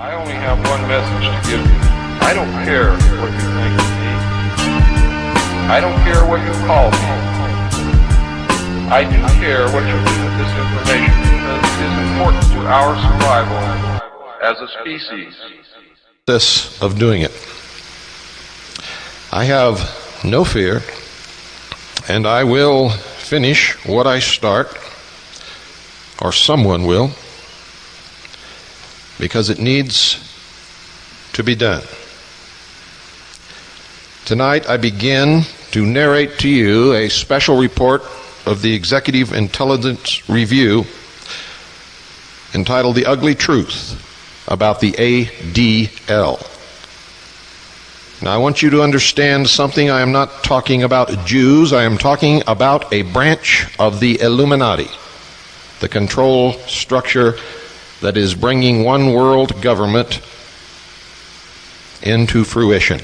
I only have one message to give you. I don't care what you think of me. I don't care what you call me. I do care what you do with this information because it is important to our survival as a species. Of doing it. I have no fear, and I will finish what I start, or someone will, because it needs to be done. Tonight I begin to narrate to you a special report of the Executive Intelligence Review entitled The Ugly Truth about the ADL. Now I want you to understand something. I am not talking about Jews. I am talking about a branch of the Illuminati, the control structure that is bringing one world government into fruition,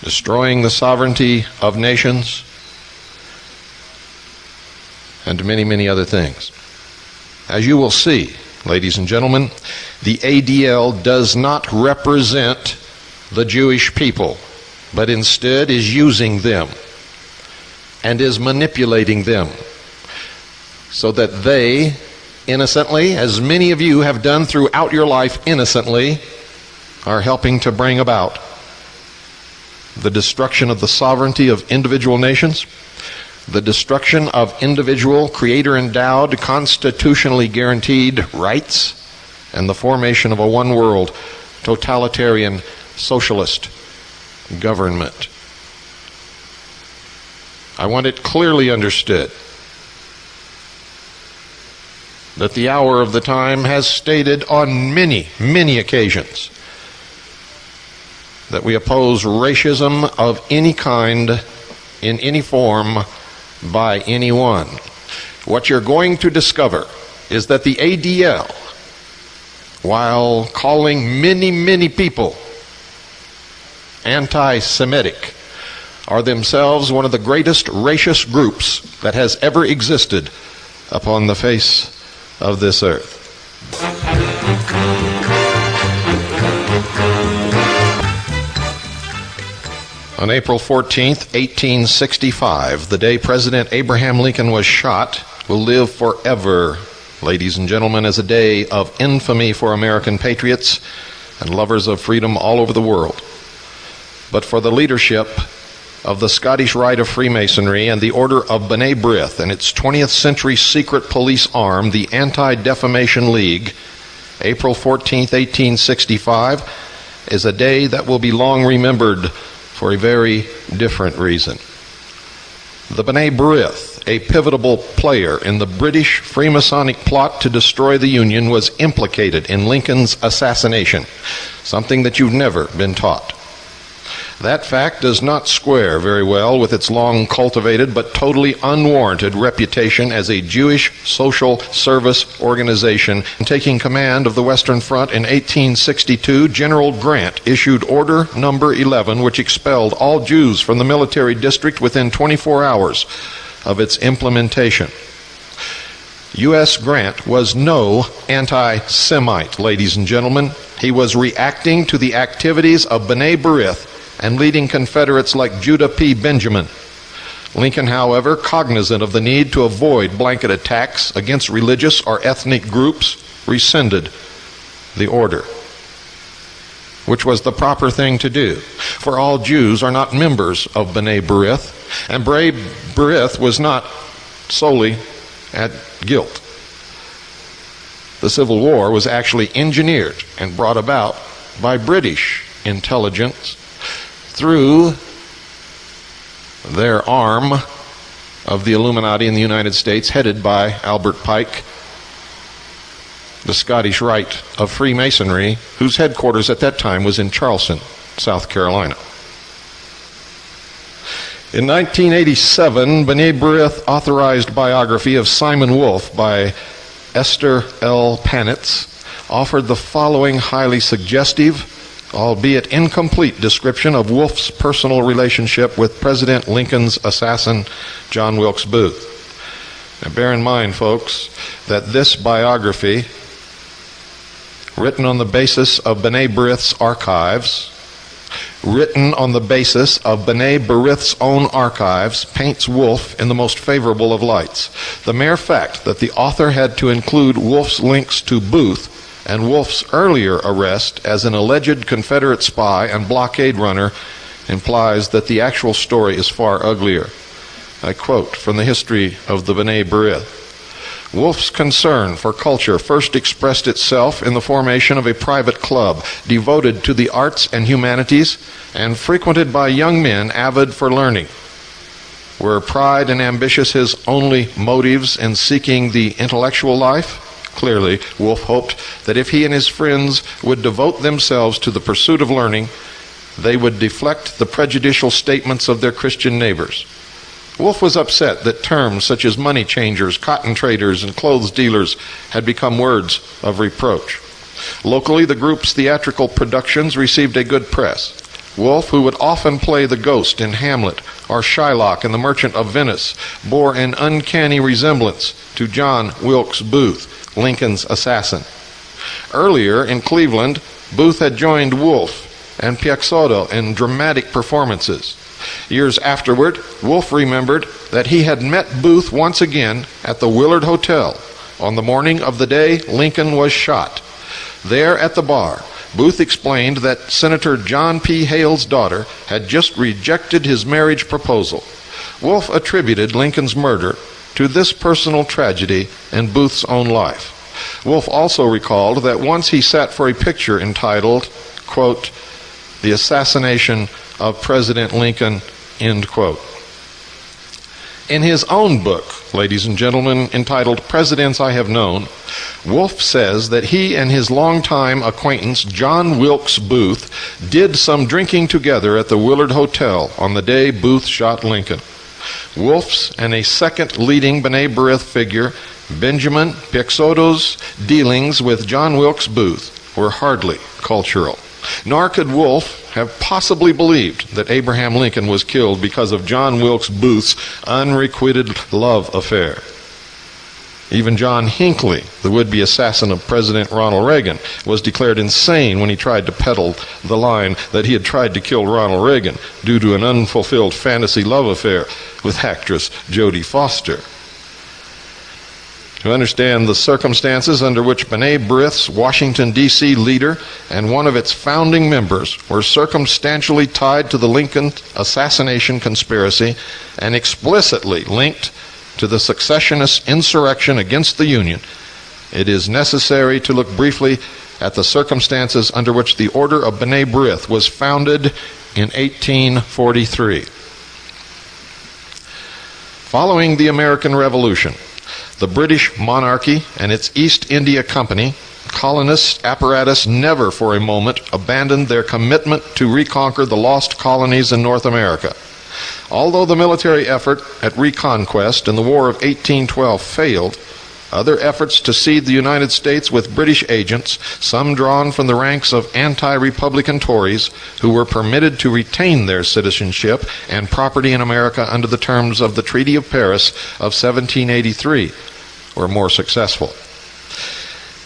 destroying the sovereignty of nations, and many, many other things. As you will see, ladies and gentlemen, the ADL does not represent the Jewish people, but instead is using them and is manipulating them so that they innocently, as many of you have done throughout your life innocently, are helping to bring about the destruction of the sovereignty of individual nations, the destruction of individual creator-endowed, constitutionally guaranteed rights, and the formation of a one-world, totalitarian, socialist government. I want it clearly understood that the hour of the time has stated on many, many occasions that we oppose racism of any kind, in any form, by anyone. What you're going to discover is that the ADL, while calling many, many people anti-Semitic, are themselves one of the greatest racist groups that has ever existed upon the face of this earth. On April 14th, 1865, the day President Abraham Lincoln was shot, will live forever, ladies and gentlemen, as a day of infamy for American patriots and lovers of freedom all over the world. But for the leadership of the Scottish Rite of Freemasonry and the Order of B'nai B'rith and its 20th century secret police arm, the Anti-Defamation League, April 14th, 1865, is a day that will be long remembered for a very different reason. The B'nai B'rith, a pivotal player in the British Freemasonic plot to destroy the Union, was implicated in Lincoln's assassination, something that you've never been taught. That fact does not square very well with its long cultivated but totally unwarranted reputation as a Jewish social service organization. Taking command of the Western Front in 1862, General Grant issued Order Number 11, which expelled all Jews from the military district within 24 hours of its implementation. U.S. Grant was no anti-Semite, ladies and gentlemen. He was reacting to the activities of B'nai B'rith and leading Confederates like Judah P. Benjamin. Lincoln, however, cognizant of the need to avoid blanket attacks against religious or ethnic groups, rescinded the order, which was the proper thing to do. For all Jews are not members of B'nai B'rith, and B'nai B'rith was not solely at guilt. The Civil War was actually engineered and brought about by British intelligence through their arm of the Illuminati in the United States, headed by Albert Pike, the Scottish Rite of Freemasonry, whose headquarters at that time was in Charleston, South Carolina. In 1987, B'nai B'rith authorized biography of Simon Wolf by Esther L. Panitz offered the following highly suggestive, albeit incomplete, description of Wolf's personal relationship with President Lincoln's assassin, John Wilkes Booth. Now bear in mind, folks, that this biography written on the basis of B'nai B'rith's archives, own archives, paints Wolfe in the most favorable of lights. The mere fact that the author had to include Wolfe's links to Booth and Wolfe's earlier arrest as an alleged Confederate spy and blockade runner implies that the actual story is far uglier. I quote from the history of the B'nai B'rith. Wolfe's concern for culture first expressed itself in the formation of a private club devoted to the arts and humanities and frequented by young men avid for learning. Were pride and ambition his only motives in seeking the intellectual life? Clearly, Wolfe hoped that if he and his friends would devote themselves to the pursuit of learning, they would deflect the prejudicial statements of their Christian neighbors. Wolfe was upset that terms such as money changers, cotton traders, and clothes dealers had become words of reproach. Locally, the group's theatrical productions received a good press. Wolfe, who would often play the ghost in Hamlet or Shylock in The Merchant of Venice, bore an uncanny resemblance to John Wilkes Booth, Lincoln's assassin. Earlier in Cleveland, Booth had joined Wolfe and Piazzotto in dramatic performances. Years afterward, Wolfe remembered that he had met Booth once again at the Willard Hotel on the morning of the day Lincoln was shot. There at the bar, Booth explained that Senator John P. Hale's daughter had just rejected his marriage proposal. Wolfe attributed Lincoln's murder to this personal tragedy in Booth's own life. Wolfe also recalled that once he sat for a picture entitled, quote, "The Assassination of President Lincoln," end quote. In his own book, ladies and gentlemen, entitled Presidents I Have Known, Wolfe says that he and his longtime acquaintance John Wilkes Booth did some drinking together at the Willard Hotel on the day Booth shot Lincoln. Wolfe's and a second leading B'nai B'rith figure, Benjamin Piazzotto's dealings with John Wilkes Booth were hardly cultural. Nor could Wolfe have possibly believed that Abraham Lincoln was killed because of John Wilkes Booth's unrequited love affair. Even John Hinckley, the would-be assassin of President Ronald Reagan, was declared insane when he tried to peddle the line that he had tried to kill Ronald Reagan due to an unfulfilled fantasy love affair with actress Jodie Foster. To understand the circumstances under which B'nai B'rith's Washington, D.C. leader and one of its founding members were circumstantially tied to the Lincoln assassination conspiracy and explicitly linked to the secessionist insurrection against the Union, it is necessary to look briefly at the circumstances under which the Order of B'nai B'rith was founded in 1843. Following the American Revolution, the British monarchy and its East India Company colonist apparatus never for a moment abandoned their commitment to reconquer the lost colonies in North America. Although the military effort at reconquest in the War of 1812 failed, other efforts to cede the United States with British agents, some drawn from the ranks of anti-Republican Tories who were permitted to retain their citizenship and property in America under the terms of the Treaty of Paris of 1783, were more successful.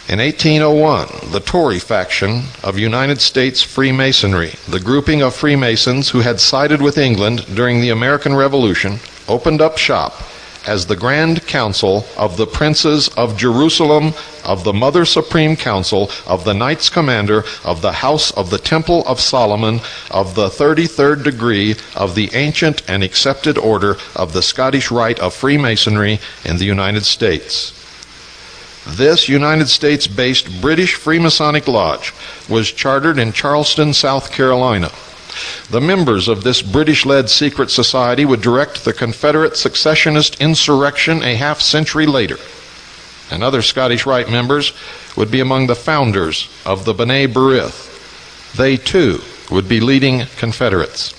In 1801, the Tory faction of United States Freemasonry, the grouping of Freemasons who had sided with England during the American Revolution, opened up shop as the Grand Council of the Princes of Jerusalem, of the Mother Supreme Council, of the Knights Commander, of the House of the Temple of Solomon, of the 33rd degree, of the ancient and accepted order of the Scottish Rite of Freemasonry in the United States. This United States-based British Freemasonic Lodge was chartered in Charleston, South Carolina. The members of this British-led secret society would direct the Confederate secessionist insurrection a half-century later, and other Scottish Rite members would be among the founders of the B'nai B'rith. They, too, would be leading Confederates.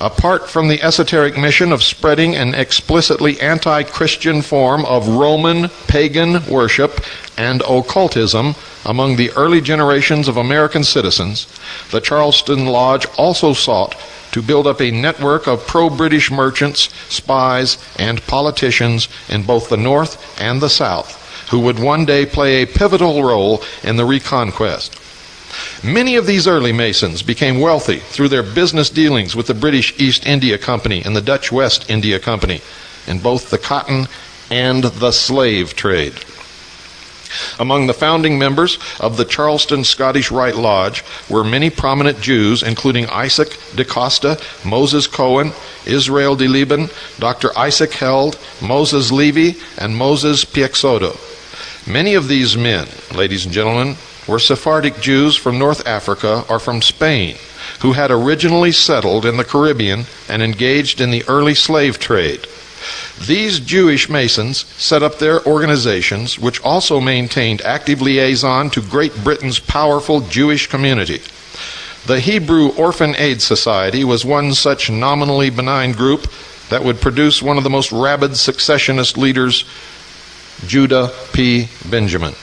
Apart from the esoteric mission of spreading an explicitly anti-Christian form of Roman pagan worship and occultism among the early generations of American citizens, the Charleston Lodge also sought to build up a network of pro-British merchants, spies, and politicians in both the North and the South, who would one day play a pivotal role in the reconquest. Many of these early Masons became wealthy through their business dealings with the British East India Company and the Dutch West India Company in both the cotton and the slave trade. Among the founding members of the Charleston Scottish Rite Lodge were many prominent Jews, including Isaac de Costa, Moses Cohen, Israel de Liban, Dr. Isaac Held, Moses Levy, and Moses Piexoto. Many of these men, ladies and gentlemen, were Sephardic Jews from North Africa or from Spain, who had originally settled in the Caribbean and engaged in the early slave trade. These Jewish Masons set up their organizations, which also maintained active liaison to Great Britain's powerful Jewish community. The Hebrew Orphan Aid Society was one such nominally benign group that would produce one of the most rabid successionist leaders, Judah P. Benjamin.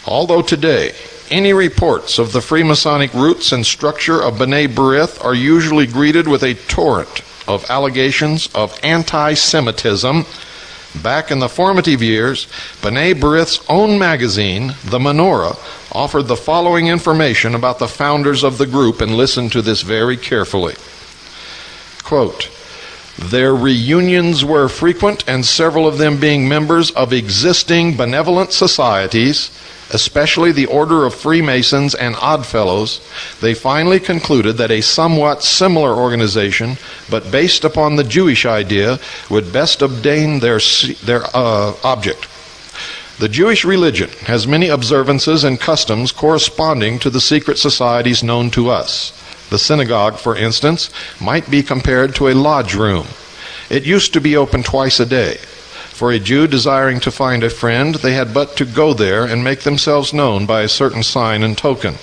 Although today, any reports of the Freemasonic roots and structure of B'nai B'rith are usually greeted with a torrent of allegations of anti-Semitism, back in the formative years, B'nai B'rith's own magazine, The Menorah, offered the following information about the founders of the group, and listen to this very carefully. Quote, "Their reunions were frequent, and several of them being members of existing benevolent societies, especially the Order of Freemasons and Oddfellows, they finally concluded that a somewhat similar organization, but based upon the Jewish idea, would best obtain their object. The Jewish religion has many observances and customs corresponding to the secret societies known to us. The synagogue, for instance, might be compared to a lodge room. It used to be open twice a day. For a Jew desiring to find a friend, they had but to go there and make themselves known by a certain sign and token.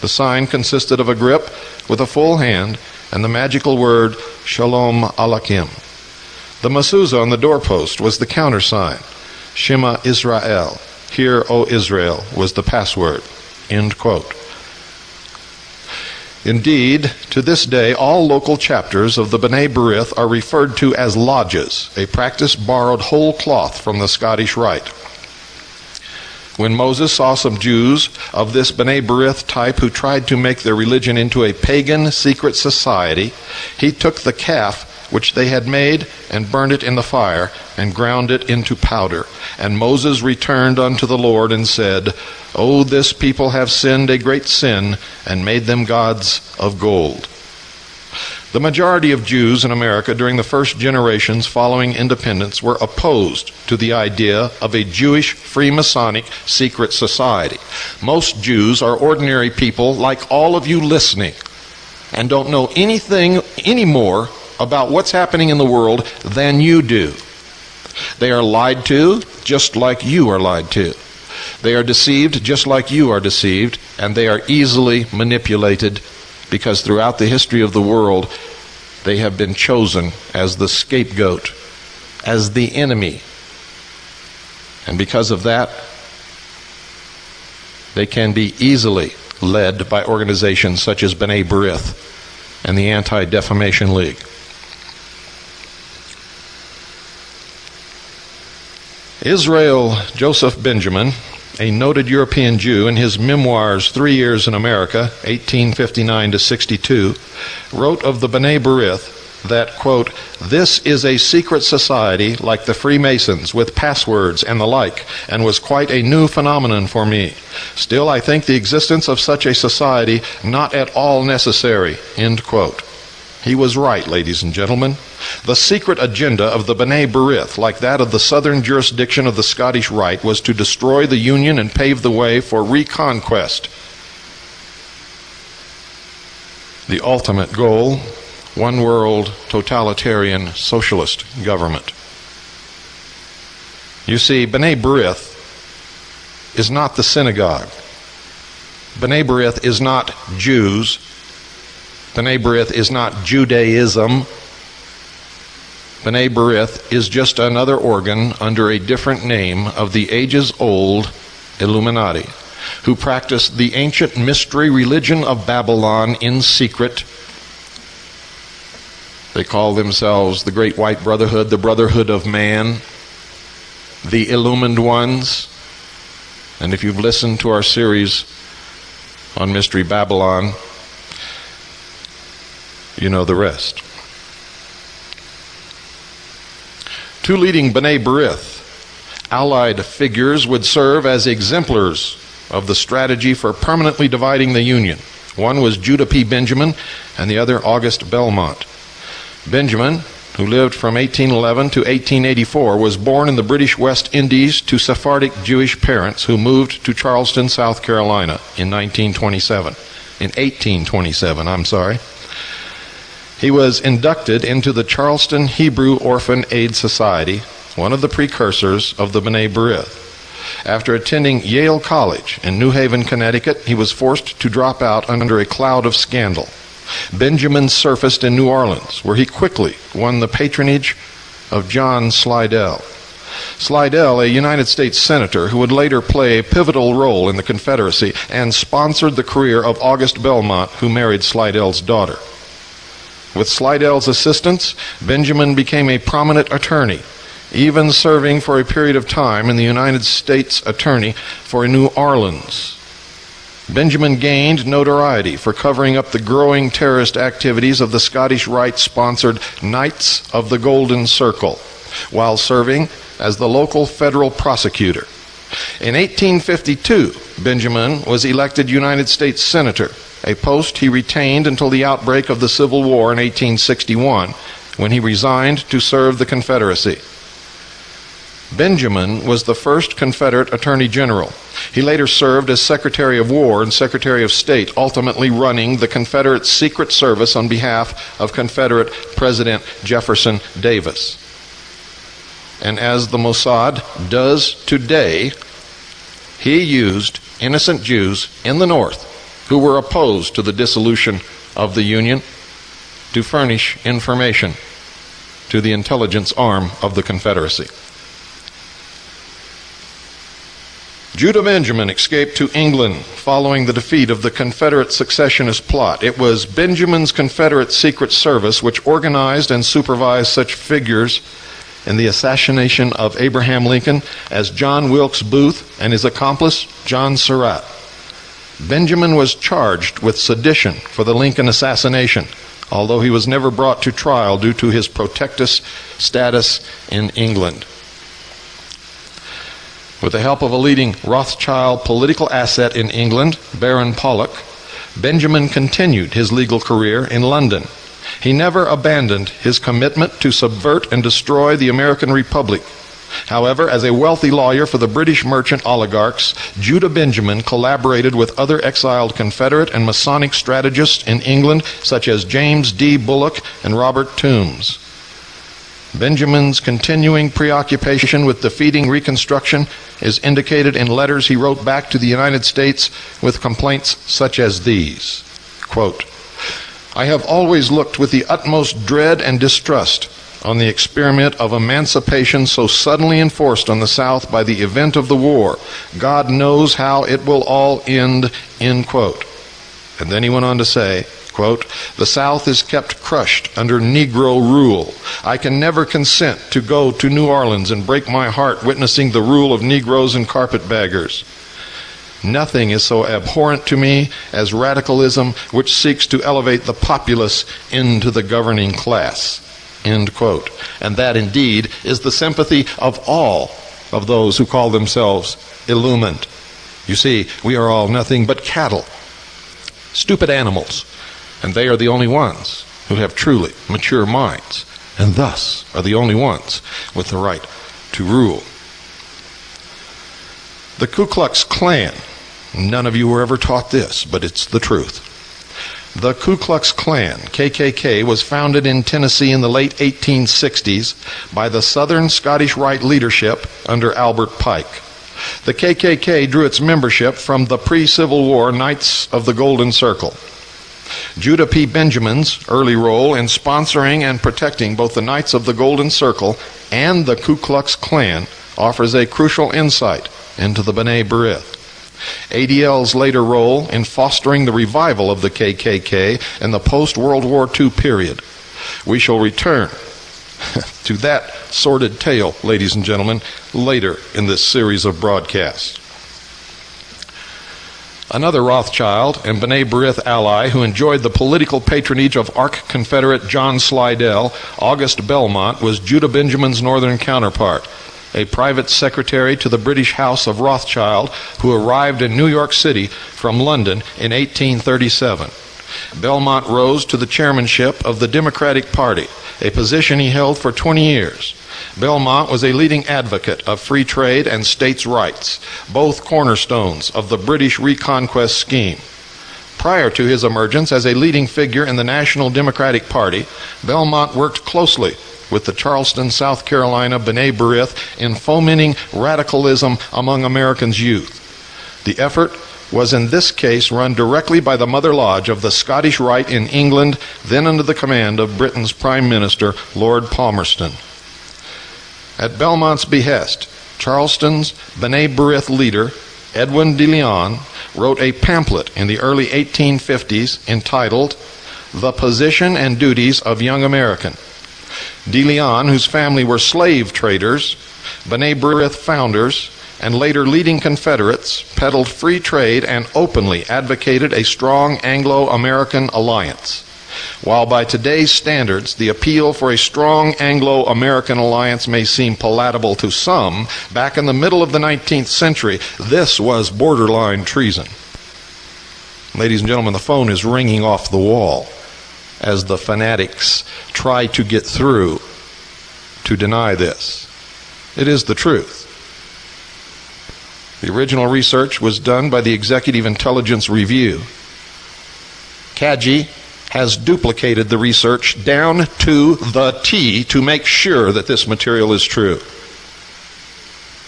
The sign consisted of a grip with a full hand and the magical word, Shalom Aleichem. The mezuzah on the doorpost was the countersign. Shema Israel, Hear, O Israel, was the password." End quote. Indeed, to this day, all local chapters of the B'nai B'rith are referred to as lodges, a practice borrowed whole cloth from the Scottish Rite. When Moses saw some Jews of this B'nai B'rith type who tried to make their religion into a pagan secret society, he took the calf which they had made and burned it in the fire and ground it into powder. And Moses returned unto the Lord and said, "O this people have sinned a great sin and made them gods of gold." The majority of Jews in America during the first generations following independence were opposed to the idea of a Jewish Freemasonic secret society. Most Jews are ordinary people like all of you listening and don't know anything anymore about what's happening in the world than you do. They are lied to just like you are lied to. They are deceived just like you are deceived, and they are easily manipulated because throughout the history of the world, they have been chosen as the scapegoat, as the enemy. And because of that, they can be easily led by organizations such as B'nai B'rith and the Anti-Defamation League. Israel Joseph Benjamin, a noted European Jew, in his memoirs 3 Years in America, 1859 to 62, wrote of the B'nai B'rith that, quote, "This is a secret society like the Freemasons with passwords and the like, and was quite a new phenomenon for me. Still, I think the existence of such a society not at all necessary," end quote. He was right, ladies and gentlemen. The secret agenda of the B'nai B'rith, like that of the southern jurisdiction of the Scottish Rite, was to destroy the Union and pave the way for reconquest. The ultimate goal, one world totalitarian socialist government. You see, B'nai B'rith is not the synagogue. B'nai B'rith is not Jews. B'nai B'rith is not Judaism. B'nai B'rith is just another organ under a different name of the ages-old Illuminati, who practiced the ancient mystery religion of Babylon in secret. They call themselves the Great White Brotherhood, the Brotherhood of Man. the illumined ones. And if you've listened to our series on Mystery Babylon, you know the rest. Two leading B'nai B'rith allied figures would serve as exemplars of the strategy for permanently dividing the Union. One was Judah P. Benjamin and the other August Belmont. Benjamin, who lived from 1811 to 1884, was born in the British West Indies to Sephardic Jewish parents who moved to Charleston, South Carolina in 1827. He was inducted into the Charleston Hebrew Orphan Aid Society, one of the precursors of the B'nai B'rith. After attending Yale College in New Haven, Connecticut, he was forced to drop out under a cloud of scandal. Benjamin surfaced in New Orleans, where he quickly won the patronage of John Slidell. Slidell, a United States senator who would later play a pivotal role in the Confederacy, and sponsored the career of August Belmont, who married Slidell's daughter. With Slidell's assistance, Benjamin became a prominent attorney, even serving for a period of time in the United States Attorney for New Orleans. Benjamin gained notoriety for covering up the growing terrorist activities of the Scottish Rite-sponsored Knights of the Golden Circle, while serving as the local federal prosecutor. In 1852, Benjamin was elected United States Senator, a post he retained until the outbreak of the Civil War in 1861, when he resigned to serve the Confederacy. Benjamin was the first Confederate Attorney General. He later served as Secretary of War and Secretary of State, ultimately running the Confederate Secret Service on behalf of Confederate President Jefferson Davis. And as the Mossad does today, he used innocent Jews in the North who were opposed to the dissolution of the Union to furnish information to the intelligence arm of the Confederacy. Judah Benjamin escaped to England following the defeat of the Confederate secessionist plot. It was Benjamin's Confederate Secret Service which organized and supervised such figures in the assassination of Abraham Lincoln as John Wilkes Booth and his accomplice, John Surratt. Benjamin was charged with sedition for the Lincoln assassination, although he was never brought to trial due to his protectus status in England. With the help of a leading Rothschild political asset in England, Baron Pollock, Benjamin continued his legal career in London. He never abandoned his commitment to subvert and destroy the American Republic. However, as a wealthy lawyer for the British merchant oligarchs, Judah Benjamin collaborated with other exiled Confederate and Masonic strategists in England, such as James D. Bullock and Robert Toombs. Benjamin's continuing preoccupation with defeating Reconstruction is indicated in letters he wrote back to the United States with complaints such as these. Quote, "I have always looked with the utmost dread and distrust on the experiment of emancipation so suddenly enforced on the South by the event of the war. God knows how it will all end," end quote. And then he went on to say, quote, "The South is kept crushed under Negro rule. I can never consent to go to New Orleans and break my heart witnessing the rule of Negroes and carpetbaggers. Nothing is so abhorrent to me as radicalism which seeks to elevate the populace into the governing class," end quote. And that indeed is the sympathy of all of those who call themselves illumined. You see, we are all nothing but cattle, stupid animals, and they are the only ones who have truly mature minds, and thus are the only ones with the right to rule. The Ku Klux Klan, none of you were ever taught this, but it's the truth. The Ku Klux Klan, KKK, was founded in Tennessee in the late 1860s by the Southern Scottish Rite leadership under Albert Pike. The KKK drew its membership from the pre-Civil War Knights of the Golden Circle. Judah P. Benjamin's early role in sponsoring and protecting both the Knights of the Golden Circle and the Ku Klux Klan offers a crucial insight into the B'nai B'rith. ADL's later role in fostering the revival of the KKK in the post-World War II period. We shall return to that sordid tale, ladies and gentlemen, later in this series of broadcasts. Another Rothschild and B'nai B'rith ally who enjoyed the political patronage of Arch-Confederate John Slidell, August Belmont, was Judah Benjamin's northern counterpart, a private secretary to the British House of Rothschild who arrived in New York City from London in 1837. Belmont rose to the chairmanship of the Democratic Party, a position he held for 20 years. Belmont was a leading advocate of free trade and states' rights, both cornerstones of the British Reconquest scheme. Prior to his emergence as a leading figure in the National Democratic Party, Belmont worked closely with the Charleston, South Carolina B'nai B'rith in fomenting radicalism among Americans' youth. The effort was in this case run directly by the Mother Lodge of the Scottish Rite in England, then under the command of Britain's Prime Minister, Lord Palmerston. At Belmont's behest, Charleston's B'nai B'rith leader, Edwin de Leon, wrote a pamphlet in the early 1850s entitled The Position and Duties of Young American. De Leon, whose family were slave traders, B'nai B'rith founders, and later leading Confederates, peddled free trade and openly advocated a strong Anglo-American alliance. While by today's standards, the appeal for a strong Anglo-American alliance may seem palatable to some, back in the middle of the 19th century, this was borderline treason. Ladies and gentlemen, the phone is ringing off the wall as the fanatics try to get through to deny this. It is the truth. The original research was done by the Executive Intelligence Review. CAGI has duplicated the research down to the T to make sure that this material is true.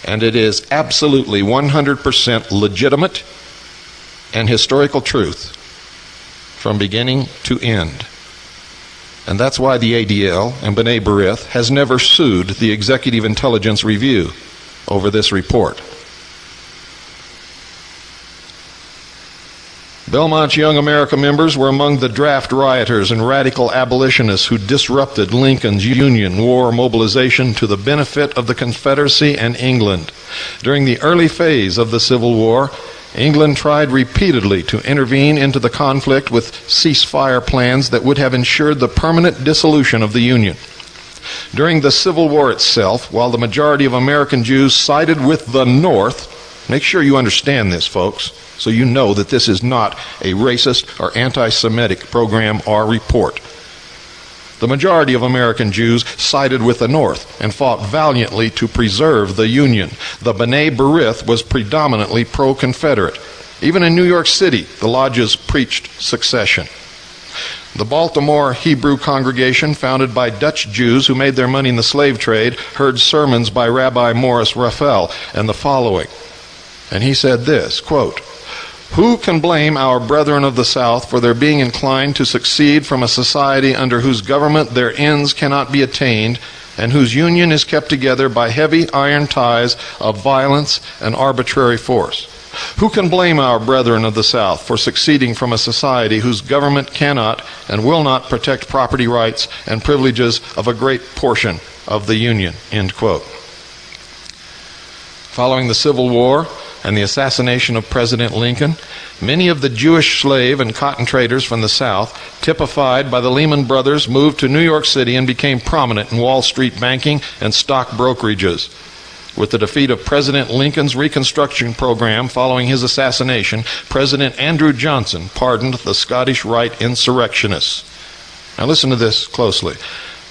And it is absolutely 100% legitimate and historical truth from beginning to end. And that's why the ADL and B'nai B'rith has never sued the Executive Intelligence Review over this report. Belmont's Young America members were among the draft rioters and radical abolitionists who disrupted Lincoln's Union war mobilization to the benefit of the Confederacy and England. During the early phase of the Civil War, England tried repeatedly to intervene into the conflict with ceasefire plans that would have ensured the permanent dissolution of the Union. During the Civil War itself, while the majority of American Jews sided with the North, make sure you understand this, folks, so you know that this is not a racist or anti-Semitic program or report. The majority of American Jews sided with the North and fought valiantly to preserve the Union. The B'nai B'rith was predominantly pro-Confederate. Even in New York City, the lodges preached secession. The Baltimore Hebrew congregation, founded by Dutch Jews who made their money in the slave trade, heard sermons by Rabbi Morris Raphael and the following. And he said this, quote, "Who can blame our brethren of the South for their being inclined to succeed from a society under whose government their ends cannot be attained, and whose union is kept together by heavy iron ties of violence and arbitrary force? Who can blame our brethren of the South for succeeding from a society whose government cannot and will not protect property rights and privileges of a great portion of the Union?" End quote. Following the Civil War and the assassination of President Lincoln, many of the Jewish slave and cotton traders from the South, typified by the Lehman Brothers, moved to New York City and became prominent in Wall Street banking and stock brokerages. With the defeat of President Lincoln's Reconstruction program following his assassination, President Andrew Johnson pardoned the Scottish Rite insurrectionists. Now listen to this closely.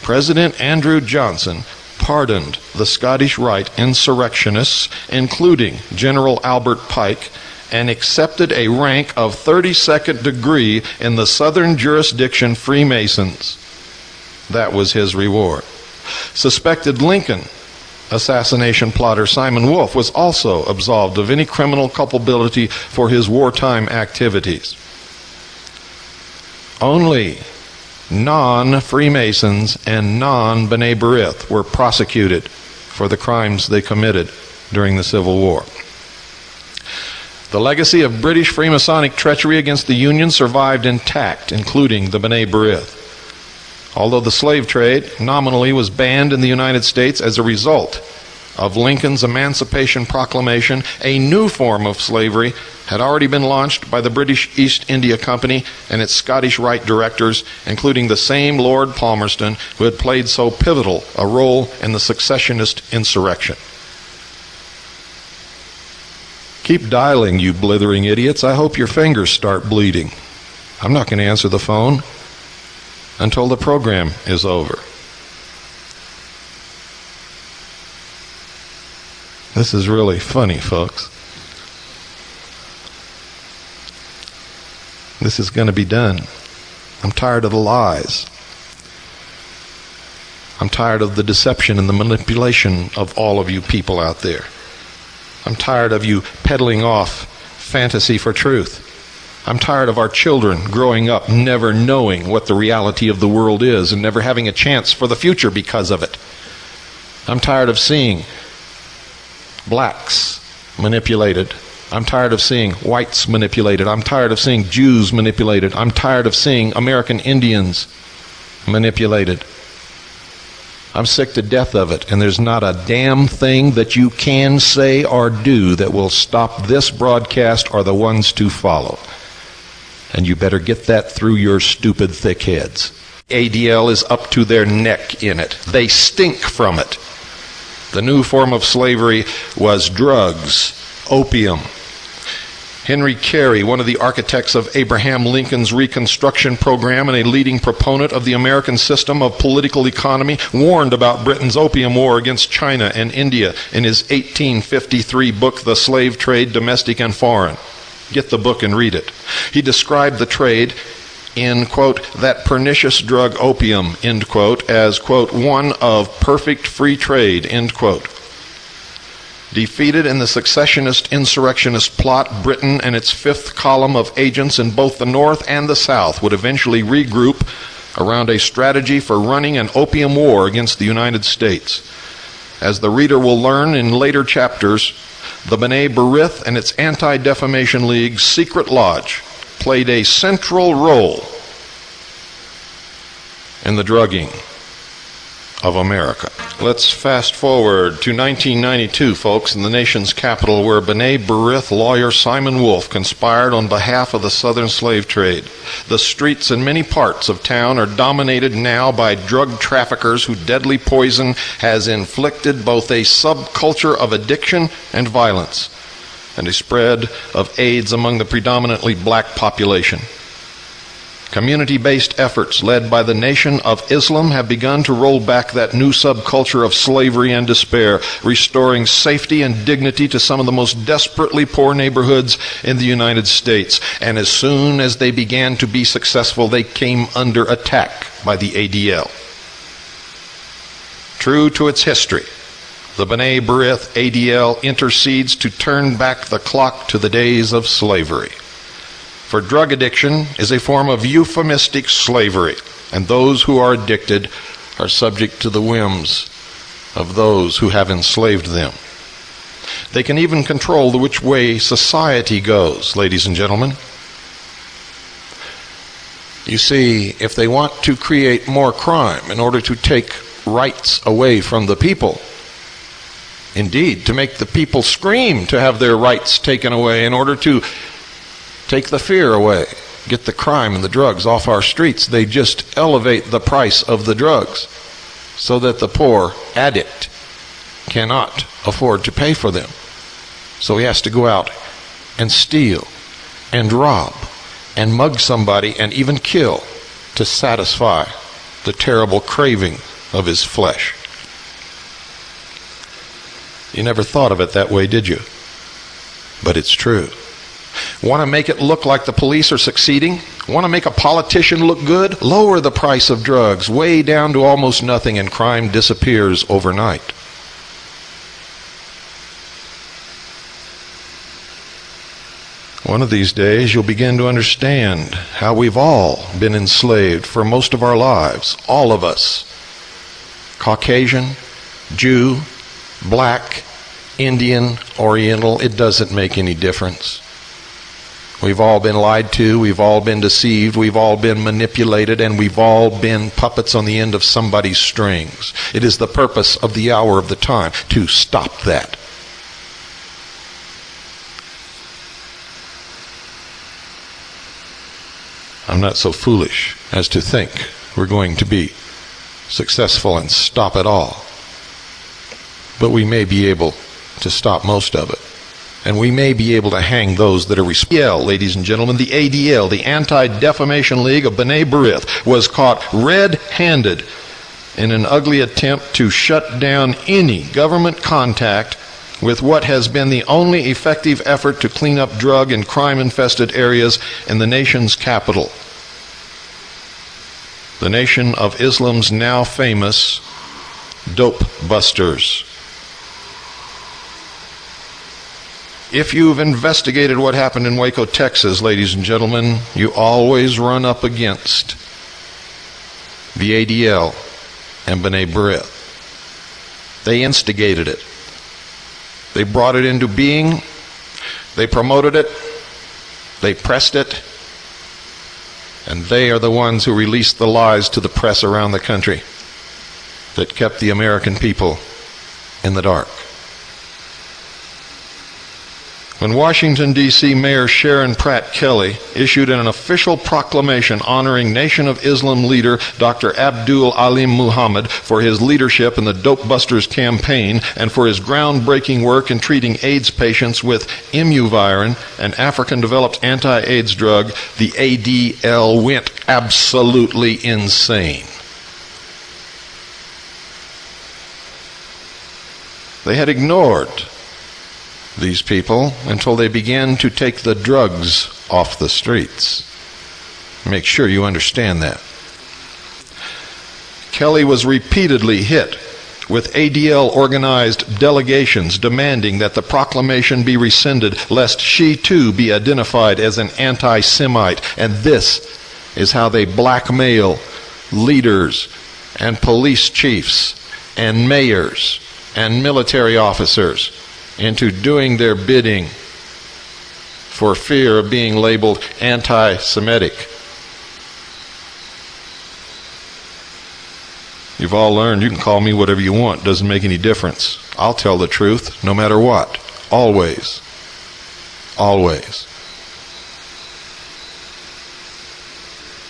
President Andrew Johnson pardoned the Scottish Rite insurrectionists, including General Albert Pike, and accepted a rank of 32nd degree in the Southern Jurisdiction Freemasons. That was his reward. Suspected Lincoln assassination plotter Simon Wolfe was also absolved of any criminal culpability for his wartime activities. Only non-Freemasons and non-B'nai B'rith were prosecuted for the crimes they committed during the Civil War. The legacy of British Freemasonic treachery against the Union survived intact, including the B'nai B'rith. although the slave trade nominally was banned in the United States as a result of Lincoln's Emancipation Proclamation, a new form of slavery had already been launched by the British East India Company and its Scottish Rite directors, including the same Lord Palmerston who had played so pivotal a role in the secessionist insurrection. Keep dialing, you blithering idiots. I hope your fingers start bleeding. I'm not going to answer the phone until the program is over. This is really funny, folks. This is going to be done. I'm tired of the lies. I'm tired of the deception and the manipulation of all of you people out there. I'm tired of you peddling off fantasy for truth. I'm tired of our children growing up never knowing what the reality of the world is and never having a chance for the future because of it. I'm tired of seeing blacks manipulated. I'm tired of seeing whites manipulated. I'm tired of seeing Jews manipulated. I'm tired of seeing American Indians manipulated. I'm sick to death of it, and there's not a damn thing that you can say or do that will stop this broadcast or the ones to follow. And you better get that through your stupid thick heads. ADL is up to their neck in it. They stink from it. The new form of slavery was drugs, opium. Henry Carey, one of the architects of Abraham Lincoln's Reconstruction program and a leading proponent of the American system of political economy, warned about Britain's opium war against China and India in his 1853 book, The Slave Trade, Domestic and Foreign. Get the book and read it. He described the trade in, quote, that pernicious drug opium, end quote, as, quote, one of perfect free trade, end quote. Defeated in the secessionist insurrectionist plot, Britain and its fifth column of agents in both the North and the South would eventually regroup around a strategy for running an opium war against the United States. As the reader will learn in later chapters, the B'nai B'rith and its Anti-Defamation League's secret lodge played a central role in the drugging of America. Let's fast forward to 1992, folks, in the nation's capital, where B'nai B'rith lawyer Simon Wolfe conspired on behalf of the southern slave trade. The streets in many parts of town are dominated now by drug traffickers whose deadly poison has inflicted both a subculture of addiction and violence, and a spread of AIDS among the predominantly black population. Community-based efforts led by the Nation of Islam have begun to roll back that new subculture of slavery and despair, restoring safety and dignity to some of the most desperately poor neighborhoods in the United States. And as soon as they began to be successful, they came under attack by the ADL. True to its history, the B'nai B'rith ADL intercedes to turn back the clock to the days of slavery. For drug addiction is a form of euphemistic slavery, and those who are addicted are subject to the whims of those who have enslaved them. They can even control the which way society goes, ladies and gentlemen. You see, if they want to create more crime in order to take rights away from the people, indeed, to make the people scream to have their rights taken away in order to take the fear away, get the crime and the drugs off our streets, they just elevate the price of the drugs so that the poor addict cannot afford to pay for them. So he has to go out and steal and rob and mug somebody and even kill to satisfy the terrible craving of his flesh. You never thought of it that way, did you? But it's true. Want to make it look like the police are succeeding? Want to make a politician look good? Lower the price of drugs way down to almost nothing and crime disappears overnight. One of these days you'll begin to understand how we've all been enslaved for most of our lives. All of us. Caucasian, Jew, black, Indian, Oriental, it doesn't make any difference. We've all been lied to, we've all been deceived, we've all been manipulated, and we've all been puppets on the end of somebody's strings. It is the purpose of the hour of the time to stop that. I'm not so foolish as to think we're going to be successful and stop it all. But we may be able to stop most of it. And we may be able to hang those that are responsible. Ladies and gentlemen, the ADL, the Anti-Defamation League of B'nai B'rith, was caught red-handed in an ugly attempt to shut down any government contact with what has been the only effective effort to clean up drug and crime-infested areas in the nation's capital. The Nation of Islam's now famous dope busters. If you've investigated what happened in Waco, Texas, ladies and gentlemen, you always run up against the ADL and B'nai B'rith. They instigated it. They brought it into being. They promoted it. They pressed it. And they are the ones who released the lies to the press around the country that kept the American people in the dark. When Washington, D.C. Mayor Sharon Pratt Kelly issued an official proclamation honoring Nation of Islam leader Dr. Abdul Alim Muhammad for his leadership in the Dope Busters campaign and for his groundbreaking work in treating AIDS patients with Imuvirin, an African-developed anti-AIDS drug, the ADL went absolutely insane. They had ignored these people until they began to take the drugs off the streets. Make sure you understand that. Kelly was repeatedly hit with ADL organized delegations demanding that the proclamation be rescinded lest she too be identified as an anti-Semite. And this is how they blackmail leaders and police chiefs and mayors and military officers into doing their bidding for fear of being labeled anti-Semitic. You've all learned you can call me whatever you want. Doesn't make any difference. I'll tell the truth no matter what. Always. Always.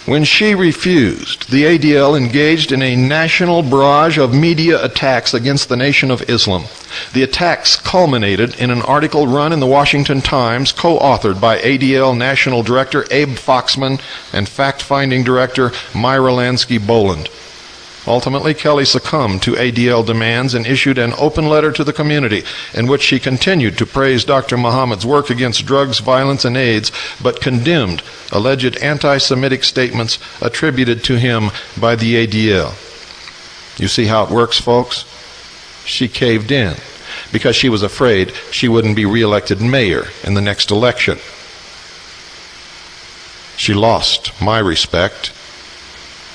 When she refused, the ADL engaged in a national barrage of media attacks against the Nation of Islam. The attacks culminated in an article run in the Washington Times, co-authored by ADL National Director Abe Foxman and fact-finding director Myra Lansky-Boland. Ultimately, Kelly succumbed to ADL demands and issued an open letter to the community in which she continued to praise Dr. Muhammad's work against drugs, violence, and AIDS, but condemned alleged anti-Semitic statements attributed to him by the ADL. You see how it works, folks? She caved in because she was afraid she wouldn't be reelected mayor in the next election. She lost my respect.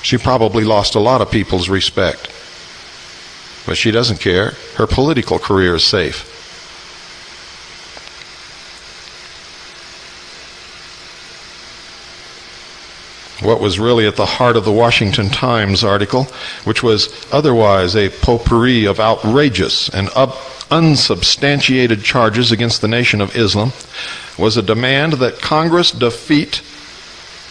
She probably lost a lot of people's respect. But she doesn't care. Her political career is safe. What was really at the heart of the Washington Times article, which was otherwise a potpourri of outrageous and unsubstantiated charges against the Nation of Islam, was a demand that Congress defeat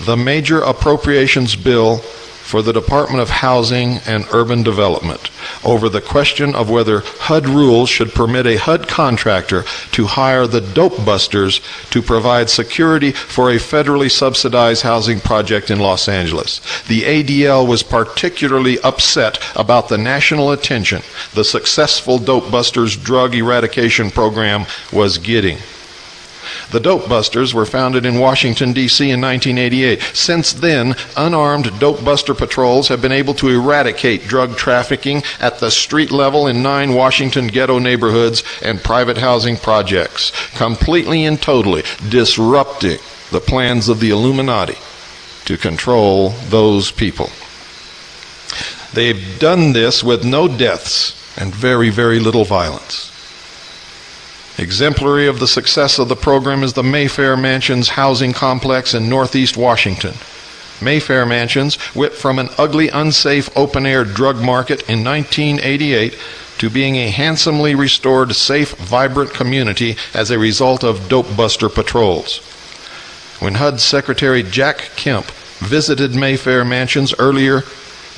the major appropriations bill for the Department of Housing and Urban Development over the question of whether HUD rules should permit a HUD contractor to hire the dope busters to provide security for a federally subsidized housing project in Los Angeles. The ADL was particularly upset about the national attention the successful dope busters drug eradication program was getting. The Dope Busters were founded in Washington, D.C. in 1988. Since then, unarmed dope buster patrols have been able to eradicate drug trafficking at the street level in 9 Washington ghetto neighborhoods and private housing projects, completely and totally disrupting the plans of the Illuminati to control those people. They've done this with no deaths and very, very little violence. Exemplary of the success of the program is the Mayfair Mansions housing complex in Northeast Washington. Mayfair Mansions went from an ugly, unsafe, open-air drug market in 1988 to being a handsomely restored, safe, vibrant community as a result of dope buster patrols. When HUD Secretary Jack Kemp visited Mayfair Mansions earlier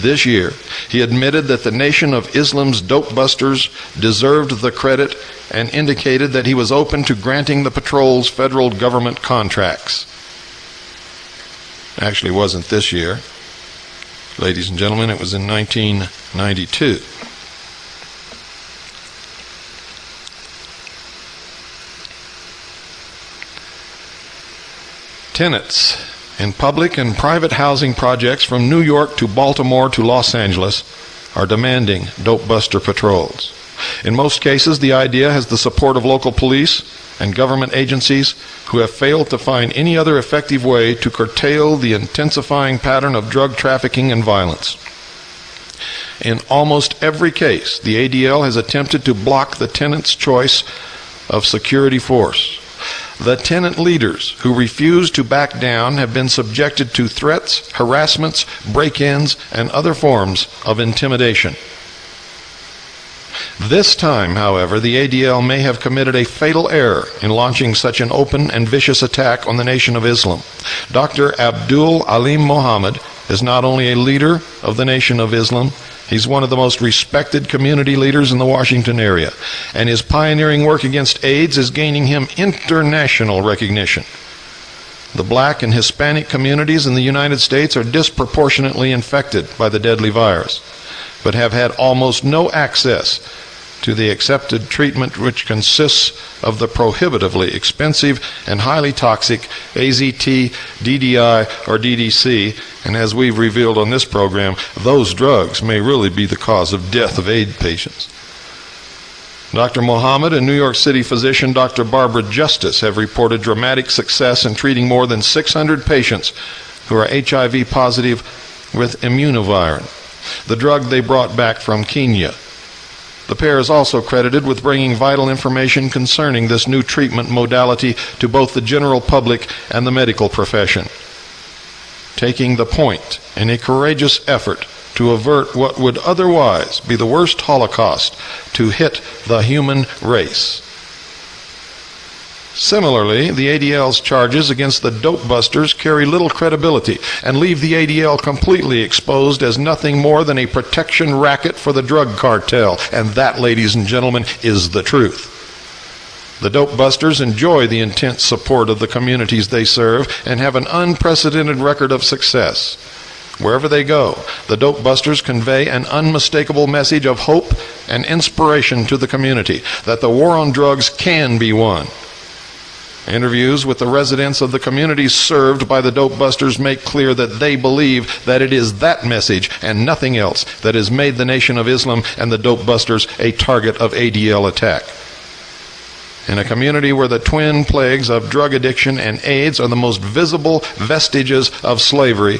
this year, he admitted that the Nation of Islam's dope busters deserved the credit and indicated that he was open to granting the patrols federal government contracts. Actually, it wasn't this year. Ladies and gentlemen, it was in 1992. Tenants in public and private housing projects from New York to Baltimore to Los Angeles are demanding dope buster patrols. In most cases, the idea has the support of local police and government agencies who have failed to find any other effective way to curtail the intensifying pattern of drug trafficking and violence. In almost every case, the ADL has attempted to block the tenant's choice of security force. The tenant leaders who refuse to back down have been subjected to threats, harassments, break-ins, and other forms of intimidation. This time, however, the ADL may have committed a fatal error in launching such an open and vicious attack on the Nation of Islam. Dr. Abdul Alim Muhammad is not only a leader of the Nation of Islam, he's one of the most respected community leaders in the Washington area, and his pioneering work against AIDS is gaining him international recognition. The black and Hispanic communities in the United States are disproportionately infected by the deadly virus, but have had almost no access to the accepted treatment, which consists of the prohibitively expensive and highly toxic AZT, DDI, or DDC, and as we've revealed on this program, those drugs may really be the cause of death of AIDS patients. Dr. Muhammad and New York City physician Dr. Barbara Justice have reported dramatic success in treating more than 600 patients who are HIV positive with immunovirin, the drug they brought back from Kenya. The pair is also credited with bringing vital information concerning this new treatment modality to both the general public and the medical profession, taking the point in a courageous effort to avert what would otherwise be the worst Holocaust to hit the human race. Similarly, the ADL's charges against the dope busters carry little credibility and leave the ADL completely exposed as nothing more than a protection racket for the drug cartel. And that, ladies and gentlemen, is the truth. The dope busters enjoy the intense support of the communities they serve and have an unprecedented record of success. Wherever they go, the dope busters convey an unmistakable message of hope and inspiration to the community that the war on drugs can be won. Interviews with the residents of the communities served by the dope busters make clear that they believe that it is that message and nothing else that has made the Nation of Islam and the dope busters a target of ADL attack. In a community where the twin plagues of drug addiction and AIDS are the most visible vestiges of slavery,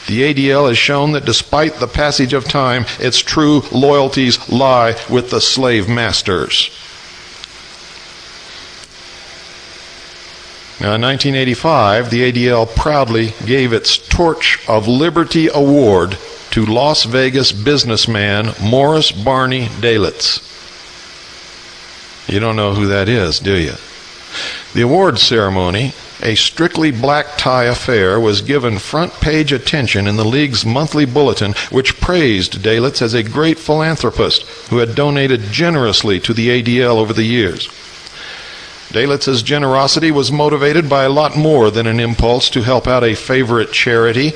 the ADL has shown that despite the passage of time, its true loyalties lie with the slave masters. Now, in 1985, the ADL proudly gave its Torch of Liberty Award to Las Vegas businessman Morris Barney Dalitz. You don't know who that is, do you? The award ceremony, a strictly black tie affair, was given front-page attention in the League's monthly bulletin, which praised Dalitz as a great philanthropist who had donated generously to the ADL over the years. Dalitz's generosity was motivated by a lot more than an impulse to help out a favorite charity.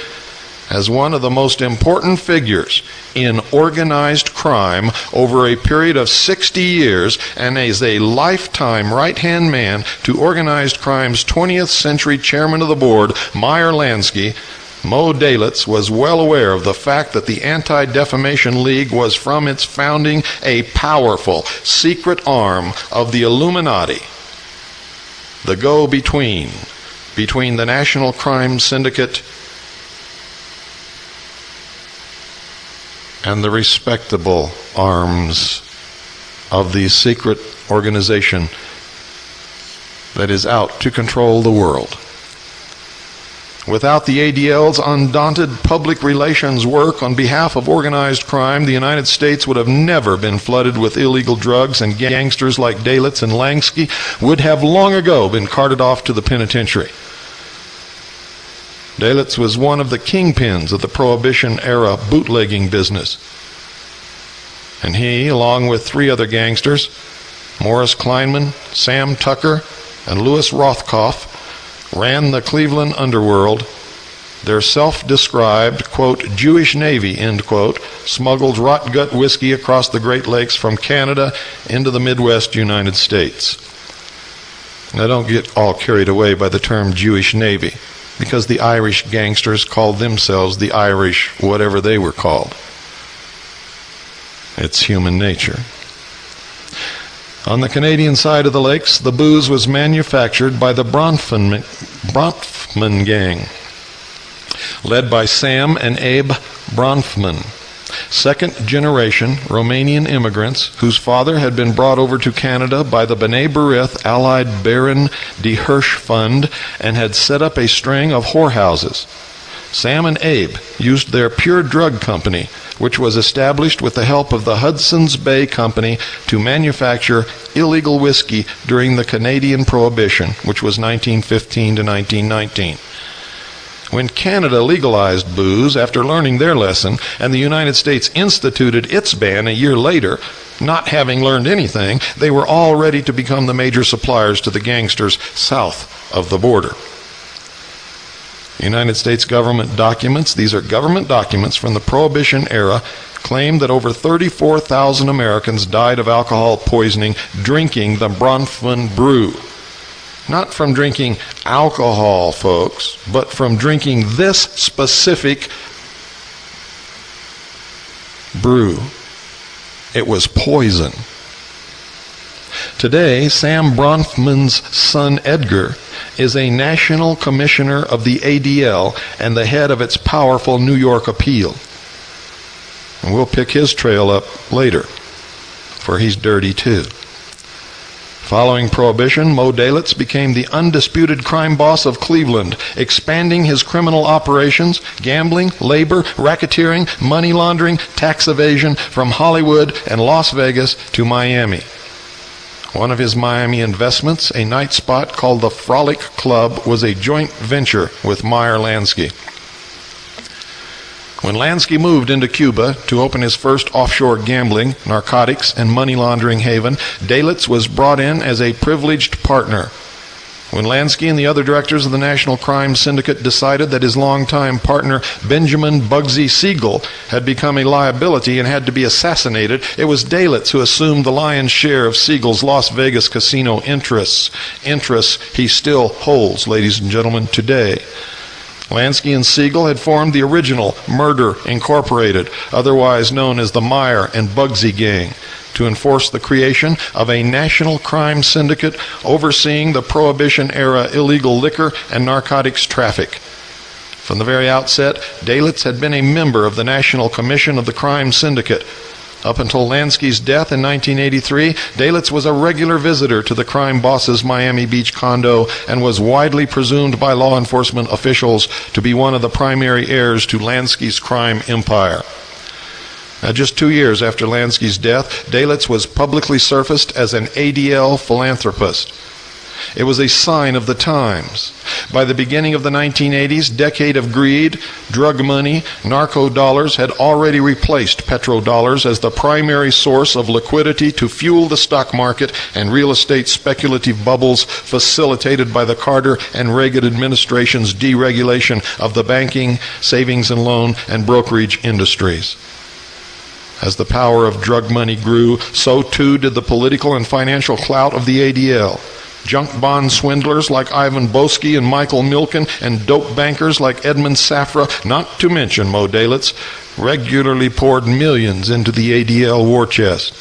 As one of the most important figures in organized crime over a period of 60 years and as a lifetime right-hand man to organized crime's 20th century chairman of the board, Meyer Lansky, Mo Dalitz was well aware of the fact that the Anti-Defamation League was from its founding a powerful secret arm of the Illuminati, the go-between between the National Crime Syndicate and the respectable arms of the secret organization that is out to control the world. Without the ADL's undaunted public relations work on behalf of organized crime, the United States would have never been flooded with illegal drugs, and gangsters like Dalitz and Lansky would have long ago been carted off to the penitentiary. Dalitz was one of the kingpins of the Prohibition-era bootlegging business. And he, along with 3 other gangsters, Morris Kleinman, Sam Tucker, and Louis Rothkopf, ran the Cleveland underworld. Their self-described, quote, Jewish Navy, end quote, smuggled rot-gut whiskey across the Great Lakes from Canada into the Midwest United States. Now, don't get all carried away by the term Jewish Navy, because the Irish gangsters called themselves the Irish whatever they were called. It's human nature. On the Canadian side of the lakes, the booze was manufactured by the Bronfman gang, led by Sam and Abe Bronfman, second-generation Romanian immigrants whose father had been brought over to Canada by the B'nai B'rith Allied Baron de Hirsch Fund and had set up a string of whorehouses. Sam and Abe used their pure drug company, which was established with the help of the Hudson's Bay Company, to manufacture illegal whiskey during the Canadian Prohibition, which was 1915 to 1919. When Canada legalized booze after learning their lesson, and the United States instituted its ban a year later, not having learned anything, they were all ready to become the major suppliers to the gangsters south of the border. United States government documents, these are government documents from the Prohibition era, claim that over 34,000 Americans died of alcohol poisoning drinking the Bronfman brew. Not from drinking alcohol, folks, but from drinking this specific brew. It was poison. Today, Sam Bronfman's son Edgar is a national commissioner of the ADL and the head of its powerful New York appeal. And we'll pick his trail up later, for he's dirty too. Following Prohibition, Mo Dalitz became the undisputed crime boss of Cleveland, expanding his criminal operations, gambling, labor, racketeering, money laundering, tax evasion from Hollywood and Las Vegas to Miami. One of his Miami investments, a night spot called the Frolic Club, was a joint venture with Meyer Lansky. When Lansky moved into Cuba to open his first offshore gambling, narcotics, and money laundering haven, Dalitz was brought in as a privileged partner. When Lansky and the other directors of the National Crime Syndicate decided that his longtime partner, Benjamin Bugsy Siegel, had become a liability and had to be assassinated, it was Dalitz who assumed the lion's share of Siegel's Las Vegas casino interests. Interests he still holds, ladies and gentlemen, today. Lansky and Siegel had formed the original Murder Incorporated, otherwise known as the Meyer and Bugsy Gang, to enforce the creation of a national crime syndicate overseeing the Prohibition-era illegal liquor and narcotics traffic. From the very outset, Dalitz had been a member of the National Commission of the Crime Syndicate. Up until Lansky's death in 1983, Dalitz was a regular visitor to the crime boss's Miami Beach condo and was widely presumed by law enforcement officials to be one of the primary heirs to Lansky's crime empire. Now, just 2 years after Lansky's death, Dalitz was publicly surfaced as an ADL philanthropist. It was a sign of the times. By the beginning of the 1980s, decade of greed, drug money, narco dollars had already replaced petrodollars as the primary source of liquidity to fuel the stock market and real estate speculative bubbles facilitated by the Carter and Reagan administration's deregulation of the banking, savings and loan, and brokerage industries. As the power of drug money grew, so too did the political and financial clout of the ADL. Junk bond swindlers like Ivan Boesky and Michael Milken, and dope bankers like Edmund Safra, not to mention Mo Dalitz, regularly poured millions into the ADL war chest.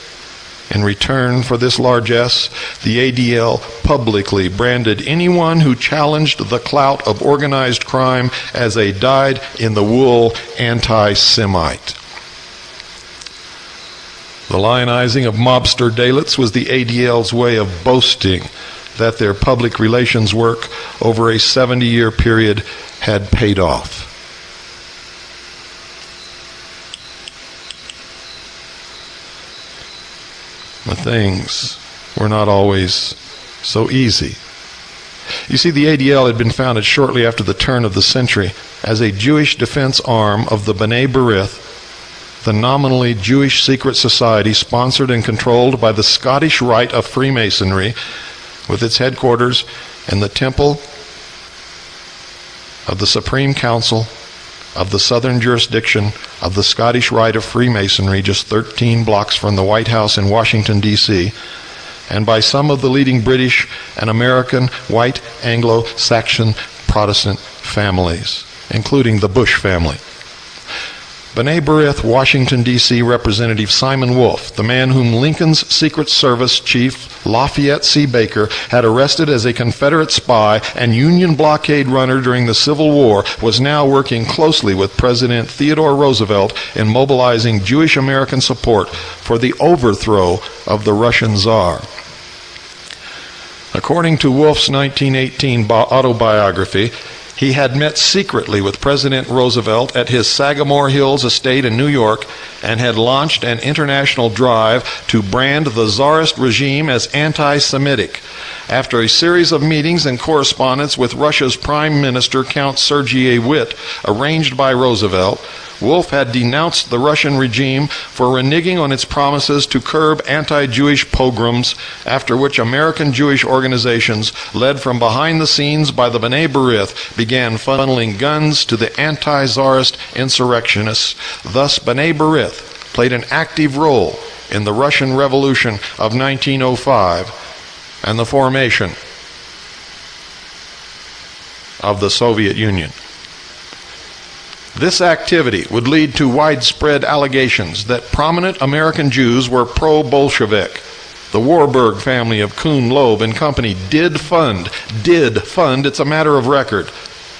In return for this largesse, the ADL publicly branded anyone who challenged the clout of organized crime as a dyed-in-the-wool anti-Semite. The lionizing of mobster Dalitz was the ADL's way of boasting that their public relations work over a 70-year period had paid off. But things were not always so easy. You see, the ADL had been founded shortly after the turn of the century as a Jewish defense arm of the B'nai B'rith, the nominally Jewish secret society sponsored and controlled by the Scottish Rite of Freemasonry, with its headquarters in the Temple of the Supreme Council of the Southern Jurisdiction of the Scottish Rite of Freemasonry, just 13 blocks from the White House in Washington, D.C., and by some of the leading British and American white Anglo-Saxon Protestant families, including the Bush family. B'nai B'rith, Washington, D.C. Representative Simon Wolfe, the man whom Lincoln's Secret Service Chief Lafayette C. Baker had arrested as a Confederate spy and Union blockade runner during the Civil War, was now working closely with President Theodore Roosevelt in mobilizing Jewish American support for the overthrow of the Russian Tsar. According to Wolfe's 1918 autobiography, he had met secretly with President Roosevelt at his Sagamore Hills estate in New York and had launched an international drive to brand the Tsarist regime as anti-Semitic. After a series of meetings and correspondence with Russia's Prime Minister Count Sergei Witte, arranged by Roosevelt, Wolfe had denounced the Russian regime for reneging on its promises to curb anti-Jewish pogroms, after which American Jewish organizations, led from behind the scenes by the B'nai B'rith, began funneling guns to the anti-Tsarist insurrectionists. Thus, B'nai B'rith played an active role in the Russian Revolution of 1905 and the formation of the Soviet Union. This activity would lead to widespread allegations that prominent American Jews were pro-Bolshevik. The Warburg family of Kuhn, Loeb and Company did fund, it's a matter of record,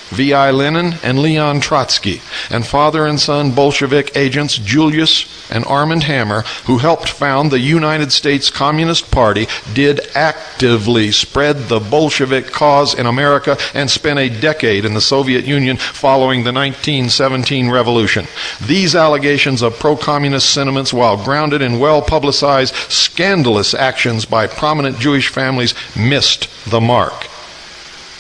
V.I. Lenin and Leon Trotsky, and father and son Bolshevik agents Julius and Armand Hammer, who helped found the United States Communist Party, did actively spread the Bolshevik cause in America and spent a decade in the Soviet Union following the 1917 revolution. These allegations of pro-communist sentiments, while grounded in well-publicized, scandalous actions by prominent Jewish families, missed the mark.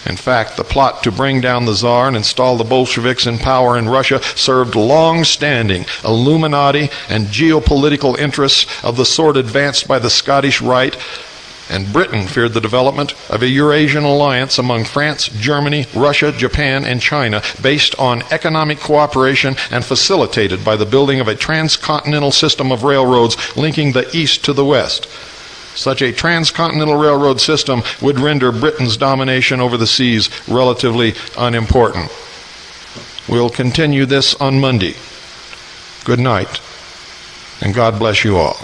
In fact, the plot to bring down the Tsar and install the Bolsheviks in power in Russia served long-standing Illuminati and geopolitical interests of the sort advanced by the Scottish Rite, and Britain feared the development of a Eurasian alliance among France, Germany, Russia, Japan, and China based on economic cooperation and facilitated by the building of a transcontinental system of railroads linking the East to the West. Such a transcontinental railroad system would render Britain's domination over the seas relatively unimportant. We'll continue this on Monday. Good night, and God bless you all.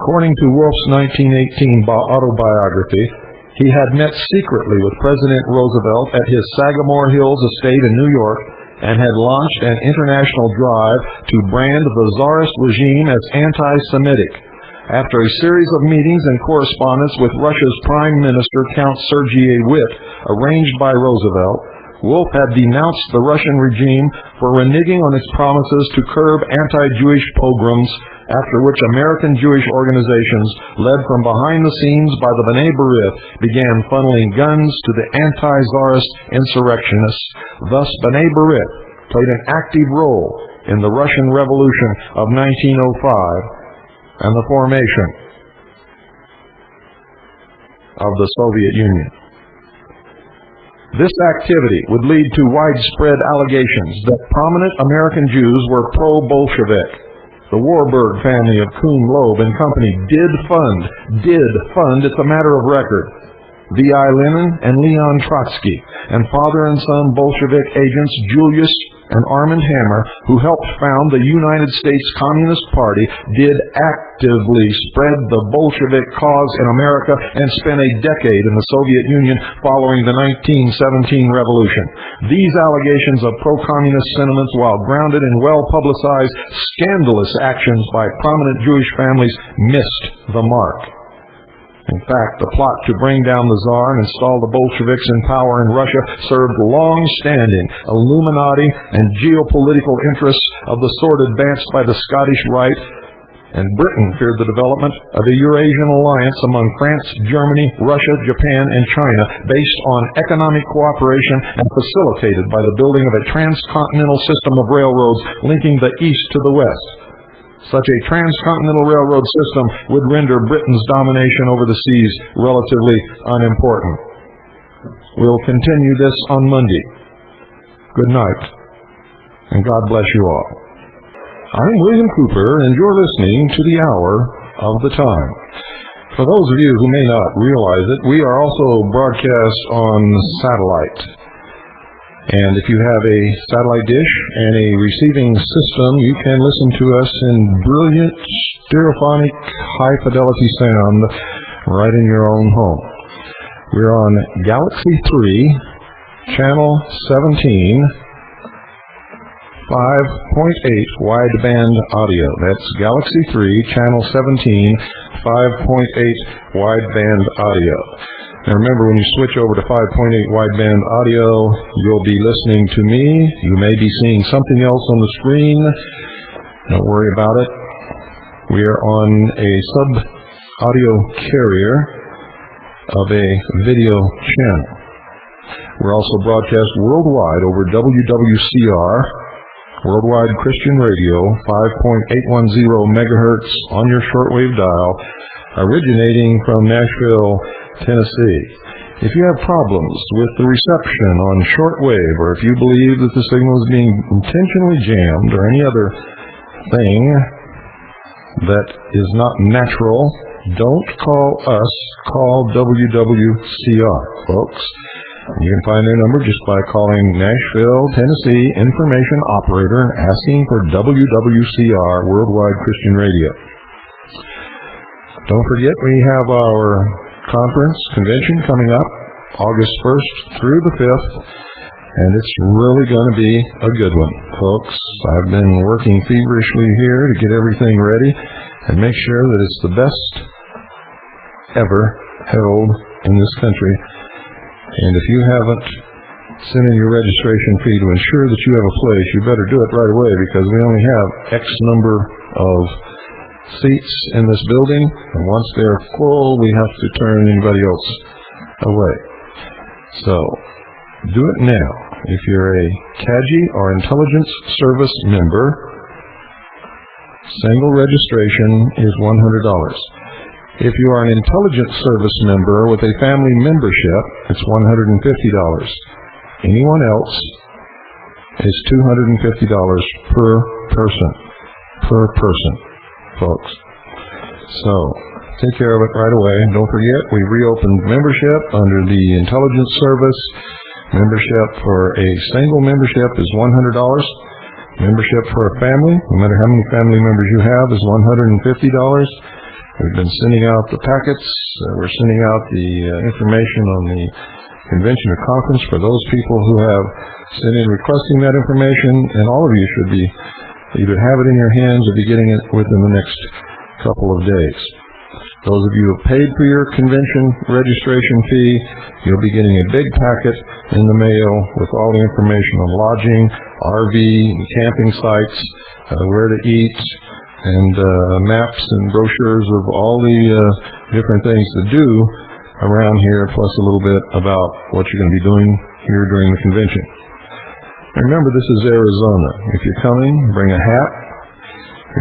According to Wolf's 1918 autobiography, he had met secretly with President Roosevelt at his Sagamore Hills estate in New York and had launched an international drive to brand the Tsarist regime as anti-Semitic. After a series of meetings and correspondence with Russia's Prime Minister, Count Sergei Witt, arranged by Roosevelt, Wolf had denounced the Russian regime for reneging on its promises to curb anti-Jewish pogroms, after which American Jewish organizations, led from behind the scenes by the B'nai B'rith, began funneling guns to the anti-Tsarist insurrectionists. Thus, B'nai B'rith played an active role in the Russian Revolution of 1905 and the formation of the Soviet Union. This activity would lead to widespread allegations that prominent American Jews were pro-Bolshevik. The Warburg family of Kuhn, Loeb and Company did fund, it's a matter of record, V.I. Lenin and Leon Trotsky, and father and son Bolshevik agents Julius and Armand Hammer, who helped found the United States Communist Party, did actively spread the Bolshevik cause in America and spent a decade in the Soviet Union following the 1917 revolution. These allegations of pro-communist sentiments, while grounded in well-publicized, scandalous actions by prominent Jewish families, missed the mark. In fact, the plot to bring down the Tsar and install the Bolsheviks in power in Russia served long-standing Illuminati and geopolitical interests of the sort advanced by the Scottish Rite, and Britain feared the development of a Eurasian alliance among France, Germany, Russia, Japan, and China based on economic cooperation and facilitated by the building of a transcontinental system of railroads linking the East to the West. Such a transcontinental railroad system would render Britain's domination over the seas relatively unimportant. We'll continue this on Monday. Good night, and God bless you all. I'm William Cooper, and you're listening to the Hour of the Time. For those of you who may not realize it, we are also broadcast on satellite. And if you have a satellite dish and a receiving system, you can listen to us in brilliant, stereophonic, high-fidelity sound right in your own home. We're on Galaxy 3, Channel 17, 5.8 wideband audio. That's Galaxy 3, Channel 17, 5.8 wideband audio. Now remember, when you switch over to 5.8 wideband audio, you'll be listening to me. You may be seeing something else on the screen. Don't worry about it. We are on a sub-audio carrier of a video channel. We're also broadcast worldwide over WWCR, Worldwide Christian Radio, 5.810 megahertz on your shortwave dial, originating from Nashville, Tennessee. If you have problems with the reception on shortwave, or if you believe that the signal is being intentionally jammed, or any other thing that is not natural, don't call us, call WWCR, folks. You can find their number just by calling Nashville, Tennessee Information Operator, asking for WWCR, Worldwide Christian Radio. Don't forget, we have our convention coming up August 1st through the 5th, and it's really going to be a good one, folks. I've been working feverishly here to get everything ready and make sure that it's the best ever held in this country. And if you haven't sent in your registration fee to ensure that you have a place, you better do it right away, because we only have X number of seats in this building, and once they're full, we have to turn anybody else away. So, do it now. If you're a CAGI or Intelligence Service member, single registration is $100. If you are an Intelligence Service member with a family membership, it's $150. Anyone else is $250 per person, folks. So, take care of it right away. And don't forget, we reopened membership under the Intelligence Service. Membership for a single membership is $100. Membership for a family, no matter how many family members you have, is $150. We've been sending out the packets. We're sending out the information on the convention or conference for those people who have sent in requesting that information, and all of you should be either have it in your hands or be getting it within the next couple of days. Those of you who have paid for your convention registration fee, you'll be getting a big packet in the mail with all the information on lodging, RV, and camping sites, where to eat, and maps and brochures of all the different things to do around here, plus a little bit about what you're going to be doing here during the convention. Remember, this is Arizona. If you're coming, bring a hat.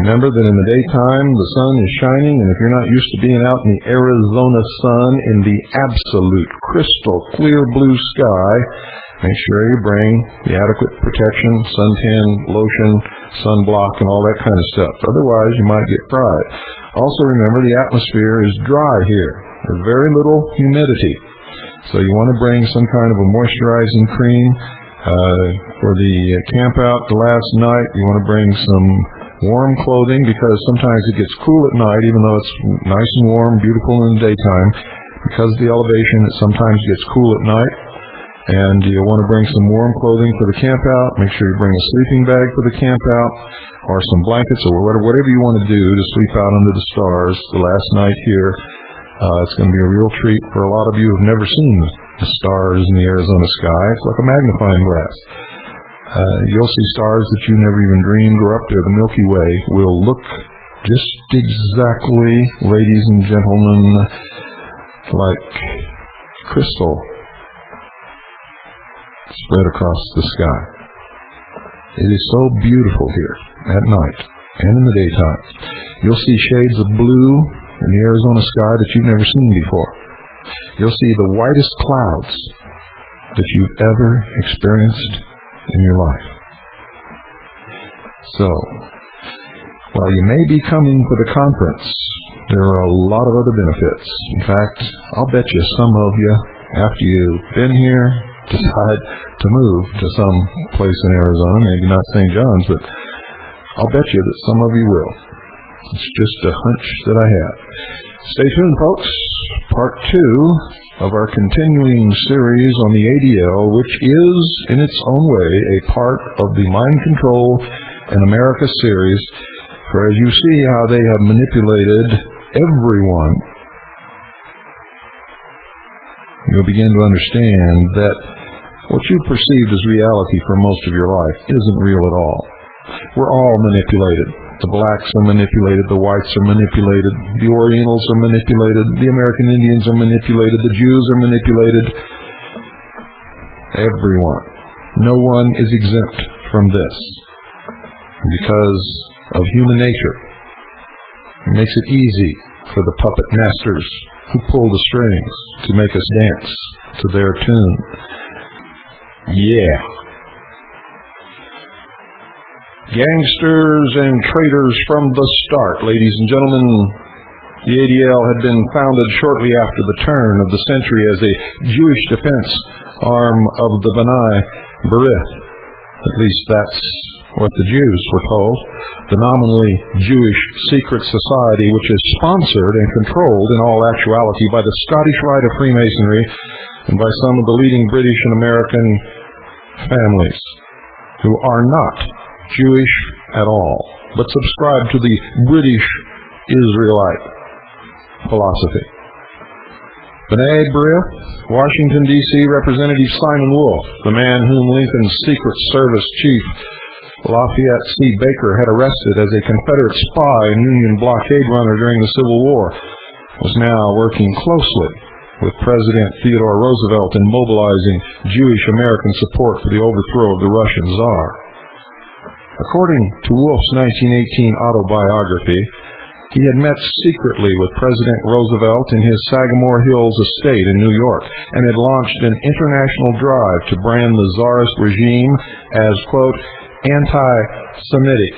Remember that in the daytime, the sun is shining, and if you're not used to being out in the Arizona sun in the absolute crystal clear blue sky, make sure you bring the adequate protection, suntan lotion, sunblock, and all that kind of stuff. Otherwise, you might get fried. Also remember, the atmosphere is dry here. There's very little humidity. So you want to bring some kind of a moisturizing cream. For the camp out the last night, you want to bring some warm clothing, because sometimes it gets cool at night, even though it's nice and warm, beautiful in the daytime. Because of the elevation, it sometimes gets cool at night. And you'll want to bring some warm clothing for the camp out. Make sure you bring a sleeping bag for the camp out, or some blankets, or whatever you want to do to sleep out under the stars the last night here. It's going to be a real treat for a lot of you who've never seen the stars in the Arizona sky. It's like a magnifying glass. You'll see stars that you never even dreamed were up there. The Milky Way will look just exactly, ladies and gentlemen, like crystal spread across the sky. It is so beautiful here at night and in the daytime. You'll see shades of blue in the Arizona sky that you've never seen before. You'll see the whitest clouds that you've ever experienced in your life. So, while you may be coming for the conference, there are a lot of other benefits. In fact, I'll bet you some of you, after you've been here, decide to move to some place in Arizona, maybe not St. John's, but I'll bet you that some of you will. It's just a hunch that I have. Stay tuned, folks. Part 2 of our continuing series on the ADL, which is, in its own way, a part of the Mind Control in America series. For as you see how they have manipulated everyone, you'll begin to understand that what you perceived as reality for most of your life isn't real at all. We're all manipulated. The blacks are manipulated, the whites are manipulated, the Orientals are manipulated, the American Indians are manipulated, the Jews are manipulated. Everyone. No one is exempt from this because of human nature. It makes it easy for the puppet masters who pull the strings to make us dance to their tune. Yeah. Gangsters and traitors from the start, ladies and gentlemen. The ADL had been founded shortly after the turn of the century as a Jewish defense arm of the B'nai B'rith. At least that's what the Jews were told. The nominally Jewish secret society, which is sponsored and controlled in all actuality by the Scottish Rite of Freemasonry and by some of the leading British and American families who are not Jewish at all, but subscribe to the British Israelite philosophy. B'nai B'rith, Washington, D.C. Representative Simon Wolfe, the man whom Lincoln's Secret Service Chief Lafayette C. Baker had arrested as a Confederate spy and Union blockade runner during the Civil War, was now working closely with President Theodore Roosevelt in mobilizing Jewish American support for the overthrow of the Russian Tsar. According to Wolfe's 1918 autobiography, he had met secretly with President Roosevelt in his Sagamore Hills estate in New York and had launched an international drive to brand the Tsarist regime as, quote, anti-Semitic,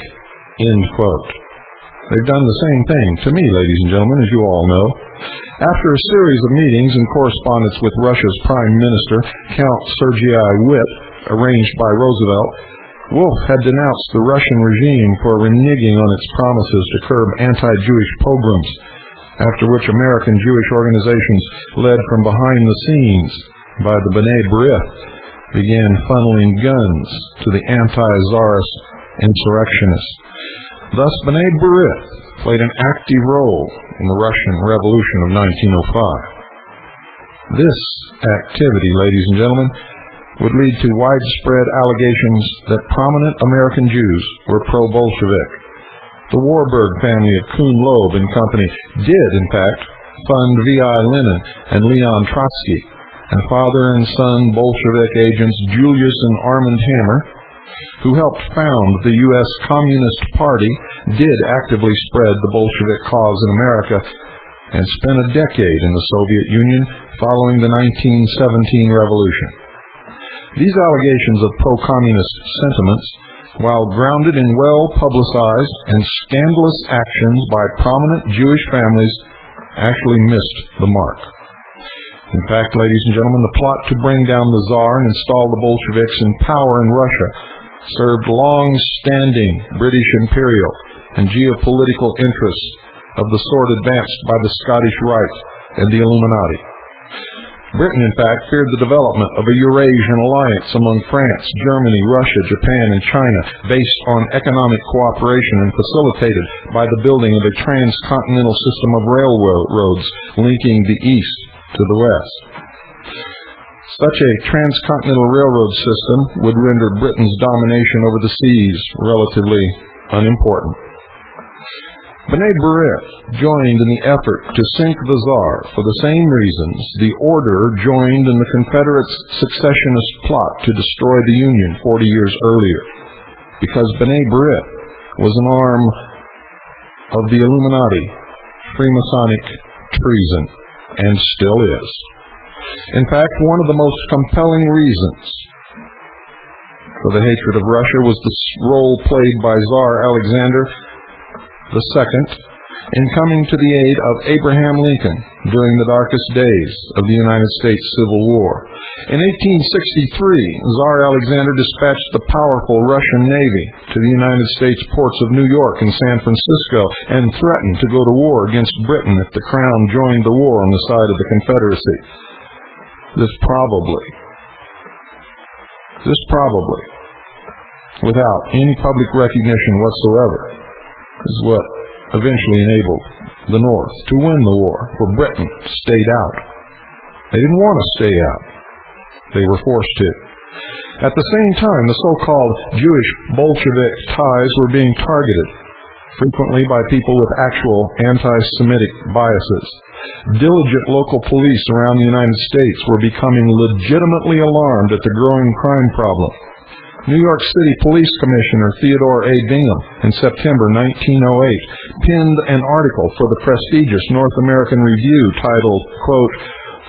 end quote. They've done the same thing to me, ladies and gentlemen, as you all know. After a series of meetings and correspondence with Russia's Prime Minister, Count Sergei Witt, arranged by Roosevelt, Wolfe had denounced the Russian regime for reneging on its promises to curb anti-Jewish pogroms. after which American Jewish organizations led from behind the scenes by the B'nai B'rith began funneling guns to the anti-Tsarist insurrectionists. Thus, B'nai B'rith played an active role in the Russian Revolution of 1905. This activity, ladies and gentlemen, would lead to widespread allegations that prominent American Jews were pro-Bolshevik. The Warburg family of Kuhn, Loeb and Company did, in fact, fund V.I. Lenin and Leon Trotsky, and father and son Bolshevik agents Julius and Armand Hammer, who helped found the U.S. Communist Party, did actively spread the Bolshevik cause in America and spent a decade in the Soviet Union following the 1917 revolution. These allegations of pro-communist sentiments, while grounded in well-publicized and scandalous actions by prominent Jewish families, actually missed the mark. In fact, ladies and gentlemen, the plot to bring down the Tsar and install the Bolsheviks in power in Russia served long-standing British imperial and geopolitical interests of the sort advanced by the Scottish Rite and the Illuminati. Britain, in fact, feared the development of a Eurasian alliance among France, Germany, Russia, Japan, and China based on economic cooperation and facilitated by the building of a transcontinental system of railroads linking the East to the West. Such a transcontinental railroad system would render Britain's domination over the seas relatively unimportant. B'nai B'rith joined in the effort to sink the Tsar for the same reasons the Order joined in the Confederate secessionist plot to destroy the Union 40 years earlier, because B'nai B'rith was an arm of the Illuminati, Freemasonic treason, and still is. In fact, one of the most compelling reasons for the hatred of Russia was the role played by Tsar Alexander II in coming to the aid of Abraham Lincoln during the darkest days of the United States Civil War. In 1863, Tsar Alexander dispatched the powerful Russian Navy to the United States ports of New York and San Francisco and threatened to go to war against Britain if the Crown joined the war on the side of the Confederacy. This probably, without any public recognition whatsoever, is what eventually enabled the North to win the war, for Britain stayed out. They didn't want to stay out. They were forced to. At the same time, the so-called Jewish Bolshevik ties were being targeted, frequently by people with actual anti-Semitic biases. Diligent local police around the United States were becoming legitimately alarmed at the growing crime problem. New York City Police Commissioner Theodore A. Bingham in September 1908 penned an article for the prestigious North American Review titled, quote,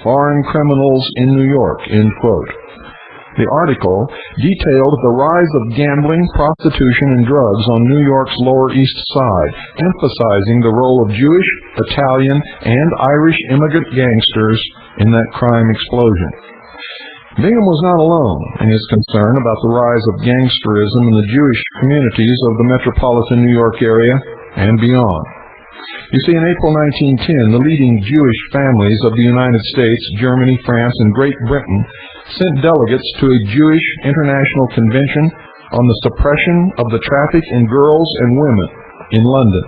"Foreign Criminals in New York," end quote. The article detailed the rise of gambling, prostitution, and drugs on New York's Lower East Side, emphasizing the role of Jewish, Italian, and Irish immigrant gangsters in that crime explosion. Bingham was not alone in his concern about the rise of gangsterism in the Jewish communities of the metropolitan New York area and beyond. You see, in April 1910, the leading Jewish families of the United States, Germany, France, and Great Britain sent delegates to a Jewish International Convention on the suppression of the traffic in girls and women in London.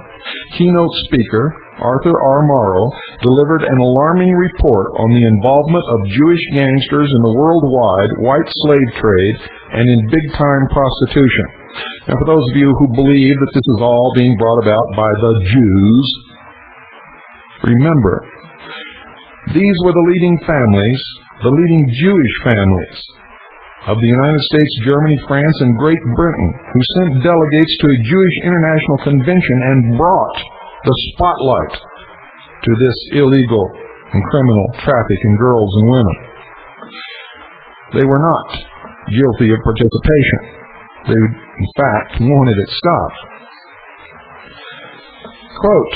Keynote speaker Arthur R. Morrow delivered an alarming report on the involvement of Jewish gangsters in the worldwide white slave trade and in big-time prostitution. Now, for those of you who believe that this is all being brought about by the Jews, remember, these were the leading families, the leading Jewish families of the United States, Germany, France, and Great Britain, who sent delegates to a Jewish International Convention and brought the spotlight to this illegal and criminal traffic in girls and women. They were not guilty of participation. They, in fact, wanted it stopped. Quote,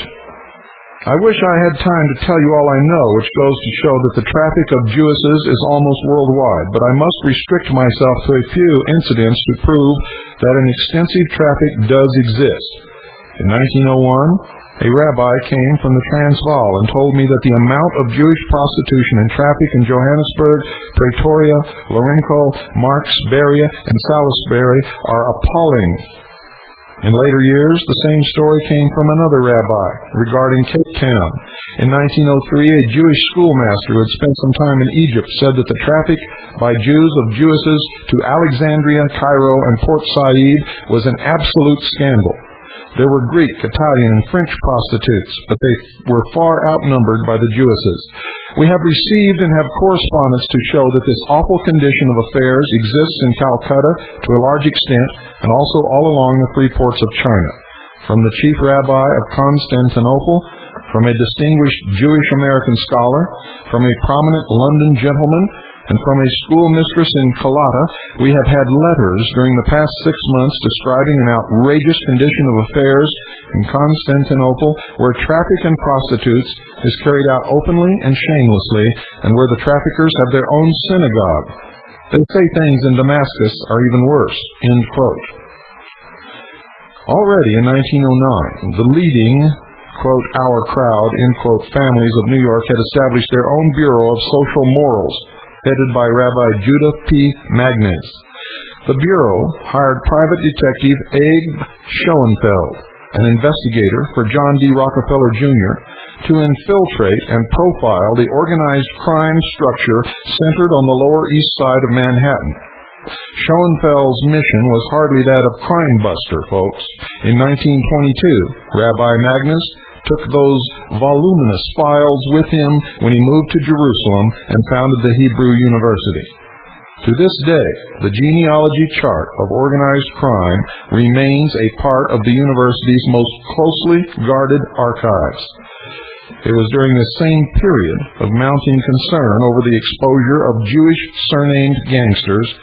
"I wish I had time to tell you all I know, which goes to show that the traffic of Jewesses is almost worldwide, but I must restrict myself to a few incidents to prove that an extensive traffic does exist. In 1901, A rabbi came from the Transvaal and told me that the amount of Jewish prostitution and traffic in Johannesburg, Pretoria, Lourenco, Marks, Beria, and Salisbury are appalling. In later years, the same story came from another rabbi regarding Cape Town. In 1903, a Jewish schoolmaster who had spent some time in Egypt said that the traffic by Jews of Jewesses to Alexandria, Cairo, and Port Said was an absolute scandal. There were Greek, Italian, and French prostitutes, but they were far outnumbered by the Jewesses. We have received and have correspondence to show that this awful condition of affairs exists in Calcutta to a large extent, and also all along the free ports of China. From the chief rabbi of Constantinople, from a distinguished Jewish American scholar, from a prominent London gentleman, and from a schoolmistress in Calcutta, we have had letters during the past 6 months describing an outrageous condition of affairs in Constantinople, where traffic in prostitutes is carried out openly and shamelessly, and where the traffickers have their own synagogue. They say things in Damascus are even worse." End quote. Already in 1909, the leading, quote, "our crowd," end quote, families of New York had established their own Bureau of Social Morals, headed by Rabbi Judah P. Magnes. The Bureau hired private detective Abe Schoenfeld, an investigator for John D. Rockefeller, Jr., to infiltrate and profile the organized crime structure centered on the Lower East Side of Manhattan. Schoenfeld's mission was hardly that of crime buster, folks. In 1922, Rabbi Magnes took those voluminous files with him when he moved to Jerusalem and founded the Hebrew University. To this day, the genealogy chart of organized crime remains a part of the university's most closely guarded archives. It was during this same period of mounting concern over the exposure of Jewish surnamed gangsters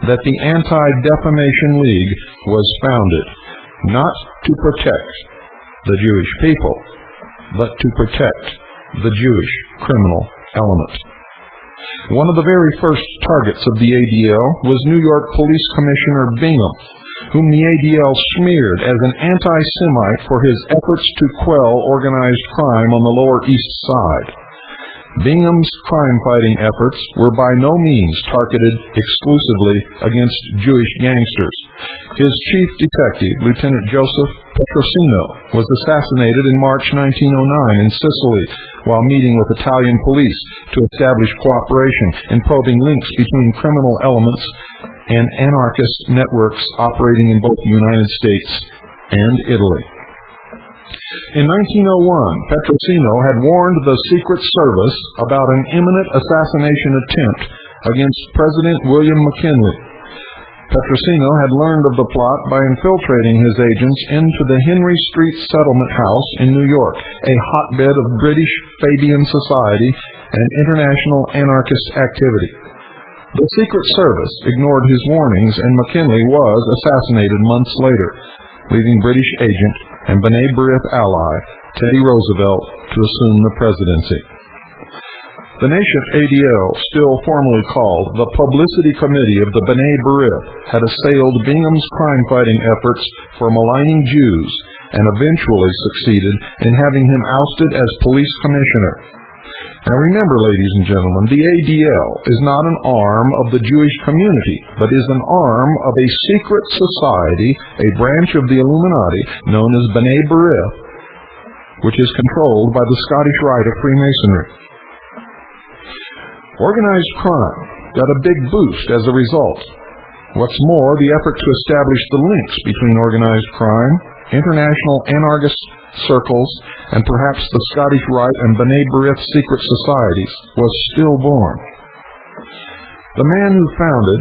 that the Anti-Defamation League was founded, not to protect the Jewish people, but to protect the Jewish criminal element. One of the very first targets of the ADL was New York Police Commissioner Bingham, whom the ADL smeared as an anti-Semite for his efforts to quell organized crime on the Lower East Side. Bingham's crime-fighting efforts were by no means targeted exclusively against Jewish gangsters. His chief detective, Lieutenant Joseph Petrosino, was assassinated in March 1909 in Sicily while meeting with Italian police to establish cooperation in probing links between criminal elements and anarchist networks operating in both the United States and Italy. In 1901, Petrosino had warned the Secret Service about an imminent assassination attempt against President William McKinley. Petrosino had learned of the plot by infiltrating his agents into the Henry Street Settlement House in New York, a hotbed of British Fabian society and international anarchist activity. The Secret Service ignored his warnings, and McKinley was assassinated months later, leaving British agent and B'nai B'rith ally Teddy Roosevelt to assume the presidency. The nascent ADL, still formally called the Publicity Committee of the B'nai B'rith, had assailed Bingham's crime-fighting efforts for maligning Jews and eventually succeeded in having him ousted as police commissioner. Now remember, ladies and gentlemen, the ADL is not an arm of the Jewish community, but is an arm of a secret society, a branch of the Illuminati known as B'nai B'rith, which is controlled by the Scottish Rite of Freemasonry. Organized crime got a big boost as a result. What's more, the effort to establish the links between organized crime, international anarchist circles, and perhaps the Scottish Rite and B'nai B'rith secret societies was stillborn. The man who founded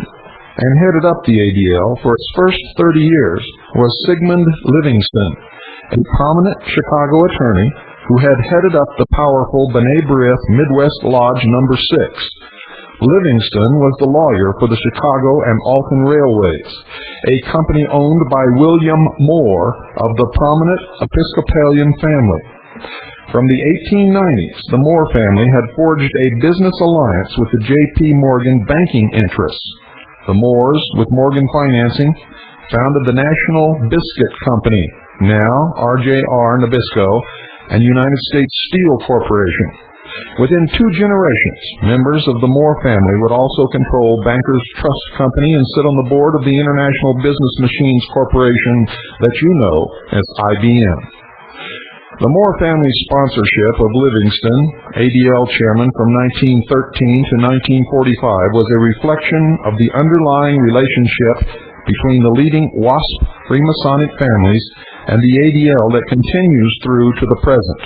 and headed up the ADL for its first 30 years was Sigmund Livingston, a prominent Chicago attorney who had headed up the powerful B'nai B'rith Midwest Lodge No. 6. Livingston was the lawyer for the Chicago and Alton Railways, a company owned by William Moore of the prominent Episcopalian family. From the 1890s, the Moore family had forged a business alliance with the J.P. Morgan banking interests. The Moores, with Morgan Financing, founded the National Biscuit Company, now RJR Nabisco, and United States Steel Corporation. Within 2 generations, members of the Moore family would also control Bankers Trust Company and sit on the board of the International Business Machines Corporation that you know as IBM. The Moore family's sponsorship of Livingston, ADL chairman from 1913 to 1945, was a reflection of the underlying relationship between the leading WASP Freemasonic families and the ADL that continues through to the present.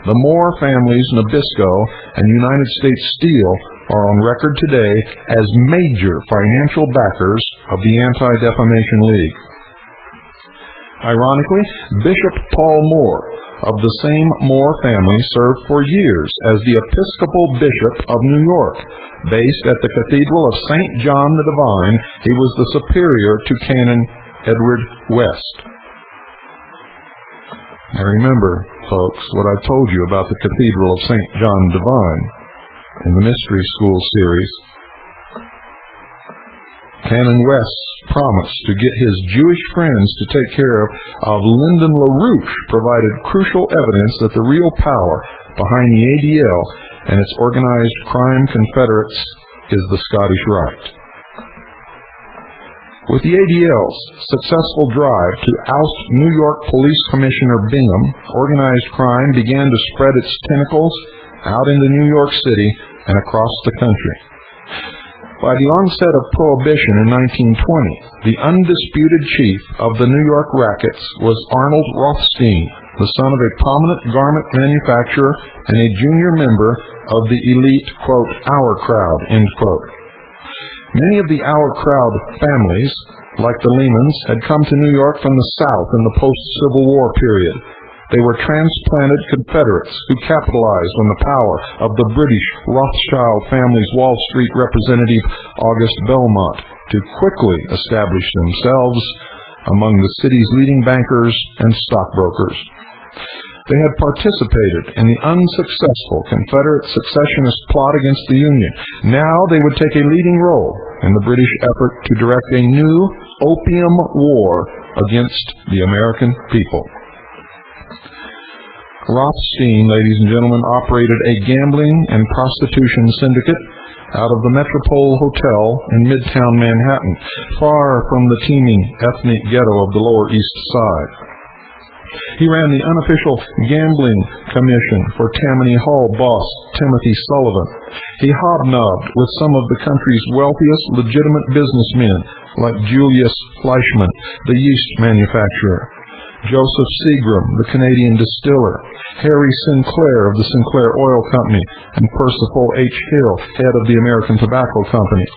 The Moore families, Nabisco, and United States Steel are on record today as major financial backers of the Anti-Defamation League. Ironically, Bishop Paul Moore of the same Moore family served for years as the Episcopal Bishop of New York. Based at the Cathedral of St. John the Divine, he was the superior to Canon Edward West. Now remember, folks, what I told you about the Cathedral of St. John Divine in the Mystery School series. Canon West's promise to get his Jewish friends to take care of Lyndon LaRouche provided crucial evidence that the real power behind the ADL and its organized crime confederates is the Scottish Rite. With the ADL's successful drive to oust New York Police Commissioner Bingham, organized crime began to spread its tentacles out into New York City and across the country. By the onset of Prohibition in 1920, the undisputed chief of the New York rackets was Arnold Rothstein, the son of a prominent garment manufacturer and a junior member of the elite, quote, "our crowd," end quote. Many of the our crowd families, like the Lehmans, had come to New York from the South in the post-Civil War period. They were transplanted Confederates who capitalized on the power of the British Rothschild family's Wall Street representative August Belmont to quickly establish themselves among the city's leading bankers and stockbrokers. They had participated in the unsuccessful Confederate secessionist plot against the Union. Now they would take a leading role in the British effort to direct a new opium war against the American people. Rothstein, ladies and gentlemen, operated a gambling and prostitution syndicate out of the Metropole Hotel in Midtown Manhattan, far from the teeming ethnic ghetto of the Lower East Side. He ran the unofficial gambling commission for Tammany Hall boss Timothy Sullivan. He hobnobbed with some of the country's wealthiest legitimate businessmen, like Julius Fleischmann, the yeast manufacturer, Joseph Seagram, the Canadian distiller, Harry Sinclair of the Sinclair Oil Company, and Percival H. Hill, head of the American Tobacco Company.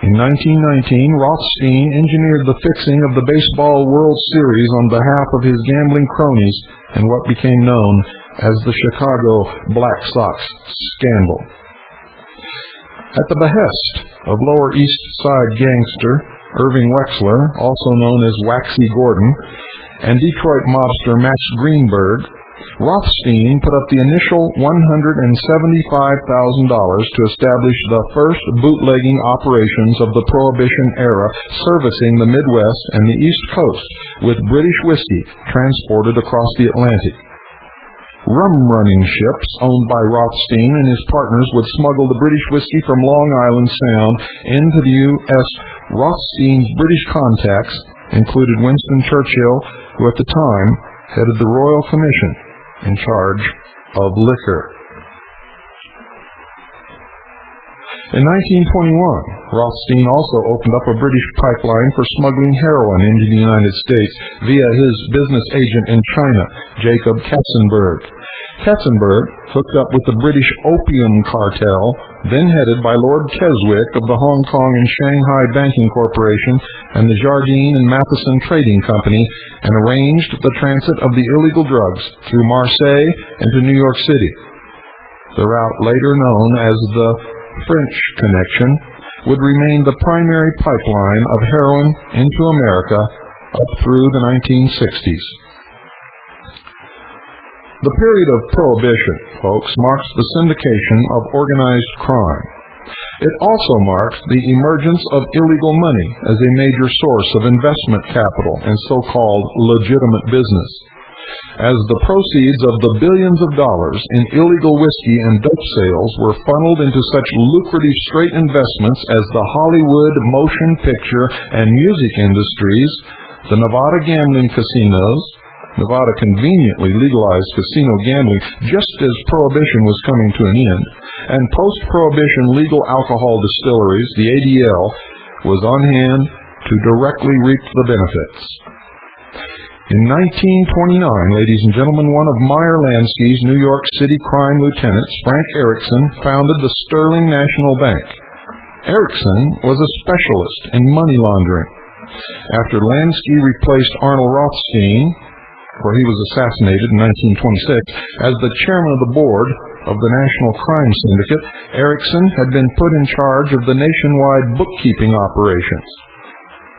In 1919, Rothstein engineered the fixing of the Baseball World Series on behalf of his gambling cronies in what became known as the Chicago Black Sox scandal. At the behest of Lower East Side gangster Irving Wexler, also known as Waxy Gordon, and Detroit mobster Max Greenberg, Rothstein put up the initial $175,000 to establish the first bootlegging operations of the Prohibition era, servicing the Midwest and the East Coast with British whiskey transported across the Atlantic. Rum-running ships owned by Rothstein and his partners would smuggle the British whiskey from Long Island Sound into the U.S. Rothstein's British contacts included Winston Churchill, who at the time headed the Royal Commission in charge of liquor. In 1921, Rothstein also opened up a British pipeline for smuggling heroin into the United States via his business agent in China, Jacob Katzenberg. Katzenberg hooked up with the British Opium Cartel, then headed by Lord Keswick of the Hong Kong and Shanghai Banking Corporation and the Jardine and Matheson Trading Company, and arranged the transit of the illegal drugs through Marseille into New York City. The route, later known as the French Connection, would remain the primary pipeline of heroin into America up through the 1960s. The period of Prohibition, folks, marks the syndication of organized crime. It also marked the emergence of illegal money as a major source of investment capital and so-called legitimate business. As the proceeds of the billions of dollars in illegal whiskey and dope sales were funneled into such lucrative straight investments as the Hollywood, motion picture, and music industries, the Nevada gambling casinos — Nevada conveniently legalized casino gambling just as Prohibition was coming to an end — and post-Prohibition legal alcohol distilleries, the ADL, was on hand to directly reap the benefits. In 1929, ladies and gentlemen, one of Meyer Lansky's New York City crime lieutenants, Frank Erickson, founded the Sterling National Bank. Erickson was a specialist in money laundering. After Lansky replaced Arnold Rothstein, where he was assassinated in 1926, as the chairman of the board of the National Crime Syndicate, Erickson had been put in charge of the nationwide bookkeeping operations.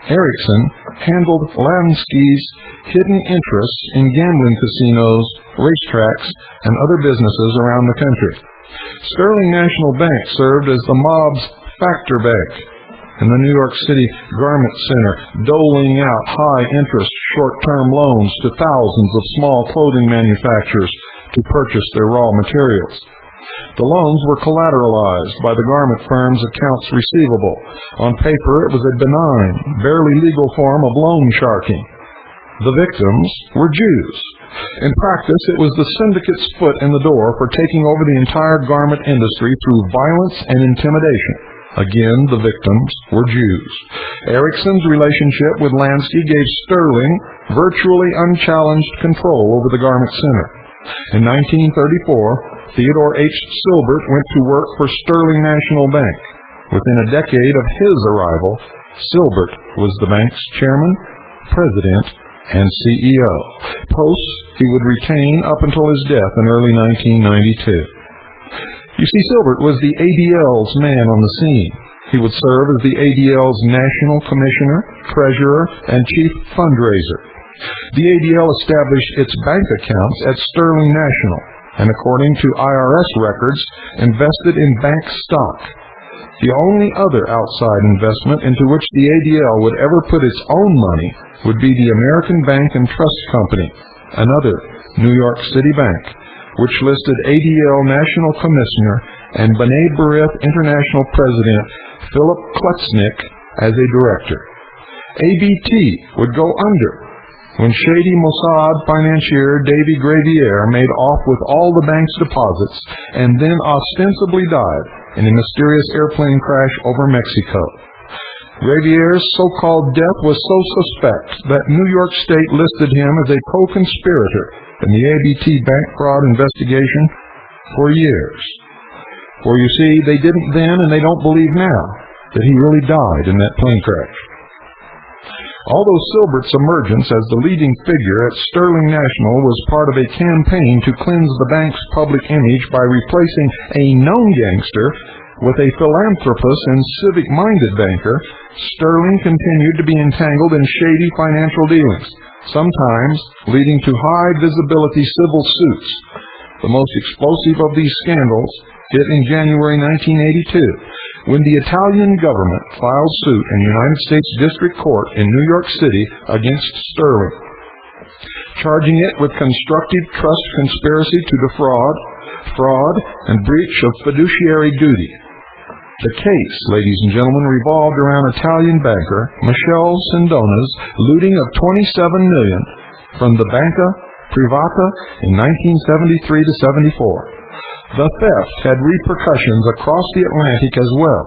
Erickson handled Lansky's hidden interests in gambling casinos, racetracks, and other businesses around the country. Sterling National Bank served as the mob's factor bank in the New York City Garment Center, doling out high-interest short-term loans to thousands of small clothing manufacturers to purchase their raw materials. The loans were collateralized by the garment firm's accounts receivable. On paper, it was a benign, barely legal form of loan sharking. The victims were Jews. In practice, it was the syndicate's foot in the door for taking over the entire garment industry through violence and intimidation. Again, the victims were Jews. Erickson's relationship with Lansky gave Sterling virtually unchallenged control over the garment center. In 1934, Theodore H. Silbert went to work for Sterling National Bank. Within a decade of his arrival, Silbert was the bank's chairman, president, and CEO, posts he would retain up until his death in early 1992. You see, Silbert was the ADL's man on the scene. He would serve as the ADL's national commissioner, treasurer, and chief fundraiser. The ADL established its bank accounts at Sterling National, and according to IRS records, invested in bank stock. The only other outside investment into which the ADL would ever put its own money would be the American Bank and Trust Company, another New York City bank, which listed ADL National Commissioner and B'nai B'rith International President Philip Klutznick as a director. ABT would go under when shady Mossad financier Davy Gravier made off with all the bank's deposits and then ostensibly died in a mysterious airplane crash over Mexico. Gravier's so-called death was so suspect that New York State listed him as a co-conspirator in the ABT bank fraud investigation for years. For you see, they didn't then and they don't believe now that he really died in that plane crash. Although Silbert's emergence as the leading figure at Sterling National was part of a campaign to cleanse the bank's public image by replacing a known gangster with a philanthropist and civic-minded banker, Sterling continued to be entangled in shady financial dealings, sometimes leading to high-visibility civil suits. The most explosive of these scandals hit in January 1982, when the Italian government filed suit in United States District Court in New York City against Sterling, charging it with constructive trust conspiracy to defraud, fraud, and breach of fiduciary duty. The case, ladies and gentlemen, revolved around Italian banker Michele Sindona's looting of $27 million from the Banca Privata in 1973 to 74. The theft had repercussions across the Atlantic as well.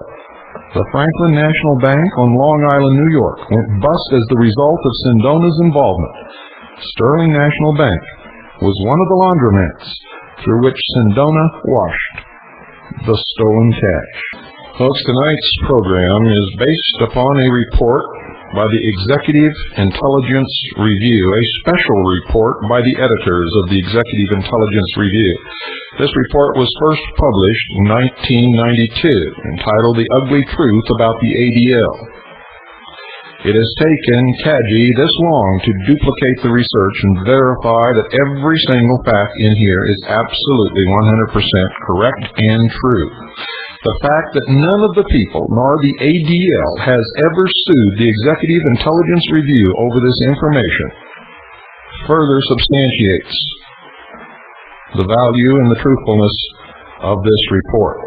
The Franklin National Bank on Long Island, New York, went bust as the result of Sindona's involvement. Sterling National Bank was one of the laundromats through which Sindona washed the stolen cash. Folks, tonight's program is based upon a report by the Executive Intelligence Review, a special report by the editors of the Executive Intelligence Review. This report was first published in 1992, entitled The Ugly Truth About the ADL. It has taken CAGI this long to duplicate the research and verify that every single fact in here is absolutely 100% correct and true. The fact that none of the people, nor the ADL, has ever sued the Executive Intelligence Review over this information further substantiates the value and the truthfulness of this report.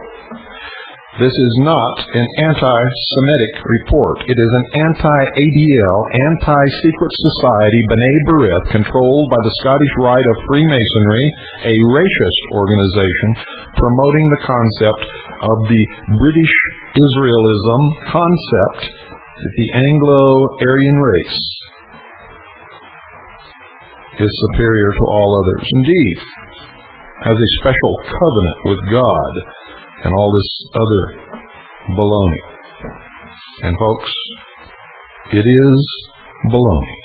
This is not an anti-Semitic report. It is an anti-ADL, anti-secret society, B'nai B'rith, controlled by the Scottish Rite of Freemasonry, a racist organization promoting the concept of the British Israelism concept that the Anglo-Aryan race is superior to all others. Indeed, has a special covenant with God and all this other baloney. And folks, it is baloney.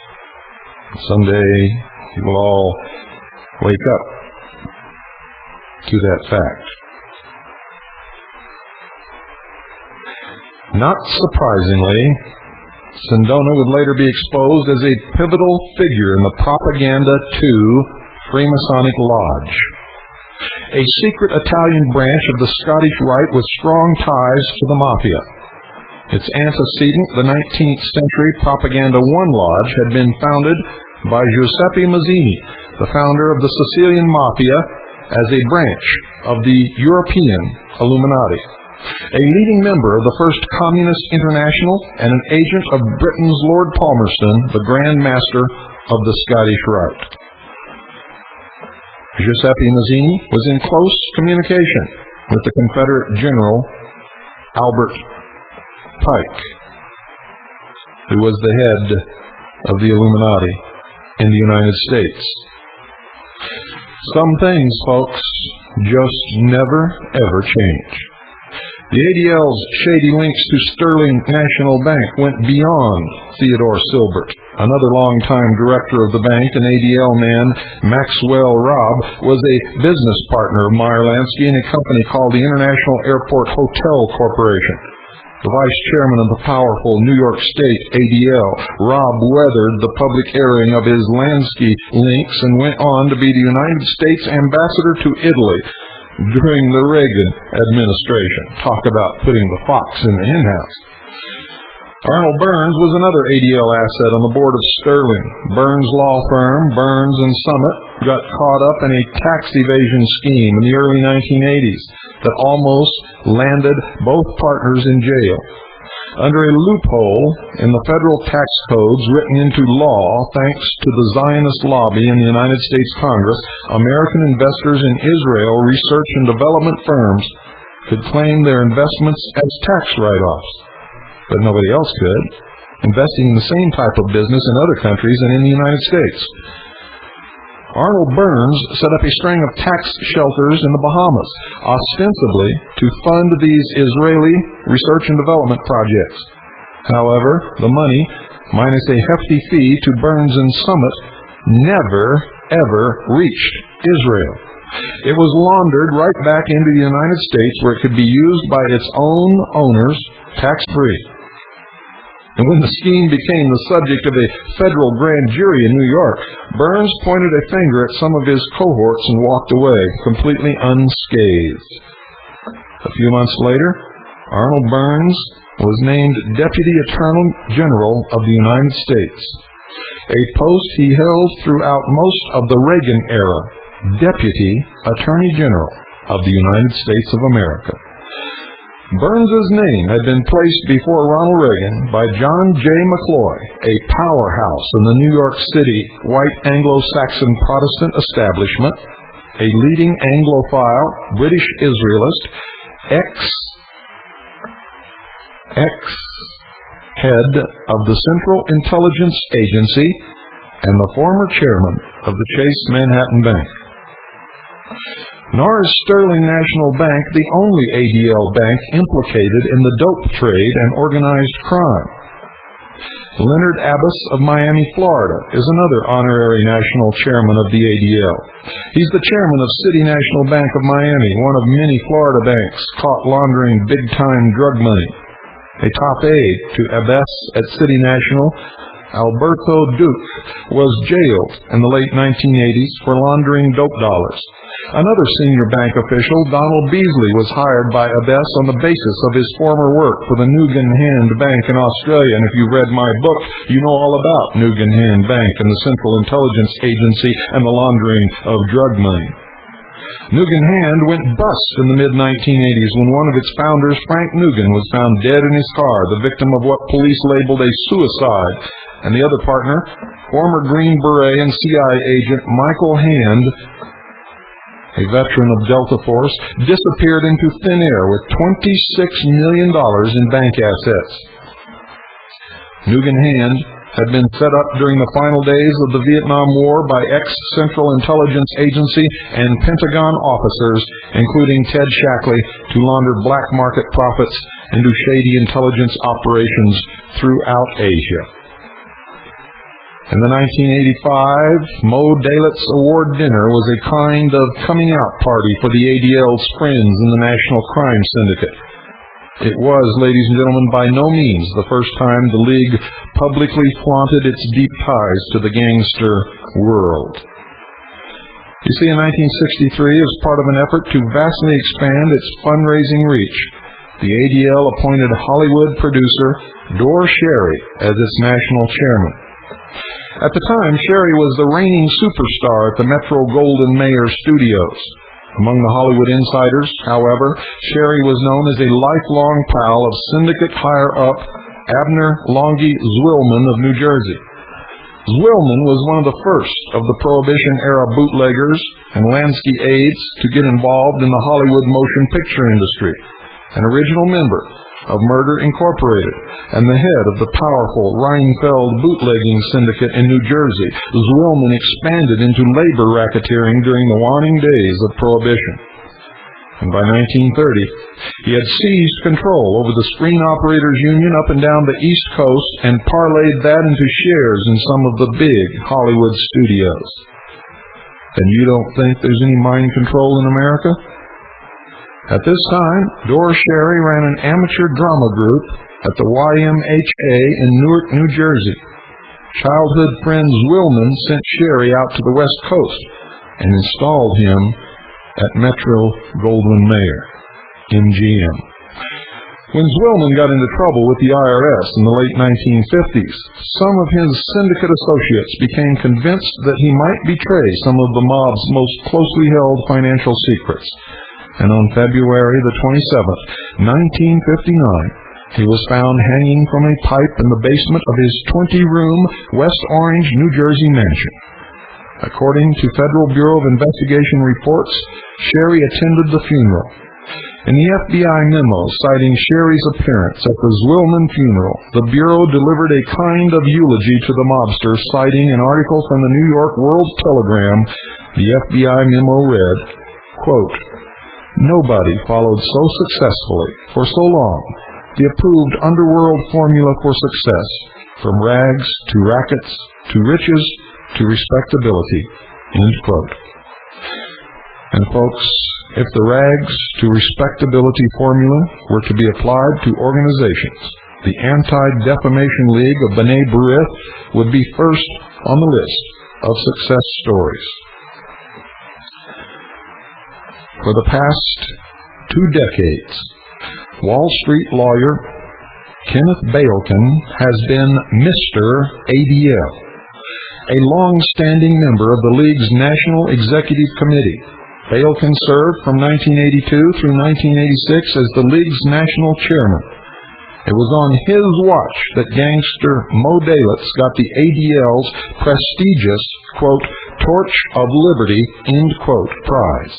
Someday you will all wake up to that fact. Not surprisingly, Sindona would later be exposed as a pivotal figure in the propaganda to Freemasonic Lodge, a secret Italian branch of the Scottish Rite with strong ties to the Mafia. Its antecedent, the 19th century Propaganda One Lodge, had been founded by Giuseppe Mazzini, the founder of the Sicilian Mafia, as a branch of the European Illuminati, a leading member of the First Communist International and an agent of Britain's Lord Palmerston, the Grand Master of the Scottish Rite. Giuseppe Mazzini was in close communication with the Confederate General Albert Pike, who was the head of the Illuminati in the United States. Some things, folks, just never, ever change. The ADL's shady links to Sterling National Bank went beyond Theodore Silbert. Another longtime director of the bank, an ADL man, Maxwell Robb, was a business partner of Meyer Lansky in a company called the International Airport Hotel Corporation. The vice chairman of the powerful New York State ADL, Robb weathered the public airing of his Lansky links and went on to be the United States ambassador to Italy during the Reagan administration. Talk about putting the fox in the henhouse. Arnold Burns was another ADL asset on the board of Sterling. Burns' law firm, Burns & Summit, got caught up in a tax evasion scheme in the early 1980s that almost landed both partners in jail. Under a loophole in the federal tax codes written into law thanks to the Zionist lobby in the United States Congress, American investors in Israel research and development firms could claim their investments as tax write-offs, but nobody else could, investing in the same type of business in other countries and in the United States. Arnold Burns set up a string of tax shelters in the Bahamas, ostensibly to fund these Israeli research and development projects. However, the money, minus a hefty fee to Burns & Summit, never, ever reached Israel. It was laundered right back into the United States, where it could be used by its own owners tax-free. And when the scheme became the subject of a federal grand jury in New York, Burns pointed a finger at some of his cohorts and walked away, completely unscathed. A few months later, Arnold Burns was named Deputy Attorney General of the United States, a post he held throughout most of the Reagan era, Deputy Attorney General of the United States of America. Burns's name had been placed before Ronald Reagan by John J. McCloy, a powerhouse in the New York City white Anglo-Saxon Protestant establishment, a leading Anglophile British Israelist, ex-head of the Central Intelligence Agency, and the former chairman of the Chase Manhattan Bank. Nor is Sterling National Bank the only ADL bank implicated in the dope trade and organized crime. Leonard Abbas of Miami, Florida, is another honorary national chairman of the ADL. He's the chairman of City National Bank of Miami, one of many Florida banks caught laundering big-time drug money. A top aide to Abbas at City National Alberto Duque, was jailed in the late 1980s for laundering dope dollars. Another senior bank official, Donald Beasley, was hired by Abess on the basis of his former work for the Nugan Hand Bank in Australia. And if you read my book, you know all about Nugan Hand Bank and the Central Intelligence Agency and the laundering of drug money. Nugan Hand went bust in the mid-1980s when one of its founders, Frank Nugan, was found dead in his car, the victim of what police labeled a suicide. And the other partner, former Green Beret and CIA agent Michael Hand, a veteran of Delta Force, disappeared into thin air with $26 million in bank assets. Nugan Hand had been set up during the final days of the Vietnam War by ex-Central Intelligence Agency and Pentagon officers, including Ted Shackley, to launder black market profits and do shady intelligence operations throughout Asia. In the 1985 Mo Dalitz Award dinner was a kind of coming out party for the ADL's friends in the National Crime Syndicate. It was, ladies and gentlemen, by no means the first time the League publicly flaunted its deep ties to the gangster world. You see, in 1963, as part of an effort to vastly expand its fundraising reach, the ADL appointed Hollywood producer Dor Sherry as its national chairman. At the time, Sherry was the reigning superstar at the Metro-Goldwyn-Mayer studios. Among the Hollywood insiders, however, Sherry was known as a lifelong pal of syndicate higher-up Abner Longy Zwillman of New Jersey. Zwillman was one of the first of the Prohibition-era bootleggers and Lansky aides to get involved in the Hollywood motion picture industry, an original member of Murder Incorporated, and the head of the powerful Reinfeld bootlegging syndicate in New Jersey. Zwillman expanded into labor racketeering during the waning days of Prohibition. And by 1930, he had seized control over the Screen Operators Union up and down the East Coast and parlayed that into shares in some of the big Hollywood studios. And you don't think there's any mind control in America? At this time, Dor Sherry ran an amateur drama group at the YMHA in Newark, New Jersey. Childhood friend Zwillman sent Sherry out to the West Coast and installed him at Metro-Goldwyn-Mayer, MGM. When Zwillman got into trouble with the IRS in the late 1950s, some of his syndicate associates became convinced that he might betray some of the mob's most closely held financial secrets. And on February the 27th, 1959, he was found hanging from a pipe in the basement of his 20-room West Orange, New Jersey mansion. According to Federal Bureau of Investigation reports, Sherry attended the funeral. In the FBI memo citing Sherry's appearance at the Zwillman funeral, the Bureau delivered a kind of eulogy to the mobster, citing an article from the New York World Telegram. The FBI memo read, quote, "Nobody followed so successfully for so long the approved underworld formula for success, from rags to rackets to riches to respectability." End quote. And folks, if the rags to respectability formula were to be applied to organizations, the Anti-Defamation League of B'nai B'rith would be first on the list of success stories. For the past 2 decades, Wall Street lawyer Kenneth Bailkin has been Mr. ADL, a long-standing member of the League's National Executive Committee. Bailkin served from 1982 through 1986 as the League's national chairman. It was on his watch that gangster Mo Dalitz got the ADL's prestigious, quote, Torch of Liberty, end quote, prize.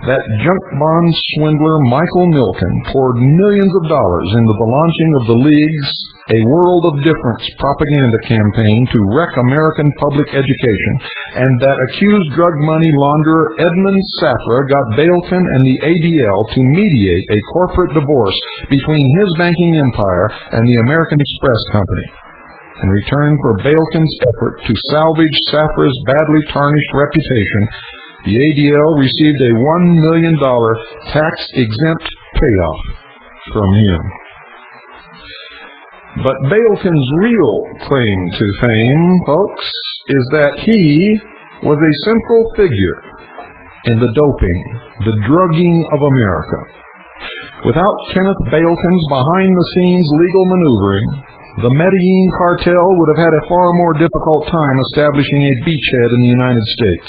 That junk bond swindler Michael Milton poured millions of dollars into the launching of the League's A World of Difference propaganda campaign to wreck American public education, and that accused drug money launderer Edmund Safra got Bailkin and the ADL to mediate a corporate divorce between his banking empire and the American Express Company. In return for Bailkin's effort to salvage Safra's badly tarnished reputation, the ADL received a $1 million tax-exempt payoff from him. But Bailkin's real claim to fame, folks, is that he was a central figure in the doping, the drugging of America. Without Kenneth Bailkin's behind-the-scenes legal maneuvering, the Medellin cartel would have had a far more difficult time establishing a beachhead in the United States.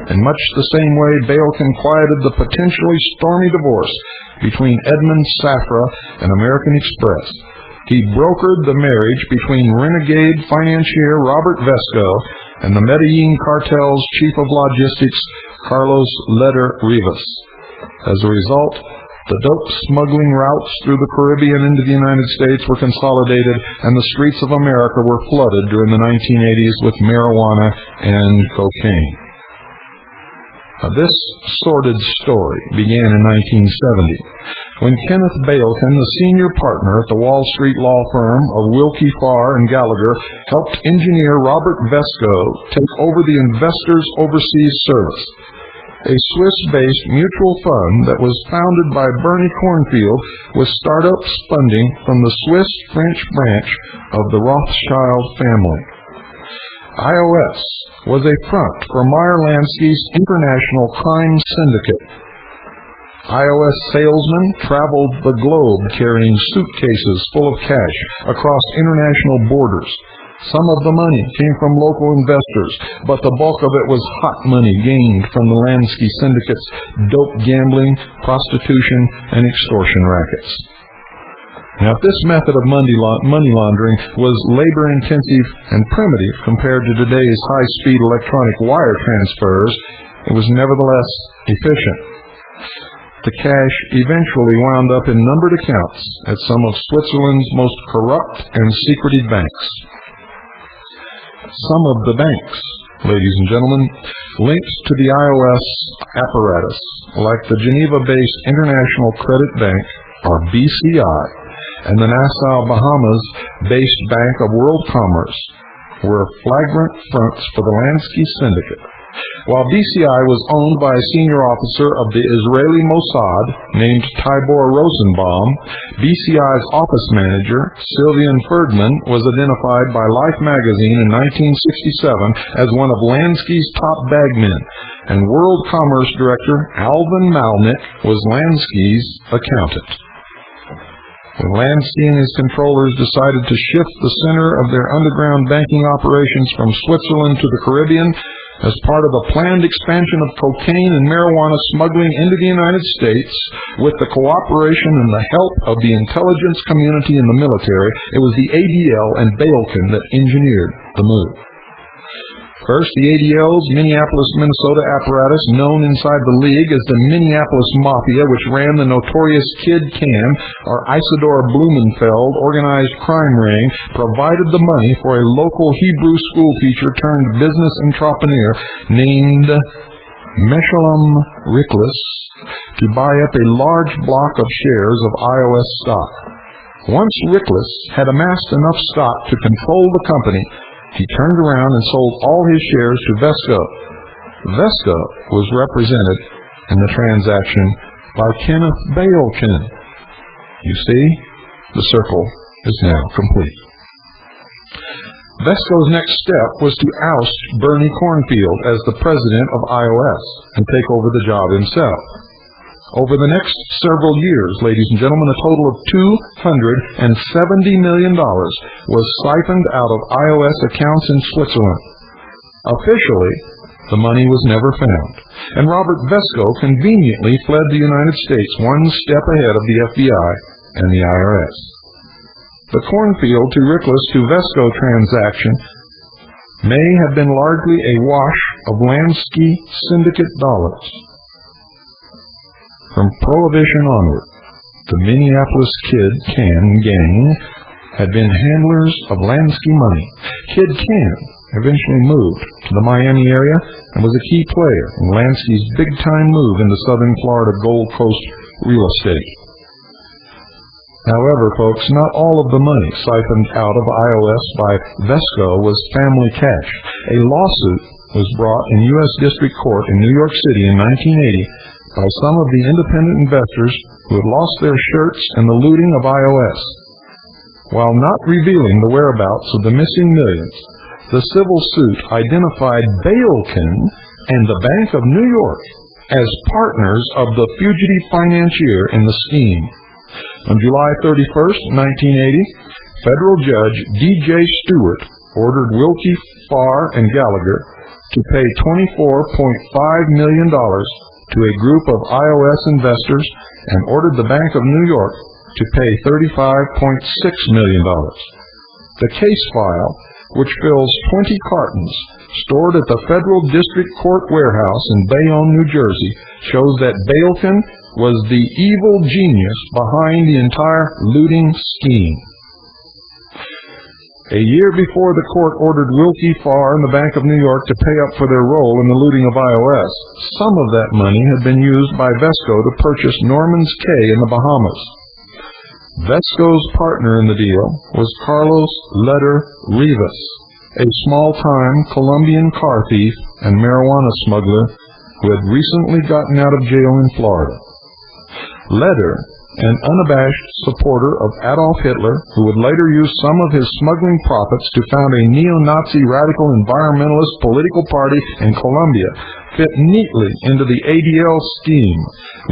In much the same way Bailkin quieted the potentially stormy divorce between Edmund Safra and American Express, he brokered the marriage between renegade financier Robert Vesco and the Medellin cartel's chief of logistics, Carlos Leder Rivas. As a result, the dope smuggling routes through the Caribbean into the United States were consolidated, and the streets of America were flooded during the 1980s with marijuana and cocaine. This sordid story began in 1970, when Kenneth Bailkin, the senior partner at the Wall Street law firm of Wilkie Farr and Gallagher, helped engineer Robert Vesco take over the Investors Overseas Service, a Swiss-based mutual fund that was founded by Bernie Cornfield with startup funding from the Swiss-French branch of the Rothschild family. IOS was a front for Meyer Lansky's international crime syndicate. IOS salesmen traveled the globe carrying suitcases full of cash across international borders. Some of the money came from local investors, but the bulk of it was hot money gained from the Lansky syndicate's dope gambling, prostitution, and extortion rackets. Now, if this method of money laundering was labor-intensive and primitive compared to today's high-speed electronic wire transfers, it was nevertheless efficient. The cash eventually wound up in numbered accounts at some of Switzerland's most corrupt and secretive banks. Some of the banks, ladies and gentlemen, linked to the IOS apparatus, like the Geneva-based International Credit Bank, or BCI, and the Nassau, Bahamas-based Bank of World Commerce, were flagrant fronts for the Lansky syndicate. While BCI was owned by a senior officer of the Israeli Mossad named Tibor Rosenbaum, BCI's office manager, Sylvian Ferdman, was identified by Life magazine in 1967 as one of Lansky's top bagmen, and World Commerce Director Alvin Malnick was Lansky's accountant. When Lansky and his controllers decided to shift the center of their underground banking operations from Switzerland to the Caribbean, as part of a planned expansion of cocaine and marijuana smuggling into the United States, with the cooperation and the help of the intelligence community and the military, it was the ADL and Bailkin that engineered the move. First, the ADL's Minneapolis, Minnesota apparatus, known inside the league as the Minneapolis Mafia, which ran the notorious Kid Can, or Isidore Blumenfeld, organized crime ring, provided the money for a local Hebrew school teacher turned business entrepreneur named Meshulam Riklis to buy up a large block of shares of IOS stock. Once Riklis had amassed enough stock to control the company, he turned around and sold all his shares to Vesco. Vesco was represented in the transaction by Kenneth Bailkin. You see, the circle is now complete. Vesco's next step was to oust Bernie Cornfield as the president of IOS and take over the job himself. Over the next several years, ladies and gentlemen, a total of $270 million was siphoned out of IOS accounts in Switzerland. Officially, the money was never found, and Robert Vesco conveniently fled the United States one step ahead of the FBI and the IRS. The Cornfield to Riklis to Vesco transaction may have been largely a wash of Lansky syndicate dollars. From Prohibition onward, the Minneapolis Kid Can gang had been handlers of Lansky money. Kid Can eventually moved to the Miami area and was a key player in Lansky's big-time move into southern Florida Gold Coast real estate. However, folks, not all of the money siphoned out of IOS by Vesco was family cash. A lawsuit was brought in U.S. District Court in New York City in 1980 by some of the independent investors who had lost their shirts in the looting of IOS. While not revealing the whereabouts of the missing millions, the civil suit identified Bailkin and the Bank of New York as partners of the fugitive financier in the scheme. On July 31st, 1980, federal judge D.J. Stewart ordered Wilkie, Farr, and Gallagher to pay $24.5 million to a group of iOS investors and ordered the Bank of New York to pay $35.6 million. The case file, which fills 20 cartons, stored at the Federal District Court warehouse in Bayonne, New Jersey, shows that Bailkin was the evil genius behind the entire looting scheme. A year before the court ordered Wilkie, Farr, and the Bank of New York to pay up for their role in the looting of iOS, some of that money had been used by Vesco to purchase Norman's Cay in the Bahamas. Vesco's partner in the deal was Carlos Leder Rivas, a small-time Colombian car thief and marijuana smuggler who had recently gotten out of jail in Florida. Leder, an unabashed supporter of Adolf Hitler, who would later use some of his smuggling profits to found a neo-Nazi radical environmentalist political party in Colombia, fit neatly into the ADL scheme,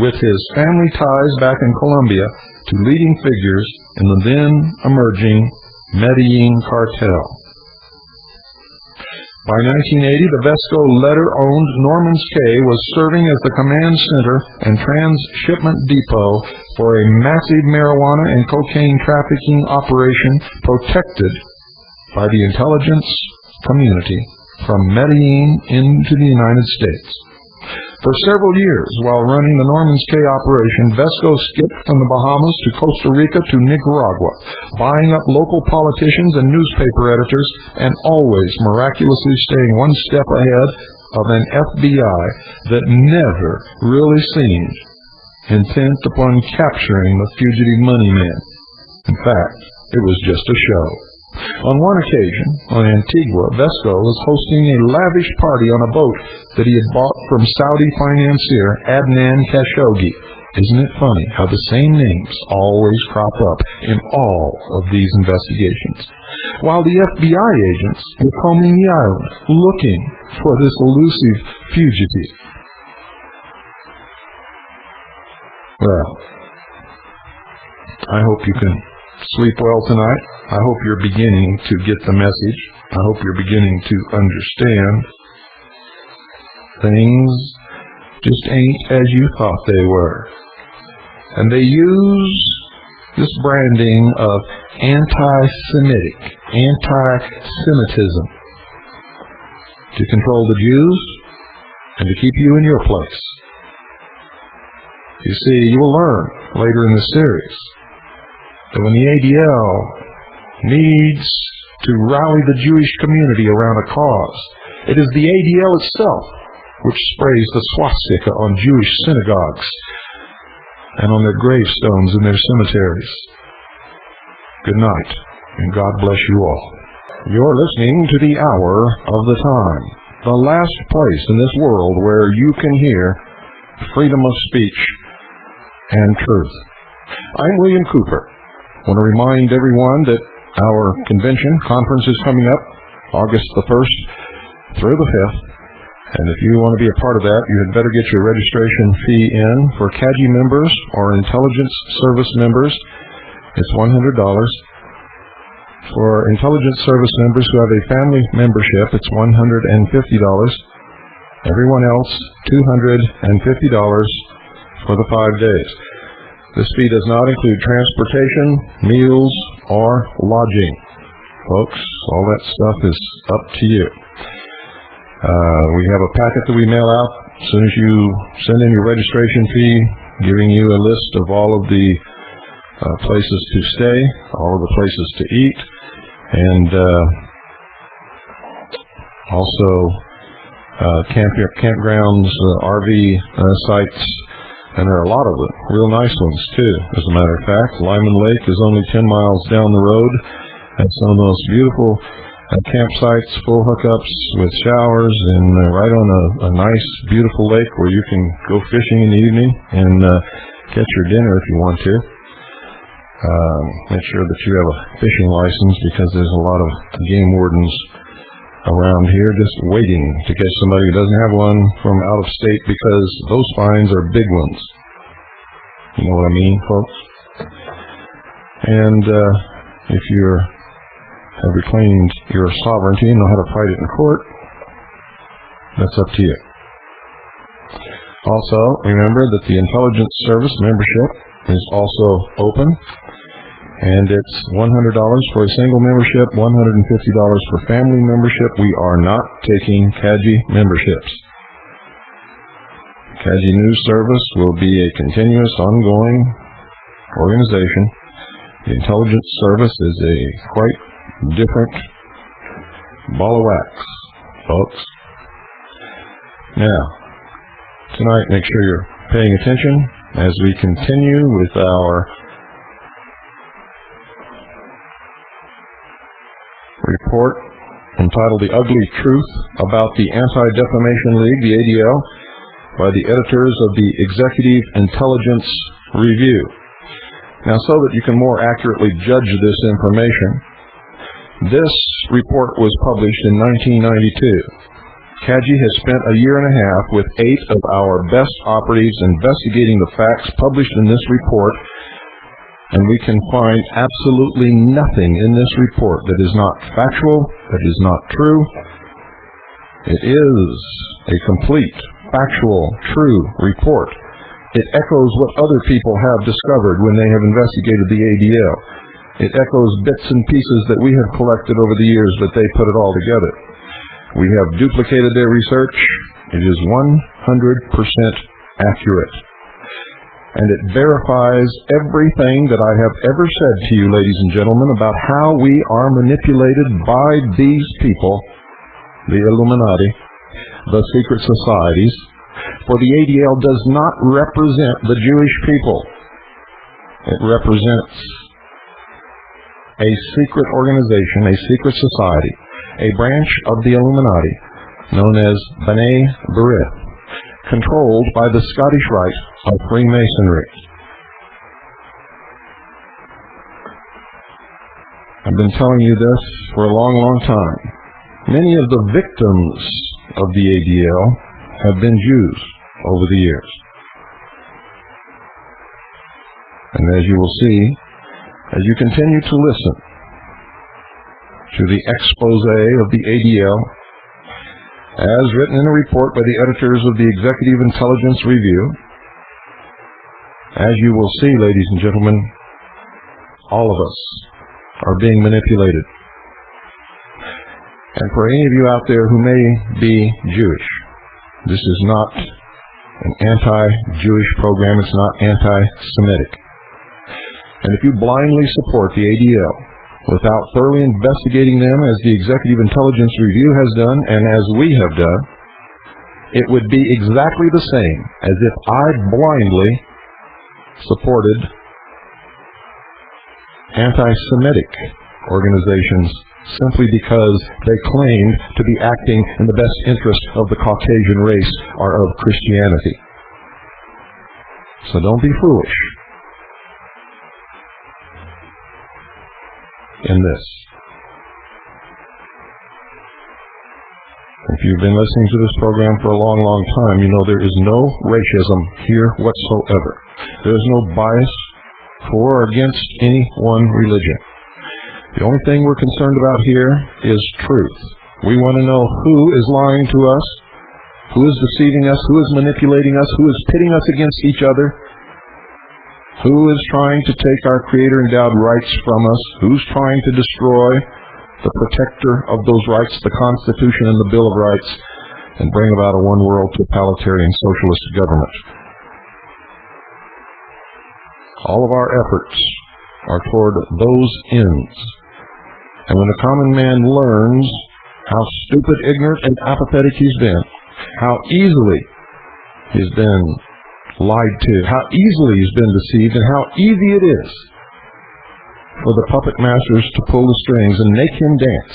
with his family ties back in Colombia to leading figures in the then-emerging Medellin cartel. By 1980, the Vesco Leder-owned Norman's Cay was serving as the command center and transshipment depot for a massive marijuana and cocaine trafficking operation protected by the intelligence community from Medellin into the United States. For several years, while running the Norman's Cay operation, Vesco skipped from the Bahamas to Costa Rica to Nicaragua, buying up local politicians and newspaper editors, and always miraculously staying one step ahead of an FBI that never really seemed intent upon capturing the fugitive money men. In fact, it was just a show. On one occasion, on Antigua, Vesco was hosting a lavish party on a boat that he had bought from Saudi financier Adnan Khashoggi. Isn't it funny how the same names always crop up in all of these investigations? While the FBI agents were combing the island, looking for this elusive fugitive. Well, I hope you can sleep well tonight. I hope you're beginning to get the message. I hope you're beginning to understand things just ain't as you thought they were. And they use this branding of anti-Semitic, anti-Semitism to control the Jews and to keep you in your place. You see, you will learn later in the series that when the ADL needs to rally the Jewish community around a cause, it is the ADL itself which sprays the swastika on Jewish synagogues and on their gravestones in their cemeteries. Good night, and God bless you all. You're listening to the Hour of the Time, the last place in this world where you can hear freedom of speech and truth. I'm William Cooper. I want to remind everyone that our conference is coming up August the 1st through the 5th. And if you want to be a part of that, you had better get your registration fee in. For CAGI members or intelligence service members, it's $100. For intelligence service members who have a family membership, it's $150. Everyone else, $250 for the 5 days. This fee does not include transportation, meals, or lodging. Folks, all that stuff is up to you. We have a packet that we mail out as soon as you send in your registration fee, giving you a list of all of the places to stay, all of the places to eat, and also campgrounds, RV sites. And there are a lot of them, real nice ones too, as a matter of fact. Lyman Lake is only 10 miles down the road. That's some of the most beautiful campsites, full hookups with showers, and right on a nice, beautiful lake where you can go fishing in the evening and catch your dinner if you want to. Make sure that you have a fishing license, because there's a lot of game wardens around here just waiting to catch somebody who doesn't have one from out of state, because those fines are big ones. You know what I mean, folks? And if you have reclaimed your sovereignty and know how to fight it in court, that's up to you. Also, remember that the Intelligence Service membership is also open, and it's $100 for a single membership, $150 for family membership. We are not taking CAGI memberships. CAGI News Service will be a continuous, ongoing organization. The Intelligence Service is a quite different ball of wax, folks. Now, tonight, make sure you're paying attention as we continue with our report entitled The Ugly Truth About the Anti-Defamation League, the ADL, by the editors of the Executive Intelligence Review. Now, so that you can more accurately judge this information, this report was published in 1992. CAGI has spent a year and a half with 8 of our best operatives investigating the facts published in this report, and we can find absolutely nothing in this report that is not factual, that is not true. It is a complete, factual, true report. It echoes what other people have discovered when they have investigated the ADL. It echoes bits and pieces that we have collected over the years, but they put it all together. We have duplicated their research. It is 100% accurate. And it verifies everything that I have ever said to you, ladies and gentlemen, about how we are manipulated by these people, the Illuminati, the secret societies. For the ADL does not represent the Jewish people. It represents a secret organization, a secret society, a branch of the Illuminati known as B'nai B'rith, controlled by the Scottish Rite of Freemasonry. I've been telling you this for a long, long time. Many of the victims of the ADL have been Jews over the years. And as you will see, as you continue to listen to the expose of the ADL, as written in a report by the editors of the Executive Intelligence Review, as you will see, ladies and gentlemen, all of us are being manipulated. And for any of you out there who may be Jewish, this is not an anti-Jewish program. It's not anti-Semitic. And if you blindly support the ADL without thoroughly investigating them, as the Executive Intelligence Review has done and as we have done, it would be exactly the same as if I blindly supported anti-Semitic organizations simply because they claimed to be acting in the best interest of the Caucasian race or of Christianity. So don't be foolish in this. If you've been listening to this program for a long, long time, you know there is no racism here whatsoever. There is no bias for or against any one religion. The only thing we're concerned about here is truth. We want to know who is lying to us, who is deceiving us, who is manipulating us, who is pitting us against each other, who is trying to take our Creator-endowed rights from us, who's trying to destroy the protector of those rights, the Constitution and the Bill of Rights, and bring about a one-world totalitarian socialist government. All of our efforts are toward those ends. And when the common man learns how stupid, ignorant, and apathetic he's been, how easily he's been lied to, how easily he's been deceived, and how easy it is for the puppet masters to pull the strings and make him dance,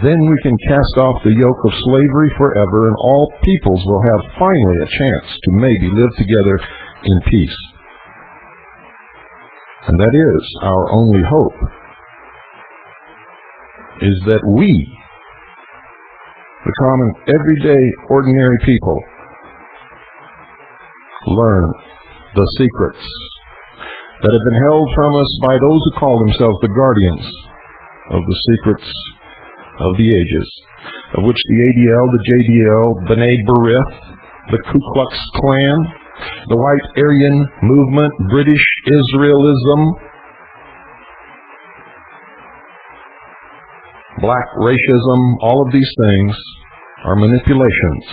then we can cast off the yoke of slavery forever, and all peoples will have finally a chance to maybe live together in peace. and that is our only hope, is that we, the common, everyday, ordinary people, learn the secrets that have been held from us by those who call themselves the guardians of the secrets of the ages, of which the ADL, the JDL, B'nai B'rith, the Ku Klux Klan, the White Aryan Movement, British Israelism, black racism, all of these things are manipulations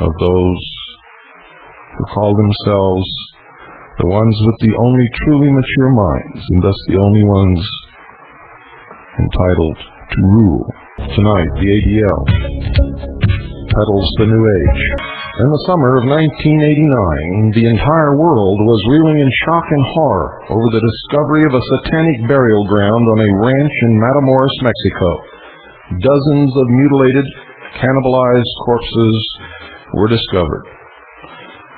of those who call themselves the ones with the only truly mature minds, and thus the only ones entitled to rule. Tonight, the ADL peddles the New Age. In the summer of 1989, the entire world was reeling in shock and horror over the discovery of a satanic burial ground on a ranch in Matamoros, Mexico. Dozens of mutilated, cannibalized corpses were discovered.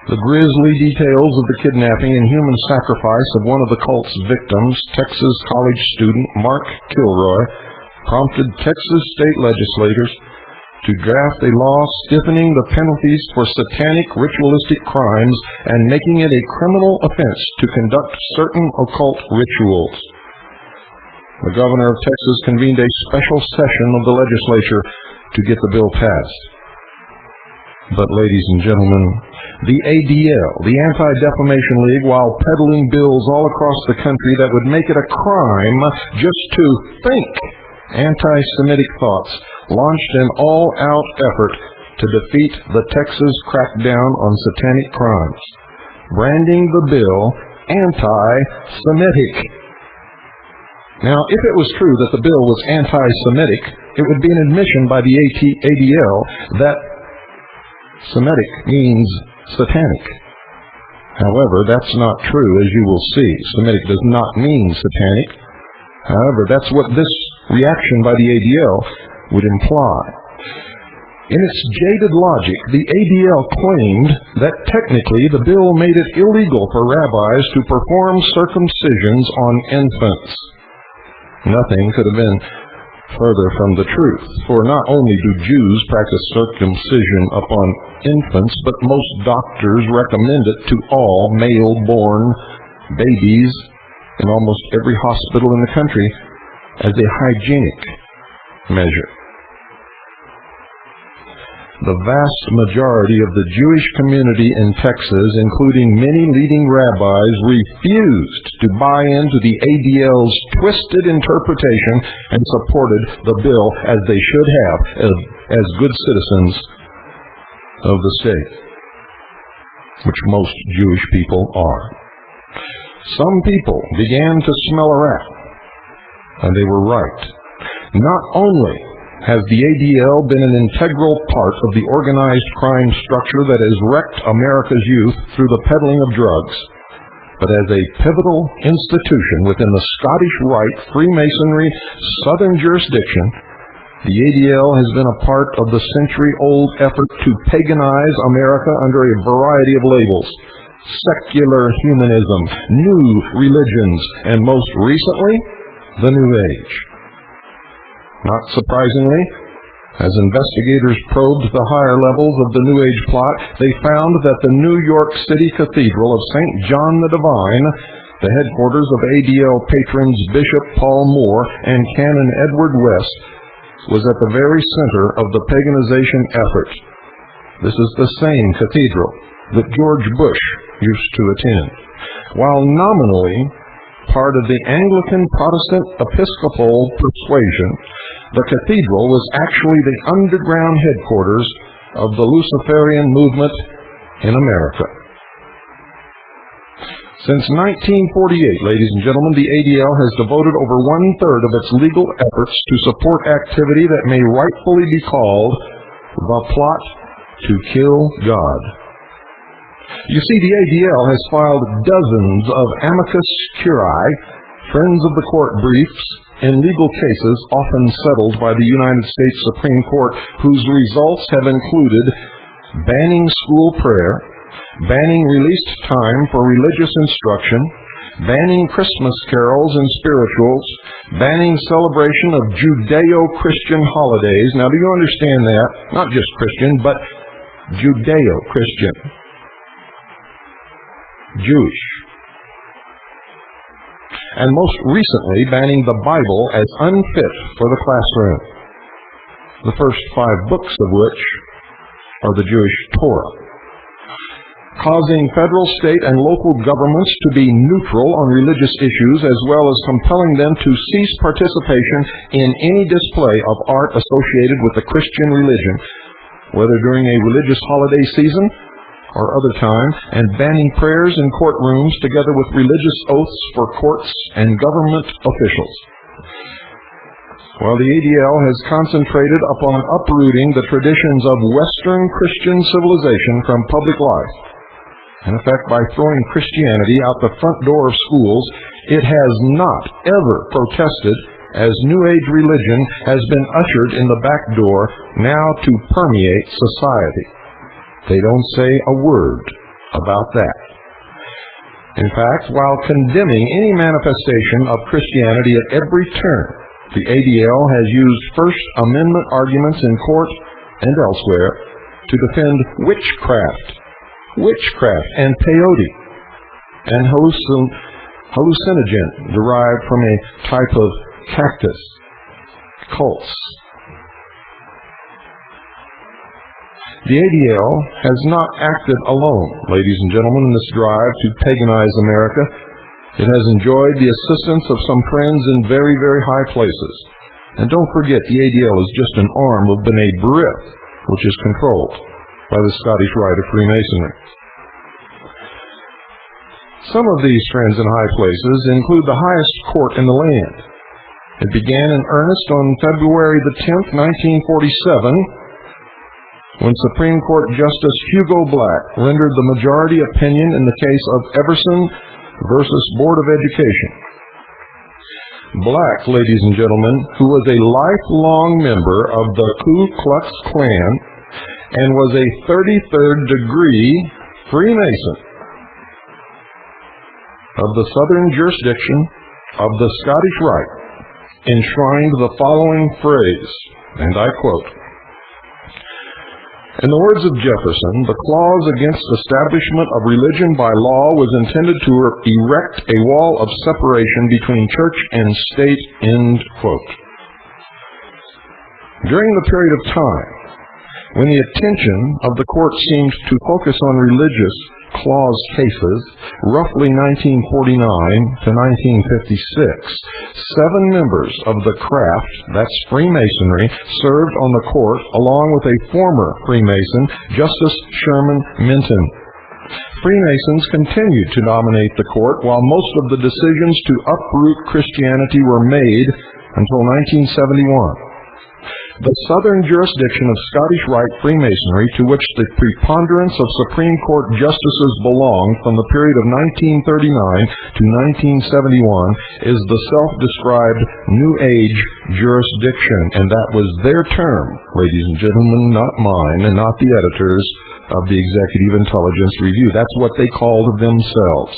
The grisly details of the kidnapping and human sacrifice of one of the cult's victims, Texas college student Mark Kilroy, prompted Texas state legislators to draft a law stiffening the penalties for satanic ritualistic crimes and making it a criminal offense to conduct certain occult rituals. The governor of Texas convened a special session of the legislature to get the bill passed. But, ladies and gentlemen, the ADL, the Anti-Defamation League, while peddling bills all across the country that would make it a crime just to think anti-Semitic thoughts, launched an all-out effort to defeat the Texas crackdown on satanic crimes, branding the bill anti-Semitic. Now, if it was true that the bill was anti-Semitic, it would be an admission by the ADL that Semitic means satanic. However, that's not true, as you will see. Semitic does not mean satanic. However, that's what this reaction by the ADL would imply. In its jaded logic, the ADL claimed that technically the bill made it illegal for rabbis to perform circumcisions on infants. Nothing could have been further from the truth, for not only do Jews practice circumcision upon infants, but most doctors recommend it to all male-born babies in almost every hospital in the country as a hygienic measure. The vast majority of the Jewish community in Texas, including many leading rabbis, refused to buy into the ADL's twisted interpretation and supported the bill as they should have as good citizens of the state, which most Jewish people are. Some people began to smell a rat, and they were right. Not only has the ADL been an integral part of the organized crime structure that has wrecked America's youth through the peddling of drugs, but as a pivotal institution within the Scottish Rite Freemasonry Southern jurisdiction, the ADL has been a part of the century-old effort to paganize America under a variety of labels: secular humanism, new religions, and most recently, the New Age. Not surprisingly, as investigators probed the higher levels of the New Age plot, they found that the New York City Cathedral of St. John the Divine, the headquarters of ADL patrons Bishop Paul Moore and Canon Edward West, was at the very center of the paganization effort. This is the same cathedral that George Bush used to attend. While nominally part of the Anglican Protestant Episcopal persuasion, the cathedral was actually the underground headquarters of the Luciferian movement in America. Since 1948, ladies and gentlemen, the ADL has devoted over 1/3 of its legal efforts to support activity that may rightfully be called the plot to kill God. You see, the ADL has filed dozens of amicus curiae, friends of the court briefs, in legal cases often settled by the United States Supreme Court, whose results have included banning school prayer, banning released time for religious instruction, banning Christmas carols and spirituals, banning celebration of Judeo-Christian holidays. Now, do you understand that? Not just Christian, but Judeo-Christian. Jewish. And most recently, banning the Bible as unfit for the classroom, the first 5 books of which are the Jewish Torah, causing federal, state, and local governments to be neutral on religious issues, as well as compelling them to cease participation in any display of art associated with the Christian religion, whether during a religious holiday season or other time, and banning prayers in courtrooms together with religious oaths for courts and government officials. While the ADL has concentrated upon uprooting the traditions of Western Christian civilization from public life, in effect by throwing Christianity out the front door of schools, it has not ever protested as New Age religion has been ushered in the back door now to permeate society. They don't say a word about that. In fact, while condemning any manifestation of Christianity at every turn, the ADL has used First Amendment arguments in court and elsewhere to defend witchcraft and peyote and hallucinogen derived from a type of cactus, cults. The ADL has not acted alone, ladies and gentlemen, in this drive to paganize America. It has enjoyed the assistance of some friends in very, very high places. And don't forget, the ADL is just an arm of B'nai B'rith, which is controlled by the Scottish Rite of Freemasonry. Some of these friends in high places include the highest court in the land. It began in earnest on February the 10th, 1947, when Supreme Court Justice Hugo Black rendered the majority opinion in the case of Everson versus Board of Education. Black, ladies and gentlemen, who was a lifelong member of the Ku Klux Klan and was a 33rd degree Freemason of the Southern jurisdiction of the Scottish Rite, enshrined the following phrase, and I quote, "In the words of Jefferson, the clause against establishment of religion by law was intended to erect a wall of separation between church and state," end quote. During the period of time when the attention of the court seemed to focus on religious clause cases, roughly 1949 to 1956, 7 members of the craft, that's Freemasonry, served on the court along with a former Freemason, Justice Sherman Milton. Freemasons continued to dominate the court while most of the decisions to uproot Christianity were made until 1971. The southern jurisdiction of Scottish Rite Freemasonry, to which the preponderance of Supreme Court justices belonged from the period of 1939 to 1971, is the self-described New Age jurisdiction, and that was their term, ladies and gentlemen, not mine and not the editors of the Executive Intelligence Review. That's what they called themselves.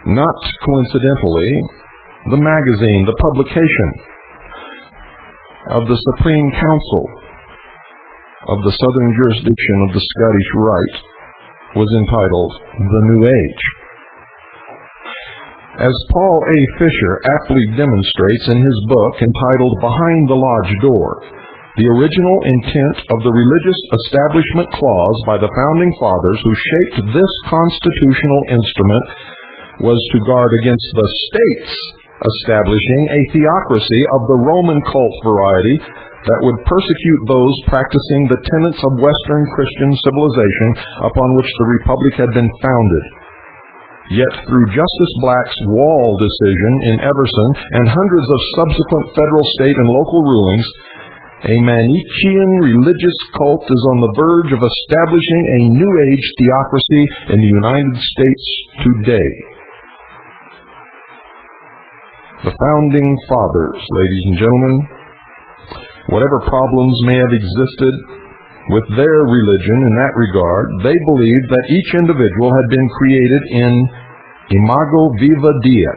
Not coincidentally, the magazine, the publication of the Supreme Council of the Southern Jurisdiction of the Scottish Rite was entitled The New Age. As Paul A. Fisher aptly demonstrates in his book entitled Behind the Lodge Door, the original intent of the Religious Establishment Clause by the Founding Fathers who shaped this constitutional instrument was to guard against the states establishing a theocracy of the Roman cult variety that would persecute those practicing the tenets of Western Christian civilization upon which the Republic had been founded. Yet through Justice Black's Wall decision in Everson and hundreds of subsequent federal, state, and local rulings, a Manichaean religious cult is on the verge of establishing a New Age theocracy in the United States today. The Founding Fathers, ladies and gentlemen, whatever problems may have existed With their religion in that regard, they believed that each individual had been created in imago viva Dei,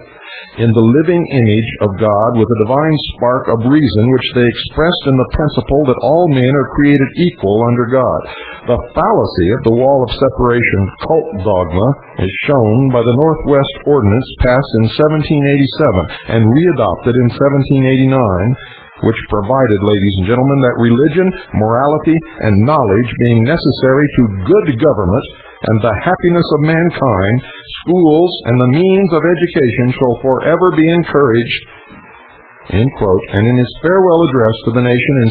in the living image of God, with a divine spark of reason which they expressed in the principle that all men are created equal under God. The fallacy of the wall of separation cult dogma is shown by the Northwest Ordinance passed in 1787 and readopted in 1789, which provided, ladies and gentlemen, that religion, morality, and knowledge being necessary to good government and the happiness of mankind, schools and the means of education shall forever be encouraged, end quote. And in his farewell address to the nation in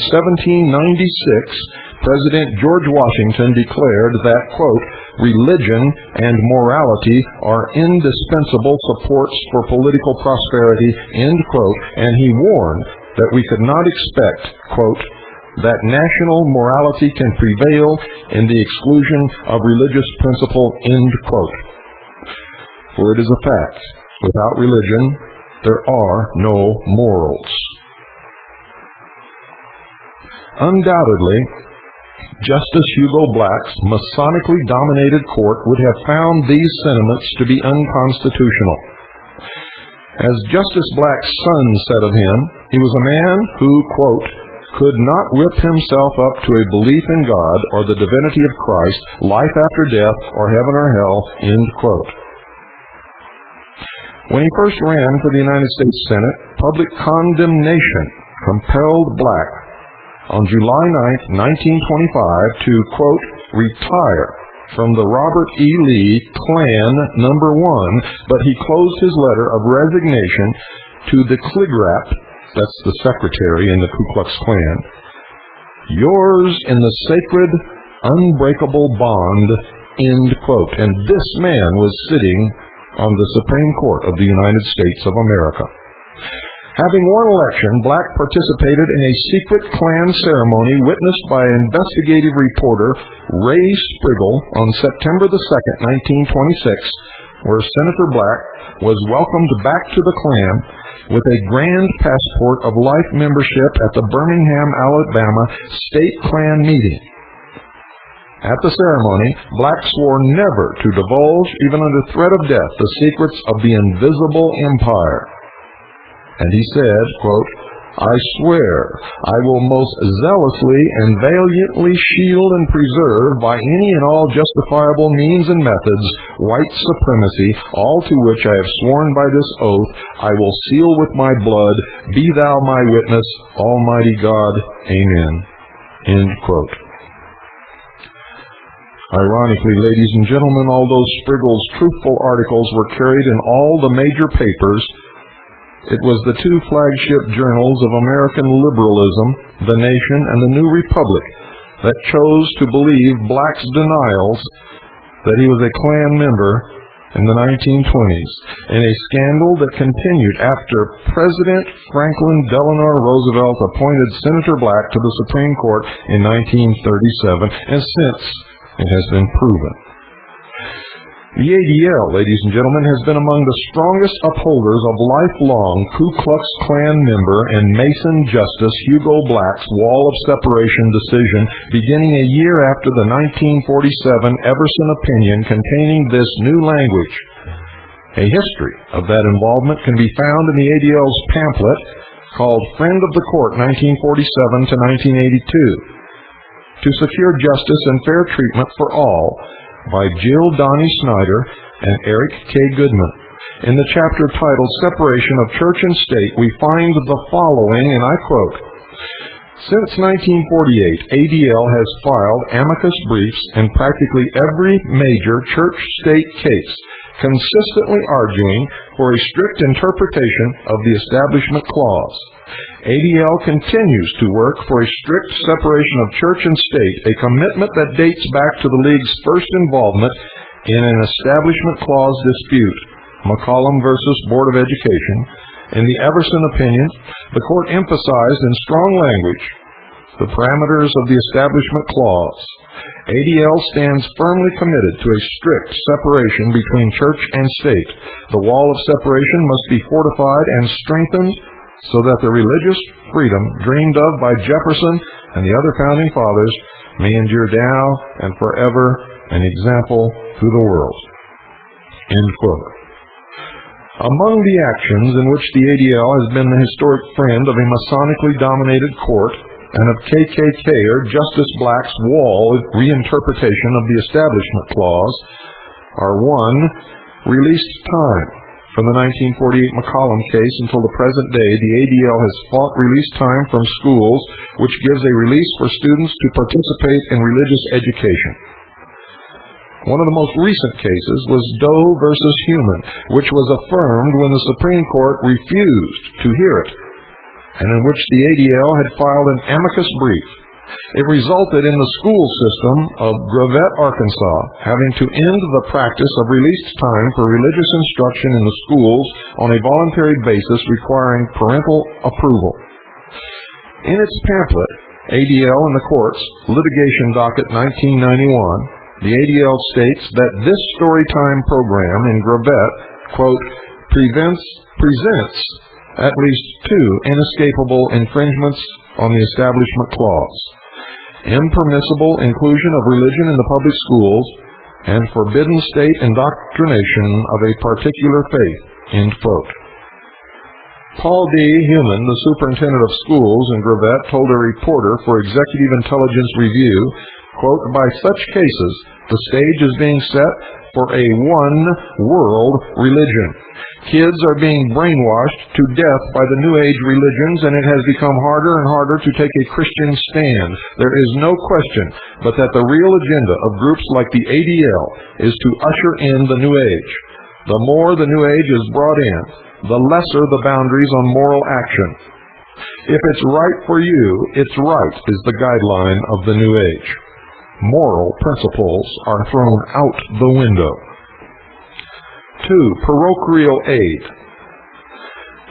1796, President George Washington declared that, quote, religion and morality are indispensable supports for political prosperity, end quote. And he warned that we could not expect, quote, that national morality can prevail in the exclusion of religious principle, end quote. For it is a fact, without religion, there are no morals. Undoubtedly, Justice Hugo Black's Masonically dominated court would have found these sentiments to be unconstitutional. As Justice Black's son said of him, he was a man who, quote, could not whip himself up to a belief in God or the divinity of Christ, life after death, or heaven or hell, end quote. When he first ran for the United States Senate, public condemnation compelled Black on July 9, 1925 to, quote, retire from the Robert E. Lee Klan No. 1, but he closed his letter of resignation to the Kligrap, that's the secretary in the Ku Klux Klan, yours in the sacred, unbreakable bond, end quote. And this man was sitting on the Supreme Court of the United States of America. Having won election, Black participated in a secret Klan ceremony witnessed by investigative reporter Ray Spriggle on September the 2nd, 1926, where Senator Black was welcomed back to the Klan with a grand passport of life membership at the Birmingham, Alabama State Klan meeting. At the ceremony, Black swore never to divulge, even under threat of death, the secrets of the invisible empire. And he said, quote, I swear I will most zealously and valiantly shield and preserve by any and all justifiable means and methods white supremacy, all to which I have sworn by this oath I will seal with my blood. Be thou my witness, Almighty God. Amen. End quote. Ironically, ladies and gentlemen, although Spriggle's truthful articles were carried in all the major papers, it was the two flagship journals of American liberalism, The Nation and The New Republic, that chose to believe Black's denials that he was a Klan member in the 1920s, in a scandal that continued after President Franklin Delano Roosevelt appointed Senator Black to the Supreme Court in 1937, and since it has been proven. The ADL, ladies and gentlemen, has been among the strongest upholders of lifelong Ku Klux Klan member and Mason Justice Hugo Black's Wall of Separation decision, beginning a year after the 1947 Everson opinion containing this new language. A history of that involvement can be found in the ADL's pamphlet called Friend of the Court 1947 to 1982. To secure justice and fair treatment for all, by Jill Donnie Snyder and Eric K. Goodman. In the chapter titled Separation of Church and State, we find the following, and I quote, since 1948, ADL has filed amicus briefs in practically every major church-state case, consistently arguing for a strict interpretation of the Establishment Clause. ADL continues to work for a strict separation of church and state, a commitment that dates back to the League's first involvement in an Establishment Clause dispute, McCollum versus Board of Education. In the Everson opinion, the court emphasized in strong language the parameters of the Establishment Clause. ADL stands firmly committed to a strict separation between church and state. The wall of separation must be fortified and strengthened so that the religious freedom dreamed of by Jefferson and the other founding fathers may endure now and forever an example to the world." End quote. Among the actions in which the ADL has been the historic friend of a Masonically dominated court and of KKK or Justice Black's wall reinterpretation of the Establishment Clause are: 1. Released time. From the 1948 McCollum case until the present day, the ADL has fought release time from schools, which gives a release for students to participate in religious education. One of the most recent cases was Doe versus Human, which was affirmed when the Supreme Court refused to hear it, and in which the ADL had filed an amicus brief. It resulted in the school system of Gravette, Arkansas, having to end the practice of released time for religious instruction in the schools on a voluntary basis requiring parental approval. In its pamphlet, ADL and the Courts, Litigation Docket 1991, the ADL states that this storytime program in Gravette, quote, presents at least two inescapable infringements on the Establishment Clause: impermissible inclusion of religion in the public schools and forbidden state indoctrination of a particular faith, end quote. Paul D. Human, the superintendent of schools in Gravette, told a reporter for Executive Intelligence Review, quote, "By such cases, the stage is being set for a one-world religion. Kids are being brainwashed to death by the New Age religions, and it has become harder and harder to take a Christian stand. There is no question but that the real agenda of groups like the ADL is to usher in the New Age. The more the New Age is brought in, the lesser the boundaries on moral action. If it's right for you, it's right is the guideline of the New Age. Moral principles are thrown out the window." 2. Parochial aid.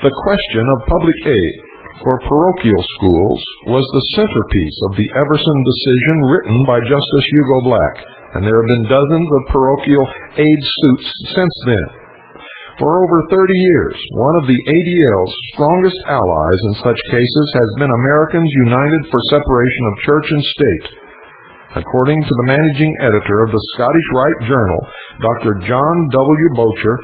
The question of public aid for parochial schools was the centerpiece of the Everson decision written by Justice Hugo Black, and there have been dozens of parochial aid suits since then. For over 30 years, one of the ADL's strongest allies in such cases has been Americans United for Separation of Church and State. According to the managing editor of the Scottish Rite Journal, Dr. John W. Bocher,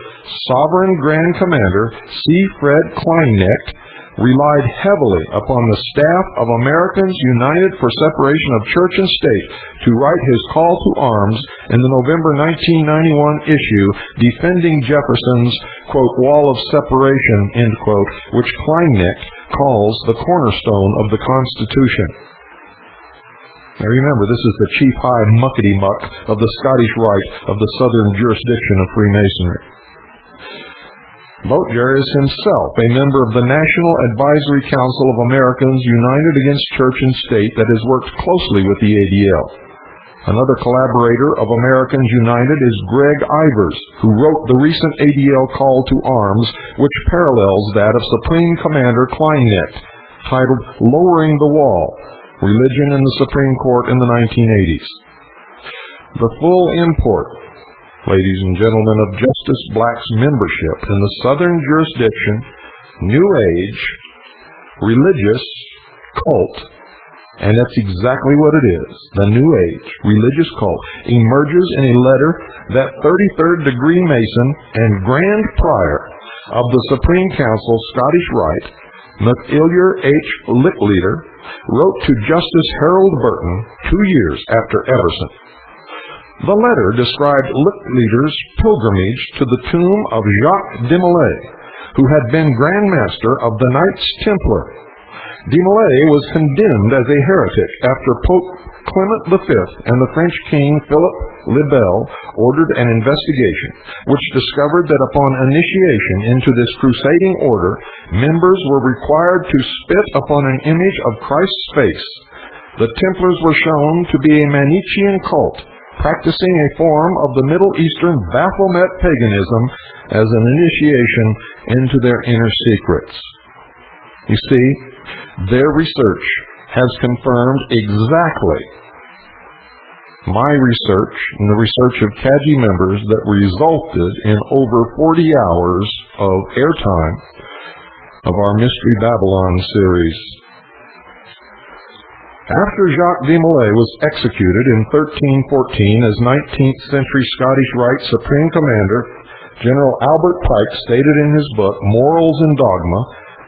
Sovereign Grand Commander C. Fred Kleinknecht relied heavily upon the staff of Americans United for Separation of Church and State to write his call to arms in the November 1991 issue defending Jefferson's, quote, "wall of separation," end quote, which Kleinknecht calls the cornerstone of the Constitution. Now remember, this is the chief high muckety-muck of the Scottish Rite of the southern jurisdiction of Freemasonry. Bocher is himself a member of the National Advisory Council of Americans United Against Church and State that has worked closely with the ADL. Another collaborator of Americans United is Greg Ivers, who wrote the recent ADL call to arms, which parallels that of Supreme Commander Kleinknecht, titled "Lowering the Wall: Religion in the Supreme Court in the 1980s. The full import, ladies and gentlemen, of Justice Black's membership in the Southern jurisdiction, New Age, religious cult, and that's exactly what it is, the New Age, religious cult, emerges in a letter that 33rd degree Mason and Grand Prior of the Supreme Council, Scottish Rite, McIlyar H. Licklider, wrote to Justice Harold Burton 2 years after Everson. The letter described Licklider's pilgrimage to the tomb of Jacques de Molay, who had been Grand Master of the Knights Templar. De Molay was condemned as a heretic after Pope Clement V and the French King Philip le Bel ordered an investigation, which discovered that upon initiation into this crusading order, members were required to spit upon an image of Christ's face. The Templars were shown to be a Manichaean cult, practicing a form of the Middle Eastern Baphomet paganism as an initiation into their inner secrets. You see, their research has confirmed exactly my research and the research of CAGI members that resulted in over 40 hours of airtime of our Mystery Babylon series. After Jacques de Molay was executed in 1314 as 19th century Scottish Rite Supreme Commander, General Albert Pike stated in his book, Morals and Dogma,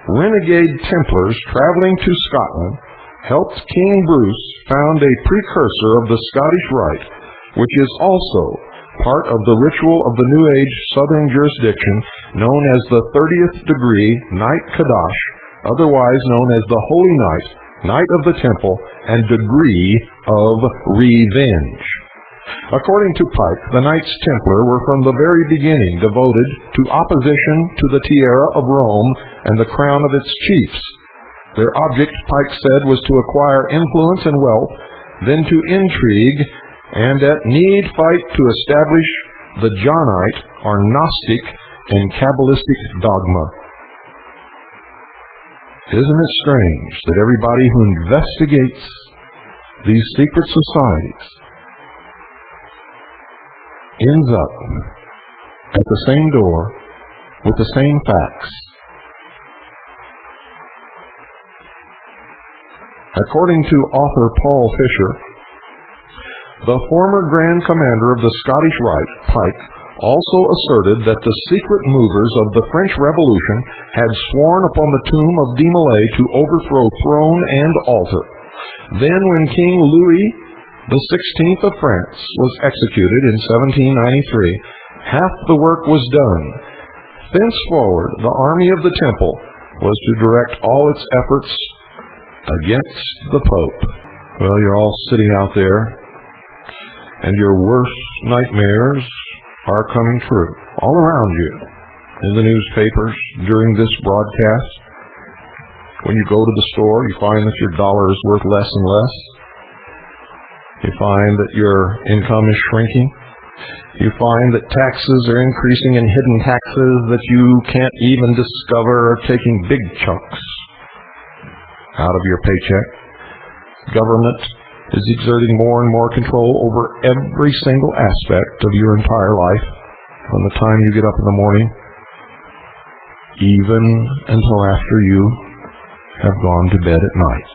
renegade Templars traveling to Scotland helped King Bruce found a precursor of the Scottish Rite, which is also part of the ritual of the New Age Southern jurisdiction known as the 30th degree Night Kadash, otherwise known as the Holy Night, Night of the Temple, and Degree of Revenge. According to Pike, the Knights Templar were from the very beginning devoted to opposition to the tiara of Rome and the crown of its chiefs. Their object, Pike said, was to acquire influence and wealth, then to intrigue, and at need fight to establish the Johnite or Gnostic and Kabbalistic dogma. Isn't it strange that everybody who investigates these secret societies ends up at the same door with the same facts? According to author Paul Fisher, the former Grand Commander of the Scottish Rite, Pike, also asserted that the secret movers of the French Revolution had sworn upon the tomb of de Molay to overthrow throne and altar. Then, when King Louis XVI of France was executed in 1793, half the work was done. Thenceforward, the army of the Temple was to direct all its efforts against the Pope. Well, you're all sitting out there, and your worst nightmares are coming true all around you, in the newspapers, during this broadcast. When you go to the store, you find that your dollar is worth less and less. You find that your income is shrinking. You find that taxes are increasing, and hidden taxes that you can't even discover are taking big chunks out of your paycheck. Government is exerting more and more control over every single aspect of your entire life, from the time you get up in the morning, even until after you have gone to bed at night.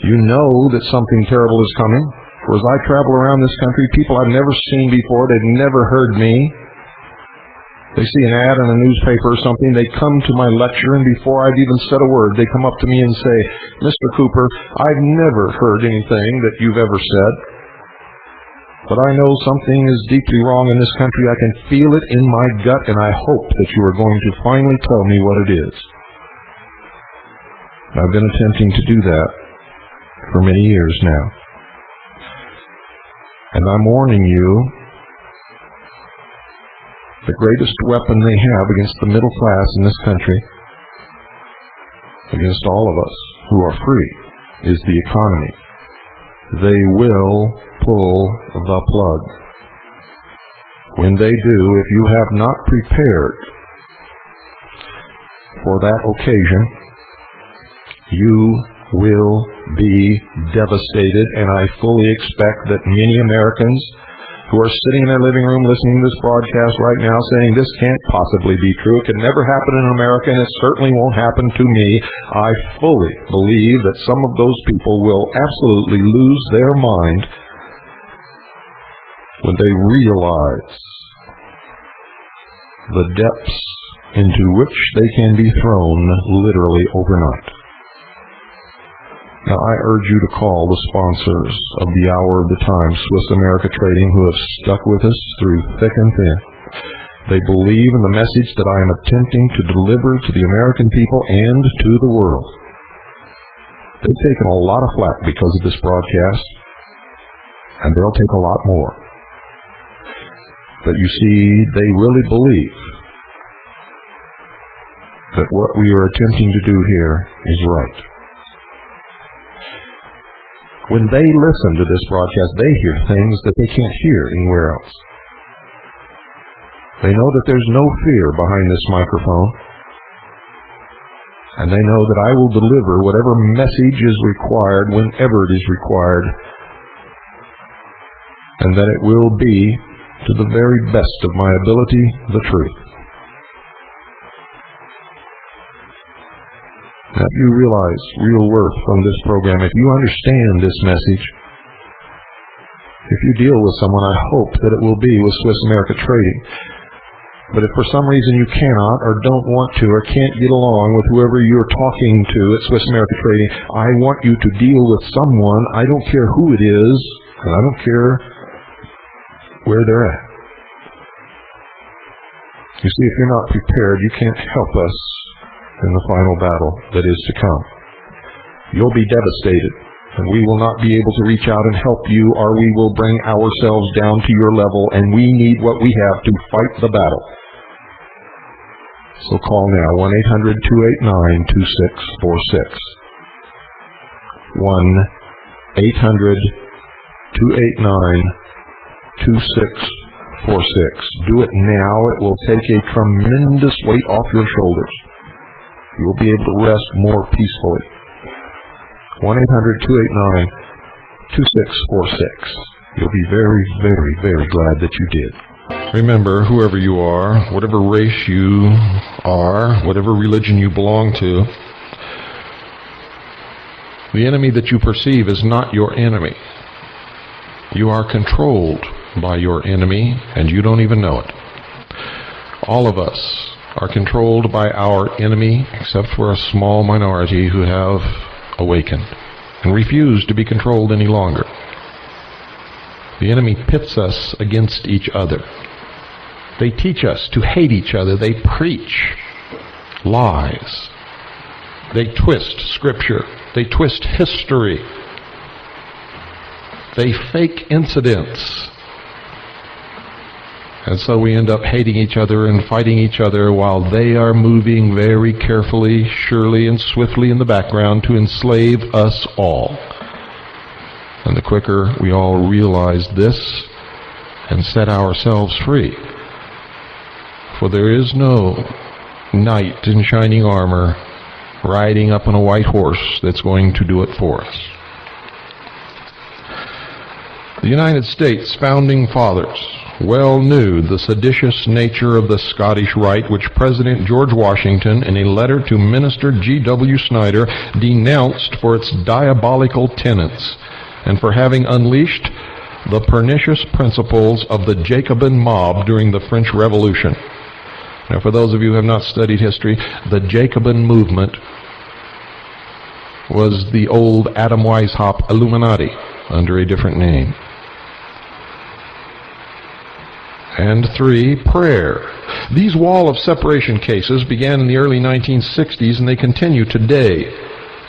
You know that something terrible is coming, for as I travel around this country, people I've never seen before, they've never heard me. They see an ad in a newspaper or something, they come to my lecture, and before I've even said a word, they come up to me and say, "Mr. Cooper, I've never heard anything that you've ever said, but I know something is deeply wrong in this country. I can feel it in my gut, and I hope that you are going to finally tell me what it is." I've been attempting to do that for many years now. And I'm warning you, the greatest weapon they have against the middle class in this country, against all of us who are free, is the economy. They will pull the plug. When they do, if you have not prepared for that occasion, you will be devastated, and I fully expect that many Americans who are sitting in their living room listening to this broadcast right now saying, "This can't possibly be true. It could never happen in America, and it certainly won't happen to me." I fully believe that some of those people will absolutely lose their mind when they realize the depths into which they can be thrown literally overnight. Now, I urge you to call the sponsors of the Hour of the Time, Swiss America Trading, who have stuck with us through thick and thin. They believe in the message that I am attempting to deliver to the American people and to the world. They've taken a lot of flack because of this broadcast, and they'll take a lot more. But you see, they really believe that what we are attempting to do here is right. When they listen to this broadcast, they hear things that they can't hear anywhere else. They know that there's no fear behind this microphone, and they know that I will deliver whatever message is required whenever it is required, and that it will be, to the very best of my ability, the truth. if you realize real worth from this program, if you understand this message, if you deal with someone, I hope that it will be with Swiss America Trading. But if for some reason you cannot or don't want to or can't get along with whoever you're talking to at Swiss America Trading, I want you to deal with someone. I don't care who it is, and I don't care where they're at. You see, if you're not prepared, you can't help us in the final battle that is to come. You'll be devastated, and we will not be able to reach out and help you, or we will bring ourselves down to your level, and we need what we have to fight the battle. So call now, 1-800-289-2646. 1-800-289-2646. Do it now. It will take a tremendous weight off your shoulders. You will be able to rest more peacefully. 1-800-289-2646. You'll be very, very, very glad that you did. Remember, whoever you are, whatever race you are, whatever religion you belong to, the enemy that you perceive is not your enemy. You are controlled by your enemy, and you don't even know it. All of us are controlled by our enemy, except for a small minority who have awakened and refuse to be controlled any longer. The enemy pits us against each other. They teach us to hate each other. They preach lies. They twist Scripture. They twist history. They fake incidents. And so we end up hating each other and fighting each other while they are moving very carefully, surely, and swiftly in the background to enslave us all. And the quicker we all realize this and set ourselves free, for there is no knight in shining armor riding up on a white horse that's going to do it for us. The United States founding fathers well knew the seditious nature of the Scottish Rite, which President George Washington, in a letter to Minister G.W. Snyder, denounced for its diabolical tenets and for having unleashed the pernicious principles of the Jacobin mob during the French Revolution. Now, for those of you who have not studied history, the Jacobin movement was the old Adam Weishaupt Illuminati under a different name. And 3, prayer. These wall of separation cases began in the early 1960s, and they continue today.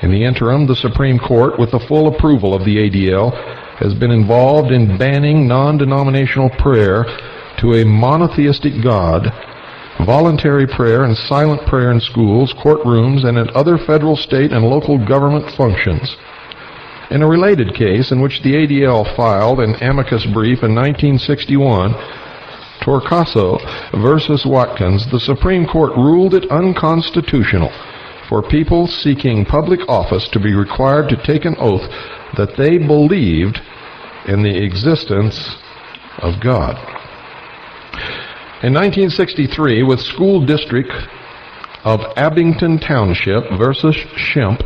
In the interim, the Supreme Court, with the full approval of the ADL, has been involved in banning non-denominational prayer to a monotheistic God, voluntary prayer and silent prayer in schools, courtrooms, and at other federal, state, and local government functions. In a related case in which the ADL filed an amicus brief in 1961, Torcaso versus Watkins, the Supreme Court ruled it unconstitutional for people seeking public office to be required to take an oath that they believed in the existence of God. In 1963, with School District of Abington Township versus Shemp,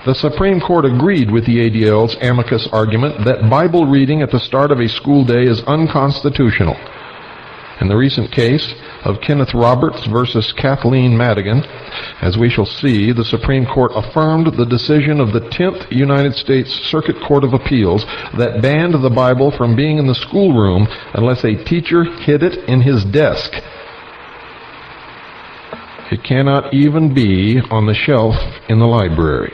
the Supreme Court agreed with the ADL's amicus argument that Bible reading at the start of a school day is unconstitutional. In the recent case of Kenneth Roberts versus Kathleen Madigan, as we shall see, the Supreme Court affirmed the decision of the 10th United States Circuit Court of Appeals that banned the Bible from being in the schoolroom unless a teacher hid it in his desk. It cannot even be on the shelf in the library.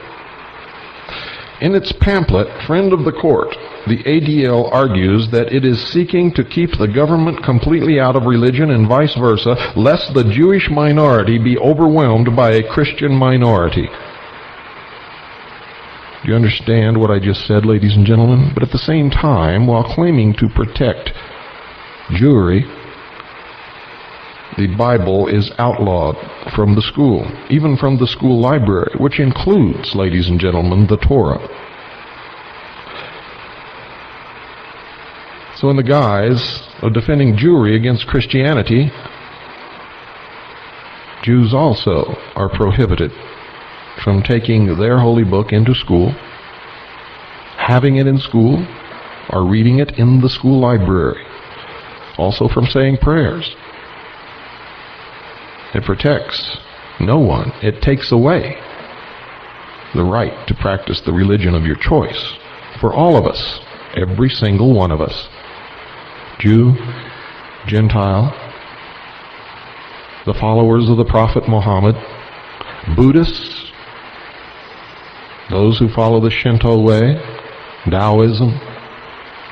In its pamphlet, Friend of the Court, the ADL argues that it is seeking to keep the government completely out of religion and vice versa, lest the Jewish minority be overwhelmed by a Christian minority. Do you understand what I just said, ladies and gentlemen? But at the same time, while claiming to protect Jewry, the Bible is outlawed from the school, even from the school library, which includes, ladies and gentlemen, the Torah. So in the guise of defending Jewry against Christianity, Jews also are prohibited from taking their holy book into school, having it in school, or reading it in the school library. Also from saying prayers. It protects no one. It takes away the right to practice the religion of your choice for all of us, every single one of us. Jew, Gentile, the followers of the Prophet Muhammad, Buddhists, those who follow the Shinto way, Taoism,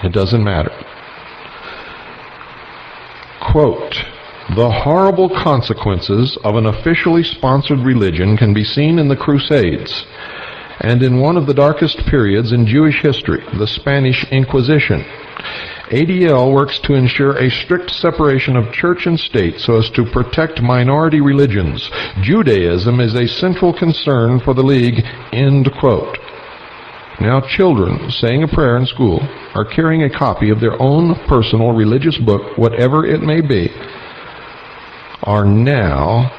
it doesn't matter. Quote, "The horrible consequences of an officially sponsored religion can be seen in the Crusades and in one of the darkest periods in Jewish history, the Spanish Inquisition. ADL works to ensure a strict separation of church and state so as to protect minority religions. Judaism is a central concern for the League," end quote. Now children saying a prayer in school or carrying a copy of their own personal religious book, whatever it may be, are now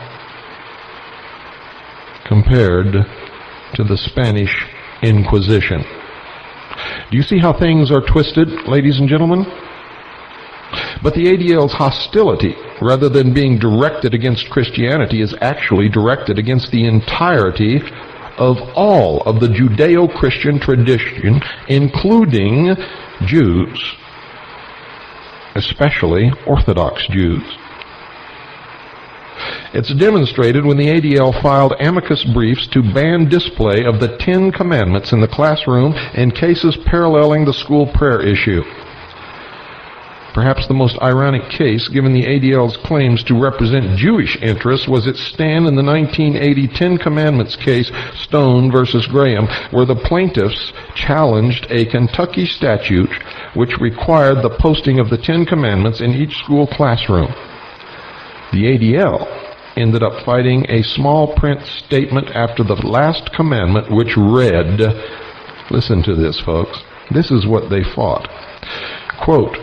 compared to the Spanish Inquisition. Do you see how things are twisted, ladies and gentlemen? But the ADL's hostility, rather than being directed against Christianity, is actually directed against the entirety of all of the Judeo-Christian tradition, including Jews, especially Orthodox Jews. It's demonstrated when the ADL filed amicus briefs to ban display of the 10 Commandments in the classroom in cases paralleling the school prayer issue. Perhaps the most ironic case, given the ADL's claims to represent Jewish interests, was its stand in the 1980 Ten Commandments case, Stone versus Graham, where the plaintiffs challenged a Kentucky statute which required the posting of the Ten Commandments in each school classroom. The ADL ended up fighting a small print statement after the last commandment, which read, listen to this, folks, this is what they fought. Quote,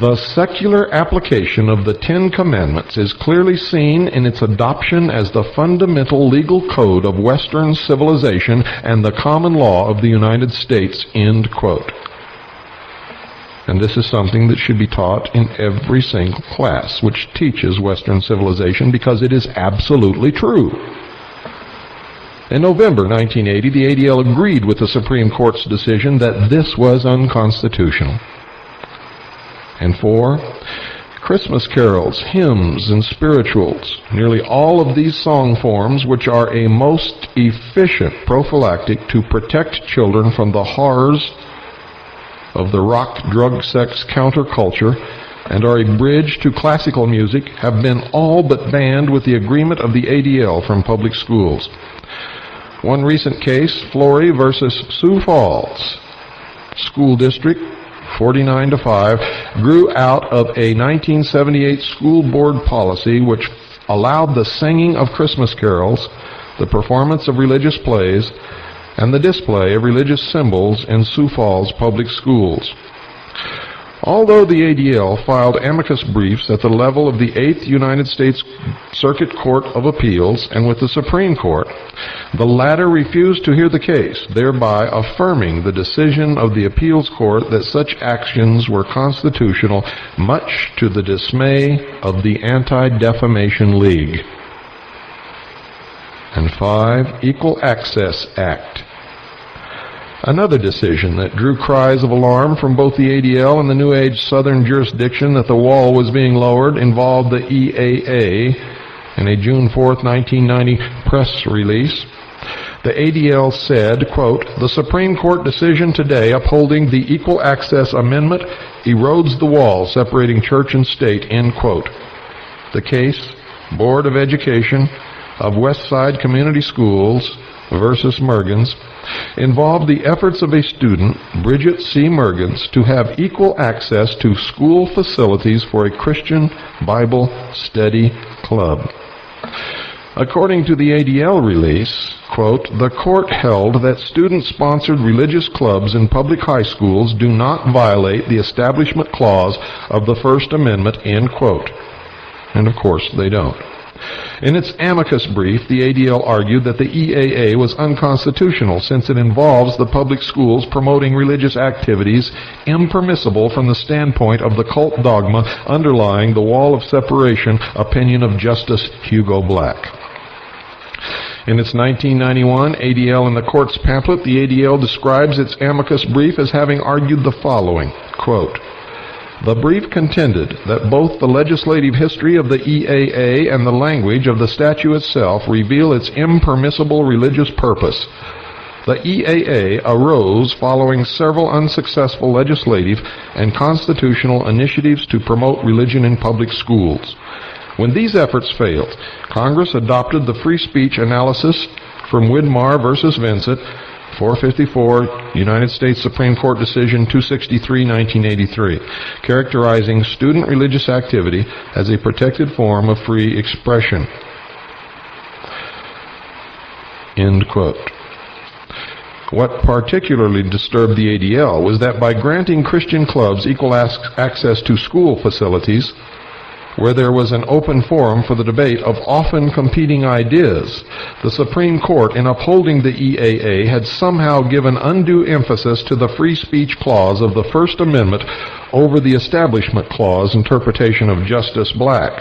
"The secular application of the Ten Commandments is clearly seen in its adoption as the fundamental legal code of Western civilization and the common law of the United States," end quote. And this is something that should be taught in every single class which teaches Western civilization, because it is absolutely true. In November 1980, the ADL agreed with the Supreme Court's decision that this was unconstitutional. And 4, Christmas carols, hymns, and spirituals. Nearly all of these song forms, which are a most efficient prophylactic to protect children from the horrors of the rock, drug, sex counterculture, and are a bridge to classical music, have been all but banned with the agreement of the ADL from public schools. One recent case, Flory versus Sioux Falls School District, 49-5, grew out of a 1978 school board policy which allowed the singing of Christmas carols, the performance of religious plays, and the display of religious symbols in Sioux Falls public schools. Although the ADL filed amicus briefs at the level of the 8th United States Circuit Court of Appeals and with the Supreme Court, the latter refused to hear the case, thereby affirming the decision of the appeals court that such actions were constitutional, much to the dismay of the Anti-Defamation League. And 5, Equal Access Act. Another decision that drew cries of alarm from both the ADL and the New Age Southern jurisdiction that the wall was being lowered involved the EAA in a June 4, 1990 press release. The ADL said, quote, "The Supreme Court decision today upholding the Equal Access Amendment erodes the wall separating church and state," end quote. The case, Board of Education of West Side Community Schools versus Mergens, involved the efforts of a student, Bridget C. Mergens, to have equal access to school facilities for a Christian Bible study club. According to the ADL release, quote, "The court held that student-sponsored religious clubs in public high schools do not violate the Establishment Clause of the First Amendment," end quote. And of course they don't. In its amicus brief, the ADL argued that the EAA was unconstitutional since it involves the public schools promoting religious activities impermissible from the standpoint of the cult dogma underlying the wall of separation opinion of Justice Hugo Black. In its 1991 ADL in the Courts pamphlet, the ADL describes its amicus brief as having argued the following, quote, "The brief contended that both the legislative history of the EAA and the language of the statute itself reveal its impermissible religious purpose. The EAA arose following several unsuccessful legislative and constitutional initiatives to promote religion in public schools. When these efforts failed, Congress adopted the free speech analysis from Widmar versus Vincent, 454, United States Supreme Court Decision 263, 1983, characterizing student religious activity as a protected form of free expression." End quote. What particularly disturbed the ADL was that by granting Christian clubs equal access to school facilities, where there was an open forum for the debate of often competing ideas, the Supreme Court, in upholding the EAA, had somehow given undue emphasis to the free speech clause of the First Amendment over the Establishment Clause interpretation of Justice Black.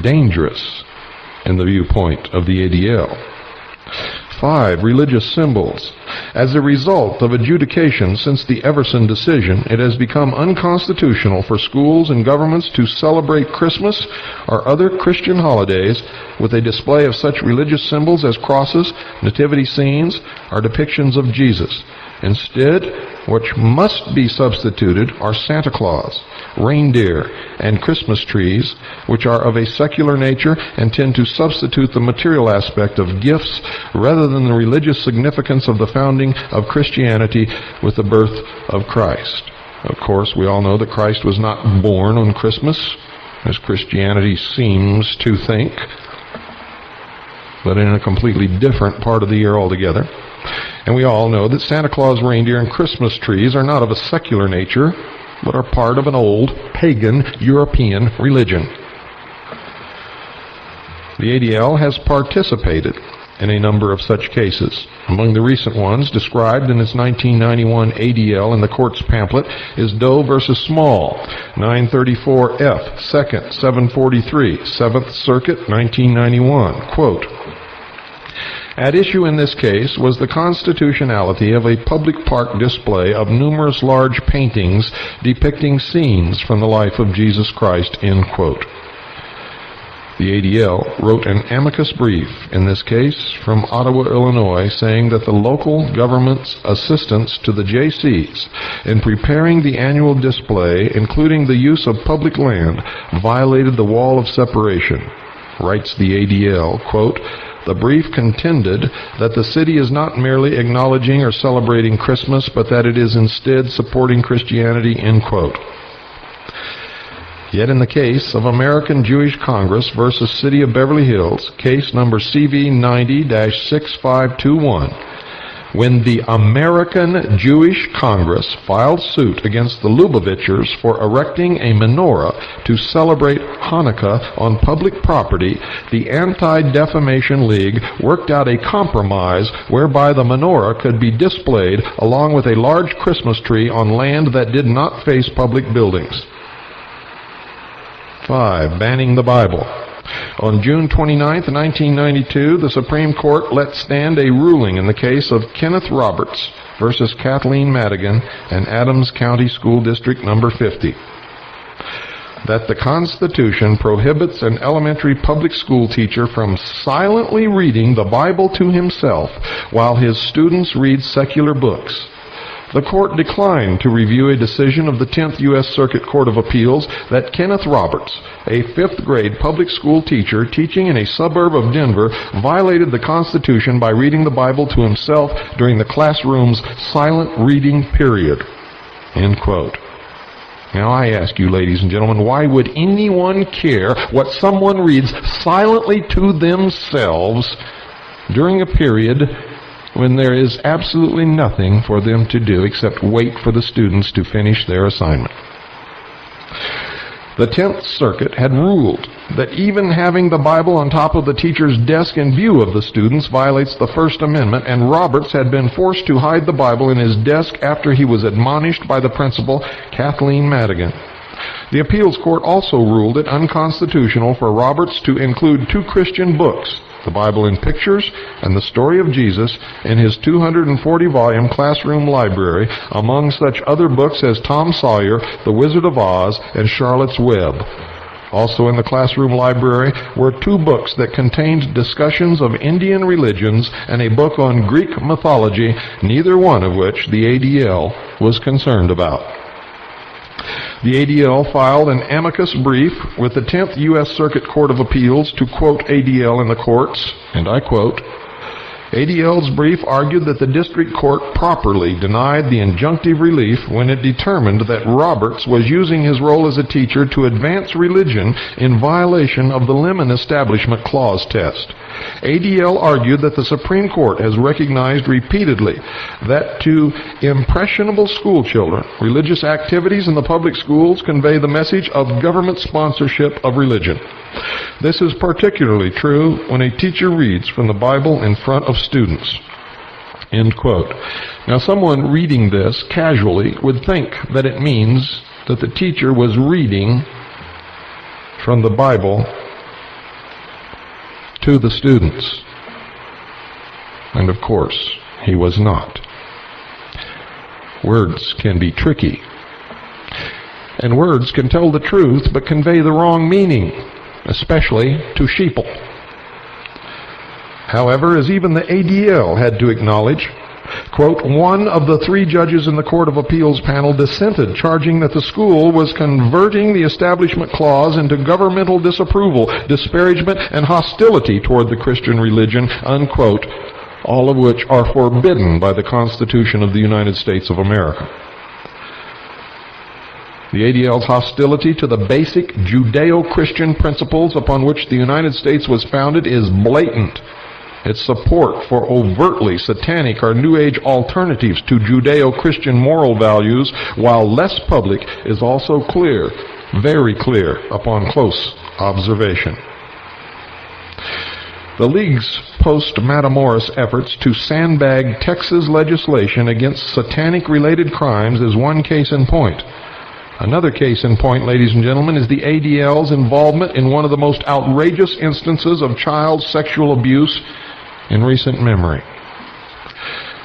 Dangerous in the viewpoint of the ADL. 5. Religious symbols. As a result of adjudication since the Everson decision, it has become unconstitutional for schools and governments to celebrate Christmas or other Christian holidays with a display of such religious symbols as crosses, nativity scenes, or depictions of Jesus. Instead, what must be substituted are Santa Claus, reindeer, and Christmas trees, which are of a secular nature and tend to substitute the material aspect of gifts rather than the religious significance of the founding of Christianity with the birth of Christ. Of course, we all know that Christ was not born on Christmas, as Christianity seems to think, but in a completely different part of the year altogether. And we all know that Santa Claus, reindeer, and Christmas trees are not of a secular nature, but are part of an old, pagan, European religion. The ADL has participated in a number of such cases. Among the recent ones described in its 1991 ADL in the Courts pamphlet is Doe versus Small, 934F, 2nd, 743, 7th Circuit, 1991. Quote, "At issue in this case was the constitutionality of a public park display of numerous large paintings depicting scenes from the life of Jesus Christ," end quote. The ADL wrote an amicus brief in this case from Ottawa, Illinois, saying that the local government's assistance to the JCs in preparing the annual display, including the use of public land, violated the wall of separation. Writes the ADL, quote, "The brief contended that the city is not merely acknowledging or celebrating Christmas, but that it is instead supporting Christianity," end quote. Yet in the case of American Jewish Congress versus City of Beverly Hills, case number CV 90-6521, when the American Jewish Congress filed suit against the Lubavitchers for erecting a menorah to celebrate Hanukkah on public property, the Anti-Defamation League worked out a compromise whereby the menorah could be displayed along with a large Christmas tree on land that did not face public buildings. 5. Banning the Bible. On June 29, 1992, the Supreme Court let stand a ruling in the case of Kenneth Roberts versus Kathleen Madigan and Adams County School District number 50. That the Constitution prohibits an elementary public school teacher from silently reading the Bible to himself while his students read secular books. The court declined to review a decision of the 10th U.S. Circuit Court of Appeals that Kenneth Roberts, a 5th grade public school teacher teaching in a suburb of Denver, violated the Constitution by reading the Bible to himself during the classroom's silent reading period. End quote. Now I ask you, ladies and gentlemen, why would anyone care what someone reads silently to themselves during a period when there is absolutely nothing for them to do except wait for the students to finish their assignment? The 10th Circuit had ruled that even having the Bible on top of the teacher's desk in view of the students violates the First Amendment, and Roberts had been forced to hide the Bible in his desk after he was admonished by the principal, Kathleen Madigan. The appeals court also ruled it unconstitutional for Roberts to include 2 Christian books, the Bible in Pictures and the Story of Jesus, in his 240-volume classroom library, among such other books as Tom Sawyer, The Wizard of Oz, and Charlotte's Web. Also in the classroom library were 2 books that contained discussions of Indian religions and a book on Greek mythology, neither one of which the ADL was concerned about. The ADL filed an amicus brief with the 10th U.S. Circuit Court of Appeals to quote ADL in the courts, and I quote, ADL's brief argued that the district court properly denied the injunctive relief when it determined that Roberts was using his role as a teacher to advance religion in violation of the Lemon Establishment Clause test. ADL argued that the Supreme Court has recognized repeatedly that to impressionable school children, religious activities in the public schools convey the message of government sponsorship of religion. This is particularly true when a teacher reads from the Bible in front of students. End quote. Now, someone reading this casually would think that it means that the teacher was reading from the Bible to the students. And of course, he was not. Words can be tricky. And words can tell the truth but convey the wrong meaning, especially to sheeple. However, as even the ADL had to acknowledge, quote, one of the 3 judges in the Court of Appeals panel dissented, charging that the school was converting the Establishment Clause into governmental disapproval, disparagement, and hostility toward the Christian religion, unquote, all of which are forbidden by the Constitution of the United States of America. The ADL's hostility to the basic Judeo-Christian principles upon which the United States was founded is blatant. Its support for overtly satanic or New Age alternatives to Judeo-Christian moral values, while less public, is also clear, very clear, upon close observation. The League's post-Matamoros efforts to sandbag Texas legislation against satanic-related crimes is one case in point. Another case in point, ladies and gentlemen, is the ADL's involvement in one of the most outrageous instances of child sexual abuse in recent memory.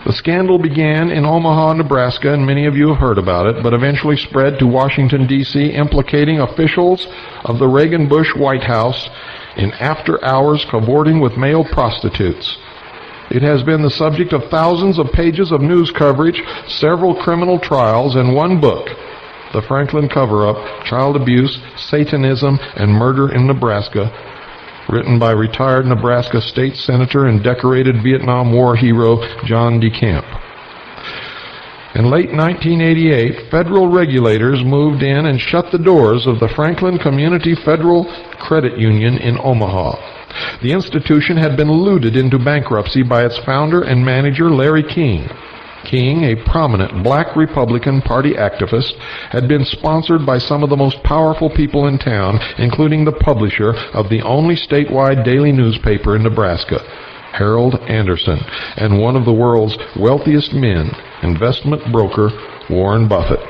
The scandal began in Omaha, Nebraska, and many of you have heard about it, but eventually spread to Washington, D.C., implicating officials of the Reagan-Bush White House in after-hours cavorting with male prostitutes. It has been the subject of thousands of pages of news coverage, several criminal trials, and one book, The Franklin Cover-Up, Child Abuse, Satanism, and Murder in Nebraska, written by retired Nebraska State Senator and decorated Vietnam War hero John DeCamp. In late 1988, federal regulators moved in and shut the doors of the Franklin Community Federal Credit Union in Omaha. The institution had been looted into bankruptcy by its founder and manager, Larry King. King, a prominent black Republican Party activist, had been sponsored by some of the most powerful people in town, including the publisher of the only statewide daily newspaper in Nebraska, Harold Anderson, and one of the world's wealthiest men, investment broker Warren Buffett.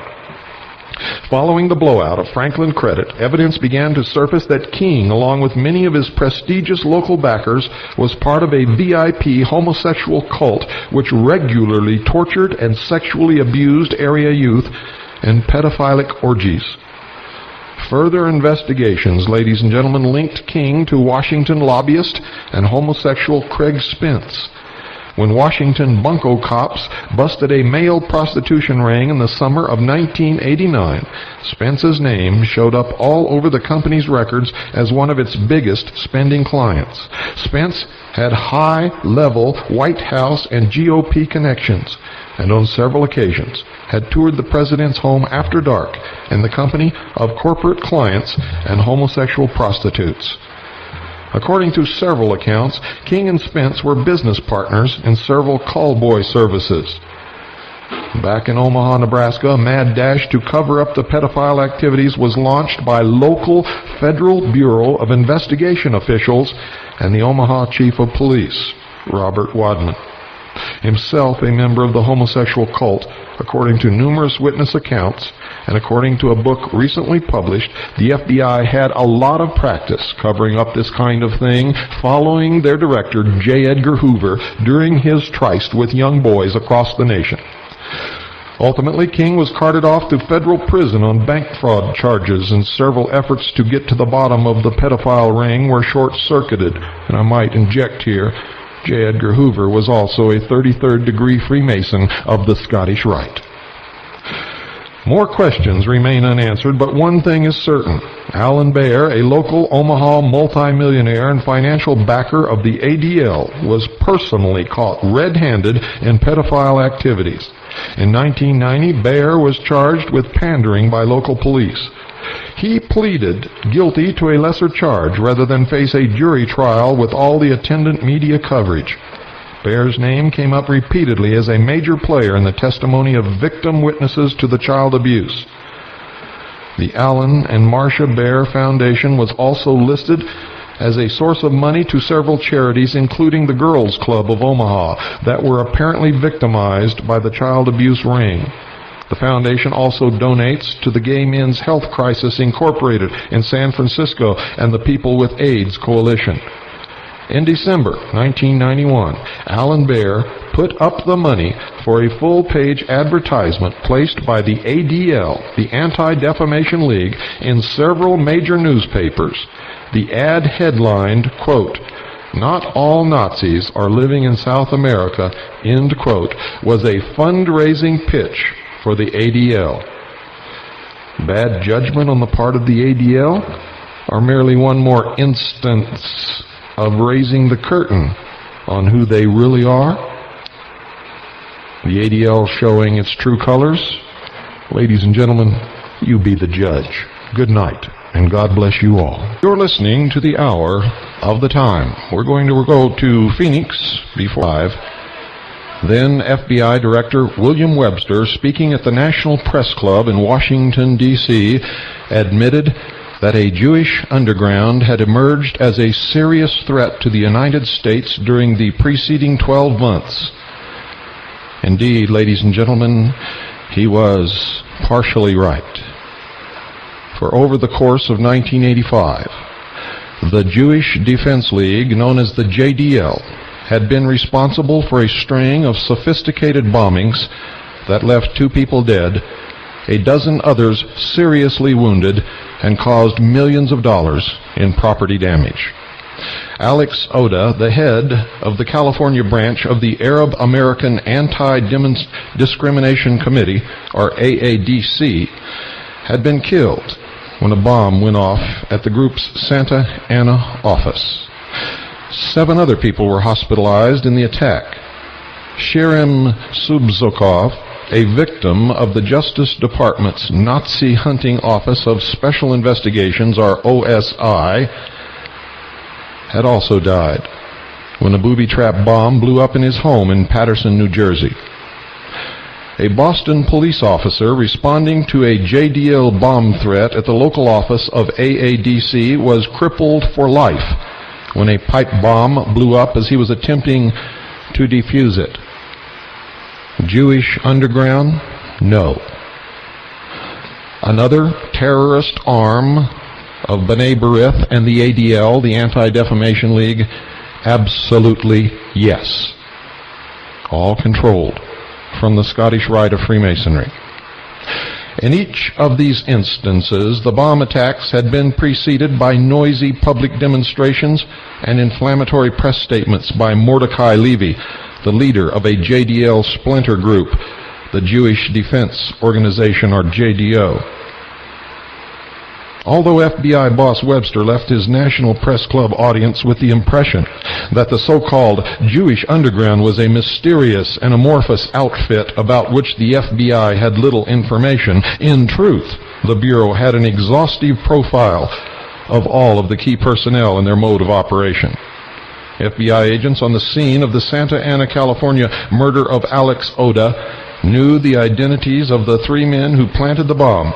Following the blowout of Franklin Credit, evidence began to surface that King, along with many of his prestigious local backers, was part of a VIP homosexual cult which regularly tortured and sexually abused area youth in pedophilic orgies. Further investigations, ladies and gentlemen, linked King to Washington lobbyist and homosexual Craig Spence. When Washington bunco cops busted a male prostitution ring in the summer of 1989, Spence's name showed up all over the company's records as one of its biggest spending clients. Spence had high-level White House and GOP connections, and on several occasions had toured the president's home after dark in the company of corporate clients and homosexual prostitutes. According to several accounts, King and Spence were business partners in several callboy services. Back in Omaha, Nebraska, a mad dash to cover up the pedophile activities was launched by local Federal Bureau of Investigation officials and the Omaha Chief of Police, Robert Wadman, himself a member of the homosexual cult. According to numerous witness accounts, and according to a book recently published, the FBI had a lot of practice covering up this kind of thing, following their director, J. Edgar Hoover, during his tryst with young boys across the nation. Ultimately, King was carted off to federal prison on bank fraud charges, and several efforts to get to the bottom of the pedophile ring were short-circuited. And I might inject here, J. Edgar Hoover was also a 33rd degree Freemason of the Scottish Rite. More questions remain unanswered, but one thing is certain. Alan Baer, a local Omaha multimillionaire and financial backer of the ADL, was personally caught red-handed in pedophile activities. In 1990, Baer was charged with pandering by local police. He pleaded guilty to a lesser charge rather than face a jury trial with all the attendant media coverage. Baer's name came up repeatedly as a major player in the testimony of victim witnesses to the child abuse. The Alan and Marcia Baer Foundation was also listed as a source of money to several charities, including the Girls Club of Omaha, that were apparently victimized by the child abuse ring. The foundation also donates to the Gay Men's Health Crisis Incorporated in San Francisco and the People with AIDS Coalition. In December 1991, Alan Baer put up the money for a full-page advertisement placed by the ADL, the Anti-Defamation League, in several major newspapers. The ad headlined, quote, "Not all Nazis are living in South America," end quote, was a fundraising pitch for the ADL. Bad judgment on the part of the ADL, or merely one more instance of raising the curtain on who they really are? The ADL showing its true colors? Ladies and gentlemen, you be the judge. Good night, and God bless you all. You're listening to the Hour of the Time. We're going to go to Phoenix before 5. Then FBI Director William Webster, speaking at the National Press Club in Washington, D.C., admitted that a Jewish underground had emerged as a serious threat to the United States during the preceding 12 months. Indeed, ladies and gentlemen, he was partially right. For over the course of 1985, the Jewish Defense League, known as the JDL, had been responsible for a string of sophisticated bombings that left 2 people dead, a dozen others seriously wounded, and caused millions of dollars in property damage. Alex Oda, the head of the California branch of the Arab American Anti-Discrimination Committee, or AADC, had been killed when a bomb went off at the group's Santa Ana office. 7 other people were hospitalized in the attack. Sherem Subzokov, a victim of the Justice Department's Nazi Hunting Office of Special Investigations, or OSI, had also died when a booby-trap bomb blew up in his home in Paterson, New Jersey. A Boston police officer responding to a JDL bomb threat at the local office of AADC was crippled for life when a pipe bomb blew up as he was attempting to defuse it. Jewish underground? No. Another terrorist arm of B'nai B'rith and the ADL, the Anti-Defamation League? Absolutely yes. All controlled from the Scottish Rite of Freemasonry. In each of these instances, the bomb attacks had been preceded by noisy public demonstrations and inflammatory press statements by Mordecai Levy, the leader of a JDL splinter group, the Jewish Defense Organization, or JDO. Although FBI boss Webster left his National Press Club audience with the impression that the so-called Jewish underground was a mysterious and amorphous outfit about which the FBI had little information, in truth, the Bureau had an exhaustive profile of all of the key personnel and their mode of operation. FBI agents on the scene of the Santa Ana, California murder of Alex Oda knew the identities of the 3 men who planted the bomb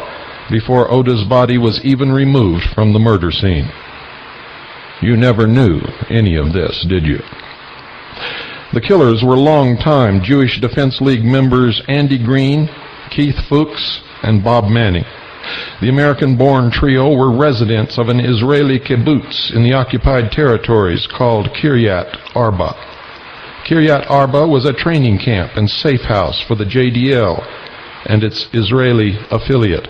before Oda's body was even removed from the murder scene. You never knew any of this, did you? The killers were longtime Jewish Defense League members Andy Green, Keith Fuchs, and Bob Manning. The American-born trio were residents of an Israeli kibbutz in the occupied territories called Kiryat Arba. Kiryat Arba was a training camp and safe house for the JDL and its Israeli affiliate,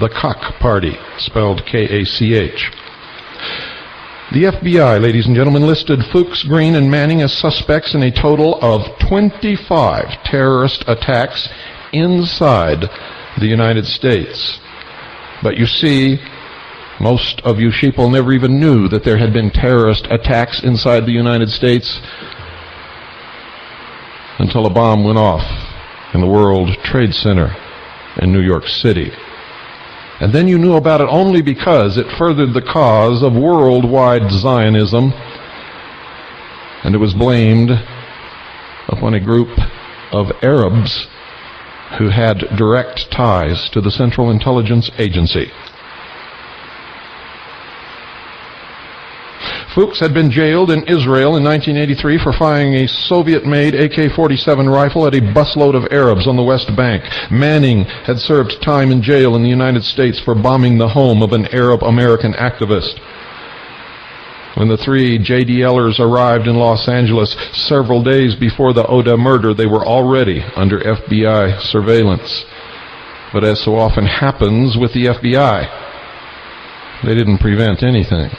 the Kach Party, spelled K-A-C-H. The FBI, ladies and gentlemen, listed Fuchs, Green, and Manning as suspects in a total of 25 terrorist attacks inside the United States. But you see, most of you sheeple never even knew that there had been terrorist attacks inside the United States until a bomb went off in the World Trade Center in New York City. And then you knew about it only because it furthered the cause of worldwide Zionism, and it was blamed upon a group of Arabs who had direct ties to the Central Intelligence Agency. Fuchs had been jailed in Israel in 1983 for firing a Soviet-made AK-47 rifle at a busload of Arabs on the West Bank. Manning had served time in jail in the United States for bombing the home of an Arab-American activist. When the 3 JDLers arrived in Los Angeles several days before the Oda murder, they were already under FBI surveillance. But as so often happens with the FBI, they didn't prevent anything.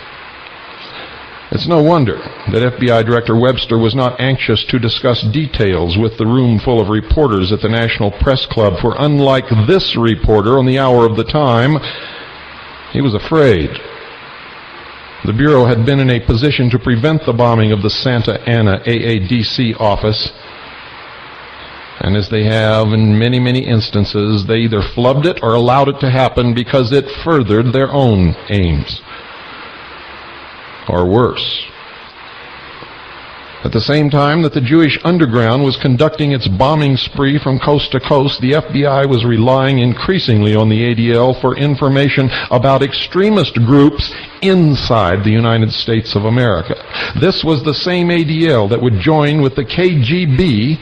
It's no wonder that FBI Director Webster was not anxious to discuss details with the room full of reporters at the National Press Club, for unlike this reporter on the hour of the time, he was afraid. The Bureau had been in a position to prevent the bombing of the Santa Ana AADC office, and as they have in many, many instances, they either flubbed it or allowed it to happen because it furthered their own aims. Or worse. At the same time that the Jewish underground was conducting its bombing spree from coast to coast, the FBI was relying increasingly on the ADL for information about extremist groups inside the United States of America. This was the same ADL that would join with the KGB,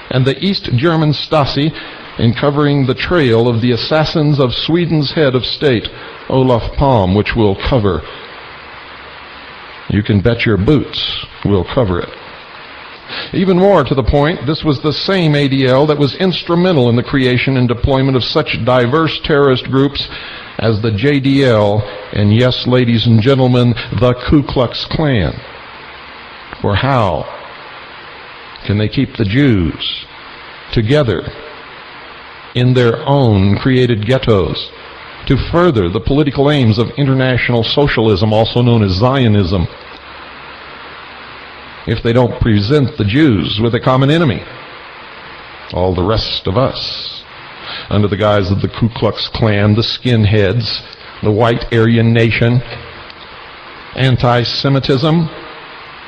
and the East German Stasi in covering the trail of the assassins of Sweden's head of state, Olof Palme, which we'll cover. You can bet your boots we'll cover it. Even more to the point, this was the same ADL that was instrumental in the creation and deployment of such diverse terrorist groups as the JDL and, yes, ladies and gentlemen, the Ku Klux Klan. For how can they keep the Jews together in their own created ghettos to further the political aims of international socialism, also known as Zionism, if they don't present the Jews with a common enemy, all the rest of us, under the guise of the Ku Klux Klan, the skinheads, the white Aryan nation, anti-Semitism?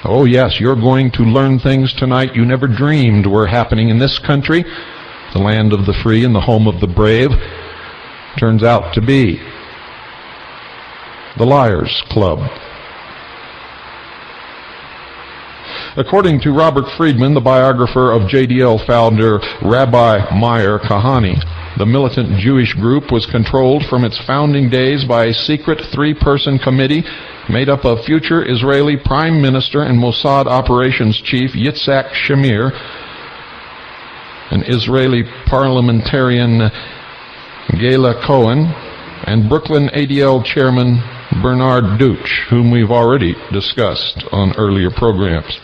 Oh yes, you're going to learn things tonight you never dreamed were happening in this country, the land of the free and the home of the brave. Turns out to be the Liars Club. According to Robert Friedman, the biographer of JDL founder Rabbi Meir Kahane, the militant Jewish group was controlled from its founding days by a secret 3-person committee made up of future Israeli Prime Minister and Mossad Operations Chief Yitzhak Shamir, an Israeli parliamentarian Gela Cohen, and Brooklyn ADL Chairman Bernard Deutsch, whom we've already discussed on earlier programs.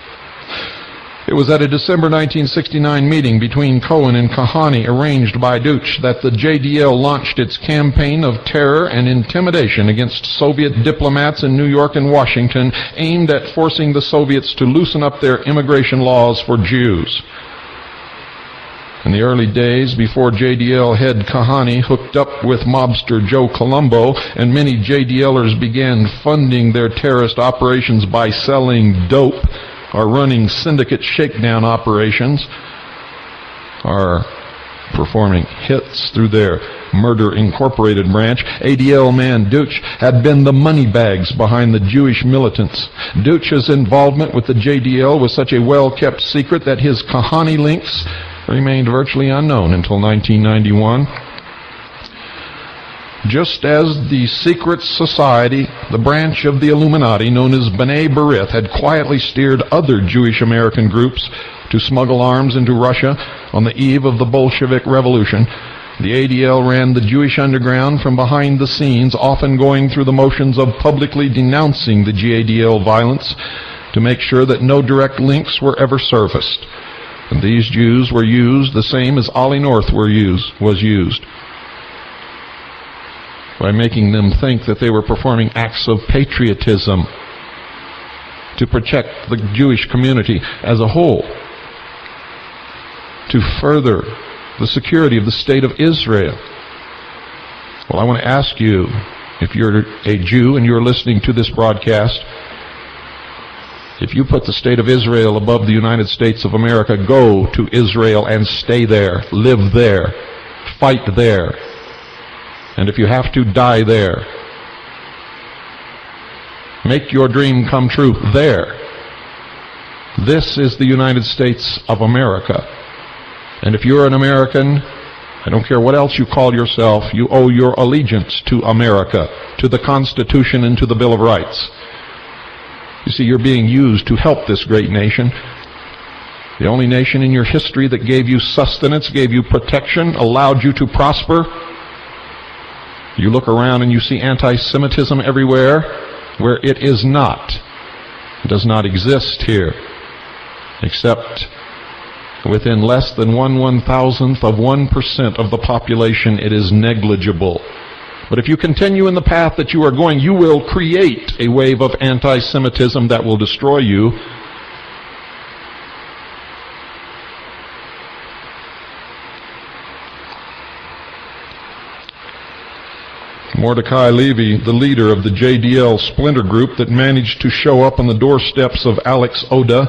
It was at a December 1969 meeting between Cohen and Kahane, arranged by Deutsch, that the JDL launched its campaign of terror and intimidation against Soviet diplomats in New York and Washington, aimed at forcing the Soviets to loosen up their immigration laws for Jews. In the early days, before JDL head Kahane hooked up with mobster Joe Colombo, and many JDLers began funding their terrorist operations by selling dope or running syndicate shakedown operations, are performing hits through their Murder Incorporated branch. ADL man Deutsch had been the money bags behind the Jewish militants. Deutsch's involvement with the JDL was such a well-kept secret that his Kahani links remained virtually unknown until 1991. Just as the secret society, the branch of the Illuminati known as B'nai B'rith, had quietly steered other Jewish American groups to smuggle arms into Russia on the eve of the Bolshevik Revolution, the ADL ran the Jewish underground from behind the scenes, often going through the motions of publicly denouncing the JDL violence to make sure that no direct links were ever surfaced. And these Jews were used the same as Ollie North was used, by making them think that they were performing acts of patriotism to protect the Jewish community as a whole, to further the security of the state of Israel. Well, I want to ask you, if you're a Jew and you're listening to this broadcast, if you put the state of Israel above the United States of America, go to Israel and stay there, live there, fight there, and if you have to, die there. Make your dream come true there. This is the United States of America. And if you're an American, I don't care what else you call yourself, you owe your allegiance to America, to the Constitution and to the Bill of Rights. You see, you're being used to help this great nation. The only nation in your history that gave you sustenance, gave you protection, allowed you to prosper. You look around and you see anti-Semitism everywhere, where it is not. It does not exist here, except within less than 1/1000th of 1% of the population. It is negligible. But if you continue in the path that you are going, you will create a wave of anti-Semitism that will destroy you. Mordecai Levy, the leader of the JDL splinter group that managed to show up on the doorsteps of Alex Oda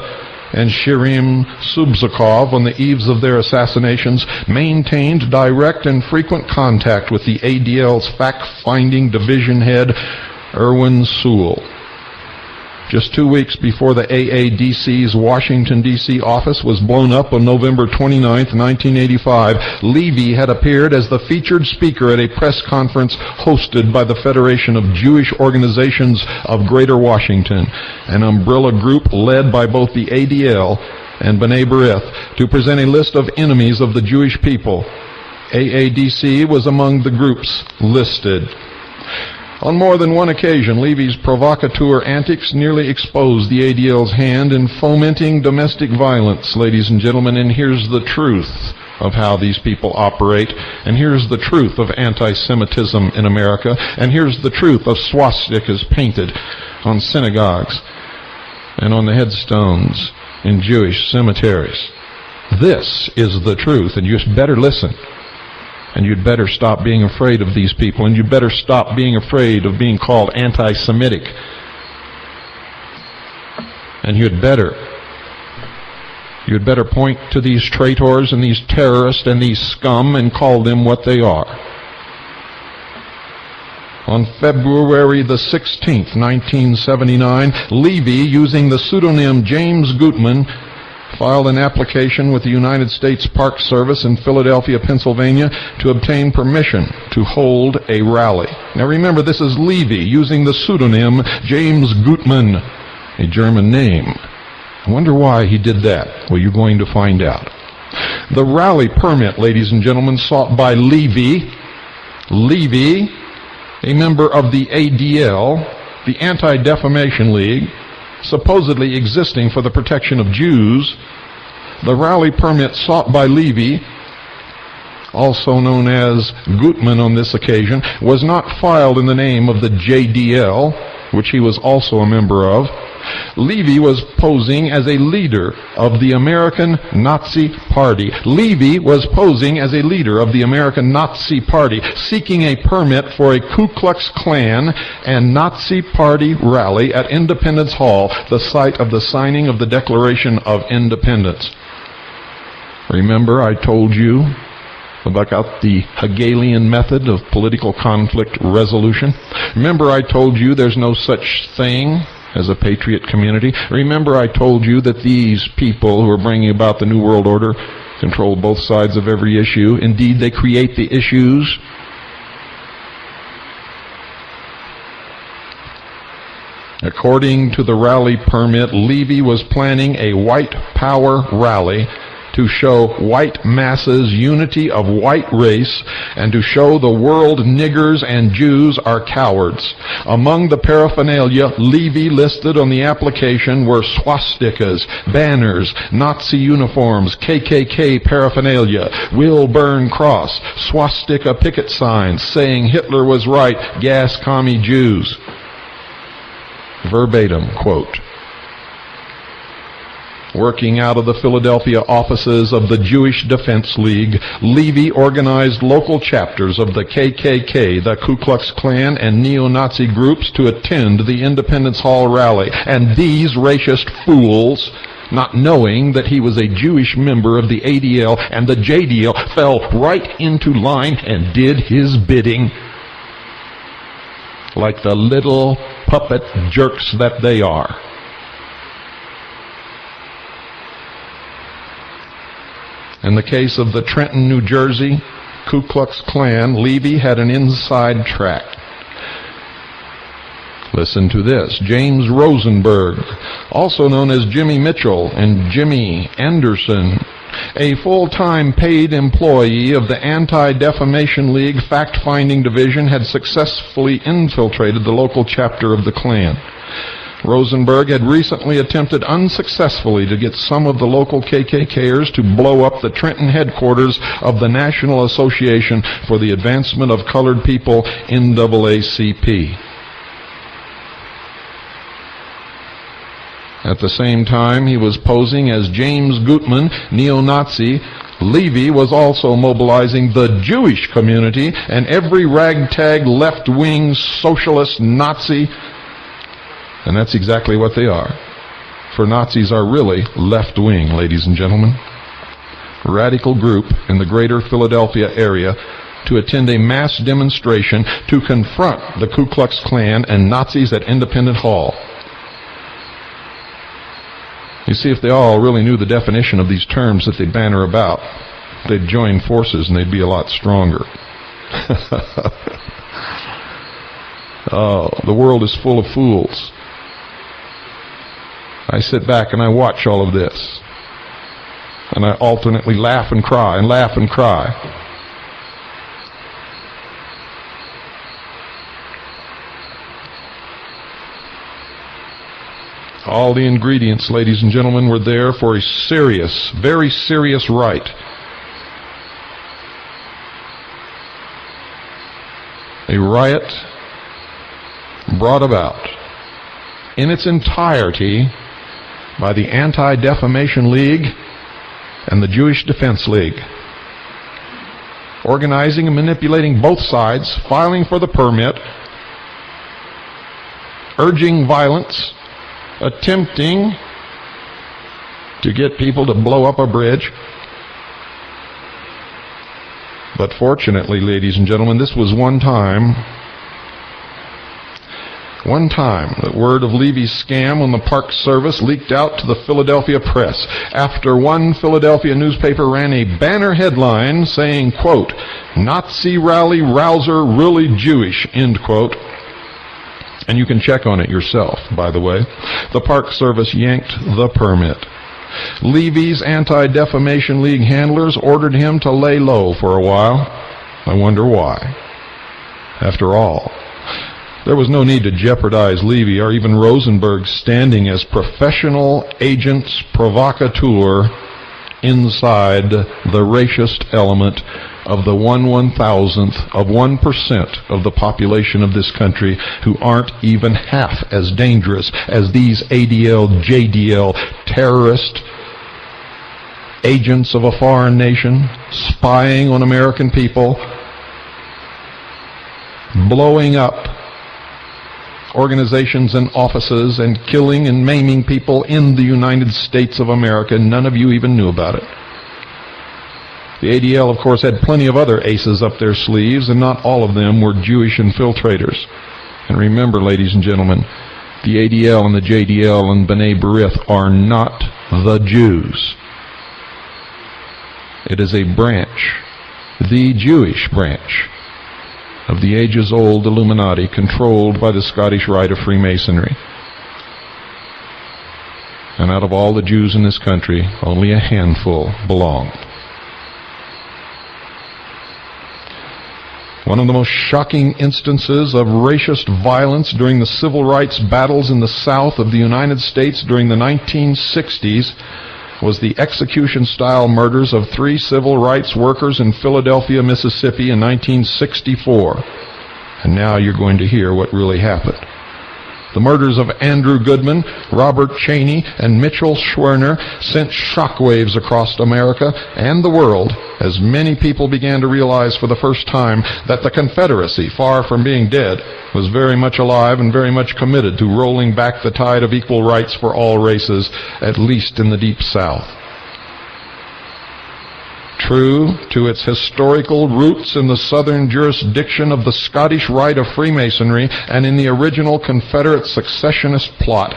and Shirim Subzakov on the eves of their assassinations, maintained direct and frequent contact with the ADL's fact-finding division head, Erwin Sewell. Just 2 weeks before the AADC's Washington, D.C. office was blown up on November 29, 1985, Levy had appeared as the featured speaker at a press conference hosted by the Federation of Jewish Organizations of Greater Washington, an umbrella group led by both the ADL and B'nai B'rith, to present a list of enemies of the Jewish people. AADC was among the groups listed. On more than one occasion, Levy's provocateur antics nearly exposed the ADL's hand in fomenting domestic violence, ladies and gentlemen, and here's the truth of how these people operate, and here's the truth of anti-Semitism in America, and here's the truth of swastikas painted on synagogues and on the headstones in Jewish cemeteries. This is the truth, and you better listen. And you'd better stop being afraid of these people, and you'd better stop being afraid of being called anti-Semitic. And you'd better point to these traitors and these terrorists and these scum and call them what they are. On February the 16th, 1979, Levy, using the pseudonym James Gutman, filed an application with the United States Park Service in Philadelphia, Pennsylvania, to obtain permission to hold a rally. Now remember, this is Levy using the pseudonym James Gutman, a German name. I wonder why he did that. Well, you're going to find out. The rally permit, ladies and gentlemen, sought by Levy, a member of the ADL, the Anti-Defamation League, supposedly existing for the protection of Jews. The rally permit sought by Levy, also known as Gutman on this occasion, was not filed in the name of the JDL, which he was also a member of. Levy was posing as a leader of the American Nazi Party. Levy was posing as a leader of the American Nazi Party, seeking a permit for a Ku Klux Klan and Nazi Party rally at Independence Hall, the site of the signing of the Declaration of Independence. Remember I told you about the Hegelian method of political conflict resolution? Remember I told you there's no such thing as a patriot community? Remember I told you that these people who are bringing about the New World Order control both sides of every issue? Indeed, they create the issues. According to the rally permit, Levy was planning a white power rally to show white masses unity of white race and to show the world niggers and Jews are cowards. Among the paraphernalia Levy listed on the application were swastikas, banners, Nazi uniforms, KKK paraphernalia, Will Burn Cross, swastika picket signs saying Hitler was right, gas commie Jews. Verbatim quote. Working out of the Philadelphia offices of the Jewish Defense League, Levy organized local chapters of the KKK, the Ku Klux Klan, and neo-Nazi groups to attend the Independence Hall rally. And these racist fools, not knowing that he was a Jewish member of the ADL and the JDL, fell right into line and did his bidding, like the little puppet jerks that they are. In the case of the Trenton, New Jersey Ku Klux Klan, Levy had an inside track. Listen to this. James Rosenberg, also known as Jimmy Mitchell and Jimmy Anderson, a full-time paid employee of the Anti-Defamation League fact-finding division, had successfully infiltrated the local chapter of the Klan. Rosenberg had recently attempted unsuccessfully to get some of the local KKKers to blow up the Trenton headquarters of the National Association for the Advancement of Colored People, NAACP. At the same time he was posing as James Gutman, neo-Nazi, Levy was also mobilizing the Jewish community and every ragtag left-wing socialist Nazi. And that's exactly what they are. For Nazis are really left-wing, ladies and gentlemen. Radical group in the greater Philadelphia area to attend a mass demonstration to confront the Ku Klux Klan and Nazis at Independence Hall. You see, if they all really knew the definition of these terms that they banner about, they'd join forces and they'd be a lot stronger. Oh, the world is full of fools. I sit back and I watch all of this. And I alternately laugh and cry and laugh and cry. All the ingredients, ladies and gentlemen, were there for a serious, very serious riot. A riot brought about in its entirety by the Anti-Defamation League and the Jewish Defense League, organizing and manipulating both sides, filing for the permit, urging violence, attempting to get people to blow up a bridge. But fortunately, ladies and gentlemen, this was one time that word of Levy's scam on the Park Service leaked out to the Philadelphia press after one Philadelphia newspaper ran a banner headline saying, quote, "Nazi rally rouser really Jewish," end quote. And you can check on it yourself, by the way. The Park Service yanked the permit. Levy's Anti-Defamation League handlers ordered him to lay low for a while. I wonder why. After all, there was no need to jeopardize Levy or even Rosenberg's standing as professional agents provocateur inside the racist element of the 1/1000th of 1% of the population of this country, who aren't even half as dangerous as these ADL, JDL terrorist agents of a foreign nation spying on American people, blowing up organizations and offices and killing and maiming people in the United States of America. None of you even knew about it. The ADL, of course, had plenty of other aces up their sleeves, and not all of them were Jewish infiltrators. And remember, ladies and gentlemen, the ADL and the JDL and B'nai B'rith are not the Jews. It is a branch, the Jewish branch, of the ages-old Illuminati controlled by the Scottish Rite of Freemasonry. And out of all the Jews in this country, only a handful belong. One of the most shocking instances of racist violence during the civil rights battles in the South of the United States during the 1960s was the execution-style murders of 3 civil rights workers in Philadelphia, Mississippi in 1964. And now you're going to hear what really happened. The murders of Andrew Goodman, Robert Cheney, and Mitchell Schwerner sent shockwaves across America and the world as many people began to realize for the first time that the Confederacy, far from being dead, was very much alive and very much committed to rolling back the tide of equal rights for all races, at least in the Deep South. True to its historical roots in the southern jurisdiction of the Scottish Rite of Freemasonry and in the original Confederate secessionist plot,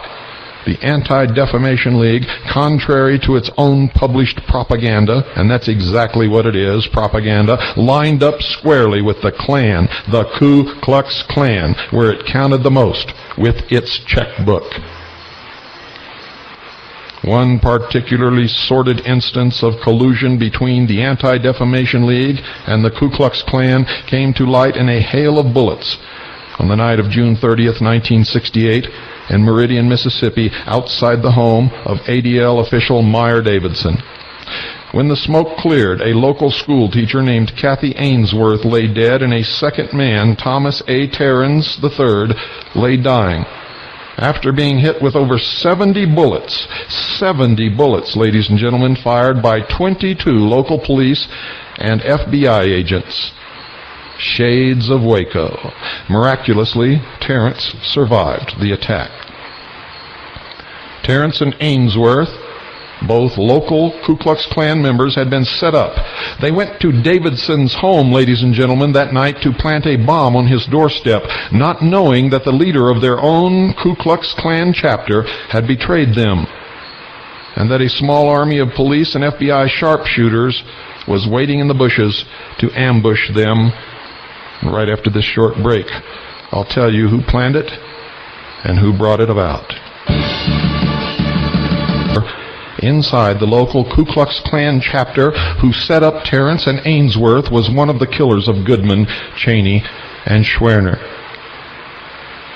the Anti-Defamation League, contrary to its own published propaganda, and that's exactly what it is, propaganda, lined up squarely with the Klan, the Ku Klux Klan, where it counted the most, with its checkbook. One particularly sordid instance of collusion between the Anti-Defamation League and the Ku Klux Klan came to light in a hail of bullets on the night of June 30th, 1968, in Meridian, Mississippi, outside the home of ADL official Meyer Davidson. When the smoke cleared, a local school teacher named Kathy Ainsworth lay dead, and a second man, Thomas A. Terrens III, lay dying, after being hit with over 70 bullets, ladies and gentlemen, fired by 22 local police and FBI agents. Shades of Waco. Miraculously, Terrence survived the attack. Terrence and Ainsworth, both local Ku Klux Klan members, had been set up. They went to Davidson's home, ladies and gentlemen, that night to plant a bomb on his doorstep, not knowing that the leader of their own Ku Klux Klan chapter had betrayed them, and that a small army of police and FBI sharpshooters was waiting in the bushes to ambush them. Right after this short break, I'll tell you who planned it and who brought it about. Inside the local Ku Klux Klan chapter, who set up Terrence and Ainsworth, was one of the killers of Goodman, Cheney, and Schwerner.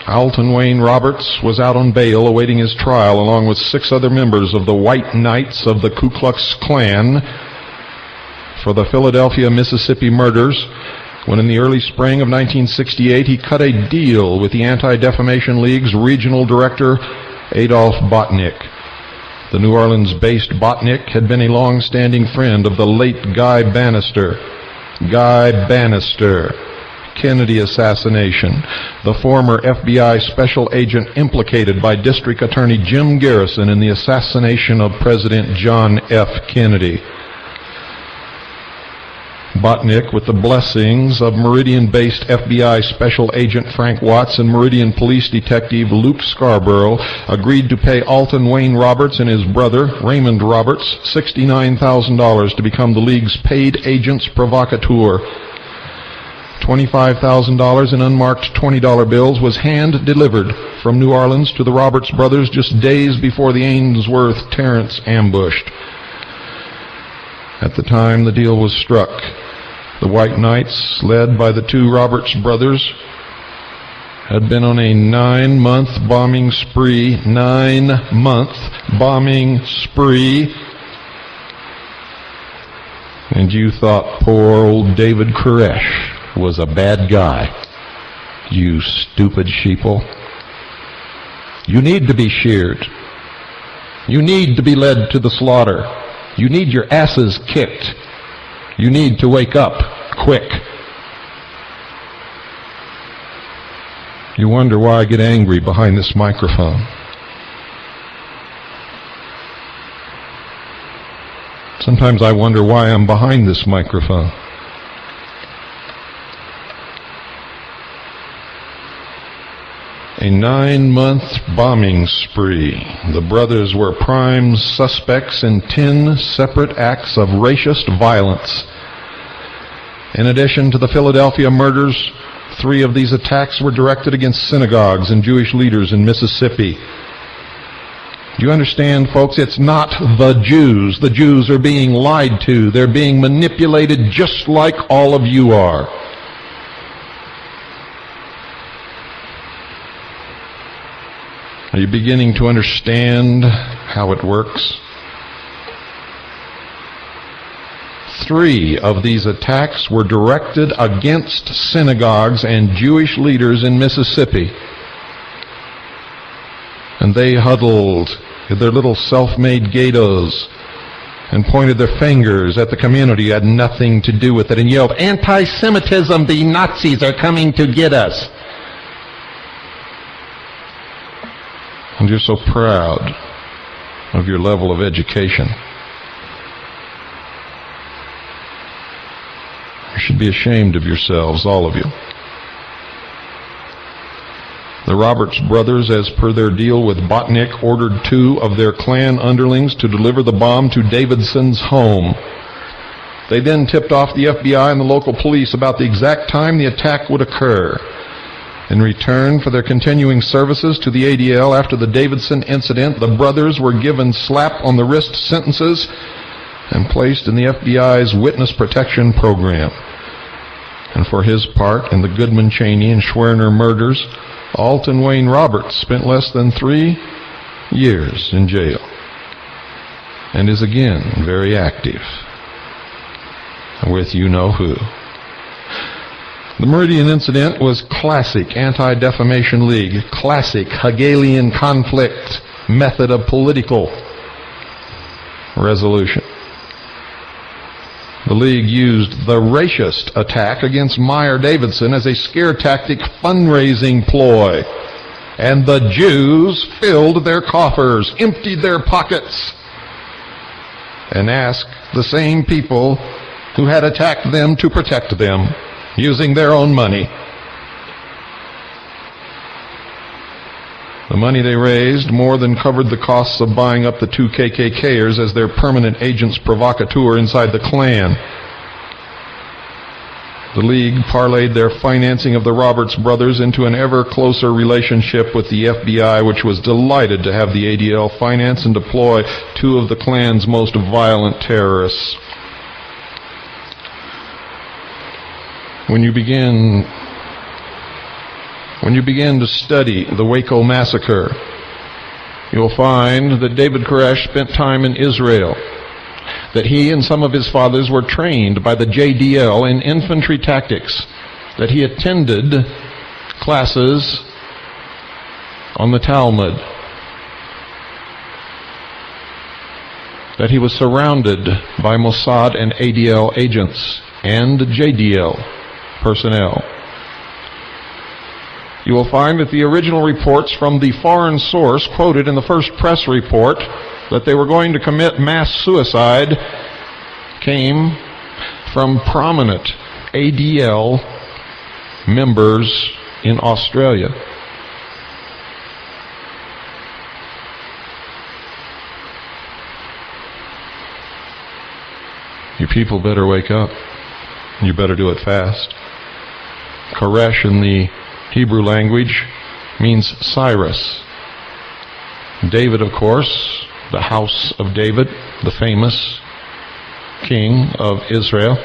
Alton Wayne Roberts was out on bail awaiting his trial along with 6 other members of the White Knights of the Ku Klux Klan for the Philadelphia, Mississippi murders, when in the early spring of 1968 he cut a deal with the Anti-Defamation League's regional director, Adolph Botnick. The New Orleans-based Botnick had been a long-standing friend of the late Guy Bannister. Kennedy assassination. The former FBI special agent implicated by District Attorney Jim Garrison in the assassination of President John F. Kennedy. Botnick, with the blessings of Meridian-based FBI Special Agent Frank Watts and Meridian Police Detective Luke Scarborough, agreed to pay Alton Wayne Roberts and his brother, Raymond Roberts, $69,000 to become the League's paid agents provocateur. $25,000 in unmarked $20 bills was hand-delivered from New Orleans to the Roberts brothers just days before the Ainsworth-Terrence ambush. At the time the deal was struck, the White Knights, led by the 2 Roberts brothers, had been on a 9-month bombing spree. 9-month bombing spree. And you thought poor old David Koresh was a bad guy. You stupid sheeple. You need to be sheared. You need to be led to the slaughter. You need your asses kicked. You need to wake up quick. You wonder why I get angry behind this microphone. Sometimes I wonder why I'm behind this microphone. A 9-month bombing spree. The brothers were prime suspects in 10 separate acts of racist violence. In addition to the Philadelphia murders, 3 of these attacks were directed against synagogues and Jewish leaders in Mississippi. Do you understand, folks? It's not the Jews. The Jews are being lied to. They're being manipulated just like all of you are. Are you beginning to understand how it works? 3 of these attacks were directed against synagogues and Jewish leaders in Mississippi. And they huddled in their little self-made ghettos and pointed their fingers at the community who had nothing to do with it and yelled, "Anti-Semitism, the Nazis are coming to get us." And you're so proud of your level of education. You should be ashamed of yourselves, all of you. The Roberts brothers, as per their deal with Botnick, ordered 2 of their Klan underlings to deliver the bomb to Davidson's home. They then tipped off the FBI and the local police about the exact time the attack would occur. In return for their continuing services to the ADL after the Davidson incident, the brothers were given slap-on-the-wrist sentences and placed in the FBI's witness protection program. And for his part in the Goodman, Cheney, and Schwerner murders, Alton Wayne Roberts spent less than 3 years in jail and is again very active with you-know-who. The Meridian incident was classic Anti-Defamation League, classic Hegelian conflict method of political resolution. The League used the racist attack against Meyer Davidson as a scare tactic fundraising ploy, and the Jews filled their coffers, emptied their pockets, and asked the same people who had attacked them to protect them, using their own money. The money they raised more than covered the costs of buying up the 2 KKKers as their permanent agents provocateur inside the Klan. The League parlayed their financing of the Roberts brothers into an ever closer relationship with the FBI, which was delighted to have the ADL finance and deploy 2 of the Klan's most violent terrorists. When you begin to study the Waco massacre, you'll find that David Koresh spent time in Israel, that he and some of his fathers were trained by the JDL in infantry tactics, that he attended classes on the Talmud, that he was surrounded by Mossad and ADL agents and JDL personnel. You will find that the original reports from the foreign source quoted in the first press report that they were going to commit mass suicide came from prominent ADL members in Australia. You people better wake up. You better do it fast. Koresh in the Hebrew language means Cyrus. David, of course, the house of David, the famous king of Israel.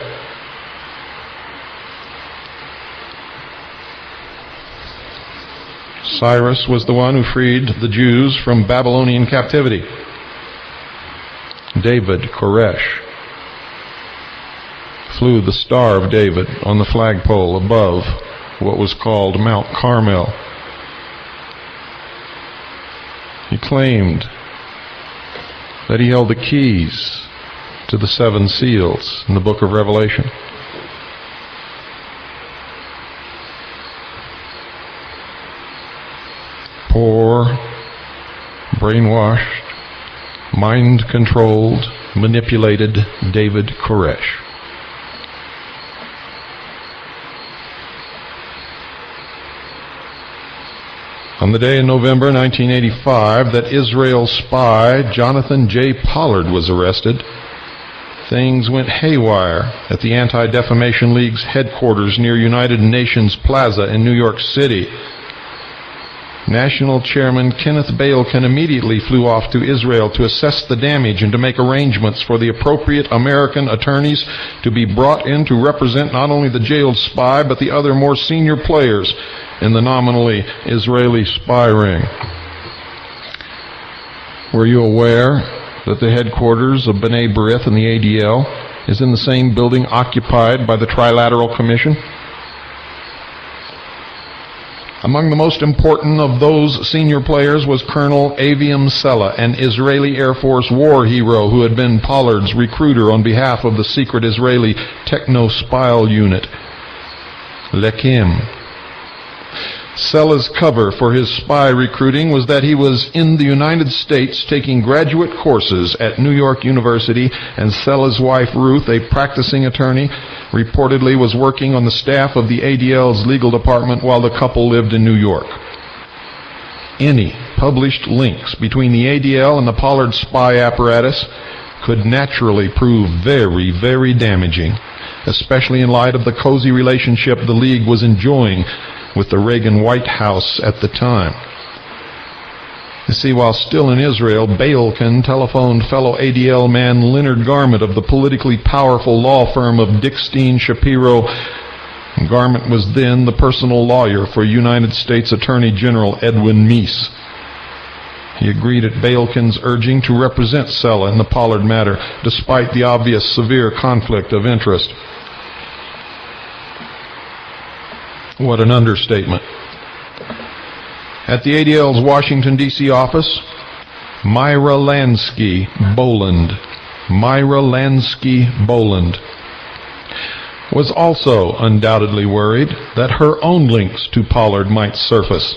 Cyrus was the one who freed the Jews from Babylonian captivity. David, Koresh, flew the Star of David on the flagpole above what was called Mount Carmel. He claimed that he held the keys to the 7 seals in the book of Revelation. Poor, brainwashed, mind-controlled manipulated David Koresh. On the day in November 1985 that Israel spy Jonathan J. Pollard was arrested, things went haywire at the Anti-Defamation League's headquarters near United Nations Plaza in New York City. National Chairman Kenneth Bailkin immediately flew off to Israel to assess the damage and to make arrangements for the appropriate American attorneys to be brought in to represent not only the jailed spy but the other more senior players in the nominally Israeli spy ring. Were you aware that the headquarters of B'nai B'rith and the ADL is in the same building occupied by the Trilateral Commission? Among the most important of those senior players was Colonel Aviam Sella, an Israeli Air Force war hero who had been Pollard's recruiter on behalf of the secret Israeli techno-spy unit, Lekim. Sella's cover for his spy recruiting was that he was in the United States taking graduate courses at New York University, and Sella's wife Ruth, a practicing attorney, reportedly was working on the staff of the ADL's legal department while the couple lived in New York. Any published links between the ADL and the Pollard spy apparatus could naturally prove very, very damaging, especially in light of the cozy relationship the League was enjoying with the Reagan White House at the time. You see, while still in Israel, Bailkin telephoned fellow ADL man Leonard Garment of the politically powerful law firm of Dickstein Shapiro. Garment was then the personal lawyer for United States Attorney General Edwin Meese. He agreed at Bailkin's urging to represent Sella in the Pollard matter, despite the obvious severe conflict of interest. What an understatement. At the ADL's Washington, D.C. office, Myra Lansky Boland was also undoubtedly worried that her own links to Pollard might surface.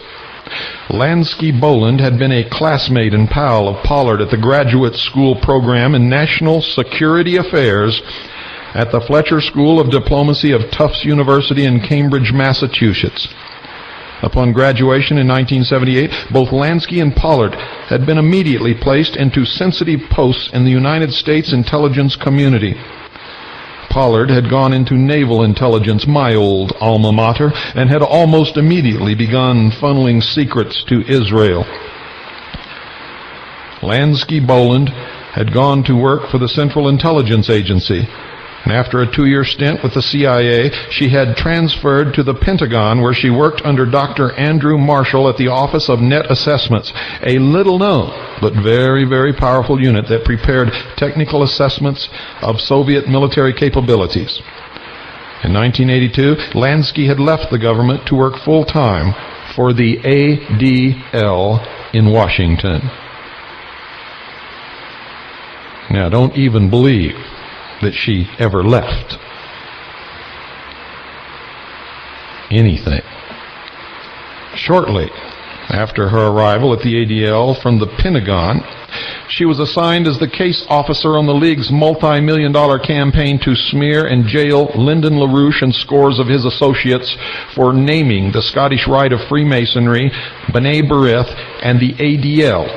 Lansky Boland had been a classmate and pal of Pollard at the graduate school program in National Security Affairs at the Fletcher School of Diplomacy of Tufts University in Cambridge, Massachusetts. Upon graduation in 1978, both Lansky and Pollard had been immediately placed into sensitive posts in the United States intelligence community. Pollard had gone into naval intelligence, my old alma mater, and had almost immediately begun funneling secrets to Israel. Lansky Boland had gone to work for the Central Intelligence Agency, and after a 2-year stint with the CIA, she had transferred to the Pentagon, where she worked under Dr. Andrew Marshall at the Office of Net Assessments, a little-known but very, very powerful unit that prepared technical assessments of Soviet military capabilities. In 1982, Lansky had left the government to work full-time for the ADL in Washington. Now, don't even believe that she ever left anything. Shortly after her arrival at the ADL from the Pentagon, she was assigned as the case officer on the League's multi-million-dollar campaign to smear and jail Lyndon LaRouche and scores of his associates for naming the Scottish Rite of Freemasonry, B'nai B'rith, and the ADL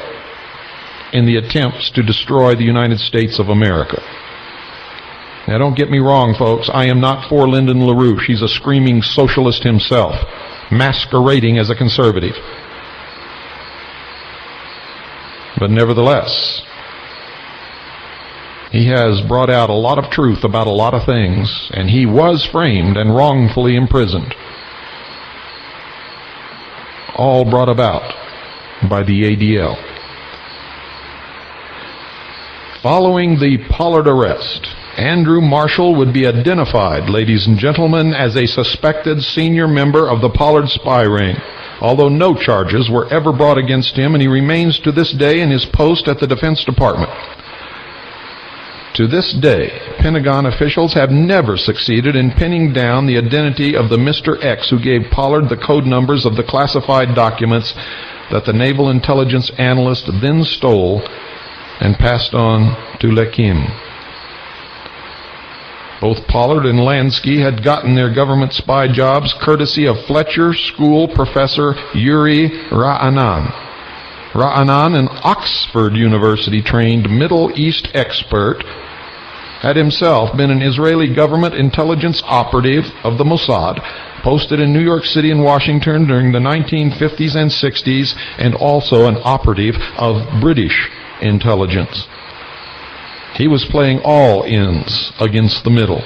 in the attempts to destroy the United States of America. Now, don't get me wrong, folks. I am not for Lyndon LaRouche. He's a screaming socialist himself, masquerading as a conservative. But nevertheless, he has brought out a lot of truth about a lot of things, and he was framed and wrongfully imprisoned. All brought about by the ADL. Following the Pollard arrest, Andrew Marshall would be identified, ladies and gentlemen, as a suspected senior member of the Pollard spy ring, although no charges were ever brought against him, and he remains to this day in his post at the Defense Department. To this day, Pentagon officials have never succeeded in pinning down the identity of the Mr. X who gave Pollard the code numbers of the classified documents that the naval intelligence analyst then stole and passed on to Lekim. Both Pollard and Lansky had gotten their government spy jobs courtesy of Fletcher School professor Yuri Ra'anan. Ra'anan, an Oxford University-trained Middle East expert, had himself been an Israeli government intelligence operative of the Mossad, posted in New York City and Washington during the 1950s and 60s, and also an operative of British intelligence. He was playing all ends against the middle.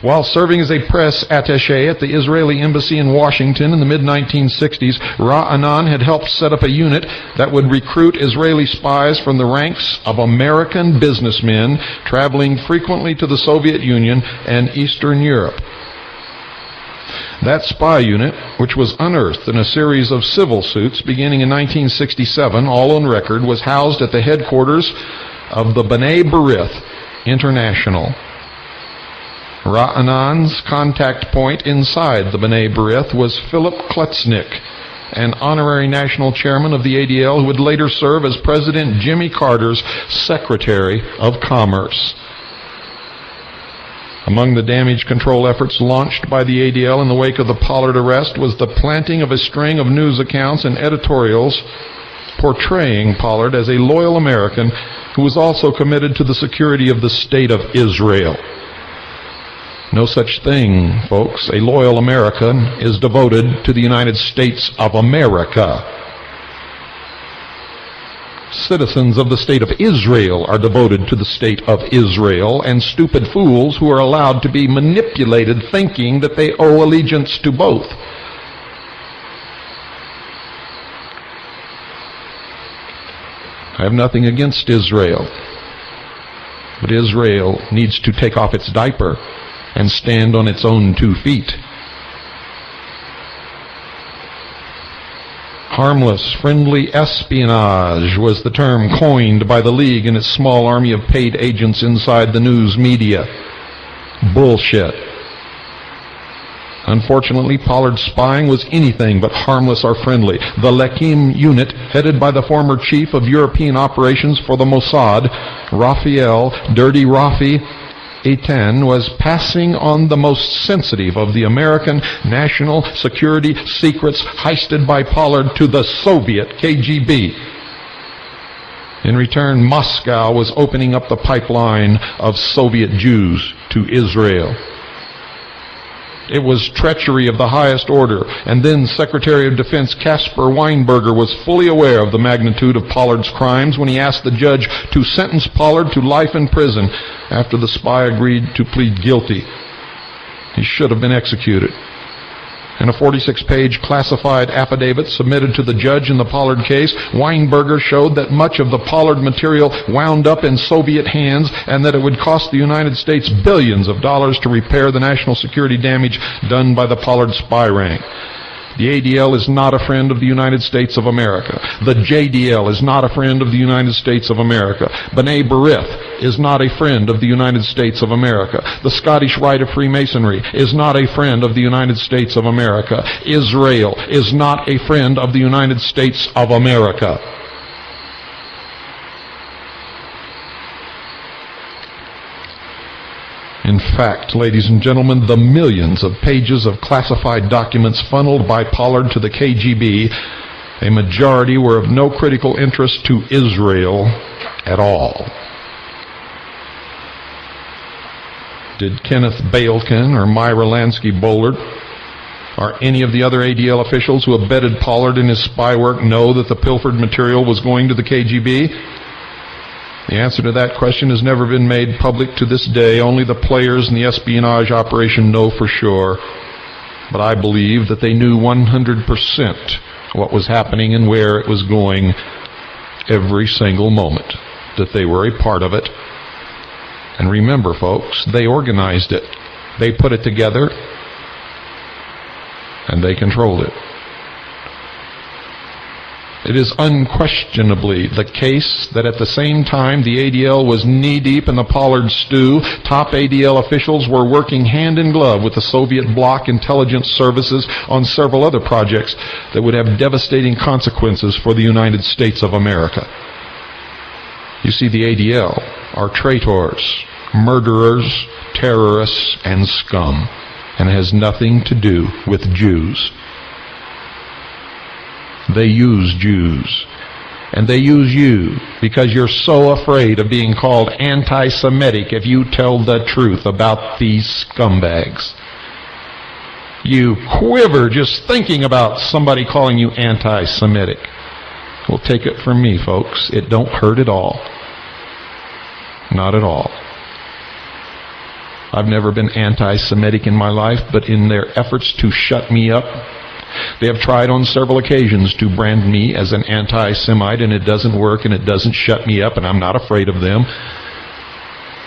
While serving as a press attaché at the Israeli embassy in Washington in the mid-1960s, Ra'anan had helped set up a unit that would recruit Israeli spies from the ranks of American businessmen traveling frequently to the Soviet Union and Eastern Europe. That spy unit, which was unearthed in a series of civil suits beginning in 1967, all on record, was housed at the headquarters of the B'nai B'rith International. Ra'anan's contact point inside the B'nai B'rith was Philip Kletznick, an honorary national chairman of the ADL who would later serve as President Jimmy Carter's Secretary of Commerce. Among the damage control efforts launched by the ADL in the wake of the Pollard arrest was the planting of a string of news accounts and editorials portraying Pollard as a loyal American who was also committed to the security of the State of Israel. No such thing, folks. A loyal American is devoted to the United States of America. Citizens of the State of Israel are devoted to the State of Israel, and stupid fools who are allowed to be manipulated thinking that they owe allegiance to both. I have nothing against Israel, but Israel needs to take off its diaper and stand on its own 2 feet. Harmless, friendly espionage was the term coined by the League and its small army of paid agents inside the news media. Bullshit. Unfortunately, Pollard's spying was anything but harmless or friendly. The Lekim unit, headed by the former chief of European operations for the Mossad, Raphael Dirty Rafi Eitan, was passing on the most sensitive of the American national security secrets heisted by Pollard to the Soviet KGB. In return, Moscow was opening up the pipeline of Soviet Jews to Israel. It was treachery of the highest order, and then Secretary of Defense Caspar Weinberger was fully aware of the magnitude of Pollard's crimes when he asked the judge to sentence Pollard to life in prison after the spy agreed to plead guilty. He should have been executed. In a 46-page classified affidavit submitted to the judge in the Pollard case, Weinberger showed that much of the Pollard material wound up in Soviet hands and that it would cost the United States billions of dollars to repair the national security damage done by the Pollard spy ring. The ADL is not a friend of the United States of America. The JDL is not a friend of the United States of America. B'nai B'rith is not a friend of the United States of America. The Scottish Rite of Freemasonry is not a friend of the United States of America. Israel is not a friend of the United States of America. In fact, ladies and gentlemen, the millions of pages of classified documents funneled by Pollard to the KGB, a majority were of no critical interest to Israel at all. Did Kenneth Bailkin or Myra Lansky-Bullard or any of the other ADL officials who abetted Pollard in his spy work know that the pilfered material was going to the KGB? The answer to that question has never been made public to this day. Only the players in the espionage operation know for sure. But I believe that they knew 100% what was happening and where it was going every single moment, that they were a part of it. And remember, folks, they organized it. They put it together, and they controlled it. It is unquestionably the case that at the same time the ADL was knee-deep in the Pollard stew, top ADL officials were working hand in glove with the Soviet bloc intelligence services on several other projects that would have devastating consequences for the United States of America. You see, the ADL are traitors, murderers, terrorists, and scum, and it has nothing to do with Jews. They use Jews, and they use you because you're so afraid of being called anti-Semitic if you tell the truth about these scumbags. You quiver just thinking about somebody calling you anti-Semitic. Well, take it from me, folks. It don't hurt at all. Not at all. I've never been anti-Semitic in my life, but in their efforts to shut me up, they have tried on several occasions to brand me as an anti-Semite, and it doesn't work, and it doesn't shut me up, and I'm not afraid of them.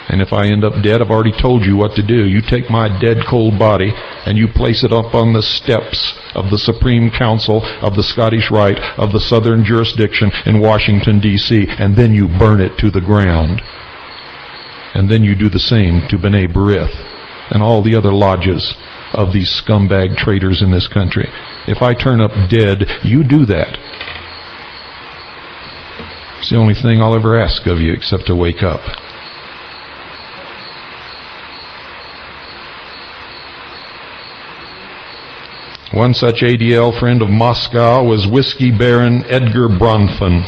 And if I end up dead, I've already told you what to do. You take my dead, cold body, and you place it up on the steps of the Supreme Council of the Scottish Rite of the Southern Jurisdiction in Washington, D.C., and then you burn it to the ground. And then you do the same to B'nai B'rith and all the other lodges of these scumbag traitors in this country. If I turn up dead, you do that. It's the only thing I'll ever ask of you except to wake up. One such ADL friend of Moscow was Whiskey Baron Edgar Bronfman.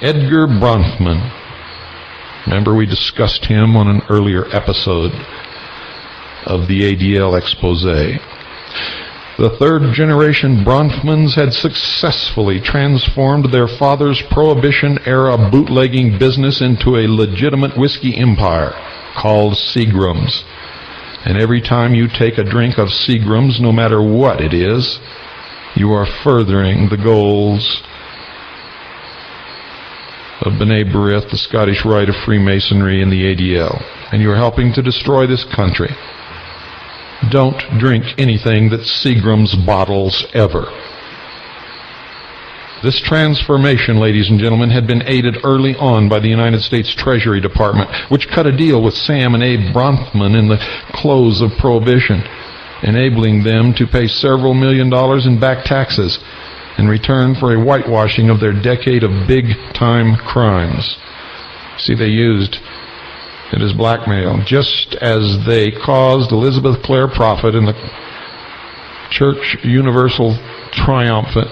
Edgar Bronfman. Remember, we discussed him on an earlier episode of the ADL expose. The third-generation Bronfmans had successfully transformed their father's Prohibition-era bootlegging business into a legitimate whiskey empire called Seagram's. And every time you take a drink of Seagram's, no matter what it is, you are furthering the goals of B'nai B'rith, the Scottish Rite of Freemasonry, and the ADL. And you are helping to destroy this country. Don't drink anything that Seagram's bottles ever. This transformation, ladies and gentlemen, had been aided early on by the United States Treasury Department, which cut a deal with Sam and Abe Bronfman in the close of Prohibition, enabling them to pay several $1 million in back taxes in return for a whitewashing of their decade of big-time crimes. See, they used it as blackmail, just as they caused Elizabeth Clare Prophet and the Church Universal Triumphant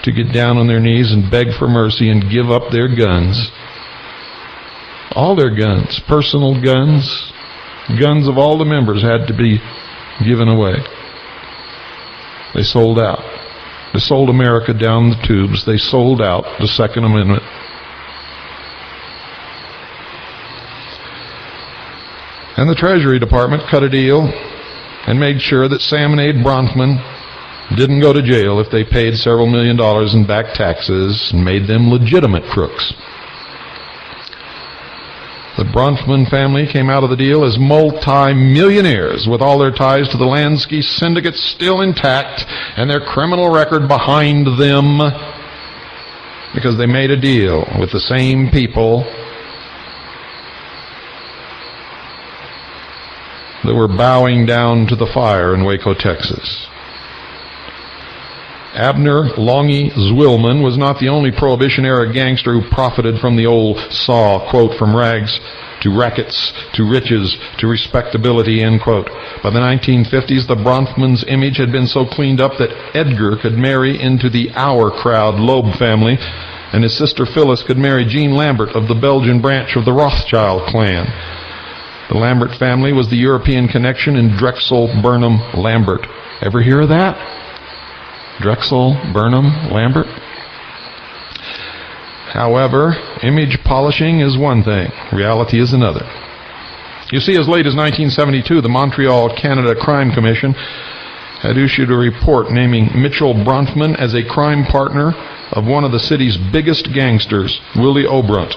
to get down on their knees and beg for mercy and give up their guns. All their guns, personal guns, guns of all the members had to be given away. They sold out. They sold America down the tubes. They sold out the Second Amendment. And the Treasury Department cut a deal and made sure that Sam and Abe Bronfman didn't go to jail if they paid several $1 million in back taxes and made them legitimate crooks. The Bronfman family came out of the deal as multi-millionaires with all their ties to the Lansky syndicate still intact and their criminal record behind them because they made a deal with the same people that were bowing down to the fire in Waco, Texas. Abner Longy Zwillman was not the only Prohibition-era gangster who profited from the old saw, quote, from rags to rackets to riches to respectability, end quote. By the 1950s, the Bronfman's image had been so cleaned up that Edgar could marry into the Our Crowd Loeb family, and his sister Phyllis could marry Jean Lambert of the Belgian branch of the Rothschild clan. The Lambert family was the European connection in Drexel Burnham Lambert. Ever hear of that? Drexel, Burnham, Lambert. However, image polishing is one thing, reality is another. You see, as late as 1972, the Montreal, Canada Crime Commission had issued a report naming Mitchell Bronfman as a crime partner of one of the city's biggest gangsters, Willie Obrunt.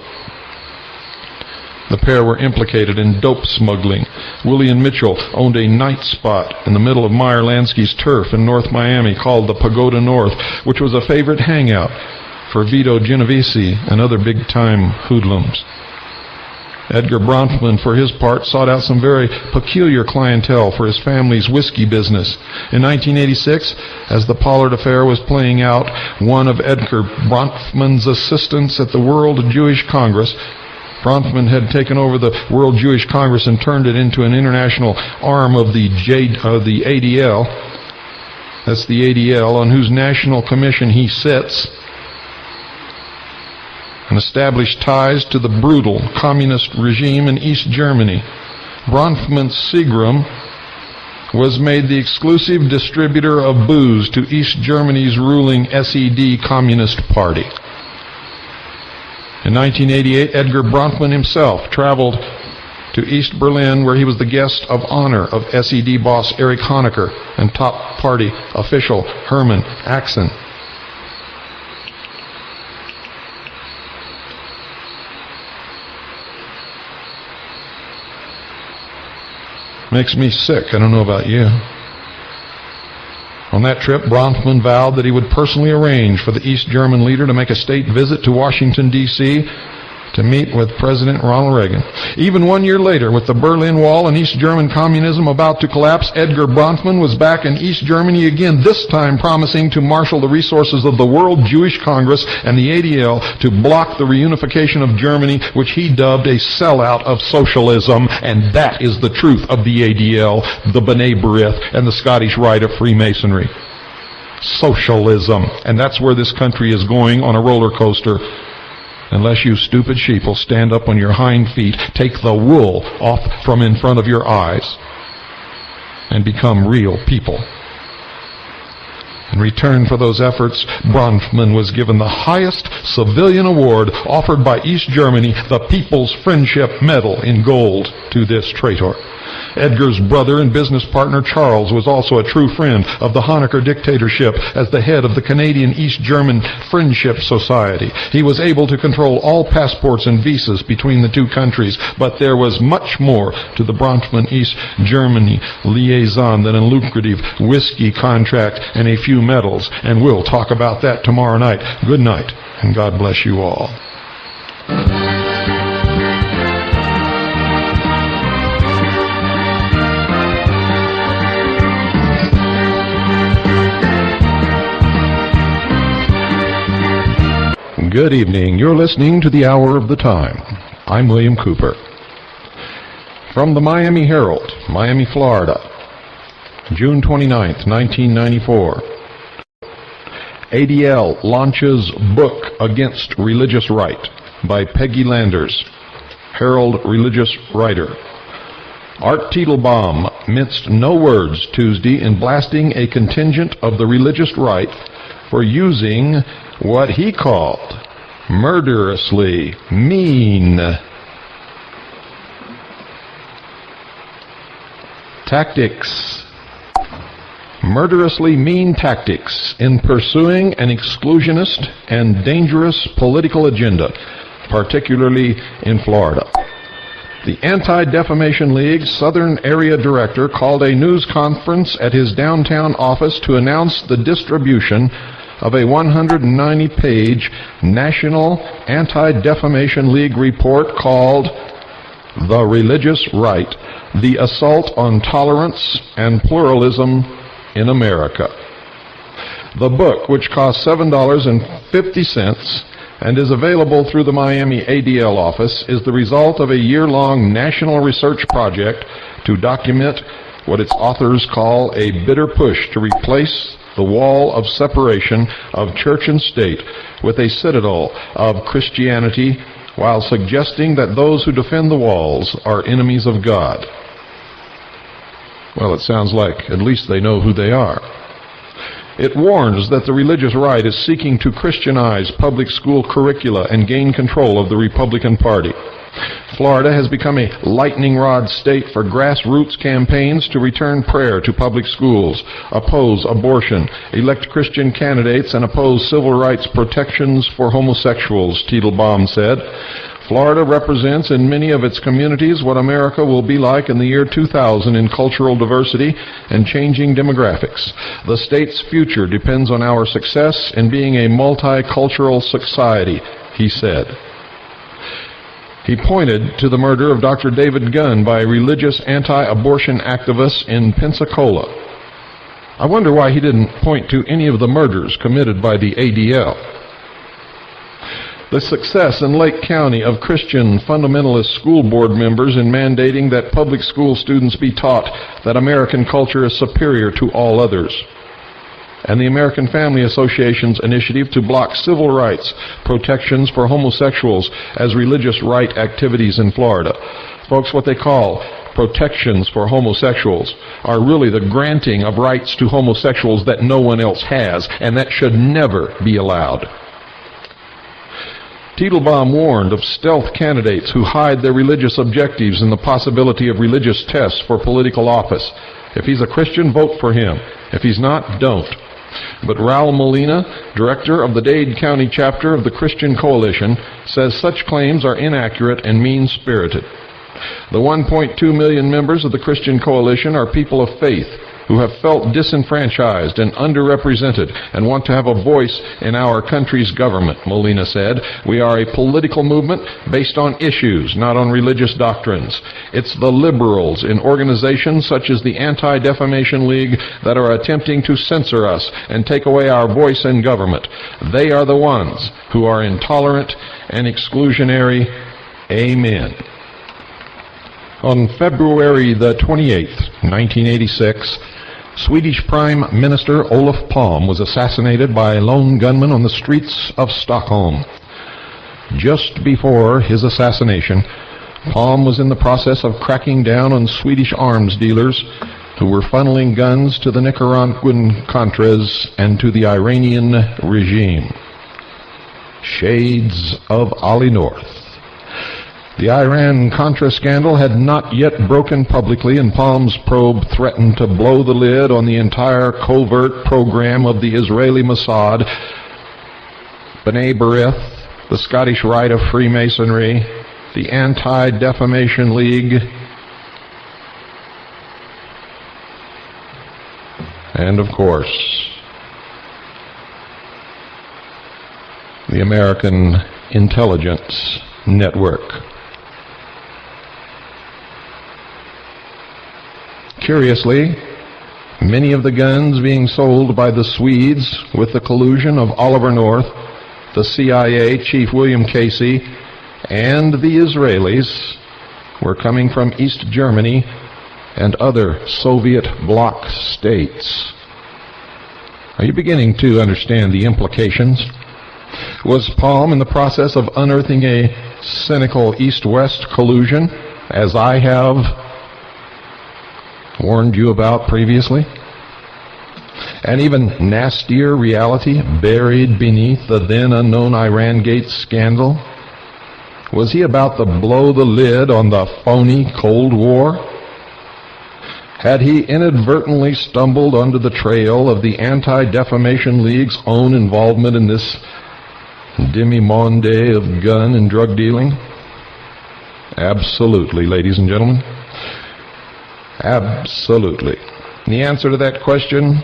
The pair were implicated in dope smuggling. Willie and Mitchell owned a night spot in the middle of Meyer Lansky's turf in North Miami called the Pagoda North, which was a favorite hangout for Vito Genovese and other big-time hoodlums. Edgar Bronfman, for his part, sought out some very peculiar clientele for his family's whiskey business. In 1986, as the Pollard affair was playing out, one of Edgar Bronfman's assistants at the World Jewish Congress, Bronfman had taken over the World Jewish Congress and turned it into an international arm of the ADL. That's the ADL, on whose national commission he sits, and established ties to the brutal communist regime in East Germany. Bronfman Seagram was made the exclusive distributor of booze to East Germany's ruling SED Communist Party. In 1988, Edgar Bronfman himself traveled to East Berlin, where he was the guest of honor of SED boss Erich Honecker and top party official Hermann Axen. Makes me sick. I don't know about you. On that trip, Bronfman vowed that he would personally arrange for the East German leader to make a state visit to Washington, D.C. to meet with President Ronald Reagan. Even 1 year later, with the Berlin Wall and East German communism about to collapse, Edgar Bronfman was back in East Germany again, this time promising to marshal the resources of the World Jewish Congress and the ADL to block the reunification of Germany, which he dubbed a sellout of socialism. And that is the truth of the ADL, the B'nai B'rith, and the Scottish Rite of Freemasonry. Socialism. And that's where this country is going on a roller coaster. Unless you stupid sheep will stand up on your hind feet, take the wool off from in front of your eyes, and become real people. In return for those efforts, Bronfman was given the highest civilian award offered by East Germany, the People's Friendship Medal in gold, to this traitor. Edgar's brother and business partner Charles was also a true friend of the Honecker dictatorship as the head of the Canadian East German Friendship Society. He was able to control all passports and visas between the two countries, but there was much more to the Bronfman East Germany liaison than a lucrative whiskey contract and a few medals, and we'll talk about that tomorrow night. Good night, and God bless you all. Good evening. You're listening to the Hour of the Time. I'm William Cooper. From the Miami Herald, Miami, Florida, June 29th, 1994. ADL launches book against religious right by Peggy Landers, Herald religious writer. Art Teitelbaum minced no words Tuesday in blasting a contingent of the religious right for using what he called murderously mean tactics. Murderously mean tactics in pursuing an exclusionist and dangerous political agenda, particularly in Florida. The Anti-Defamation League's Southern Area Director called a news conference at his downtown office to announce the distribution of a 190-page National Anti-Defamation League report called The Religious Right, The Assault on Tolerance and Pluralism in America. The book, which costs $7.50 and is available through the Miami ADL office, is the result of a year-long national research project to document what its authors call a bitter push to replace the wall of separation of church and state with a citadel of Christianity, while suggesting that those who defend the walls are enemies of God. Well, it sounds like at least they know who they are. It warns that the religious right is seeking to Christianize public school curricula and gain control of the Republican Party. Florida has become a lightning rod state for grassroots campaigns to return prayer to public schools, oppose abortion, elect Christian candidates, and oppose civil rights protections for homosexuals, Teitelbaum said. Florida represents in many of its communities what America will be like in the year 2000 in cultural diversity and changing demographics. The state's future depends on our success in being a multicultural society, he said. He pointed to the murder of Dr. David Gunn by religious anti-abortion activists in Pensacola. I wonder why he didn't point to any of the murders committed by the ADL. The success in Lake County of Christian fundamentalist school board members in mandating that public school students be taught that American culture is superior to all others. And the American Family Association's initiative to block civil rights protections for homosexuals as religious right activities in Florida. Folks, what they call protections for homosexuals are really the granting of rights to homosexuals that no one else has, and that should never be allowed. Teitelbaum warned of stealth candidates who hide their religious objectives and the possibility of religious tests for political office. If he's a Christian, vote for him. If he's not, don't. But Raul Molina, director of the Dade County chapter of the Christian Coalition, says such claims are inaccurate and mean-spirited. The 1.2 million members of the Christian Coalition are people of faith who have felt disenfranchised and underrepresented and want to have a voice in our country's government, Molina said. We are a political movement based on issues, not on religious doctrines. It's the liberals in organizations such as the Anti-Defamation League that are attempting to censor us and take away our voice in government. They are the ones who are intolerant and exclusionary. Amen. On February the 28th, 1986, Swedish Prime Minister Olof Palme was assassinated by a lone gunman on the streets of Stockholm. Just before his assassination, Palme was in the process of cracking down on Swedish arms dealers who were funneling guns to the Nicaraguan Contras and to the Iranian regime. Shades of Ollie North. The Iran-Contra scandal had not yet broken publicly, and Palme's probe threatened to blow the lid on the entire covert program of the Israeli Mossad, B'nai B'rith, the Scottish Rite of Freemasonry, the Anti-Defamation League, and, of course, the American Intelligence Network. Curiously, many of the guns being sold by the Swedes with the collusion of Oliver North, the CIA chief William Casey, and the Israelis were coming from East Germany and other Soviet bloc states. Are you beginning to understand the implications? Was Palme in the process of unearthing a cynical East-West collusion, as I have warned you about previously? An even nastier reality buried beneath the then unknown Iran-Gate scandal? Was he about to blow the lid on the phony Cold War? Had he inadvertently stumbled onto the trail of the Anti-Defamation League's own involvement in this demi-monde of gun and drug dealing? Absolutely, ladies and gentlemen. Absolutely. The answer to that question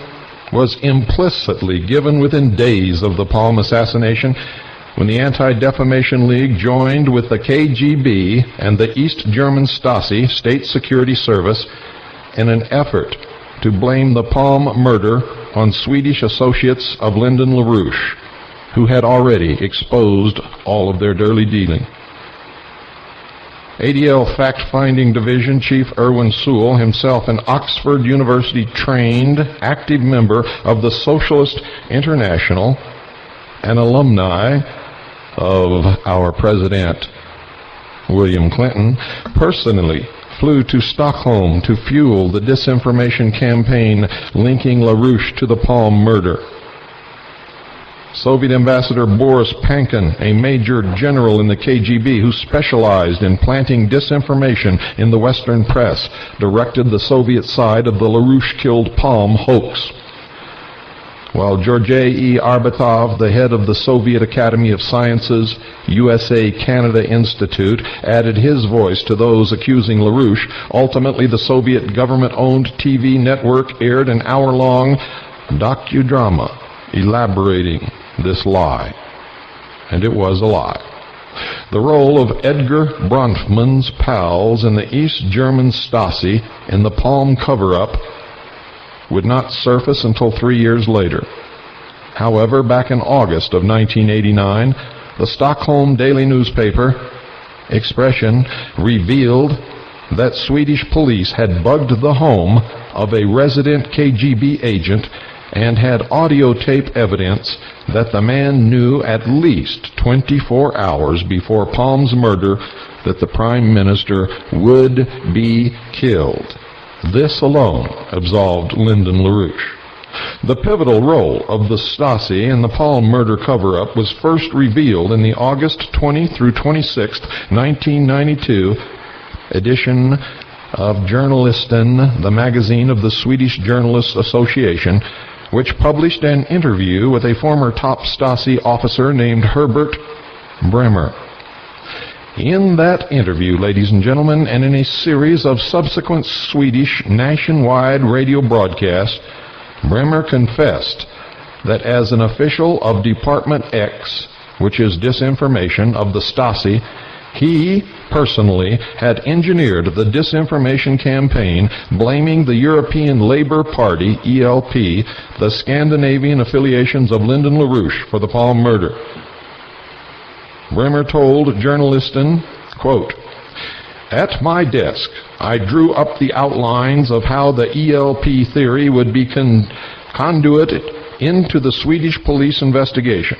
was implicitly given within days of the Palme assassination, when the Anti-Defamation League joined with the KGB and the East German Stasi, State Security Service, in an effort to blame the Palme murder on Swedish associates of Lyndon LaRouche, who had already exposed all of their dirty dealing. ADL Fact-Finding Division Chief Erwin Sewell, himself an Oxford University-trained active member of the Socialist International, an alumni of our President William Clinton, personally flew to Stockholm to fuel the disinformation campaign linking LaRouche to the Palme murder. Soviet Ambassador Boris Pankin, a major general in the KGB who specialized in planting disinformation in the Western press, directed the Soviet side of the LaRouche-killed Palme hoax. While Georgei E. Arbatov, the head of the Soviet Academy of Sciences USA-Canada Institute, added his voice to those accusing LaRouche, ultimately the Soviet government-owned TV network aired an hour-long docudrama elaborating this lie. And it was a lie. The role of Edgar Bronfman's pals in the East German Stasi in the Palm cover-up would not surface until 3 years later. However, back in August of 1989, the Stockholm daily newspaper Expression revealed that Swedish police had bugged the home of a resident KGB agent and had audio tape evidence that the man knew at least 24 hours before Palm's murder that the Prime Minister would be killed. This alone absolved Lyndon LaRouche. The pivotal role of the Stasi in the Palm murder cover-up was first revealed in the August 20 through 26, 1992 edition of Journalisten, the magazine of the Swedish Journalists Association, which published an interview with a former top Stasi officer named Herbert Bremer. In that interview, ladies and gentlemen, and in a series of subsequent Swedish nationwide radio broadcasts, Bremer confessed that as an official of Department X, which is disinformation of the Stasi, he personally had engineered the disinformation campaign blaming the European Labour Party, ELP, the Scandinavian affiliations of Lyndon LaRouche for the Palm murder. Bremer told Journalisten, quote, "At my desk, I drew up the outlines of how the ELP theory would be conduited into the Swedish police investigation.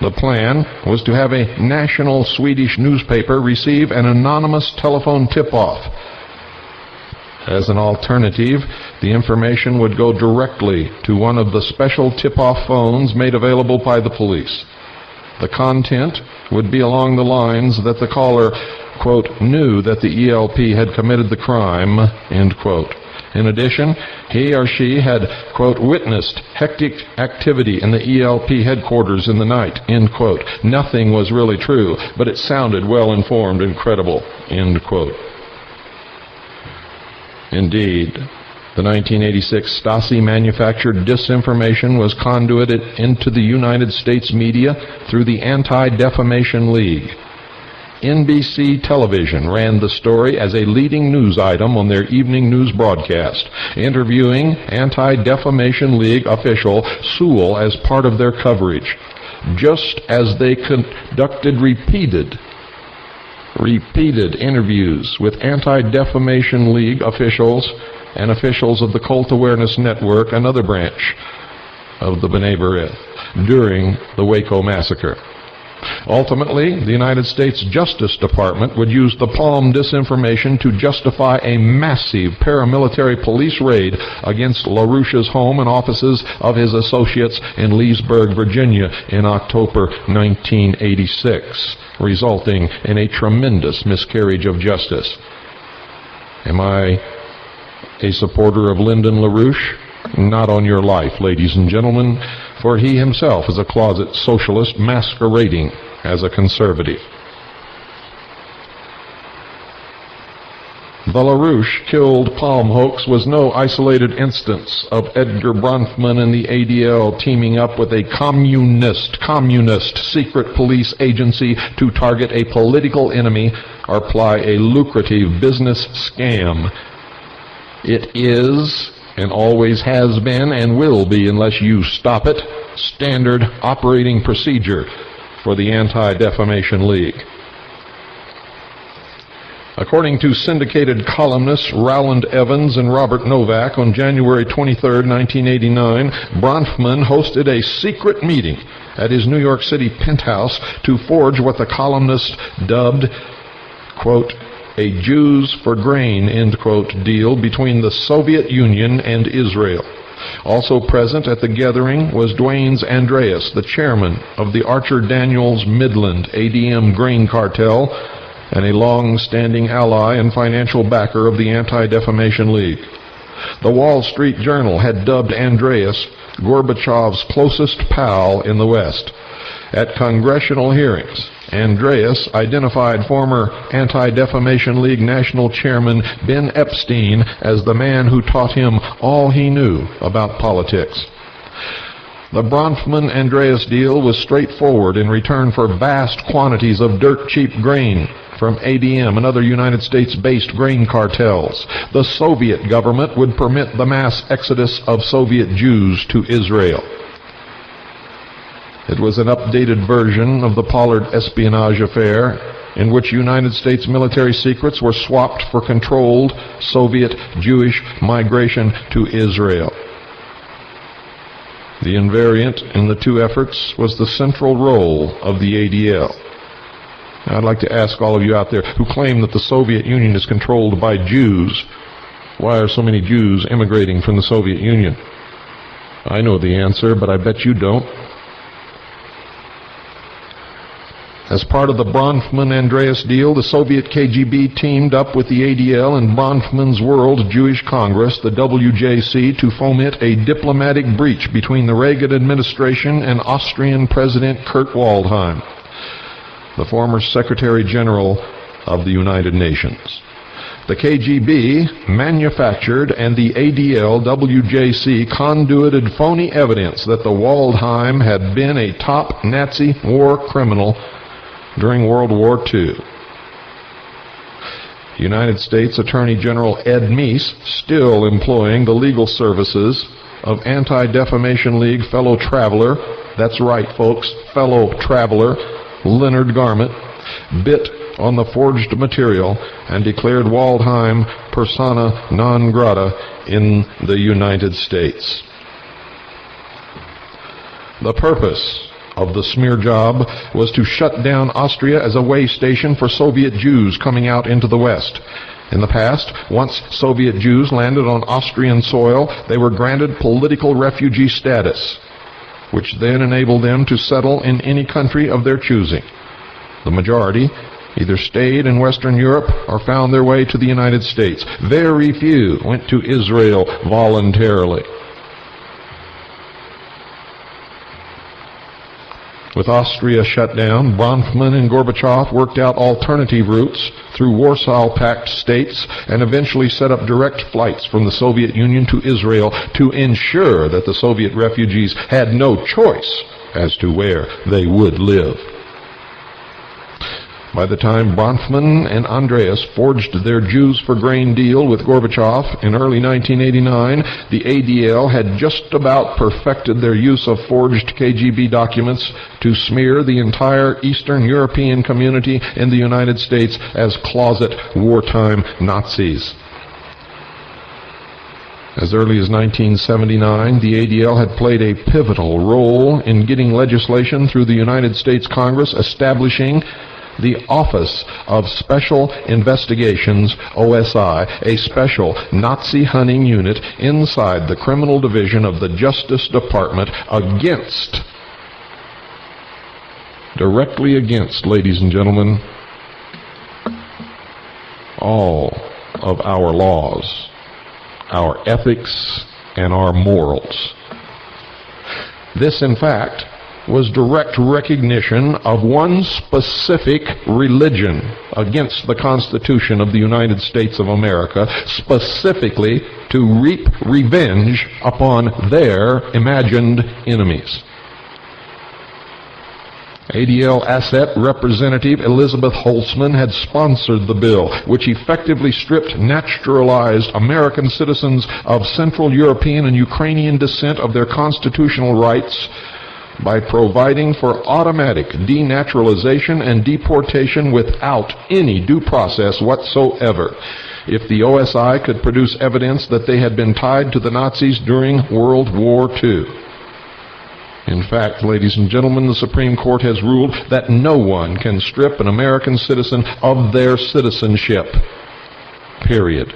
The plan was to have a national Swedish newspaper receive an anonymous telephone tip-off. As an alternative, the information would go directly to one of the special tip-off phones made available by the police. The content would be along the lines that the caller, quote, knew that the ELP had committed the crime, end quote. In addition, he or she had, quote, witnessed hectic activity in the ELP headquarters in the night, end quote. Nothing was really true, but it sounded well-informed and credible, end quote." Indeed, the 1986 Stasi-manufactured disinformation was conduited into the United States media through the Anti-Defamation League. NBC television ran the story as a leading news item on their evening news broadcast, interviewing Anti-Defamation League official Sewell as part of their coverage, just as they conducted repeated interviews with Anti-Defamation League officials and officials of the Cult Awareness Network, another branch of the B'nai B'rith, during the Waco massacre. Ultimately, the United States Justice Department would use the Palm disinformation to justify a massive paramilitary police raid against LaRouche's home and offices of his associates in Leesburg, Virginia in October 1986, resulting in a tremendous miscarriage of justice. Am I a supporter of Lyndon LaRouche? Not on your life, ladies and gentlemen, for he himself is a closet socialist masquerading as a conservative. The LaRouche killed Palm hoax was no isolated instance of Edgar Bronfman and the ADL teaming up with a communist secret police agency to target a political enemy or ply a lucrative business scam. It is, and always has been and will be unless you stop it, standard operating procedure for the Anti-Defamation League. According to syndicated columnists Rowland Evans and Robert Novak, on January 23, 1989, Bronfman hosted a secret meeting at his New York City penthouse to forge what the columnists dubbed, quote, a Jews for grain, end quote, deal between the Soviet Union and Israel. Also present at the gathering was Duanes Andreas, the chairman of the Archer Daniels Midland ADM grain cartel and a long-standing ally and financial backer of the Anti-Defamation League. The Wall Street Journal had dubbed Andreas Gorbachev's closest pal in the West. At congressional hearings, Andreas identified former Anti-Defamation League National Chairman Ben Epstein as the man who taught him all he knew about politics. The Bronfman-Andreas deal was straightforward in return for vast quantities of dirt-cheap grain from ADM and other United States-based grain cartels. The Soviet government would permit the mass exodus of Soviet Jews to Israel. It was an updated version of the Pollard espionage affair, in which United States military secrets were swapped for controlled Soviet Jewish migration to Israel. The invariant in the two efforts was the central role of the ADL. Now, I'd like to ask all of you out there who claim that the Soviet Union is controlled by Jews, why are so many Jews immigrating from the Soviet Union? I know the answer, but I bet you don't. As part of the Bronfman-Andreas deal, the Soviet KGB teamed up with the ADL and Bronfman's World Jewish Congress, the WJC, to foment a diplomatic breach between the Reagan administration and Austrian President Kurt Waldheim, the former Secretary General of the United Nations. The KGB manufactured and the ADL-WJC conduited phony evidence that the Waldheim had been a top Nazi war criminal during World War II. United States Attorney General Ed Meese, still employing the legal services of Anti-Defamation League fellow traveler, that's right folks, fellow traveler, Leonard Garment, bit on the forged material and declared Waldheim persona non grata in the United States. The purpose of the smear job was to shut down Austria as a way station for Soviet Jews coming out into the West. In the past, once Soviet Jews landed on Austrian soil, they were granted political refugee status, which then enabled them to settle in any country of their choosing. The majority either stayed in Western Europe or found their way to the United States. Very few went to Israel voluntarily. With Austria shut down, Bronfman and Gorbachev worked out alternative routes through Warsaw Pact states and eventually set up direct flights from the Soviet Union to Israel to ensure that the Soviet refugees had no choice as to where they would live. By the time Bronfman and Andreas forged their Jews for Grain deal with Gorbachev in early 1989, the ADL had just about perfected their use of forged KGB documents to smear the entire Eastern European community in the United States as closet wartime Nazis. As early as 1979, the ADL had played a pivotal role in getting legislation through the United States Congress establishing the Office of Special Investigations, OSI, a special Nazi hunting unit inside the criminal division of the Justice Department directly against, ladies and gentlemen, all of our laws, our ethics, and our morals. This, in fact, was direct recognition of one specific religion against the Constitution of the United States of America, specifically to reap revenge upon their imagined enemies. ADL Asset Representative Elizabeth Holtzman had sponsored the bill, which effectively stripped naturalized American citizens of Central European and Ukrainian descent of their constitutional rights by providing for automatic denaturalization and deportation without any due process whatsoever if the OSI could produce evidence that they had been tied to the Nazis during World War II. In fact, ladies and gentlemen, the Supreme Court has ruled that no one can strip an American citizen of their citizenship. Period.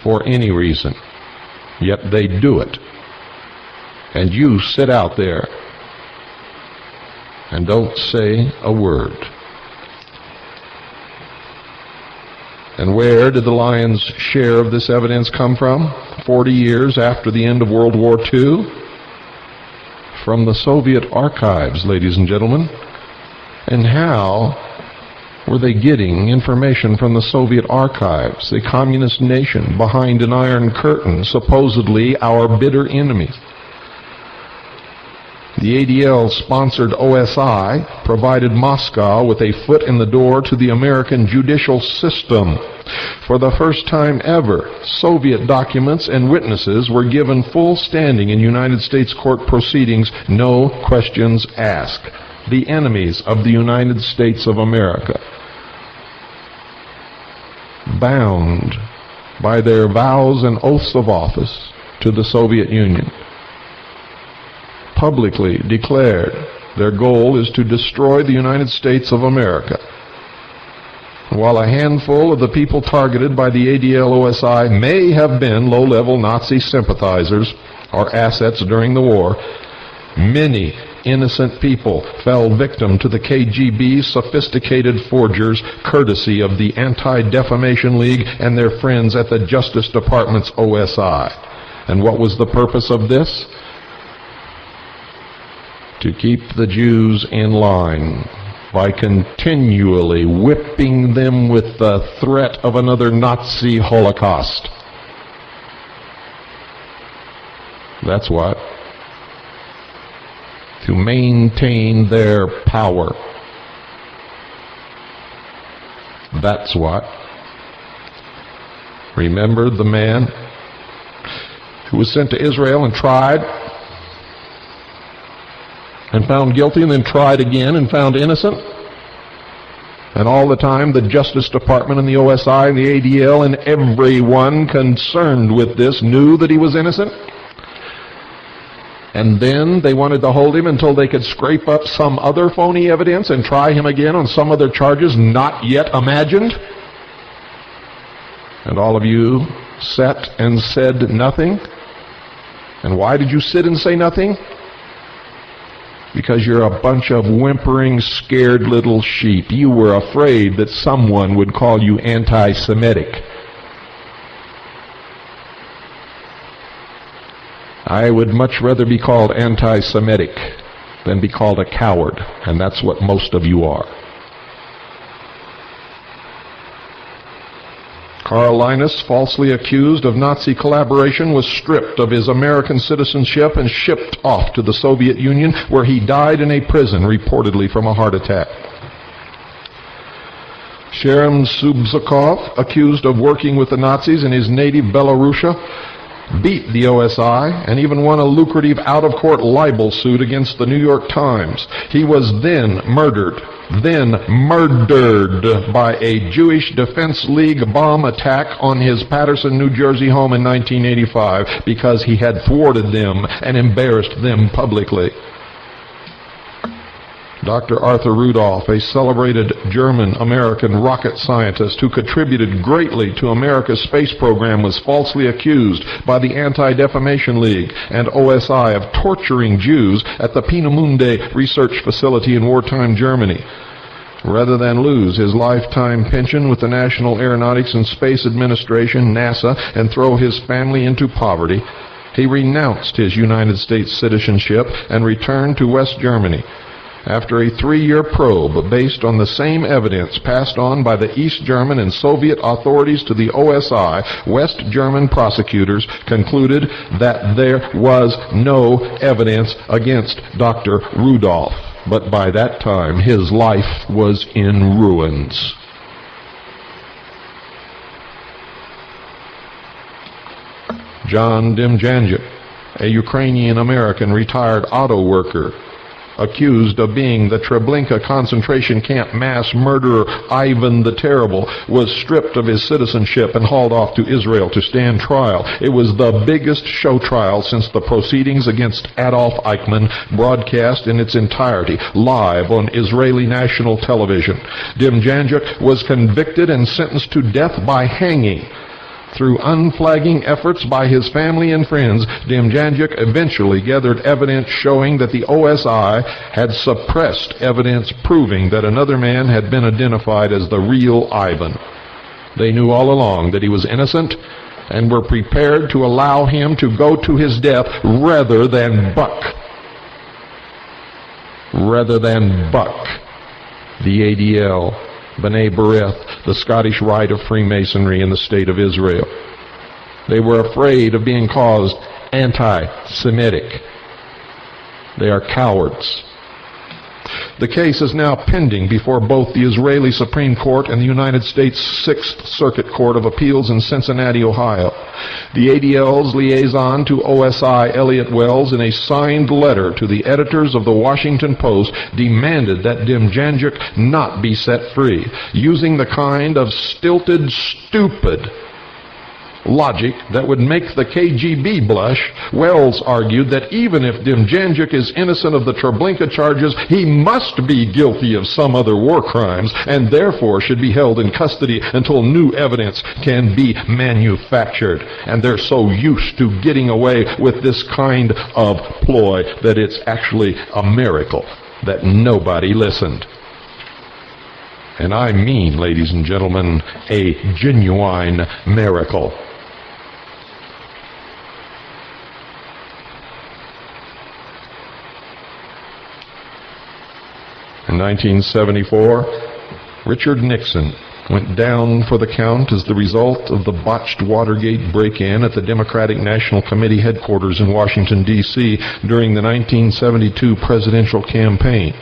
For any reason. Yet they do it. And you sit out there and don't say a word. And where did the lion's share of this evidence come from? 40 years after the end of World War II? From the Soviet archives, ladies and gentlemen. And how were they getting information from the Soviet archives, a communist nation behind an iron curtain, supposedly our bitter enemy? The ADL-sponsored OSI provided Moscow with a foot in the door to the American judicial system. For the first time ever, Soviet documents and witnesses were given full standing in United States court proceedings, no questions asked. The enemies of the United States of America, bound by their vows and oaths of office to the Soviet Union, publicly declared their goal is to destroy the United States of America. While a handful of the people targeted by the ADL-OSI may have been low-level Nazi sympathizers or assets during the war, many innocent people fell victim to the KGB's sophisticated forgers, courtesy of the Anti-Defamation League and their friends at the Justice Department's OSI. And what was the purpose of this? To keep the Jews in line by continually whipping them with the threat of another Nazi Holocaust. That's what. To maintain their power. That's what. Remember the man who was sent to Israel and tried and found guilty and then tried again and found innocent? And all the time the Justice Department and the OSI and the ADL and everyone concerned with this knew that he was innocent? And then they wanted to hold him until they could scrape up some other phony evidence and try him again on some other charges not yet imagined? And all of you sat and said nothing? And why did you sit and say nothing? Because you're a bunch of whimpering, scared little sheep. You were afraid that someone would call you anti-Semitic. I would much rather be called anti-Semitic than be called a coward, and that's what most of you are. Karl Linus, falsely accused of Nazi collaboration, was stripped of his American citizenship and shipped off to the Soviet Union, where he died in a prison, reportedly from a heart attack. Sherem Subzakov, accused of working with the Nazis in his native Belarusia, beat the OSI and even won a lucrative out-of-court libel suit against the New York Times. He was then murdered by a Jewish Defense League bomb attack on his Paterson, New Jersey home in 1985 because he had thwarted them and embarrassed them publicly. Dr. Arthur Rudolph, a celebrated German-American rocket scientist who contributed greatly to America's space program, was falsely accused by the Anti-Defamation League and OSI of torturing Jews at the Peenemünde research facility in wartime Germany. Rather than lose his lifetime pension with the National Aeronautics and Space Administration, NASA, and throw his family into poverty, he renounced his United States citizenship and returned to West Germany. After a 3-year probe based on the same evidence passed on by the East German and Soviet authorities to the OSI, West German prosecutors concluded that there was no evidence against Dr. Rudolph. But by that time, his life was in ruins. John Demjanjuk, a Ukrainian-American retired auto worker, accused of being the Treblinka concentration camp mass murderer Ivan the Terrible, was stripped of his citizenship and hauled off to Israel to stand trial. It was the biggest show trial since the proceedings against Adolf Eichmann, broadcast in its entirety live on Israeli national television. Demjanjuk was convicted and sentenced to death by hanging. Through unflagging efforts by his family and friends, Demjanjuk eventually gathered evidence showing that the OSI had suppressed evidence proving that another man had been identified as the real Ivan. They knew all along that he was innocent and were prepared to allow him to go to his death rather than buck the ADL B'nai B'rith, the Scottish Rite of Freemasonry in the State of Israel. They were afraid of being caused anti-Semitic. They are cowards. The case is now pending before both the Israeli Supreme Court and the United States Sixth Circuit Court of Appeals in Cincinnati, Ohio. The ADL's liaison to OSI, Elliot Wells, in a signed letter to the editors of the Washington Post, demanded that Demjanjuk not be set free, using the kind of stilted, stupid logic that would make the KGB blush. Wells argued that even if Demjanjuk is innocent of the Treblinka charges, he must be guilty of some other war crimes and therefore should be held in custody until new evidence can be manufactured. And they're so used to getting away with this kind of ploy that it's actually a miracle that nobody listened. And I mean, ladies and gentlemen, a genuine miracle. In 1974, Richard Nixon went down for the count as the result of the botched Watergate break-in at the Democratic National Committee headquarters in Washington, D.C. during the 1972 presidential campaign.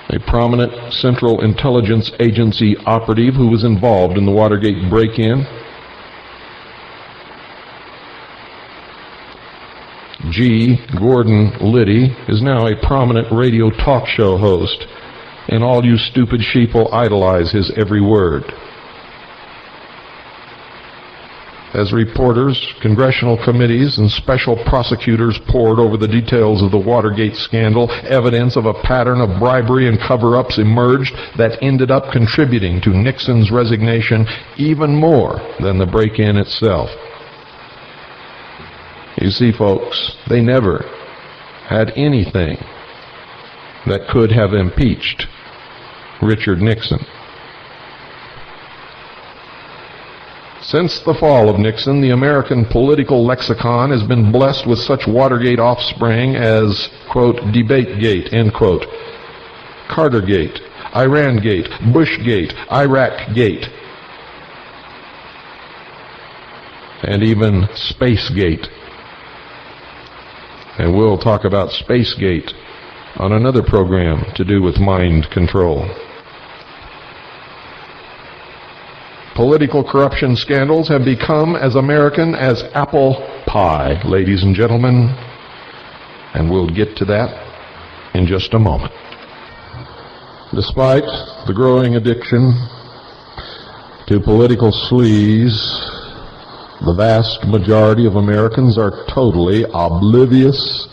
A prominent Central Intelligence Agency operative who was involved in the Watergate break-in, G. Gordon Liddy, is now a prominent radio talk show host, and all you stupid sheeple idolize his every word. As reporters, congressional committees, and special prosecutors pored over the details of the Watergate scandal, evidence of a pattern of bribery and cover-ups emerged that ended up contributing to Nixon's resignation even more than the break-in itself. You see, folks, they never had anything that could have impeached Richard Nixon. Since the fall of Nixon, the American political lexicon has been blessed with such Watergate offspring as, quote, Debategate, end quote, Cartergate, Irangate, Bushgate, Iraqgate, and even Spacegate. And we'll talk about Spacegate on another program to do with mind control. Political corruption scandals have become as American as apple pie, ladies and gentlemen. And we'll get to that in just a moment. Despite the growing addiction to political sleaze, the vast majority of Americans are totally oblivious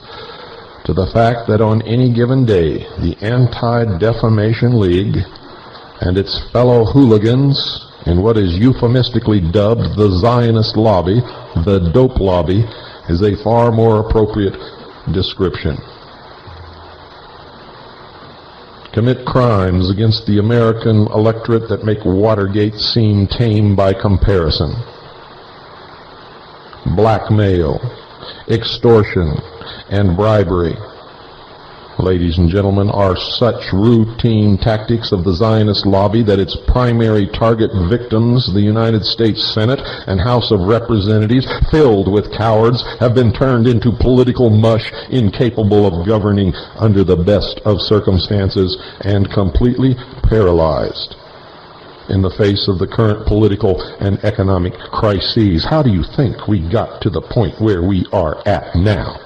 to the fact that on any given day, the Anti-Defamation League and its fellow hooligans in what is euphemistically dubbed the Zionist lobby, the dope lobby, is a far more appropriate description, commit crimes against the American electorate that make Watergate seem tame by comparison. Blackmail, extortion, and bribery, ladies and gentlemen, are such routine tactics of the Zionist lobby that its primary target victims, the United States Senate and House of Representatives, filled with cowards, have been turned into political mush, incapable of governing under the best of circumstances and completely paralyzed in the face of the current political and economic crises. How do you think we got to the point where we are at now?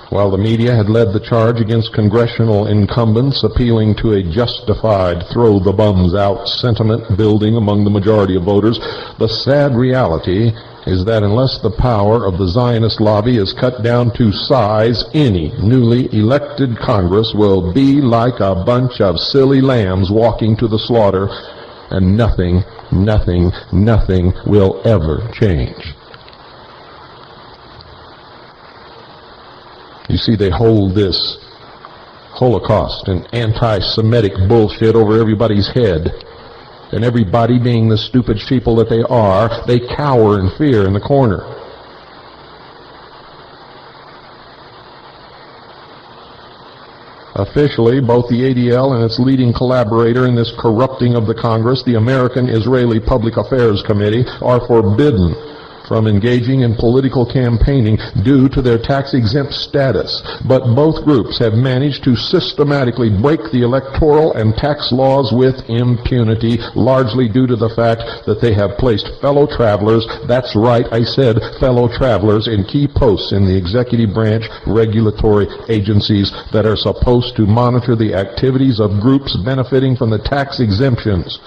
While the media had led the charge against congressional incumbents, appealing to a justified throw-the-bums-out sentiment building among the majority of voters, the sad reality is that unless the power of the Zionist lobby is cut down to size, any newly elected Congress will be like a bunch of silly lambs walking to the slaughter, and nothing will ever change. You see, they hold this Holocaust and anti-Semitic bullshit over everybody's head. And everybody, being the stupid sheeple that they are, they cower in fear in the corner. Officially, both the ADL and its leading collaborator in this corrupting of the Congress, the American Israeli Public Affairs Committee, are forbidden from engaging in political campaigning due to their tax-exempt status. But both groups have managed to systematically break the electoral and tax laws with impunity, largely due to the fact that they have placed fellow travelers, that's right, I said fellow travelers, in key posts in the executive branch regulatory agencies that are supposed to monitor the activities of groups benefiting from the tax exemptions.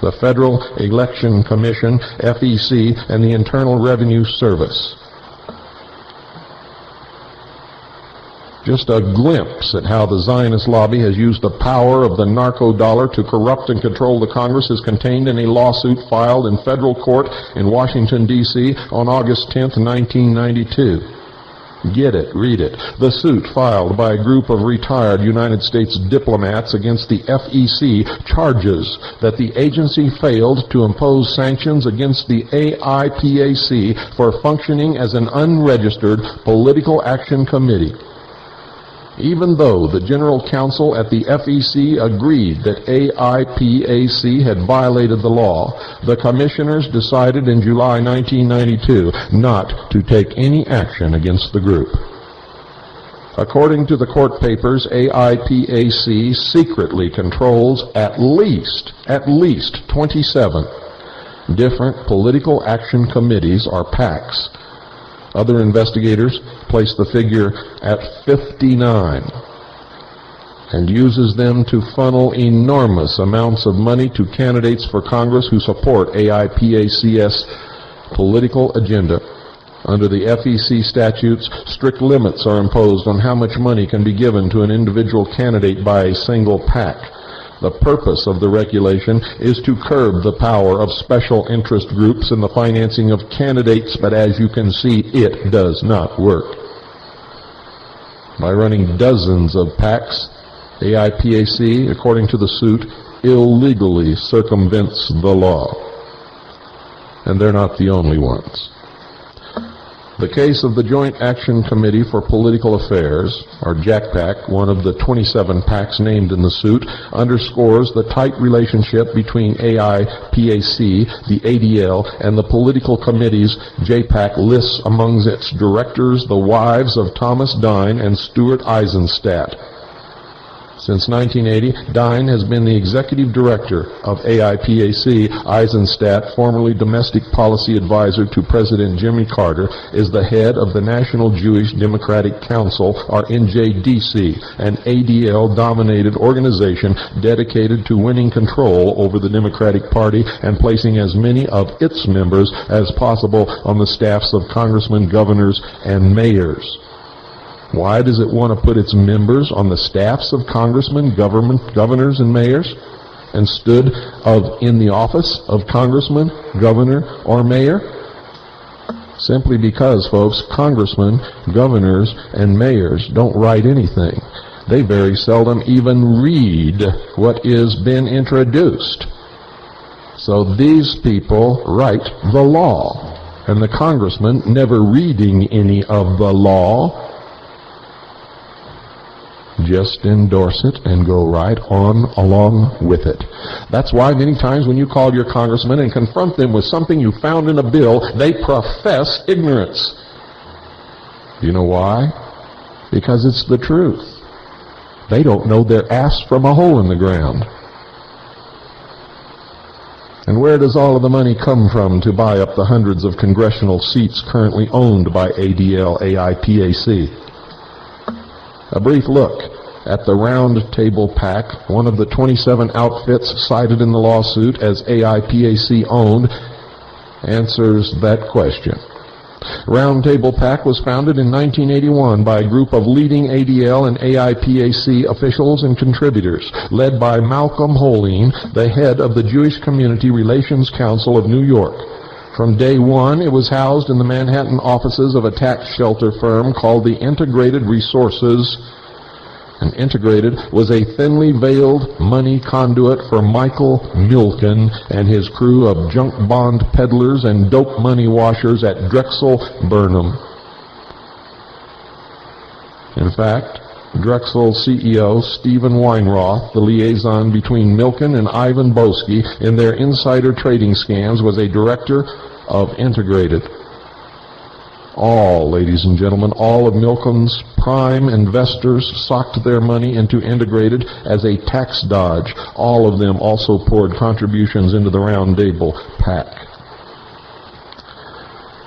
The Federal Election Commission, FEC, and the Internal Revenue Service. Just a glimpse at how the Zionist lobby has used the power of the narco-dollar to corrupt and control the Congress is contained in a lawsuit filed in federal court in Washington, D.C. on August 10, 1992. Get it, read it. The suit filed by a group of retired United States diplomats against the FEC charges that the agency failed to impose sanctions against the AIPAC for functioning as an unregistered political action committee. Even though the General Counsel at the FEC agreed that AIPAC had violated the law, the commissioners decided in July 1992 not to take any action against the group. According to the court papers, AIPAC secretly controls at least 27 different political action committees, or PACs. Other investigators place the figure at 59 and uses them to funnel enormous amounts of money to candidates for Congress who support AIPAC's political agenda. Under the FEC statutes, strict limits are imposed on how much money can be given to an individual candidate by a single PAC. The purpose of the regulation is to curb the power of special interest groups in the financing of candidates, but as you can see, it does not work. By running dozens of PACs, AIPAC, according to the suit, illegally circumvents the law. And they're not the only ones. The case of the Joint Action Committee for Political Affairs, or JACPAC, one of the 27 PACs named in the suit, underscores the tight relationship between AIPAC, the ADL, and the political committees. JPAC lists among its directors the wives of Thomas Dine and Stuart Eisenstadt. Since 1980, Dine has been the executive director of AIPAC. Eisenstadt, formerly domestic policy advisor to President Jimmy Carter, is the head of the National Jewish Democratic Council, or NJDC, an ADL-dominated organization dedicated to winning control over the Democratic Party and placing as many of its members as possible on the staffs of congressmen, governors, and mayors. Why does it want to put its members on the staffs of congressmen, governors, and mayors instead of in the office of congressman, governor, or mayor? Simply because, folks, congressmen, governors, and mayors don't write anything. They very seldom even read what is been introduced. So these people write the law, and the congressman, never reading any of the law, just endorse it and go right on along with it. That's why many times when you call your congressman and confront them with something you found in a bill, they profess ignorance. Do you know why? Because it's the truth. They don't know their ass from a hole in the ground. And where does all of the money come from to buy up the hundreds of congressional seats currently owned by ADL, AIPAC? A brief look at the Round Table PAC, one of the 27 outfits cited in the lawsuit as AIPAC owned, answers that question. Round Table PAC was founded in 1981 by a group of leading ADL and AIPAC officials and contributors, led by Malcolm Holine, the head of the Jewish Community Relations Council of New York. From day one, it was housed in the Manhattan offices of a tax shelter firm called the Integrated Resources. And Integrated was a thinly veiled money conduit for Michael Milton and his crew of junk bond peddlers and dope money washers at Drexel Burnham. In fact, Drexel CEO Stephen Weinroth, the liaison between Milken and Ivan Boesky in their insider trading scams, was a director of Integrated. All, ladies and gentlemen, all of Milken's prime investors socked their money into Integrated as a tax dodge. All of them also poured contributions into the Round Table PAC.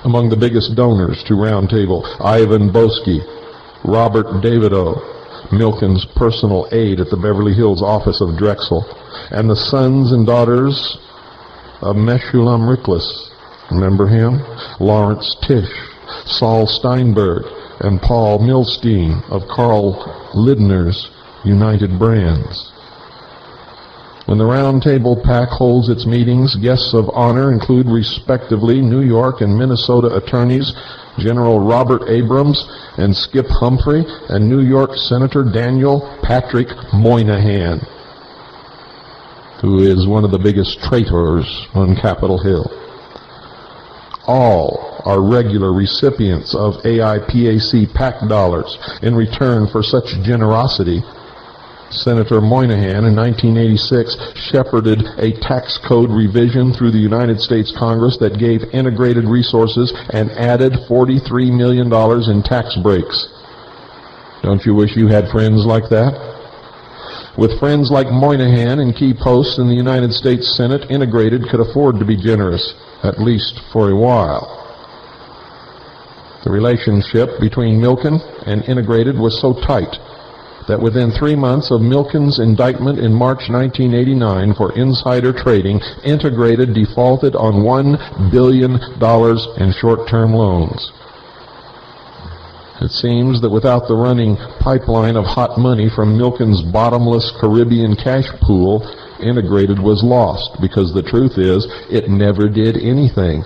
Among the biggest donors to Round Table, Ivan Boesky, Robert Davidow, Milken's personal aide at the Beverly Hills office of Drexel, and the sons and daughters of Meshulam Riklis. Remember him? Lawrence Tisch, Saul Steinberg, and Paul Milstein of Carl Lidner's United Brands. When the Round Table PAC holds its meetings, guests of honor include respectively New York and Minnesota attorneys General Robert Abrams and Skip Humphrey, and New York Senator Daniel Patrick Moynihan, who is one of the biggest traitors on Capitol Hill. All are regular recipients of AIPAC PAC dollars. In return for such generosity, Senator Moynihan in 1986 shepherded a tax code revision through the United States Congress that gave Integrated resources and added $43 million in tax breaks. Don't you wish you had friends like that? With friends like Moynihan in key posts in the United States Senate, Integrated could afford to be generous, at least for a while. The relationship between Milken and Integrated was so tight that within 3 months of Milken's indictment in March 1989 for insider trading, Integrated defaulted on $1 billion in short-term loans. It seems that without the running pipeline of hot money from Milken's bottomless Caribbean cash pool, Integrated was lost, because the truth is, it never did anything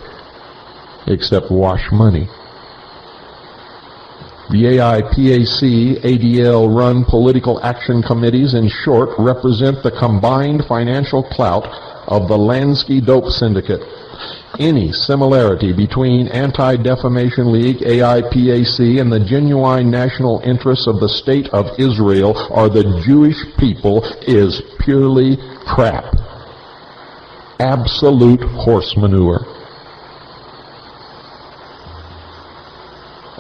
except wash money. The AIPAC, ADL-run political action committees, in short, represent the combined financial clout of the Lansky Dope Syndicate. Any similarity between Anti-Defamation League, AIPAC, and the genuine national interests of the State of Israel or the Jewish people is purely crap. Absolute horse manure.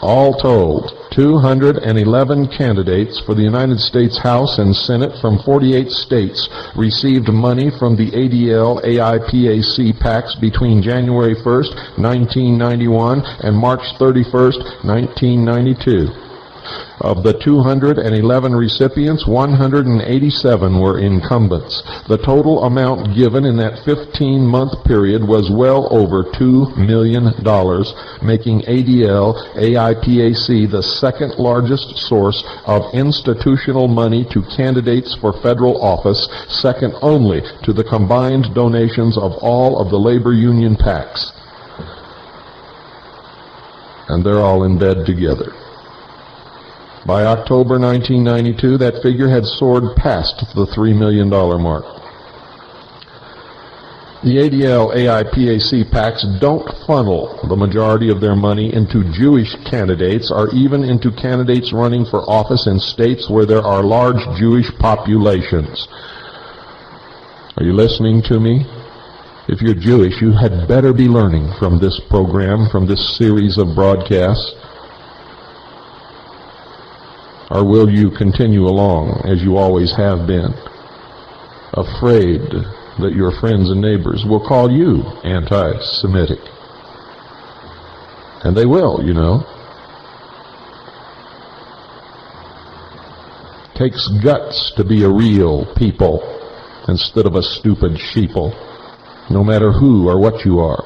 All told, 211 candidates for the United States House and Senate from 48 states received money from the ADL-AIPAC PACs between January 1st, 1991 and March 31st, 1992. Of the 211 recipients, 187 were incumbents. The total amount given in that 15-month period was well over $2 million, making ADL-AIPAC the second largest source of institutional money to candidates for federal office, second only to the combined donations of all of the labor union PACs. And they're all in bed together. By October 1992, that figure had soared past the $3 million mark. The ADL-AIPAC PACs don't funnel the majority of their money into Jewish candidates or even into candidates running for office in states where there are large Jewish populations. Are you listening to me? If you're Jewish, you had better be learning from this program, from this series of broadcasts. Or will you continue along as you always have been, afraid that your friends and neighbors will call you anti-Semitic? And they will, you know. Takes guts to be a real people instead of a stupid sheeple, no matter who or what you are.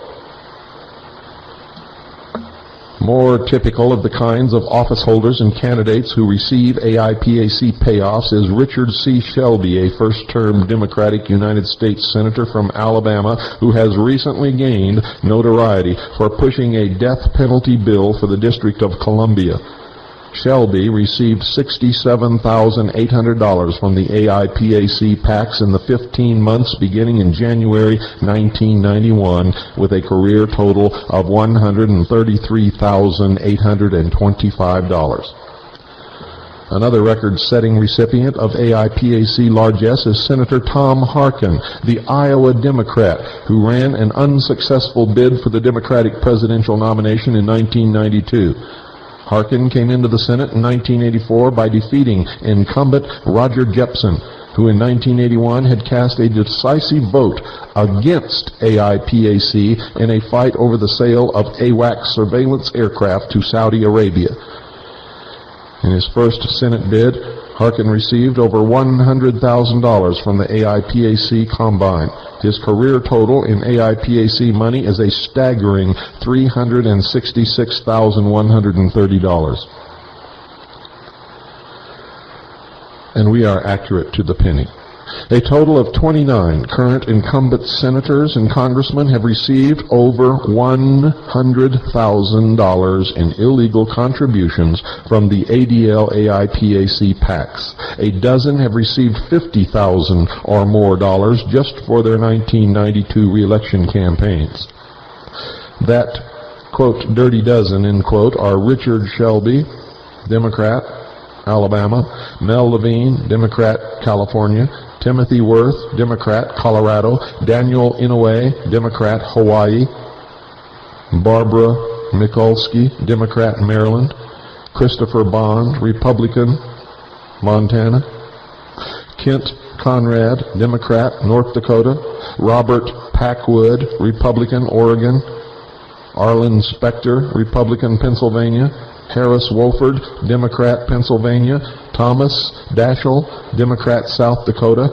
More typical of the kinds of office holders and candidates who receive AIPAC payoffs is Richard C. Shelby, a first-term Democratic United States Senator from Alabama who has recently gained notoriety for pushing a death penalty bill for the District of Columbia. Shelby received $67,800 from the AIPAC PACs in the 15 months beginning in January 1991, with a career total of $133,825. 133,825. Another record-setting recipient of AIPAC largesse is Senator Tom Harkin, the Iowa Democrat, who ran an unsuccessful bid for the Democratic presidential nomination in 1992. Harkin came into the Senate in 1984 by defeating incumbent Roger Jepsen, who in 1981 had cast a decisive vote against AIPAC in a fight over the sale of AWACS surveillance aircraft to Saudi Arabia. In his first Senate bid, Harkin received over $100,000 from the AIPAC Combine. His career total in AIPAC money is a staggering $366,130. And we are accurate to the penny. A total of 29 current incumbent senators and congressmen have received over $100,000 in illegal contributions from the ADL-AIPAC PACs. A dozen have received $50,000 or more dollars just for their 1992 reelection campaigns. That, quote, dirty dozen, end quote, are Richard Shelby, Democrat, Alabama; Mel Levine, Democrat, California; Timothy Worth, Democrat, Colorado; Daniel Inouye, Democrat, Hawaii; Barbara Mikulski, Democrat, Maryland; Christopher Bond, Republican, Montana; Kent Conrad, Democrat, North Dakota; Robert Packwood, Republican, Oregon; Arlen Specter, Republican, Pennsylvania; Harris Wolford, Democrat, Pennsylvania; Thomas Daschle, Democrat, South Dakota;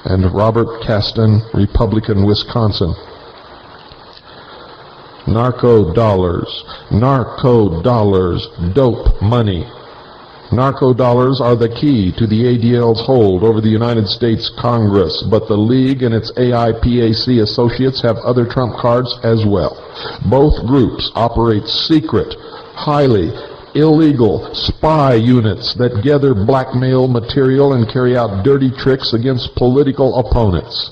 and Robert Kasten, Republican, Wisconsin. Narco dollars, dope money. Narco dollars are the key to the ADL's hold over the United States Congress, but the League and its AIPAC associates have other trump cards as well. Both groups operate secret, highly illegal spy units that gather blackmail material and carry out dirty tricks against political opponents.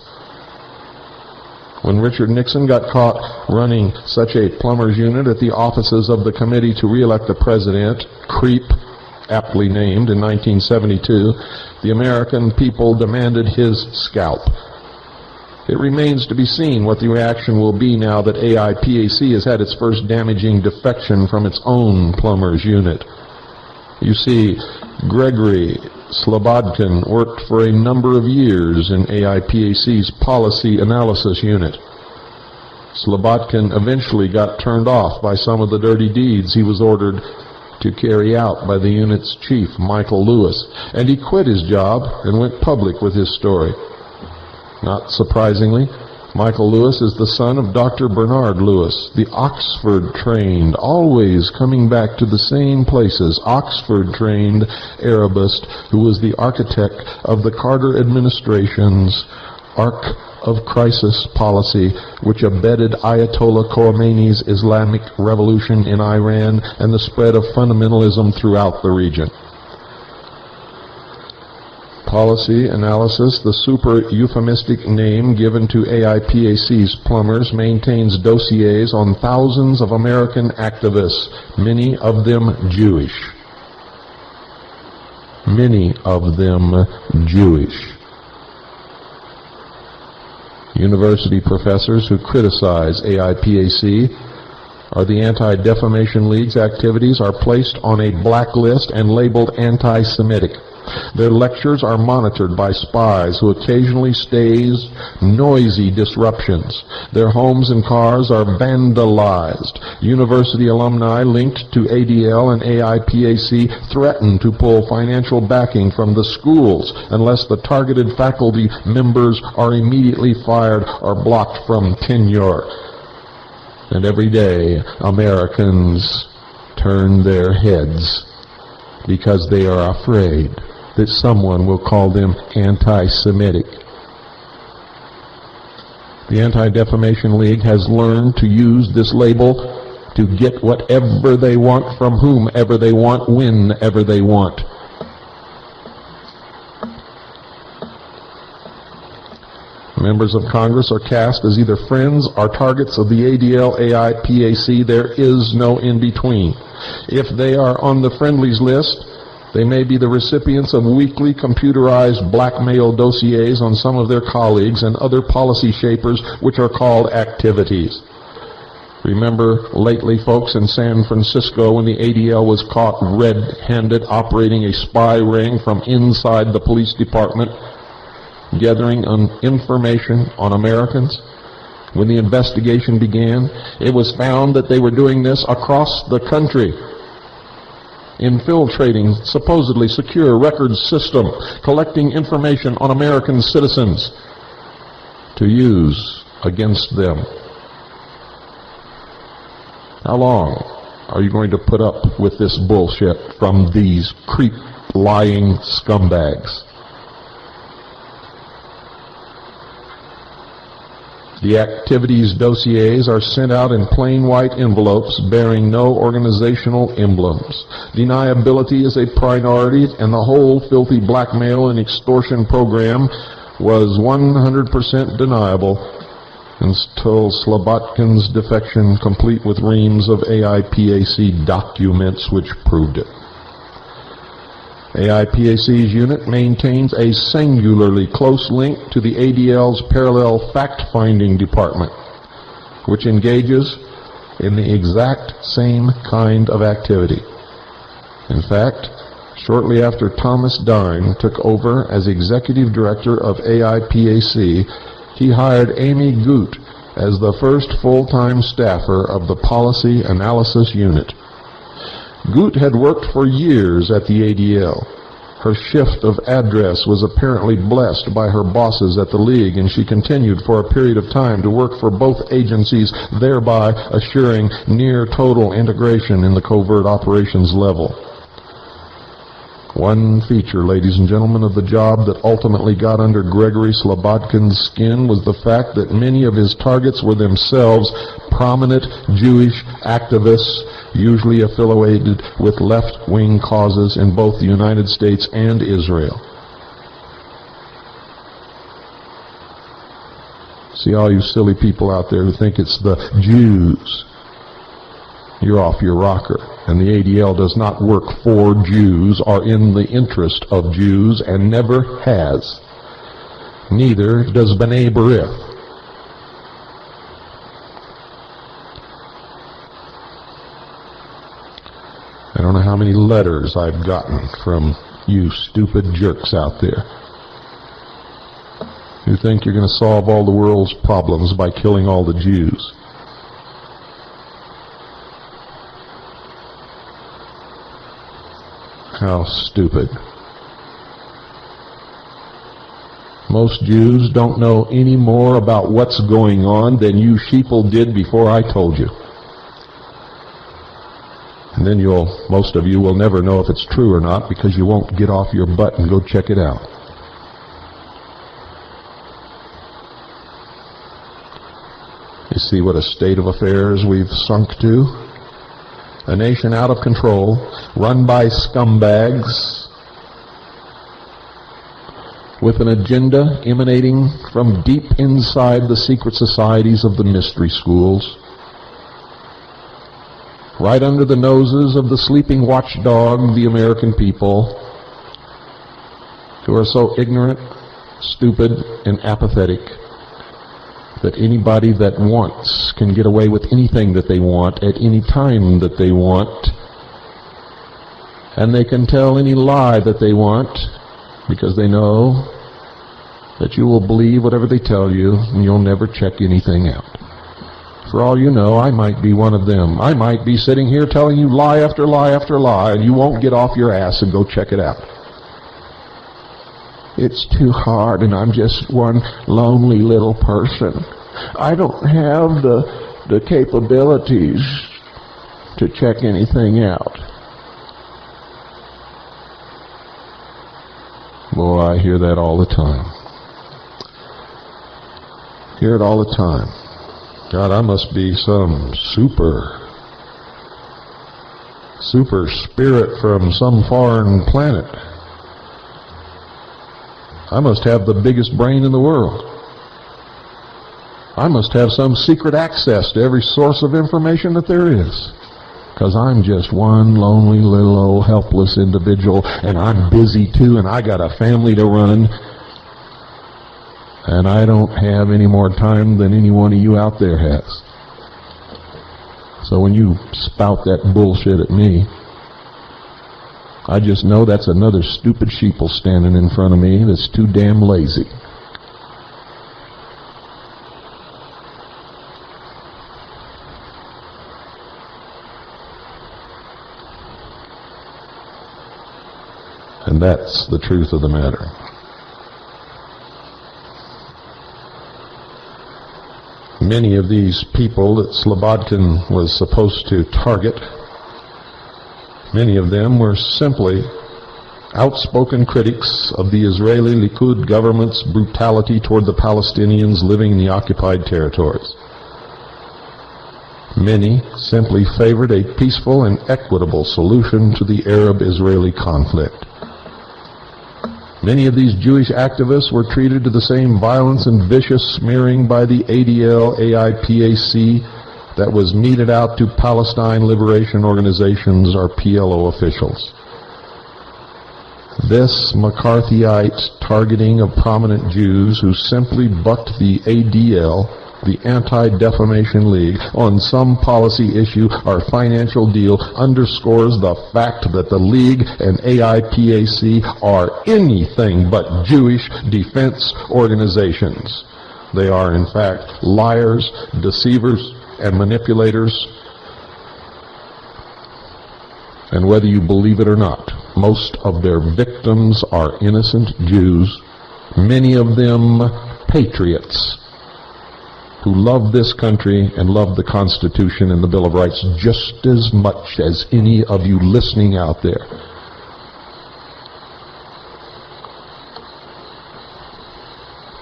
When Richard Nixon got caught running such a plumber's unit at the offices of the Committee to Re-elect the President, CREEP, aptly named, in 1972, the American people demanded his scalp. It remains to be seen what the reaction will be now that AIPAC has had its first damaging defection from its own plumber's unit. You see, Gregory Slobodkin worked for a number of years in AIPAC's Policy Analysis Unit. Slobodkin eventually got turned off by some of the dirty deeds he was ordered to carry out by the unit's chief, Michael Lewis, and he quit his job and went public with his story. Not surprisingly, Michael Lewis is the son of Dr. Bernard Lewis, the Oxford-trained, always coming back to the same places, Oxford-trained Arabist who was the architect of the Carter administration's Ark of Crisis policy, which abetted Ayatollah Khomeini's Islamic Revolution in Iran and the spread of fundamentalism throughout the region. Policy Analysis, the super euphemistic name given to AIPAC's plumbers, maintains dossiers on thousands of American activists, many of them Jewish. Many of them Jewish. University professors who criticize AIPAC or the Anti-Defamation League's activities are placed on a blacklist and labeled anti-Semitic. Their lectures are monitored by spies who occasionally stage noisy disruptions. Their homes and cars are vandalized. University alumni linked to ADL and AIPAC threaten to pull financial backing from the schools unless the targeted faculty members are immediately fired or blocked from tenure. And every day, Americans turn their heads because they are afraid that someone will call them anti-Semitic. The Anti-Defamation League has learned to use this label to get whatever they want from whomever they want, whenever they want. Members of Congress are cast as either friends or targets of the ADL, AIPAC. There is no in-between. If they are on the friendlies list, They may be the recipients of weekly computerized blackmail dossiers on some of their colleagues and other policy shapers, which are called activities. Remember lately, folks, in San Francisco when the ADL was caught red-handed operating a spy ring from inside the police department, gathering information on Americans? When the investigation began, it was found that they were doing this across the country, infiltrating supposedly secure records system, collecting information on American citizens to use against them. How long are you going to put up with this bullshit from these lying scumbags? The activities dossiers are sent out in plain white envelopes bearing no organizational emblems. Deniability is a priority, and the whole filthy blackmail and extortion program was 100% deniable until Slobodkin's defection, complete with reams of AIPAC documents which proved it. AIPAC's unit maintains a singularly close link to the ADL's parallel fact-finding department, which engages in the exact same kind of activity. In fact, shortly after Thomas Dine took over as executive director of AIPAC, he hired Amy Goot as the first full-time staffer of the Policy Analysis Unit. Goot had worked for years at the ADL. Her shift of address was apparently blessed by her bosses at the League, and she continued for a period of time to work for both agencies, thereby assuring near total integration in the covert operations level. One feature, ladies and gentlemen, of the job that ultimately got under Gregory Slobodkin's skin was the fact that many of his targets were themselves prominent Jewish activists, usually affiliated with left-wing causes in both the United States and Israel. See, all you silly people out there who think it's the Jews, you're off your rocker. And the ADL does not work for Jews or in the interest of Jews, and never has. Neither does B'nai B'rith. I don't know how many letters I've gotten from you stupid jerks out there who think you're going to solve all the world's problems by killing all the Jews. How stupid. Most Jews don't know any more about what's going on than you sheeple did before I told you. And then most of you will never know if it's true or not, because you won't get off your butt and go check it out. You see what a state of affairs we've sunk to? A nation out of control, run by scumbags, with an agenda emanating from deep inside the secret societies of the mystery schools, right under the noses of the sleeping watchdog, the American people, who are so ignorant, stupid, and apathetic that anybody that wants can get away with anything that they want at any time that they want, and they can tell any lie that they want because they know that you will believe whatever they tell you and you'll never check anything out. For all you know, I might be one of them. I might be sitting here telling you lie after lie after lie, and you won't get off your ass and go check it out. It's too hard, and I'm just one lonely little person. I don't have the capabilities to check anything out. Boy, I hear that all the time. Hear it all the time. God, I must be some super spirit from some foreign planet. I must have the biggest brain in the world. I must have some secret access to every source of information that there is, because I'm just one lonely little old helpless individual, and I'm busy too, and I got a family to run, and I don't have any more time than any one of you out there has. So when you spout that bullshit at me, I just know that's another stupid sheeple standing in front of me that's too damn lazy. And that's the truth of the matter. Many of these people that Slobodkin was supposed to target, many of them were simply outspoken critics of the Israeli Likud government's brutality toward the Palestinians living in the occupied territories. Many simply favored a peaceful and equitable solution to the Arab-Israeli conflict. Many of these Jewish activists were treated to the same violence and vicious smearing by the ADL-AIPAC that was meted out to Palestine Liberation Organizations or PLO officials. This McCarthyite targeting of prominent Jews who simply bucked the ADL, the Anti-Defamation League, on some policy issue or financial deal underscores the fact that the League and AIPAC are anything but Jewish defense organizations. They are, in fact, liars, deceivers, and manipulators. And whether you believe it or not, most of their victims are innocent Jews, many of them patriots, who love this country and love the Constitution and the Bill of Rights just as much as any of you listening out there.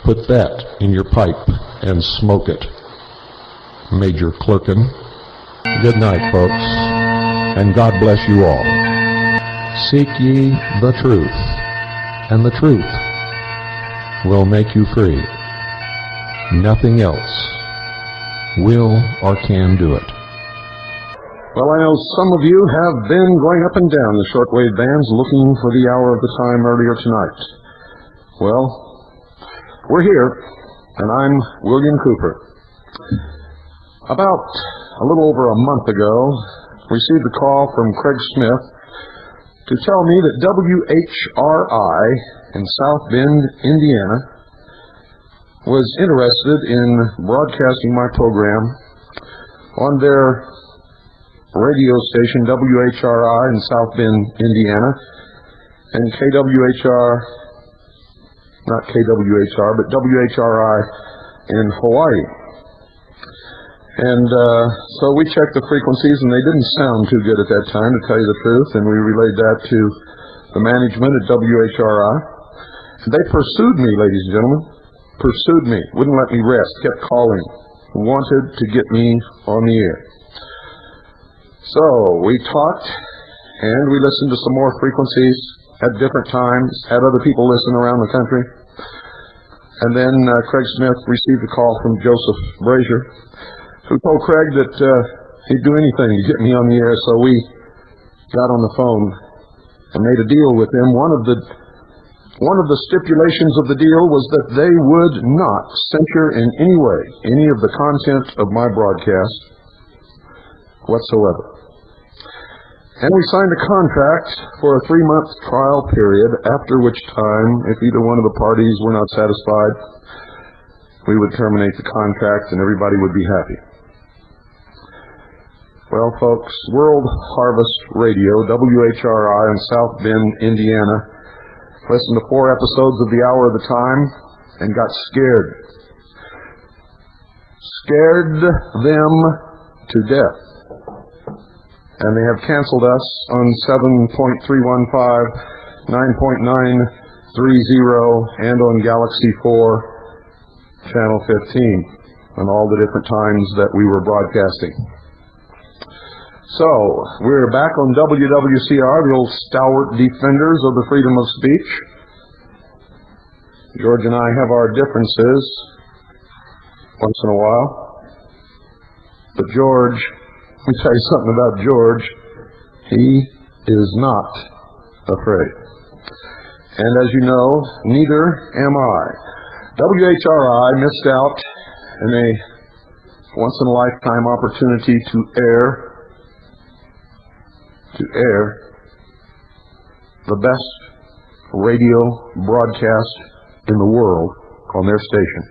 Put that in your pipe and smoke it. Major Clerkin. Good night, folks, and God bless you all. Seek ye the truth, and the truth will make you free. Nothing else will or can do it. Well, I know some of you have been going up and down the shortwave bands looking for the hour of the time earlier tonight. Well, we're here, and I'm William Cooper. About a little over a month ago, received a call from Craig Smith to tell me that WHRI in South Bend, Indiana, was interested in broadcasting my program on their radio station, WHRI in South Bend, Indiana, and not KWHR, but WHRI in Hawaii. And so we checked the frequencies, and they didn't sound too good at that time, to tell you the truth, and we relayed that to the management at WHRI. They pursued me, ladies and gentlemen. Pursued me, wouldn't let me rest, kept calling, wanted to get me on the air. So we talked, and we listened to some more frequencies at different times, had other people listen around the country. And then Craig Smith received a call from Joseph Brazier, who told Craig that he'd do anything to get me on the air. So we got on the phone and made a deal with him. One of the stipulations of the deal was that they would not censure in any way any of the content of my broadcast whatsoever. And we signed a contract for a 3-month trial period, after which time, if either one of the parties were not satisfied, we would terminate the contract and everybody would be happy. Well, folks, World Harvest Radio, WHRI in South Bend, Indiana, listened to 4 episodes of the hour of the time and got scared. Scared them to death. And they have canceled us on 7.315, 9.930, and on Galaxy 4, Channel 15, on all the different times that we were broadcasting. So, we're back on WWCR, the old stalwart defenders of the freedom of speech. George and I have our differences once in a while, but George me tell you something about George. He is not afraid. And as you know, neither am I. WHRI missed out on a once-in-a-lifetime opportunity to air the best radio broadcast in the world on their station.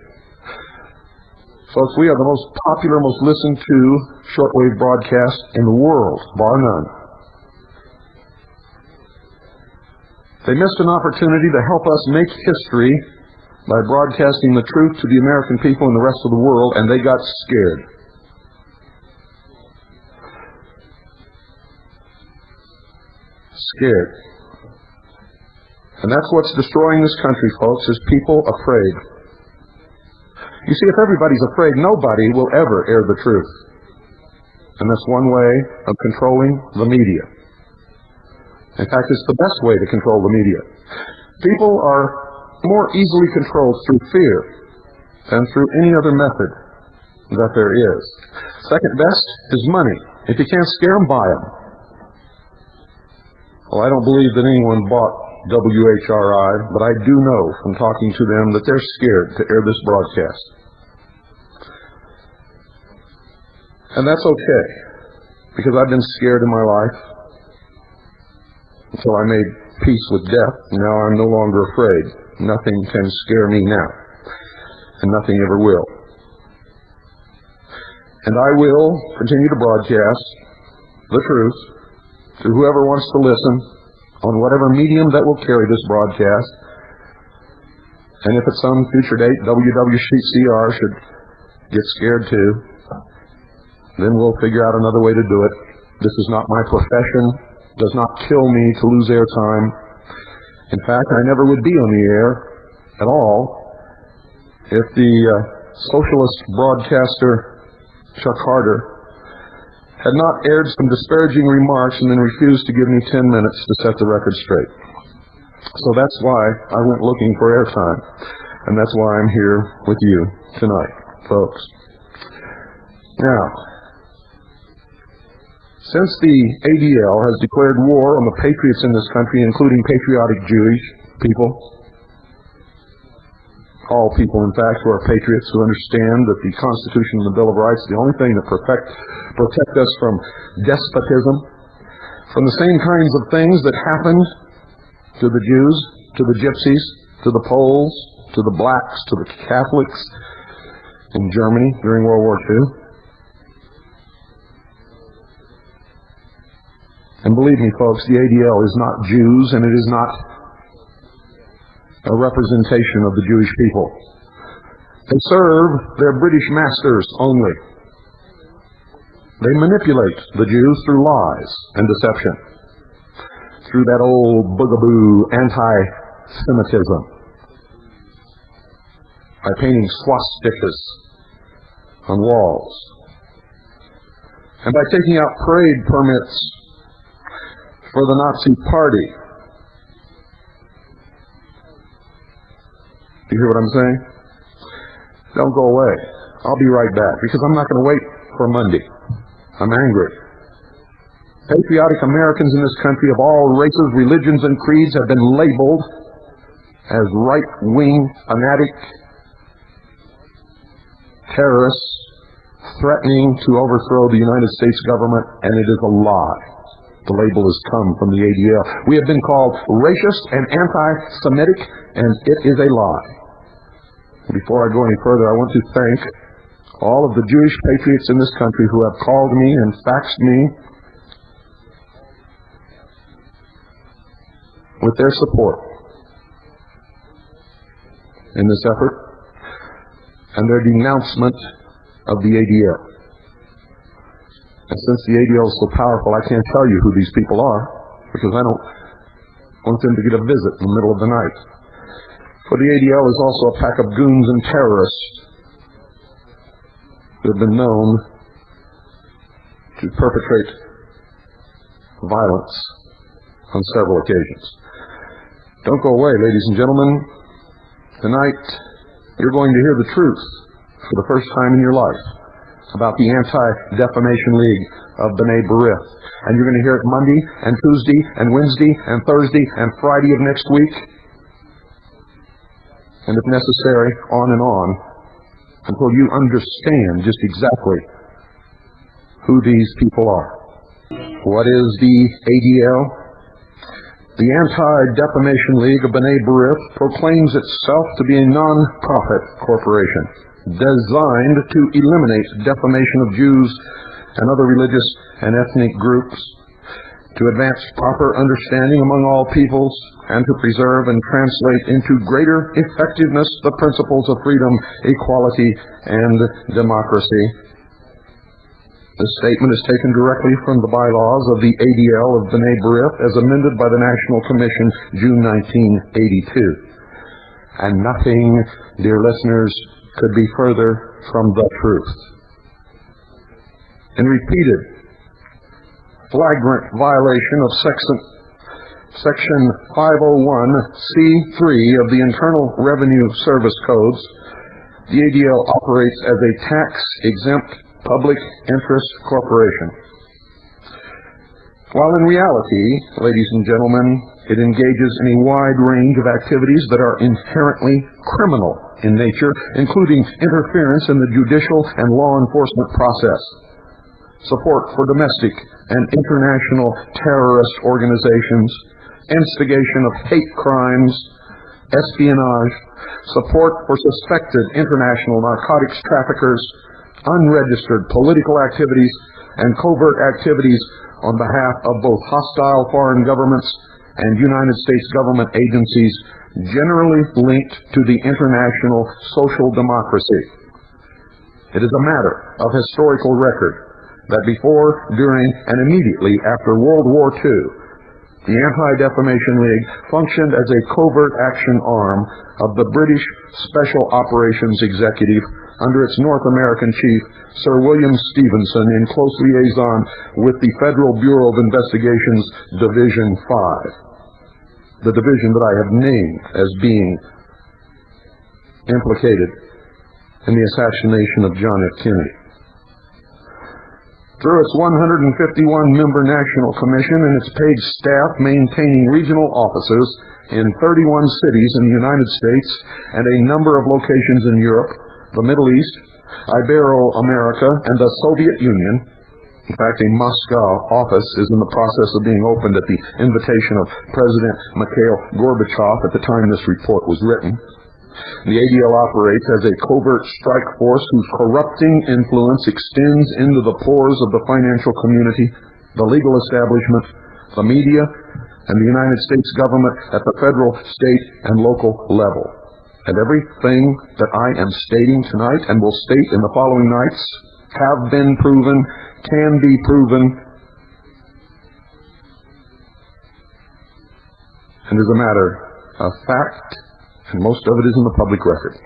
Folks, we are the most popular, most listened to shortwave broadcast in the world, bar none. They missed an opportunity to help us make history by broadcasting the truth to the American people and the rest of the world, and they got scared. Scared. And that's what's destroying this country, folks, is people afraid. You see, if everybody's afraid, nobody will ever air the truth. And that's one way of controlling the media. In fact, it's the best way to control the media. People are more easily controlled through fear than through any other method that there is. Second best is money. If you can't scare them, buy them. Well, I don't believe that anyone bought WHRI, but I do know from talking to them that they're scared to air this broadcast. And that's okay, because I've been scared in my life until I made peace with death. Now I'm no longer afraid. Nothing can scare me now, and nothing ever will. And I will continue to broadcast the truth to whoever wants to listen on whatever medium that will carry this broadcast. And if at some future date WWCR should get scared too, then we'll figure out another way to do it. This is not my profession. It does not kill me to lose airtime. In fact, I never would be on the air at all if the socialist broadcaster Chuck Harder had not aired some disparaging remarks and then refused to give me 10 minutes to set the record straight. So that's why I went looking for airtime, and that's why I'm here with you tonight, folks. Now, since the ADL has declared war on the patriots in this country, including patriotic Jewish people, all people, in fact, who are patriots, who understand that the Constitution and the Bill of Rights is the only thing that protect us from despotism, from the same kinds of things that happened to the Jews, to the Gypsies, to the Poles, to the blacks, to the Catholics in Germany during World War II. And believe me, folks, the ADL is not Jews, and it is not a representation of the Jewish people. They serve their British masters only. They manipulate the Jews through lies and deception, through that old bugaboo anti-Semitism, by painting swastikas on walls, and by taking out parade permits for the Nazi Party. Do you hear what I'm saying? Don't go away. I'll be right back, because I'm not going to wait for Monday. I'm angry. Patriotic Americans in this country of all races, religions, and creeds have been labeled as right-wing fanatic terrorists threatening to overthrow the United States government, and it is a lie. The label has come from the ADL. We have been called racist and anti-Semitic, and it is a lie. Before I go any further, I want to thank all of the Jewish patriots in this country who have called me and faxed me with their support in this effort and their denouncement of the ADL. And since the ADL is so powerful, I can't tell you who these people are, because I don't want them to get a visit in the middle of the night. For the ADL is also a pack of goons and terrorists who have been known to perpetrate violence on several occasions. Don't go away, ladies and gentlemen. Tonight, you're going to hear the truth for the first time in your life. about the Anti-Defamation League of B'nai B'rith. And you're going to hear it Monday and Tuesday and Wednesday and Thursday and Friday of next week. And if necessary, on and on, until you understand just exactly who these people are. What is the ADL? The Anti-Defamation League of B'nai B'rith proclaims itself to be a non-profit corporation designed to eliminate defamation of Jews and other religious and ethnic groups, to advance proper understanding among all peoples, and to preserve and translate into greater effectiveness the principles of freedom, equality, and democracy. This statement is taken directly from the bylaws of the ADL of B'nai B'rith as amended by the National Commission, June 1982. And nothing, dear listeners, could be further from the truth. In repeated flagrant violation of Section 501c3 of the Internal Revenue Service Codes, the ADL operates as a tax-exempt public interest corporation. While in reality, ladies and gentlemen, it engages in a wide range of activities that are inherently criminal in nature, including interference in the judicial and law enforcement process, support for domestic and international terrorist organizations, instigation of hate crimes, espionage, support for suspected international narcotics traffickers, unregistered political activities, and covert activities on behalf of both hostile foreign governments and United States government agencies generally linked to the international social democracy. It is a matter of historical record that before, during, and immediately after World War II, the Anti-Defamation League functioned as a covert action arm of the British Special Operations Executive under its North American chief, Sir William Stevenson, in close liaison with the Federal Bureau of Investigation's Division 5, the division that I have named as being implicated in the assassination of John F. Kennedy. Through its 151-member National Commission and its paid staff maintaining regional offices in 31 cities in the United States and a number of locations in Europe, the Middle East, Ibero-America, and the Soviet Union. In fact, a Moscow office is in the process of being opened at the invitation of President Mikhail Gorbachev at the time this report was written. The ADL operates as a covert strike force whose corrupting influence extends into the pores of the financial community, the legal establishment, the media, and the United States government at the federal, state, and local level. And everything that I am stating tonight and will state in the following nights have been proven, can be proven, and is a matter of fact, and most of it is in the public record.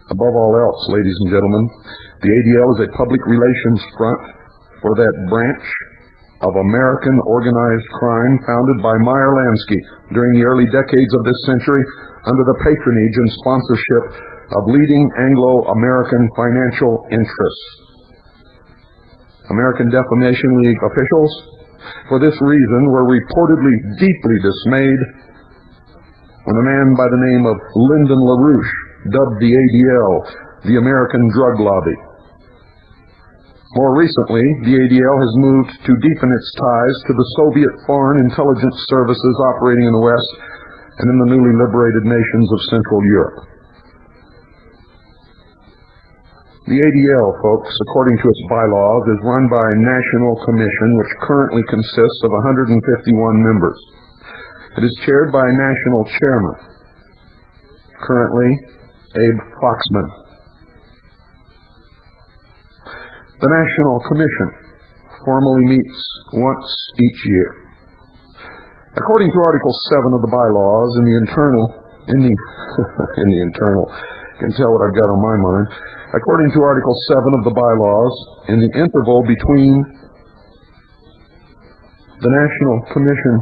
Above all else, ladies and gentlemen, the ADL is a public relations front for that branch of American organized crime founded by Meyer Lansky during the early decades of this century under the patronage and sponsorship of leading Anglo-American financial interests. American Defamation League officials, for this reason, were reportedly deeply dismayed when a man by the name of Lyndon LaRouche dubbed the ADL the American drug lobby. More recently, the ADL has moved to deepen its ties to the Soviet foreign intelligence services operating in the West and in the newly liberated nations of Central Europe. The ADL, folks, according to its bylaws, is run by a national commission which currently consists of 151 members. It is chaired by a national chairman, currently Abe Foxman. The National Commission formally meets once each year. According to Article 7 of the bylaws, in the internal, you can tell what I've got on my mind. According to Article 7 of the bylaws, in the interval between the National Commission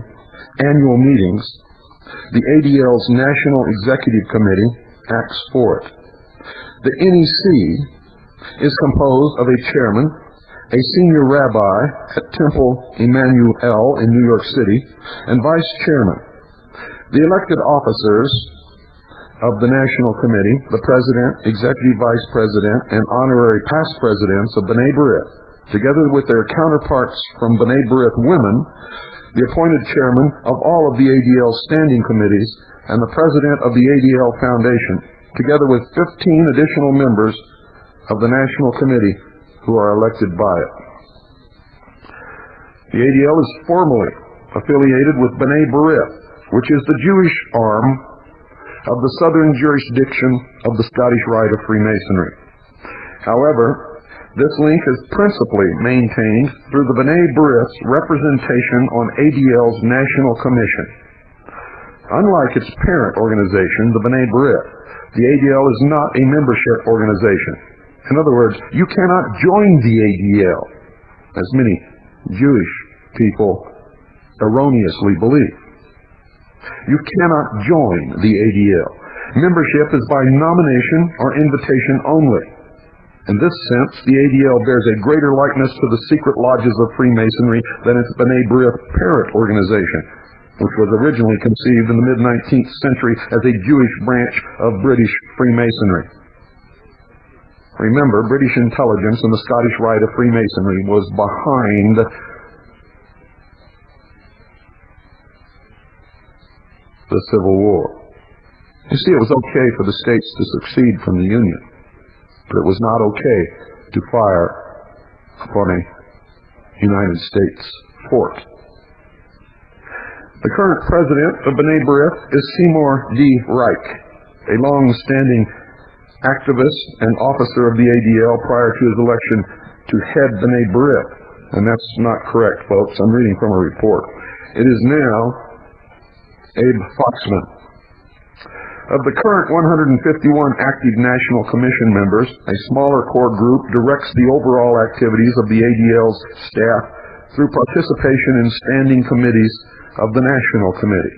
annual meetings, the ADL's National Executive Committee acts for it. The NEC is composed of a chairman, a senior rabbi at Temple Emmanuel in New York City, and vice chairman. The elected officers of the National Committee, the president, executive vice president, and honorary past presidents of B'nai B'rith, together with their counterparts from B'nai B'rith women, the appointed chairman of all of the ADL standing committees, and the president of the ADL Foundation, together with 15 additional members of the National Committee who are elected by it. The ADL is formally affiliated with B'nai B'rith, which is the Jewish arm of the southern jurisdiction of the Scottish Rite of Freemasonry. However, this link is principally maintained through the B'nai B'rith's representation on ADL's National Commission. Unlike its parent organization, the B'nai B'rith, the ADL is not a membership organization. In other words, you cannot join the ADL, as many Jewish people erroneously believe. You cannot join the ADL. Membership is by nomination or invitation only. In this sense, the ADL bears a greater likeness to the secret lodges of Freemasonry than its B'nai B'rith parent organization, which was originally conceived in the mid-19th century as a Jewish branch of British Freemasonry. Remember, British intelligence and the Scottish Rite of Freemasonry was behind the Civil War. You see, it was okay for the states to secede from the Union, but it was not okay to fire upon a United States fort. The current president of B'nai B'rith is Seymour D. Reich, a long-standing activist and officer of the ADL prior to his election to head B'nai B'rith. And that's not correct, folks. I'm reading from a report. It is now Abe Foxman. Of the current 151 active National Commission members, a smaller core group directs the overall activities of the ADL's staff through participation in standing committees of the National Committee.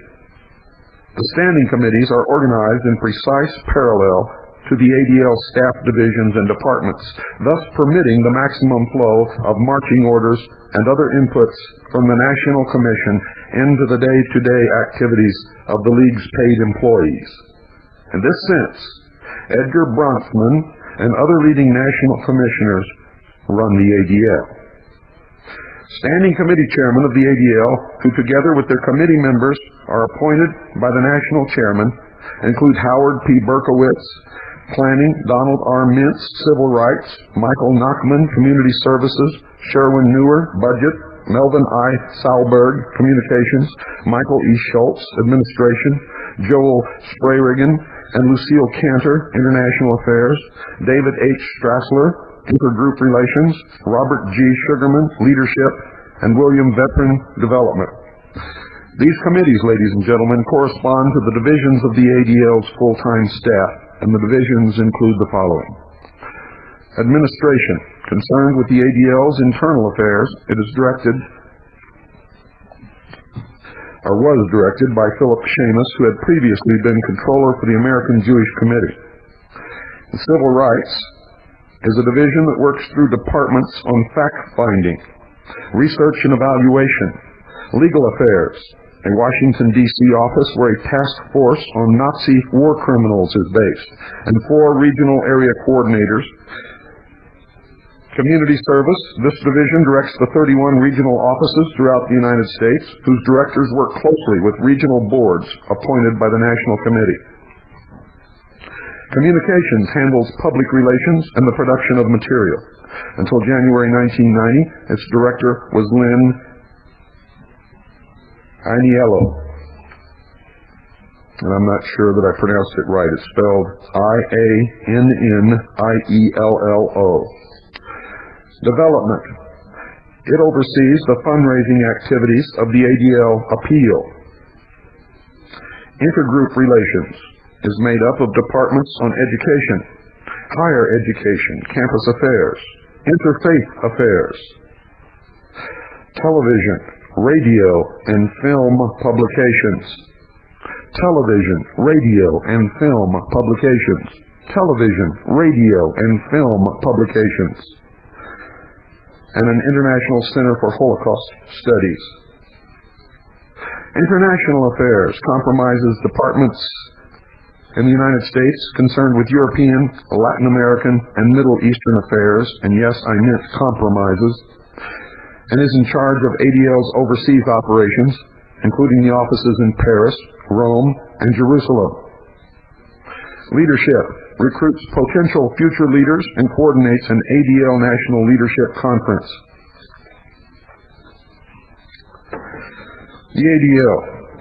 The standing committees are organized in precise parallel to the ADL staff divisions and departments, thus permitting the maximum flow of marching orders and other inputs from the National Commission into the day-to-day activities of the League's paid employees. In this sense, Edgar Bronfman and other leading national commissioners run the ADL. Standing committee chairmen of the ADL, who together with their committee members are appointed by the national chairman, include Howard P. Berkowitz, Planning, Donald R. Mintz, Civil Rights, Michael Nachman, Community Services, Sherwin Newer, Budget, Melvin I. Saulberg, Communications, Michael E. Schultz, Administration, Joel Sprayrigan and Lucille Cantor, International Affairs, David H. Strassler, Intergroup Relations, Robert G. Sugarman, Leadership, and William Veteran Development. These committees, ladies and gentlemen, correspond to the divisions of the ADL's full-time staff, and the divisions include the following. Administration, concerned with the ADL's internal affairs, it is directed, or was directed, by Philip Seamus, who had previously been controller for the American Jewish Committee. The Civil Rights is a division that works through departments on fact-finding, research and evaluation, legal affairs, a Washington, D.C. office where a task force on Nazi war criminals is based, and 4 regional area coordinators. Community Service, this division directs the 31 regional offices throughout the United States, whose directors work closely with regional boards appointed by the National Committee. Communications handles public relations and the production of material. Until January 1990, its director was Lynn Aniello. And I'm not sure that I pronounced it right. It's spelled I-A-N-N-I-E-L-L-O. Development. It oversees the fundraising activities of the ADL Appeal. Intergroup Relations is made up of departments on education, higher education, campus affairs, interfaith affairs, television, radio, and film publications. Television, radio, and film publications. television, radio, and film publications, and an International Center for Holocaust Studies. International Affairs comprises departments in the United States concerned with European, Latin American, and Middle Eastern affairs, and yes, I meant compromises, and is in charge of ADL's overseas operations, including the offices in Paris, Rome, and Jerusalem. Leadership recruits potential future leaders and coordinates an ADL National Leadership Conference. The ADL,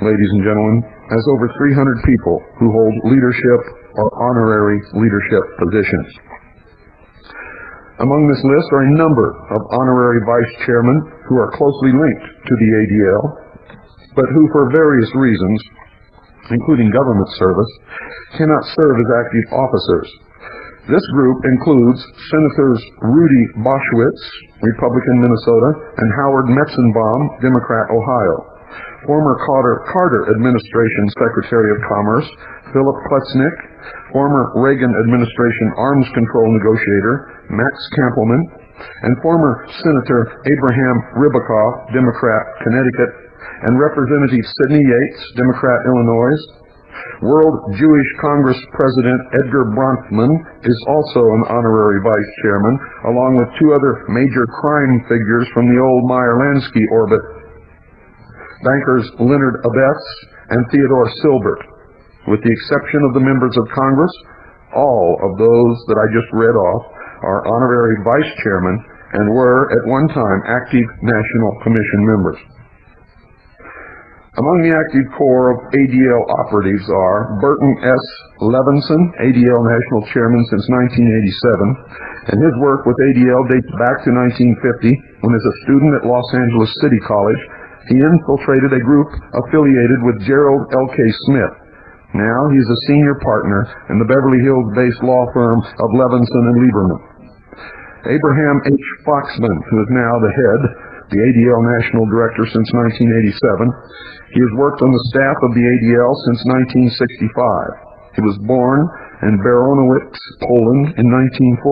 ladies and gentlemen, has over 300 people who hold leadership or honorary leadership positions. Among this list are a number of honorary vice chairmen who are closely linked to the ADL, but who for various reasons, including government service, cannot serve as active officers. This group includes Senators Rudy Boschwitz, Republican, Minnesota, and Howard Metzenbaum, Democrat, Ohio. Former Carter administration Secretary of Commerce Philip Plesnick, former Reagan administration arms control negotiator Max Kampelman, and former Senator Abraham Ribicoff, Democrat, Connecticut, and Representative Sidney Yates, Democrat, Illinois. World Jewish Congress President Edgar Bronfman is also an honorary vice chairman, along with two other major crime figures from the old Meyer-Lansky orbit, bankers Leonard Abetz and Theodore Silbert. With the exception of the members of Congress, all of those that I just read off are honorary vice chairmen and were at one time active National Commission members. Among the active core of ADL operatives are Burton S. Levinson, ADL National Chairman since 1987, and his work with ADL dates back to 1950 when, as a student at Los Angeles City College, he infiltrated a group affiliated with Gerald L.K. Smith. Now he's a senior partner in the Beverly Hills-based law firm of Levinson and Lieberman. Abraham H. Foxman, who is now the ADL National Director since 1987, he has worked on the staff of the ADL since 1965. He was born in Baronowicz, Poland in 1940.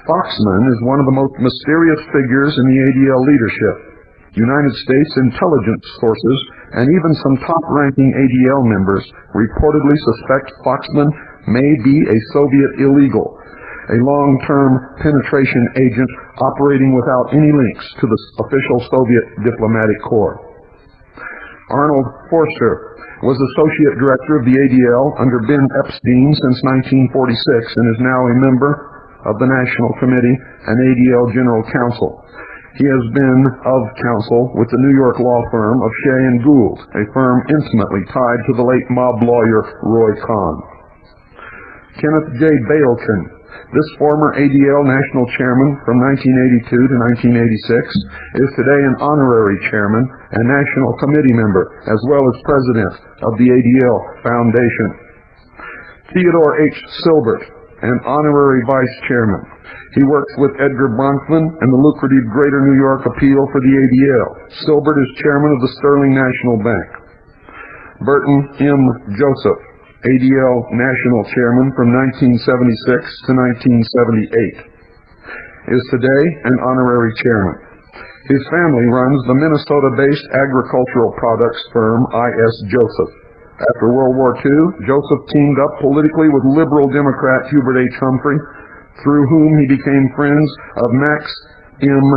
Foxman is one of the most mysterious figures in the ADL leadership. United States intelligence sources and even some top-ranking ADL members reportedly suspect Foxman may be a Soviet illegal, a long-term penetration agent operating without any links to the official Soviet diplomatic corps. Arnold Forster was Associate Director of the ADL under Ben Epstein since 1946 and is now a member of the National Committee and ADL General Counsel. He has been of counsel with the New York law firm of Shea and Gould, a firm intimately tied to the late mob lawyer Roy Cohn. Kenneth J. Bailkin, this former ADL National Chairman from 1982 to 1986, is today an honorary chairman and National Committee member, as well as president of the ADL Foundation. Theodore H. Silbert, an honorary vice chairman. He works with Edgar Bronfman and the lucrative Greater New York Appeal for the ADL. Silbert is chairman of the Sterling National Bank. Burton M. Joseph, ADL National Chairman from 1976 to 1978, is today an honorary chairman. His family runs the Minnesota-based agricultural products firm I.S. Joseph. After World War II, Joseph teamed up politically with liberal Democrat Hubert H. Humphrey, through whom he became friends of Max M.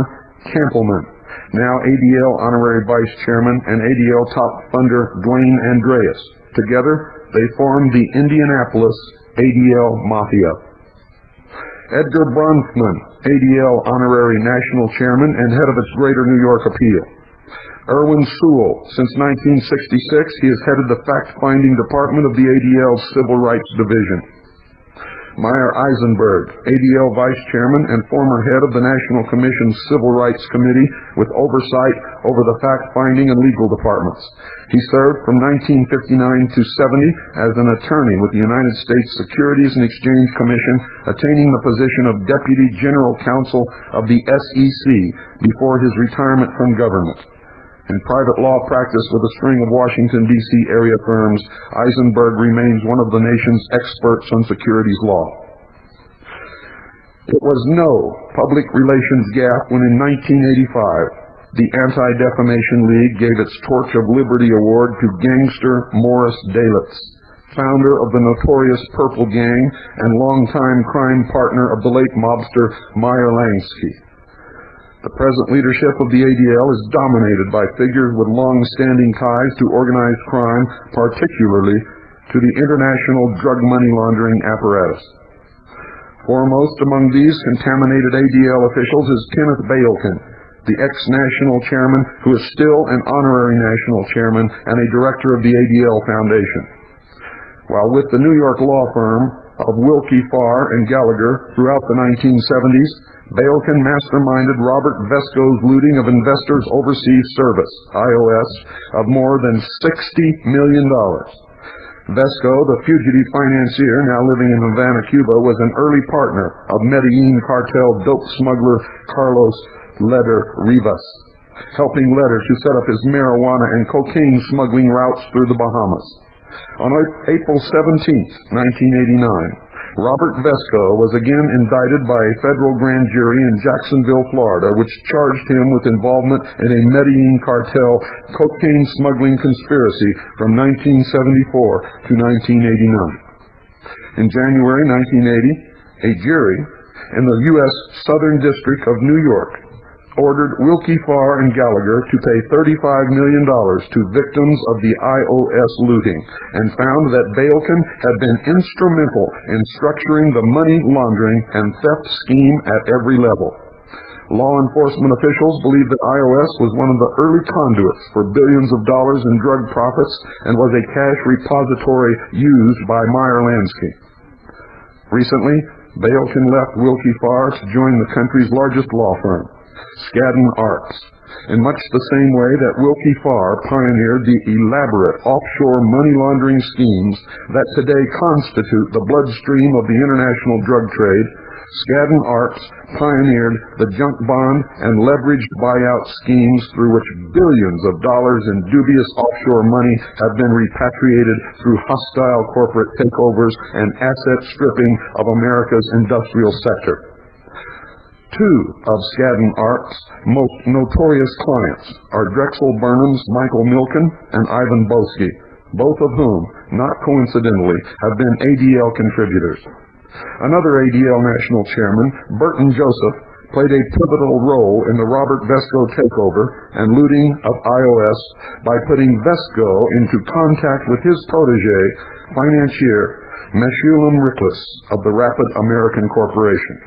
Kampelman, now ADL Honorary Vice Chairman, and ADL top funder Dwayne Andreas. Together, they formed the Indianapolis ADL Mafia. Edgar Bronfman, ADL Honorary National Chairman and head of its Greater New York Appeal. Erwin Sewell, since 1966, he has headed the fact-finding department of the ADL Civil Rights Division. Meyer Eisenberg, ADL Vice Chairman and former head of the National Commission's Civil Rights Committee with oversight over the fact-finding and legal departments. He served from 1959 to 70 as an attorney with the United States Securities and Exchange Commission, attaining the position of Deputy General Counsel of the SEC before his retirement from government. In private law practice with a string of Washington, D.C. area firms, Eisenberg remains one of the nation's experts on securities law. It was no public relations gaffe when in 1985, the Anti-Defamation League gave its Torch of Liberty Award to gangster Morris Dalitz, founder of the notorious Purple Gang and longtime crime partner of the late mobster Meyer Lansky. The present leadership of the ADL is dominated by figures with long-standing ties to organized crime, particularly to the international drug money laundering apparatus. Foremost among these contaminated ADL officials is Kenneth Bailkin, the ex-national chairman who is still an honorary national chairman and a director of the ADL Foundation. While with the New York law firm of Wilkie Farr and Gallagher throughout the 1970s, Bailkin masterminded Robert Vesco's looting of Investors Overseas Service, IOS, of more than $60 million. Vesco, the fugitive financier now living in Havana, Cuba, was an early partner of Medellin cartel dope smuggler Carlos Leder Rivas, helping Leder to set up his marijuana and cocaine smuggling routes through the Bahamas. On April 17, 1989, Robert Vesco was again indicted by a federal grand jury in Jacksonville, Florida, which charged him with involvement in a Medellin cartel cocaine smuggling conspiracy from 1974 to 1989. In January 1980, a jury in the U.S. Southern District of New York ordered Wilkie Farr and Gallagher to pay $35 million to victims of the IOS looting and found that Bailkin had been instrumental in structuring the money laundering and theft scheme at every level. Law enforcement officials believe that IOS was one of the early conduits for billions of dollars in drug profits and was a cash repository used by Meyer Lansky. Recently, Bailkin left Wilkie Farr to join the country's largest law firm, Skadden Arps, in much the same way that Wilkie Farr pioneered the elaborate offshore money laundering schemes that today constitute the bloodstream of the international drug trade. Skadden Arps pioneered the junk bond and leveraged buyout schemes through which billions of dollars in dubious offshore money have been repatriated through hostile corporate takeovers and asset stripping of America's industrial sector. Two of Skadden Arps' most notorious clients are Drexel Burnham's Michael Milton and Ivan Boesky, both of whom, not coincidentally, have been ADL contributors. Another ADL national chairman, Burton Joseph, played a pivotal role in the Robert Vesco takeover and looting of IOS by putting Vesco into contact with his protege, financier Meshulam Riklis of the Rapid American Corporation.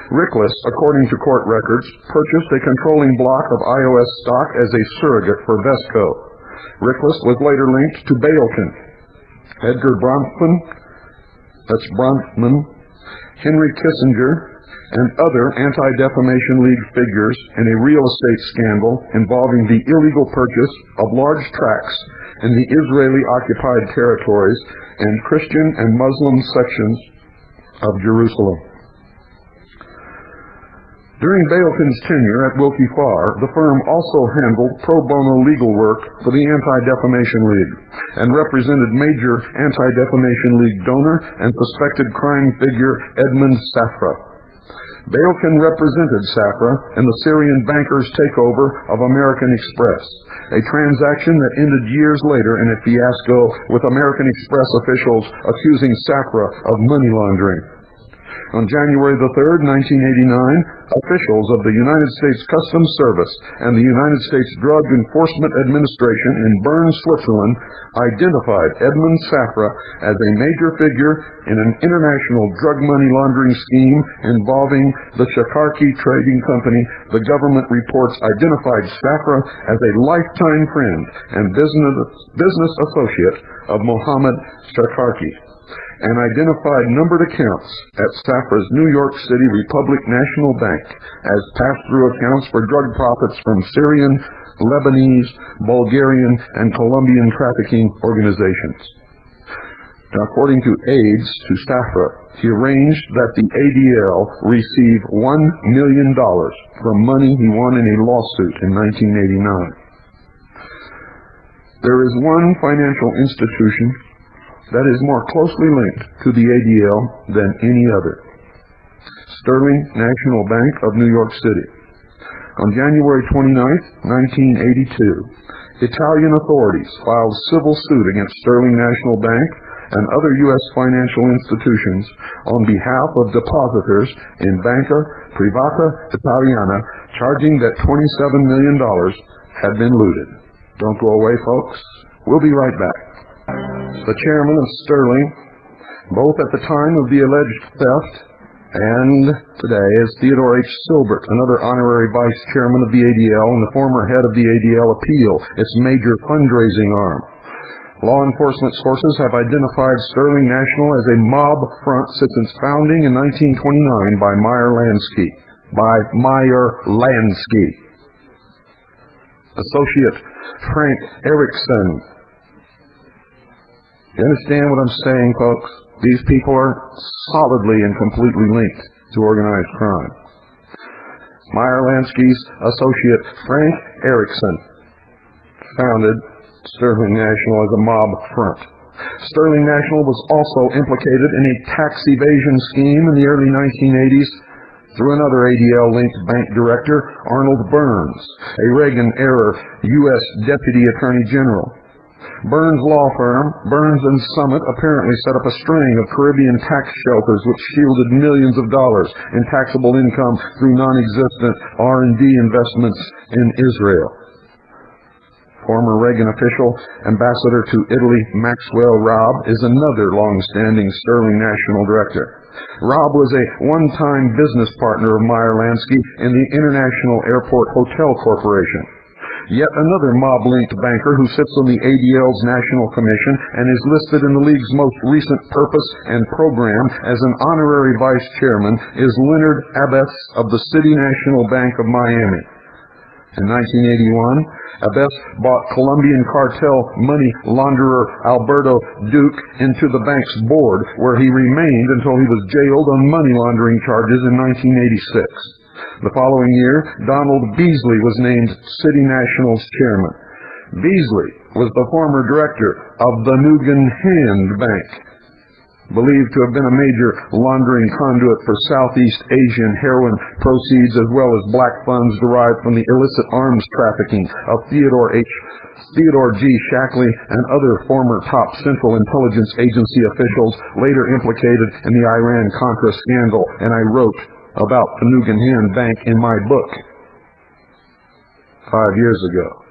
Riklis, according to court records, purchased a controlling block of IOS stock as a surrogate for Vesco. Riklis was later linked to Bailkin. Edgar Bronfman, Henry Kissinger, and other Anti-Defamation League figures in a real estate scandal involving the illegal purchase of large tracts in the Israeli-occupied territories and Christian and Muslim sections of Jerusalem. During Bailkin's tenure at Wilkie Farr, the firm also handled pro bono legal work for the Anti-Defamation League and represented major Anti-Defamation League donor and suspected crime figure Edmund Safra. Bailkin represented Safra in the Syrian bankers' takeover of American Express, a transaction that ended years later in a fiasco with American Express officials accusing Safra of money laundering. On January the 3rd, 1989, officials of the United States Customs Service and the United States Drug Enforcement Administration in Bern, Switzerland, identified Edmund Safra as a major figure in an international drug money laundering scheme involving the Shakarki Trading Company. The government reports identified Safra as a lifetime friend and business associate of Mohammed Shakarki, and identified numbered accounts at Safra's New York City Republic National Bank as pass-through accounts for drug profits from Syrian, Lebanese, Bulgarian, and Colombian trafficking organizations. Now, according to aides to Safra, he arranged that the ADL receive $1 million from money he won in a lawsuit in 1989. There is one financial institution that is more closely linked to the ADL than any other. Sterling National Bank of New York City. On January 29, 1982, Italian authorities filed civil suit against Sterling National Bank and other U.S. financial institutions on behalf of depositors in Banca Privata Italiana, charging that $27 million had been looted. Don't go away, folks. We'll be right back. The chairman of Sterling, both at the time of the alleged theft and today, is Theodore H. Silbert, another honorary vice chairman of the ADL and the former head of the ADL Appeal, its major fundraising arm. Law enforcement sources have identified Sterling National as a mob front since its founding in 1929 by Meyer Lansky. Associate Frank Erickson. You understand what I'm saying, folks? These people are solidly and completely linked to organized crime. Meyer Lansky's associate Frank Erickson founded Sterling National as a mob front. Sterling National was also implicated in a tax evasion scheme in the early 1980s through another ADL-linked bank director, Arnold Burns, a Reagan-era U.S. Deputy Attorney General. Burns' law firm, Burns & Summit, apparently set up a string of Caribbean tax shelters which shielded millions of dollars in taxable income through non-existent R&D investments in Israel. Former Reagan official, ambassador to Italy, Maxwell Robb, is another long-standing Sterling National director. Robb was a one-time business partner of Meyer Lansky in the International Airport Hotel Corporation. Yet another mob-linked banker who sits on the ADL's National Commission and is listed in the League's most recent purpose and program as an honorary vice chairman is Leonard Abbess of the City National Bank of Miami. In 1981, Abbess bought Colombian cartel money launderer Alberto Duque into the bank's board, where he remained until he was jailed on money laundering charges in 1986. The following year, Donald Beasley was named City National's chairman. Beasley was the former director of the Nugan Hand Bank, believed to have been a major laundering conduit for Southeast Asian heroin proceeds as well as black funds derived from the illicit arms trafficking of Theodore G. Shackley and other former top Central Intelligence Agency officials later implicated in the Iran-Contra scandal, and I wrote about the Nugan Hand Bank in my book 5 years ago.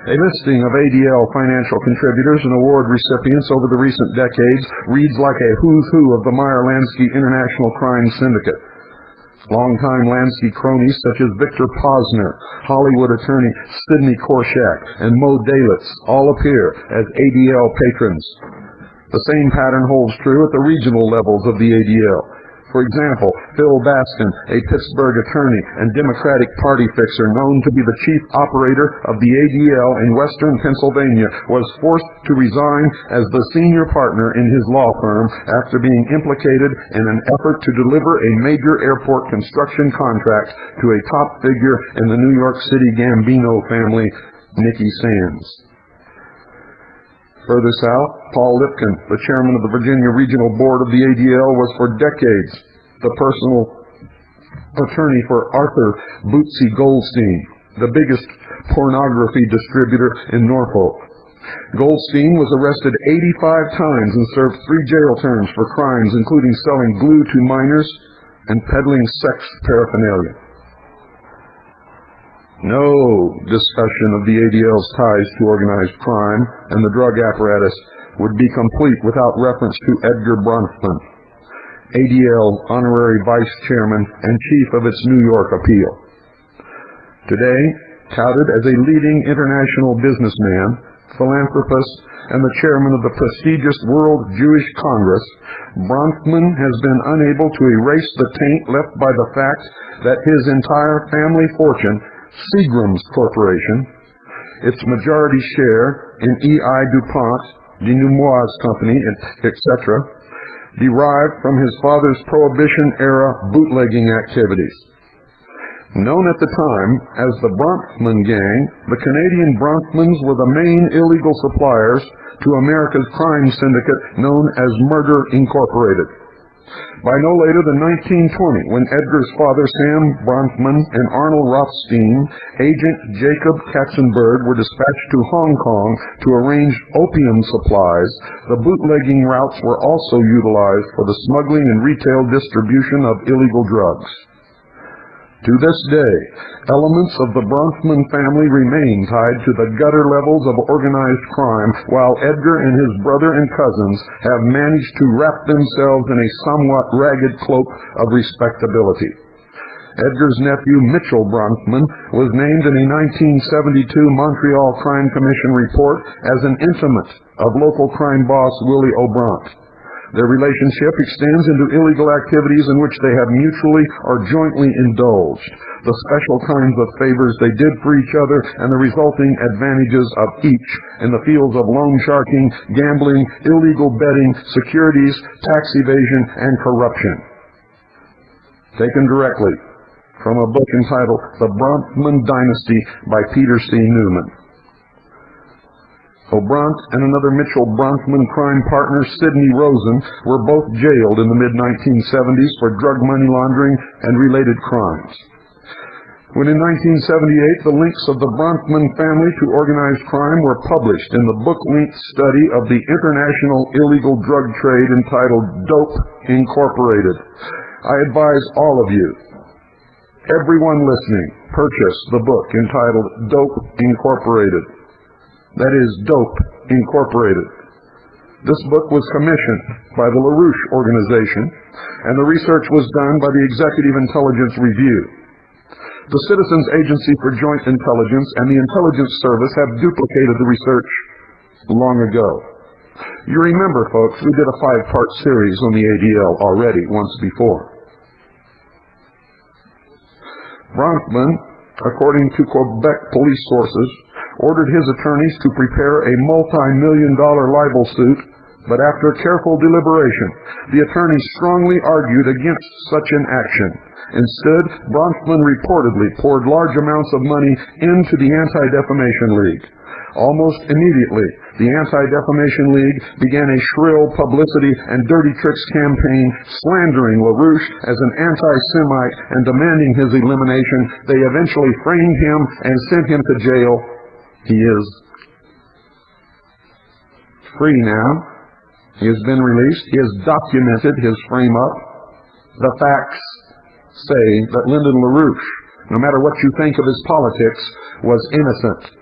A listing of ADL financial contributors and award recipients over the recent decades reads like a who's who of the Meyer Lansky International Crime Syndicate. Longtime Lansky cronies such as Victor Posner, Hollywood attorney Sidney Korshak, and Mo Dalitz all appear as ADL patrons. The same pattern holds true at the regional levels of the ADL. For example, Phil Baskin, a Pittsburgh attorney and Democratic Party fixer known to be the chief operator of the ADL in western Pennsylvania, was forced to resign as the senior partner in his law firm after being implicated in an effort to deliver a major airport construction contract to a top figure in the New York City Gambino family, Nicky Sands. Further south, Paul Lipkin, the chairman of the Virginia Regional Board of the ADL, was for decades the personal attorney for Arthur Bootsy Goldstein, the biggest pornography distributor in Norfolk. Goldstein was arrested 85 times and served 3 jail terms for crimes including selling glue to minors and peddling sex paraphernalia. No discussion of the ADL's ties to organized crime and the drug apparatus would be complete without reference to Edgar Bronfman, ADL honorary vice chairman and chief of its New York appeal. Today, touted as a leading international businessman, philanthropist, and the chairman of the prestigious World Jewish Congress, Bronfman has been unable to erase the taint left by the fact that his entire family fortune, Seagram's Corporation, its majority share in E.I. DuPont, de Nemours Company, etc., derived from his father's Prohibition-era bootlegging activities. Known at the time as the Bronfman Gang, the Canadian Bronfmans were the main illegal suppliers to America's crime syndicate known as Murder Incorporated. By no later than 1920, when Edgar's father Sam Bronfman and Arnold Rothstein, agent Jacob Katzenberg, were dispatched to Hong Kong to arrange opium supplies, the bootlegging routes were also utilized for the smuggling and retail distribution of illegal drugs. To this day, elements of the Bronfman family remain tied to the gutter levels of organized crime, while Edgar and his brother and cousins have managed to wrap themselves in a somewhat ragged cloak of respectability. Edgar's nephew, Mitchell Bronfman, was named in a 1972 Montreal Crime Commission report as an intimate of local crime boss Willie O'Brant. Their relationship extends into illegal activities in which they have mutually or jointly indulged, the special kinds of favors they did for each other, and the resulting advantages of each in the fields of loan sharking, gambling, illegal betting, securities, tax evasion, and corruption. Taken directly from a book entitled The Bronfman Dynasty by Peter C. Newman. O'Brant and another Mitchell Bronfman crime partner, Sidney Rosen, were both jailed in the mid-1970s for drug money laundering and related crimes. When in 1978 the links of the Bronfman family to organized crime were published in the book-length study of the international illegal drug trade entitled Dope Incorporated, I advise all of you, everyone listening, purchase the book entitled Dope Incorporated. That is, Dope Incorporated. This book was commissioned by the LaRouche organization, and the research was done by the Executive Intelligence Review. The Citizens Agency for Joint Intelligence and the Intelligence Service have duplicated the research long ago. You remember, folks, we did a 5-part series on the ADL already once before. Bronfman, according to Quebec police sources, ordered his attorneys to prepare a multi-million-dollar libel suit, but after careful deliberation, the attorneys strongly argued against such an action. Instead, Bronfman reportedly poured large amounts of money into the Anti-Defamation League. Almost immediately, the Anti-Defamation League began a shrill publicity and dirty tricks campaign slandering LaRouche as an anti-Semite and demanding his elimination. They eventually framed him and sent him to jail. He is free now. He has been released. He has documented his frame-up. The facts say that Lyndon LaRouche, no matter what you think of his politics, was innocent.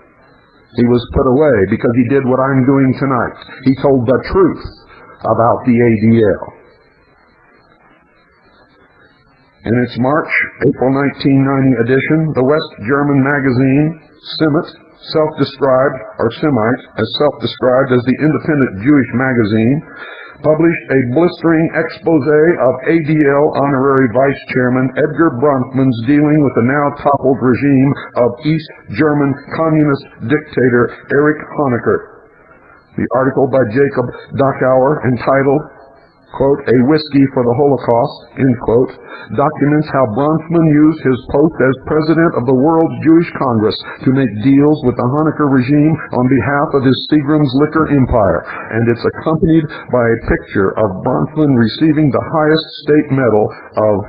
He was put away because he did what I'm doing tonight. He told the truth about the ADL. In its April 1990 edition, the West German magazine, Semite, self-described as the independent Jewish magazine, published a blistering expose of ADL honorary vice chairman Edgar Bronfman's dealing with the now toppled regime of East German communist dictator Erich Honecker. The article by Jacob Dachauer, entitled, quote, "A Whiskey for the Holocaust," end quote, documents how Bronfman used his post as president of the World Jewish Congress to make deals with the Honecker regime on behalf of his Seagram's liquor empire, and it's accompanied by a picture of Bronfman receiving the highest state medal of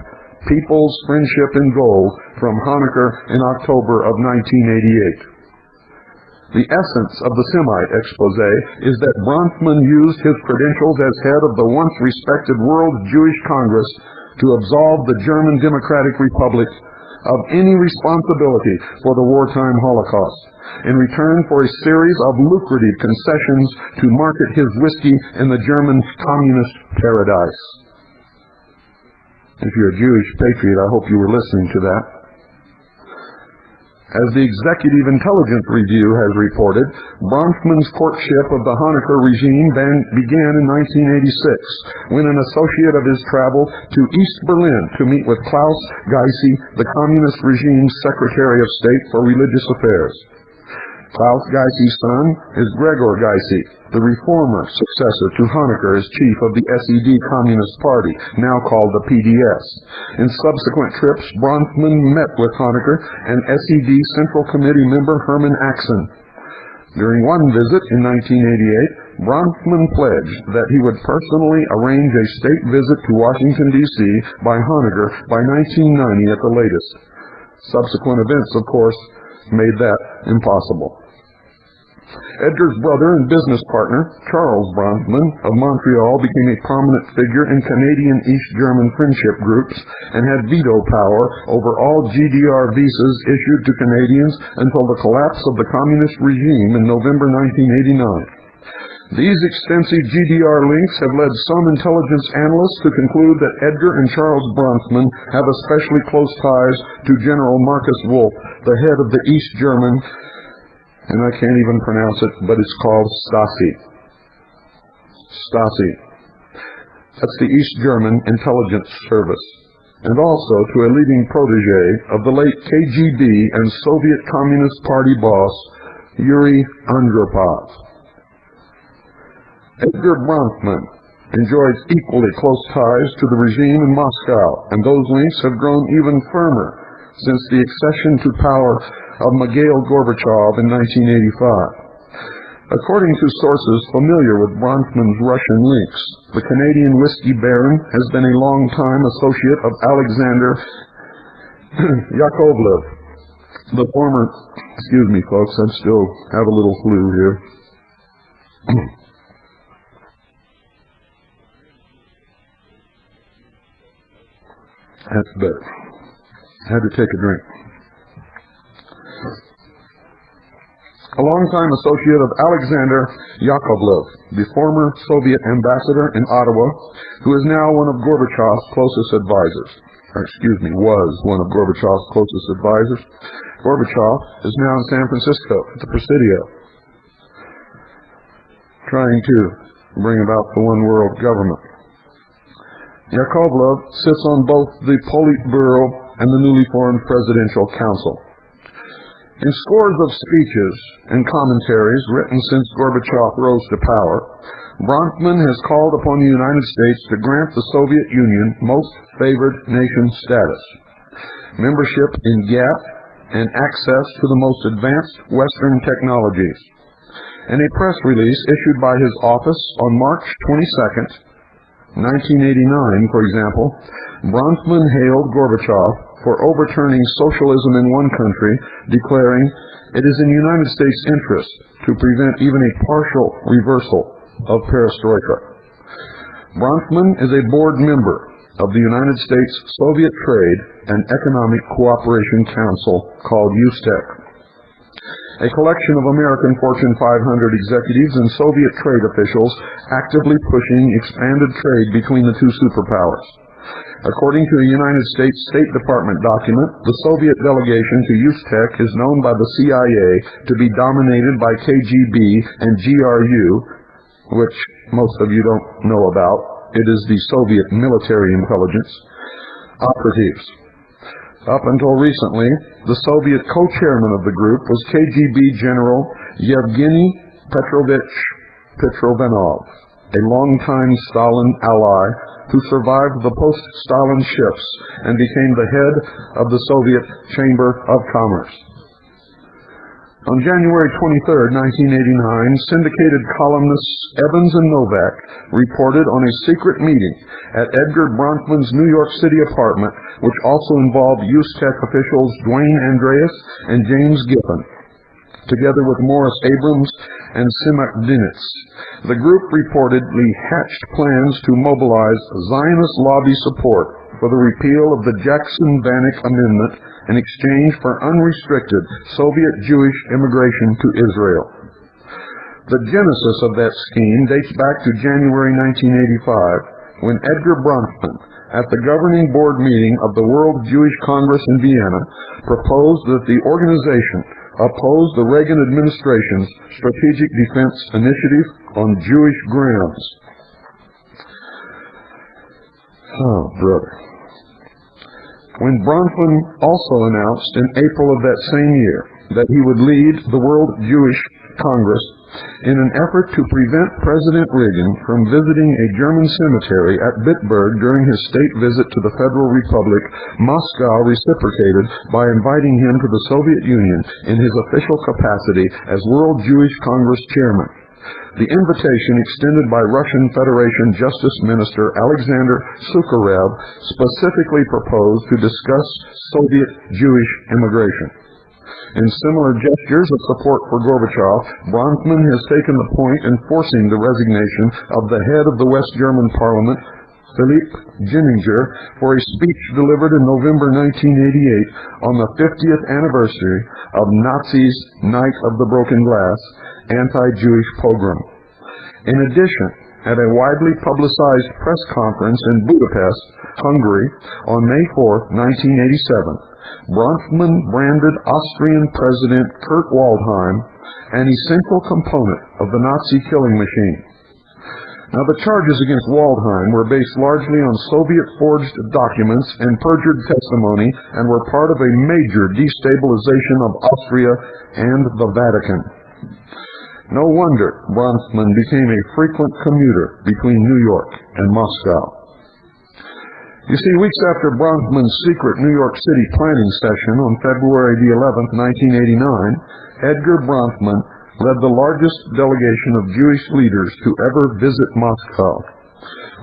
People's Friendship in Gold from Honecker in October of 1988. The essence of the Semite expose is that Bronfman used his credentials as head of the once respected World Jewish Congress to absolve the German Democratic Republic of any responsibility for the wartime Holocaust, in return for a series of lucrative concessions to market his whiskey in the German communist paradise. If you're a Jewish patriot, I hope you were listening to that. As the Executive Intelligence Review has reported, Bronfman's courtship of the Honecker regime began in 1986, when an associate of his traveled to East Berlin to meet with Klaus Gysi, the communist regime's Secretary of State for Religious Affairs. Klaus Geisse's son is Gregor Gysi, the reformer successor to Honecker as chief of the SED Communist Party, now called the PDS. In subsequent trips, Bronfman met with Honecker and SED Central Committee member Herman Axen. During one visit in 1988, Bronfman pledged that he would personally arrange a state visit to Washington, D.C. by Honecker by 1990 at the latest. Subsequent events, of course, made that impossible. Edgar's brother and business partner, Charles Bronfman of Montreal, became a prominent figure in Canadian East German friendship groups and had veto power over all GDR visas issued to Canadians until the collapse of the communist regime in November 1989. These extensive GDR links have led some intelligence analysts to conclude that Edgar and Charles Bronfman have especially close ties to General Marcus Wolf, the head of the East German, and I can't even pronounce it, but it's called Stasi. Stasi. That's the East German Intelligence Service, and also to a leading protege of the late KGB and Soviet Communist Party boss, Yuri Andropov. Edgar Bronfman enjoys equally close ties to the regime in Moscow, and those links have grown even firmer since the accession to power of Mikhail Gorbachev in 1985. According to sources familiar with Bronfman's Russian links, the Canadian whiskey baron has been a long-time associate of Alexander Yakovlev, the former, excuse me folks, I still have a little flu here. That's better. Had to take a drink. A longtime associate of Alexander Yakovlev, the former Soviet ambassador in Ottawa, who is now one of Gorbachev's closest advisors. Was one of Gorbachev's closest advisors. Gorbachev is now in San Francisco at the Presidio, trying to bring about the one world government. Yakovlev sits on both the Politburo and the newly formed Presidential Council. In scores of speeches and commentaries written since Gorbachev rose to power, Bronfman has called upon the United States to grant the Soviet Union most favored nation status, membership in GATT, and access to the most advanced Western technologies. In a press release issued by his office on March 22nd, 1989, for example, Bronfman hailed Gorbachev for overturning socialism in one country, declaring, "It is in the United States' interest to prevent even a partial reversal of perestroika." Bronfman is a board member of the United States Soviet Trade and Economic Cooperation Council called USTEC, a collection of American Fortune 500 executives and Soviet trade officials actively pushing expanded trade between the two superpowers. According to a United States State Department document, the Soviet delegation to USTEC is known by the CIA to be dominated by KGB and GRU, which most of you don't know about. It is the Soviet military intelligence operatives. Up until recently, the Soviet co-chairman of the group was KGB General Yevgeny Petrovich Petrovanov, a longtime Stalin ally who survived the post-Stalin shifts and became the head of the Soviet Chamber of Commerce. On January 23, 1989, syndicated columnists Evans and Novak reported on a secret meeting at Edgar Bronfman's New York City apartment, which also involved USTEC officials Dwayne Andreas and James Giffen, together with Morris Abrams and Simak Dinitz. The group reportedly hatched plans to mobilize Zionist lobby support for the repeal of the Jackson-Vanik Amendment in exchange for unrestricted Soviet Jewish immigration to Israel. The genesis of that scheme dates back to January 1985, when Edgar Bronfman, at the governing board meeting of the World Jewish Congress in Vienna, proposed that the organization oppose the Reagan administration's Strategic Defense Initiative on Jewish grounds. Oh, brother. When Bronfman also announced in April of that same year that he would lead the World Jewish Congress in an effort to prevent President Reagan from visiting a German cemetery at Bitburg during his state visit to the Federal Republic. Moscow reciprocated by inviting him to the Soviet Union in his official capacity as World Jewish Congress chairman. The invitation, extended by Russian Federation Justice Minister Alexander Sukharev, specifically proposed to discuss Soviet Jewish immigration. In similar gestures of support for Gorbachev, Bronfman has taken the point in forcing the resignation of the head of the West German Parliament, Philipp Ginninger, for a speech delivered in November 1988 on the 50th anniversary of Nazis' Night of the Broken Glass anti-Jewish pogrom. In addition, at a widely publicized press conference in Budapest, Hungary, on May 4, 1987, Bronfman branded Austrian President Kurt Waldheim an essential component of the Nazi killing machine. Now, the charges against Waldheim were based largely on Soviet-forged documents and perjured testimony and were part of a major destabilization of Austria and the Vatican. No wonder Bronfman became a frequent commuter between New York and Moscow. You see, weeks after Bronfman's secret New York City planning session on February the 11th, 1989, Edgar Bronfman led the largest delegation of Jewish leaders to ever visit Moscow.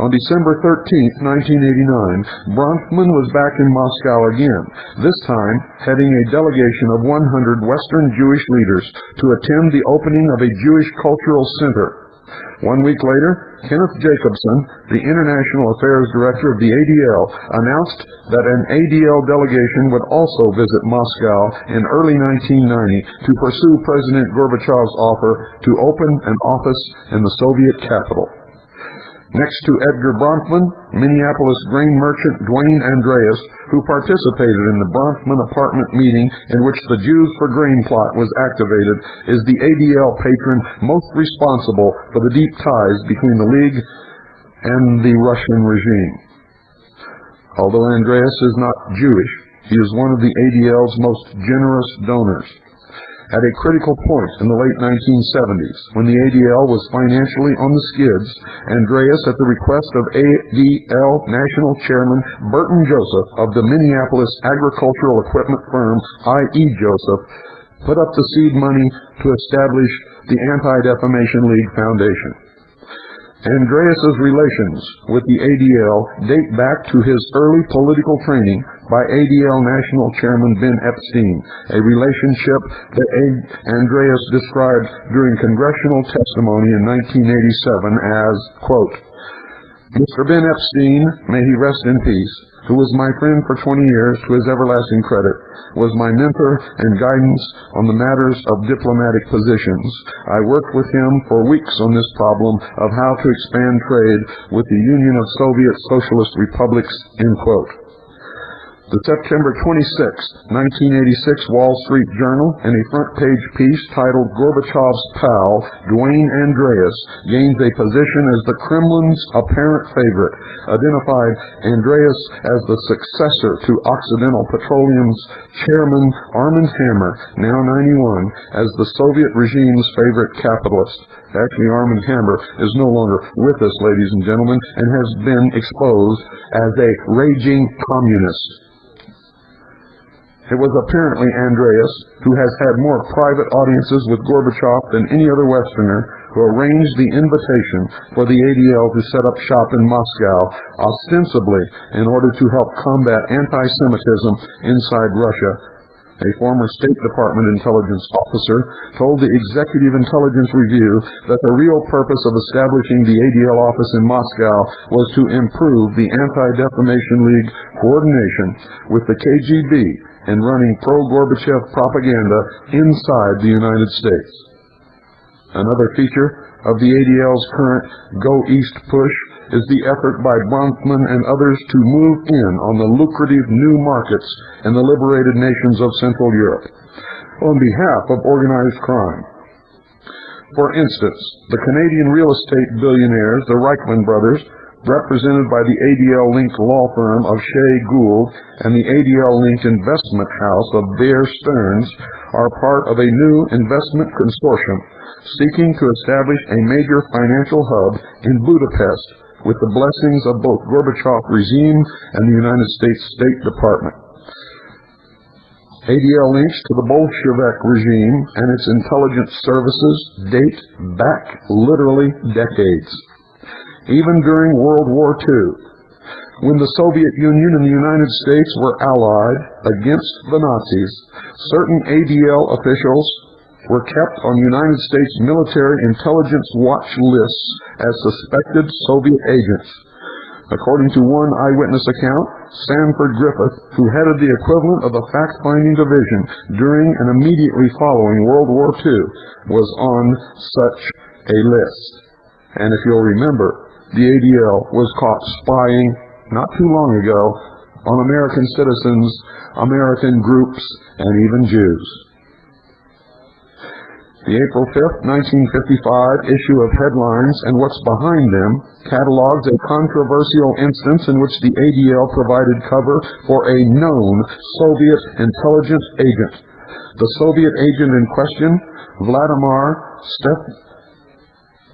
On December 13, 1989, Bronfman was back in Moscow again, this time heading a delegation of 100 Western Jewish leaders to attend the opening of a Jewish cultural center. 1 week later, Kenneth Jacobson, the International Affairs Director of the ADL, announced that an ADL delegation would also visit Moscow in early 1990 to pursue President Gorbachev's offer to open an office in the Soviet capital. Next to Edgar Bronfman, Minneapolis grain merchant Dwayne Andreas, who participated in the Bronfman apartment meeting in which the Jews for Grain plot was activated, is the ADL patron most responsible for the deep ties between the League and the Russian regime. Although Andreas is not Jewish, he is one of the ADL's most generous donors. At a critical point in the late 1970s, when the ADL was financially on the skids, Andreas, at the request of ADL National Chairman Burton Joseph of the Minneapolis agricultural equipment firm I.E. Joseph, put up the seed money to establish the Anti-Defamation League Foundation. Andreas's relations with the ADL date back to his early political training by ADL National Chairman Ben Epstein, a relationship that Andreas described during congressional testimony in 1987 as, quote, "Mr. Ben Epstein, may he rest in peace, who was my friend for 20 years to his everlasting credit, was my mentor and guidance on the matters of diplomatic positions. I worked with him for weeks on this problem of how to expand trade with the Union of Soviet Socialist Republics," end quote. The September 26, 1986 Wall Street Journal, in a front-page piece titled "Gorbachev's Pal, Dwayne Andreas, Gains a Position as the Kremlin's Apparent Favorite," identified Andreas as the successor to Occidental Petroleum's chairman Armand Hammer, now 91, as the Soviet regime's favorite capitalist. Actually, Armand Hammer is no longer with us, ladies and gentlemen, and has been exposed as a raging communist. It was apparently Andreas, who has had more private audiences with Gorbachev than any other Westerner, who arranged the invitation for the ADL to set up shop in Moscow, ostensibly in order to help combat anti-Semitism inside Russia. A former State Department intelligence officer told the Executive Intelligence Review that the real purpose of establishing the ADL office in Moscow was to improve the Anti-Defamation League coordination with the KGB in running pro-Gorbachev propaganda inside the United States. Another feature of the ADL's current Go East push is the effort by Bronfman and others to move in on the lucrative new markets in the liberated nations of Central Europe on behalf of organized crime. For instance, the Canadian real estate billionaires, the Reichman brothers, represented by the ADL-linked law firm of Shea Gould and the ADL-linked investment house of Bear Stearns, are part of a new investment consortium seeking to establish a major financial hub in Budapest with the blessings of both Gorbachev regime and the United States State Department. ADL links to the Bolshevik regime and its intelligence services date back literally decades. Even during World War II, when the Soviet Union and the United States were allied against the Nazis, certain ADL officials were kept on United States military intelligence watch lists as suspected Soviet agents. According to one eyewitness account, Sanford Griffith, who headed the equivalent of the fact-finding division during and immediately following World War II, was on such a list. And if you'll remember, the ADL was caught spying not too long ago on American citizens, American groups, and even Jews. The April 5th, 1955 issue of Headlines and What's Behind Them catalogs a controversial instance in which the ADL provided cover for a known Soviet intelligence agent. The Soviet agent in question, Vladimir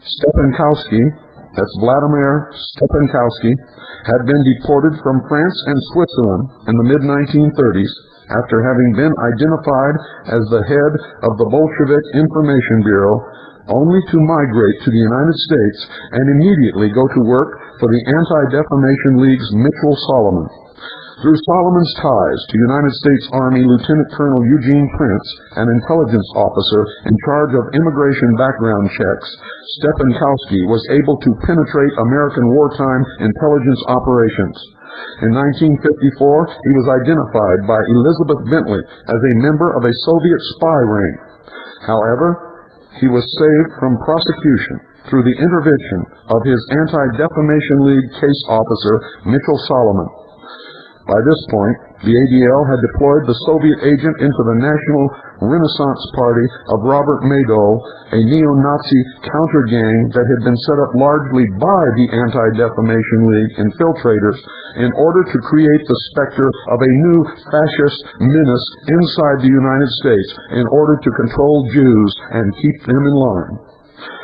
Stepankowski, that's Vladimir Stepankowski, had been deported from France and Switzerland in the mid-1930s after having been identified as the head of the Bolshevik Information Bureau, only to migrate to the United States and immediately go to work for the Anti-Defamation League's Mitchell Solomon. Through Solomon's ties to United States Army Lieutenant Colonel Eugene Prince, an intelligence officer in charge of immigration background checks, Stepankowski was able to penetrate American wartime intelligence operations. In 1954, he was identified by Elizabeth Bentley as a member of a Soviet spy ring. However, he was saved from prosecution through the intervention of his Anti-Defamation League case officer, Mitchell Solomon. By this point, the ADL had deployed the Soviet agent into the National Renaissance Party of Robert Madoff, a neo-Nazi counter-gang that had been set up largely by the Anti-Defamation League infiltrators in order to create the specter of a new fascist menace inside the United States in order to control Jews and keep them in line.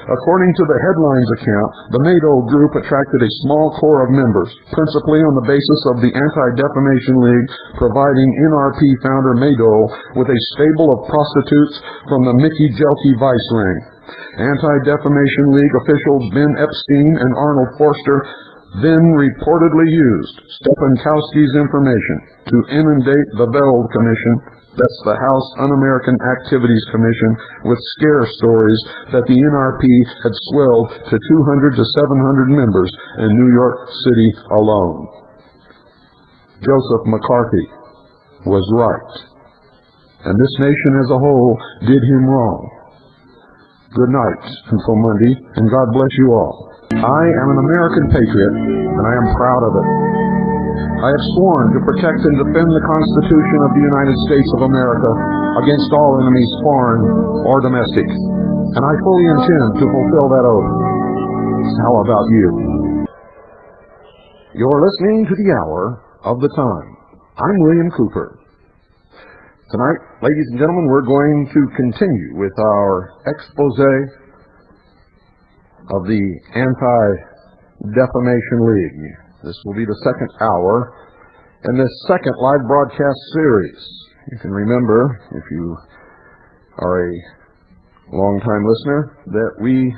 According to the Headlines account, the Madoff group attracted a small core of members, principally on the basis of the Anti-Defamation League providing NRP founder Madoff with a stable of prostitutes from the Mickey Jelke Vice ring. Anti-Defamation League officials Ben Epstein and Arnold Forster then reportedly used Stepankowski's information to inundate the Veld Commission, that's the House Un-American Activities Commission, with scare stories that the NRP had swelled to 200 to 700 members in New York City alone. Joseph McCarthy was right, and this nation as a whole did him wrong. Good night until Monday, and God bless you all. I am an American patriot, and I am proud of it. I have sworn to protect and defend the Constitution of the United States of America against all enemies, foreign or domestic, and I fully intend to fulfill that oath. How about you? You're listening to the Hour of the Time. I'm William Cooper. Tonight, ladies and gentlemen, we're going to continue with our expose of the Anti-Defamation League. This will be the second hour in this second live broadcast series. You can remember, if you are a long-time listener, that we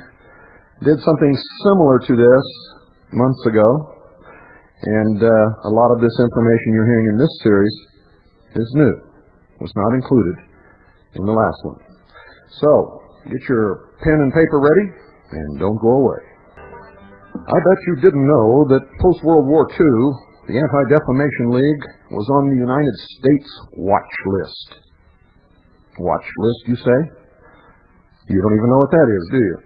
did something similar to this months ago, and a lot of this information you're hearing in this series is new. It was not included in the last one. So, get your pen and paper ready, and don't go away. I bet you didn't know that post-World War II, the Anti-Defamation League was on the United States watch list. Watch list, you say? You don't even know what that is, do you?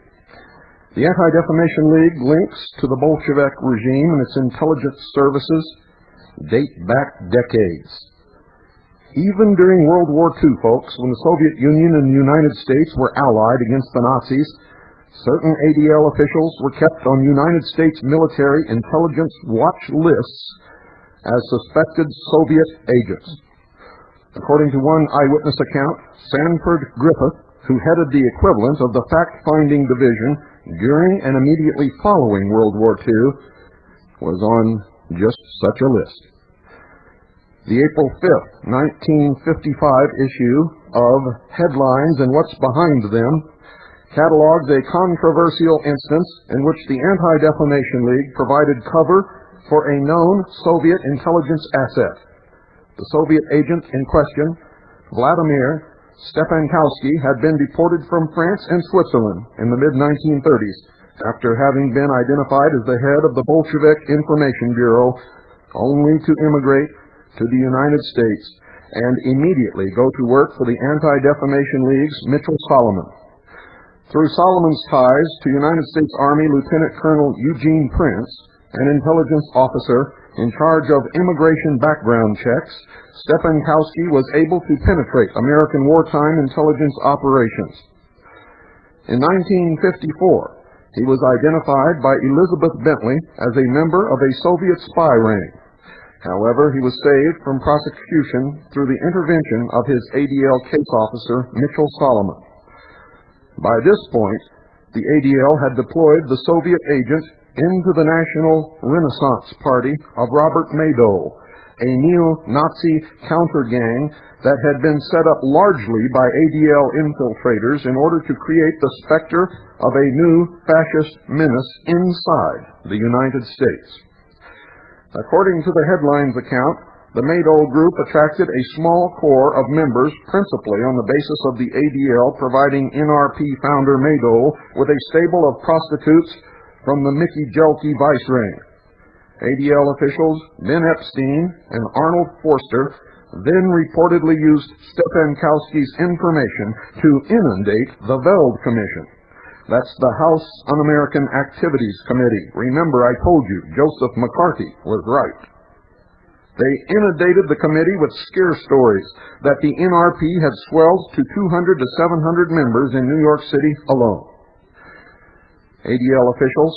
The Anti-Defamation League links to the Bolshevik regime and its intelligence services date back decades. Even during World War II, folks, when the Soviet Union and the United States were allied against the Nazis, certain ADL officials were kept on United States military intelligence watch lists as suspected Soviet agents. According to one eyewitness account, Sanford Griffith, who headed the equivalent of the fact-finding division during and immediately following World War II, was on just such a list. The April 5th, 1955 issue of Headlines and What's Behind Them catalogs a controversial instance in which the Anti-Defamation League provided cover for a known Soviet intelligence asset. The Soviet agent in question, Vladimir Stepankowski, had been deported from France and Switzerland in the mid-1930s after having been identified as the head of the Bolshevik Information Bureau, only to immigrate to the United States and immediately go to work for the Anti-Defamation League's Mitchell Solomon. Through Solomon's ties to United States Army Lieutenant Colonel Eugene Prince, an intelligence officer in charge of immigration background checks, Stepankowski was able to penetrate American wartime intelligence operations. In 1954, he was identified by Elizabeth Bentley as a member of a Soviet spy ring. However, he was saved from prosecution through the intervention of his ADL case officer, Mitchell Solomon. By this point, the ADL had deployed the Soviet agent into the National Renaissance Party of Robert Madoll, a neo-Nazi counter-gang that had been set up largely by ADL infiltrators in order to create the specter of a new fascist menace inside the United States. According to the Headlines account, the Madoll group attracted a small core of members principally on the basis of the ADL providing NRP founder Madoll with a stable of prostitutes from the Mickey Jelke vice ring. ADL officials Ben Epstein and Arnold Forster then reportedly used Stepankowski's information to inundate the Veld Commission. That's the House Un-American Activities Committee. Remember, I told you, Joseph McCarthy was right. They inundated the committee with scare stories that the NRP had swelled to 200 to 700 members in New York City alone. ADL officials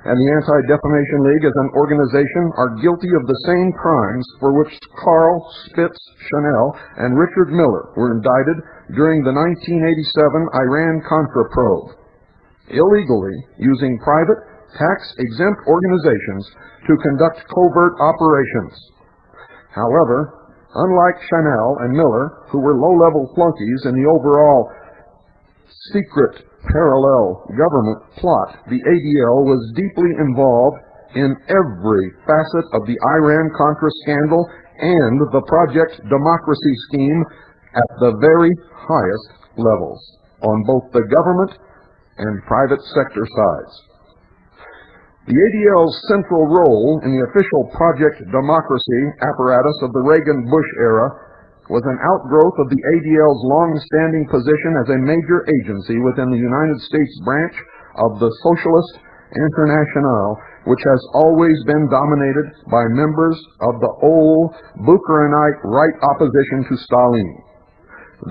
and the Anti-Defamation League as an organization are guilty of the same crimes for which Carl Spitz Chanel and Richard Miller were indicted during the 1987 Iran-Contra probe, illegally using private, tax-exempt organizations to conduct covert operations. However, unlike Chanel and Miller, who were low-level flunkies in the overall secret parallel government plot, the ADL was deeply involved in every facet of the Iran-Contra scandal and the Project Democracy scheme at the very highest levels, on both the government and private sector sides. The ADL's central role in the official Project Democracy apparatus of the Reagan-Bush era was an outgrowth of the ADL's long-standing position as a major agency within the United States branch of the Socialist Internationale, which has always been dominated by members of the old Bukharinite right opposition to Stalin.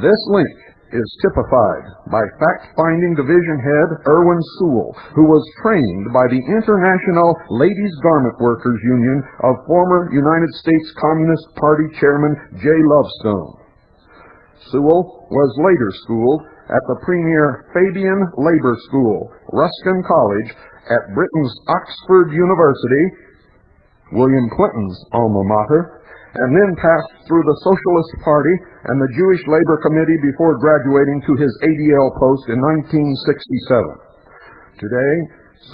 This link is typified by fact-finding division head Erwin Sewell, who was trained by the International Ladies Garment Workers Union of former United States Communist Party Chairman Jay Lovestone. Sewell was later schooled at the premier Fabian Labor School, Ruskin College at Britain's Oxford University, William Clinton's alma mater, and then passed through the Socialist Party and the Jewish Labor Committee before graduating to his ADL post in 1967. Today,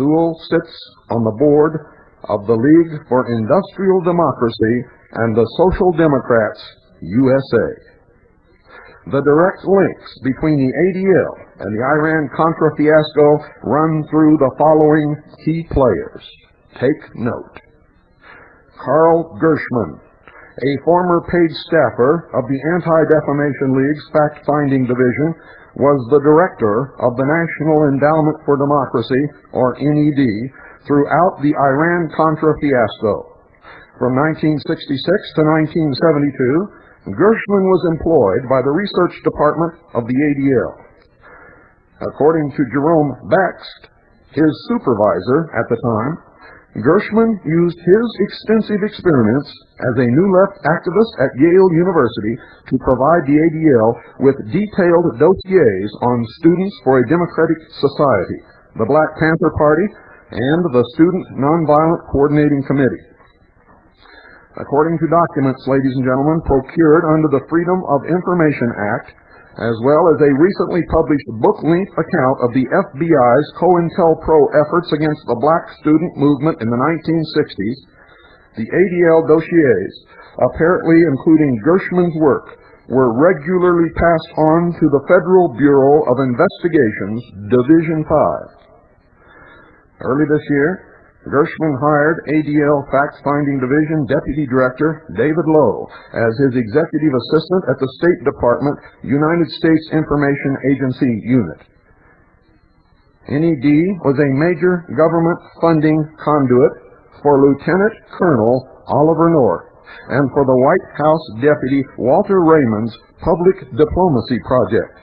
Sewell sits on the board of the League for Industrial Democracy and the Social Democrats USA. The direct links between the ADL and the Iran-Contra fiasco run through the following key players. Take note. Carl Gershman, a former paid staffer of the Anti-Defamation League's fact-finding division, was the director of the National Endowment for Democracy, or NED, throughout the Iran-Contra fiasco. From 1966 to 1972, Gershman was employed by the research department of the ADL. According to Jerome Baxt, his supervisor at the time, Gershman used his extensive experiments as a New Left activist at Yale University to provide the ADL with detailed dossiers on Students for a Democratic Society, the Black Panther Party, and the Student Nonviolent Coordinating Committee. According to documents, ladies and gentlemen, procured under the Freedom of Information Act, as well as a recently published book-length account of the FBI's COINTELPRO efforts against the black student movement in the 1960s, the ADL dossiers, apparently including Gershman's work, were regularly passed on to the Federal Bureau of Investigation's Division 5. Early this year, Gershman hired ADL Fact-Finding Division Deputy Director David Lowe as his executive assistant at the State Department United States Information Agency Unit. NED was a major government funding conduit for Lieutenant Colonel Oliver North and for the White House Deputy Walter Raymond's Public Diplomacy Project,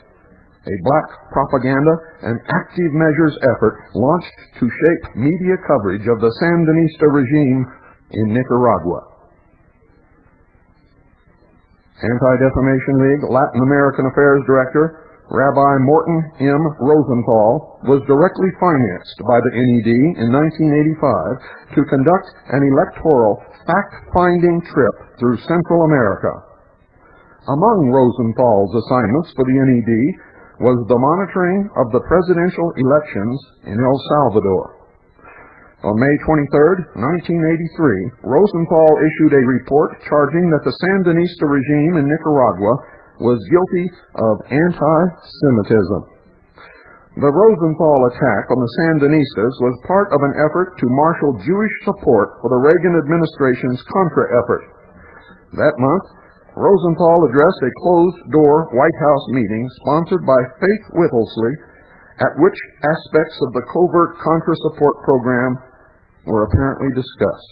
a black propaganda and active measures effort launched to shape media coverage of the Sandinista regime in Nicaragua. Anti-Defamation League Latin American Affairs Director Rabbi Morton M. Rosenthal was directly financed by the NED in 1985 to conduct an electoral fact-finding trip through Central America. Among Rosenthal's assignments for the NED was the monitoring of the presidential elections in El Salvador. On May 23, 1983, Rosenthal issued a report charging that the Sandinista regime in Nicaragua was guilty of anti-Semitism. The Rosenthal attack on the Sandinistas was part of an effort to marshal Jewish support for the Reagan administration's Contra effort. That month, Rosenthal addressed a closed-door White House meeting sponsored by Faith Whittlesey, at which aspects of the covert Contra support program were apparently discussed.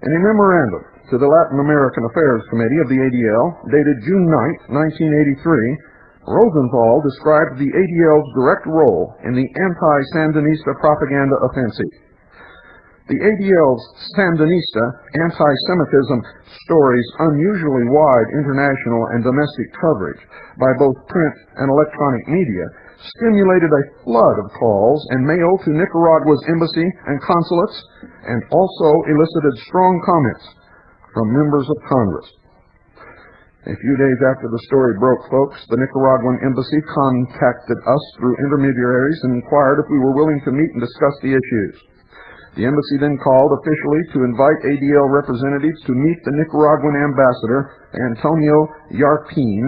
In a memorandum to the Latin American Affairs Committee of the ADL, dated June 9, 1983, Rosenthal described the ADL's direct role in the anti-Sandinista propaganda offensive. The ADL's Sandinista anti-Semitism stories' unusually wide international and domestic coverage by both print and electronic media stimulated a flood of calls and mail to Nicaragua's embassy and consulates, and also elicited strong comments from members of Congress. A few days after the story broke, folks, the Nicaraguan embassy contacted us through intermediaries and inquired if we were willing to meet and discuss the issues. The embassy then called officially to invite ADL representatives to meet the Nicaraguan ambassador, Antonio Yarpin,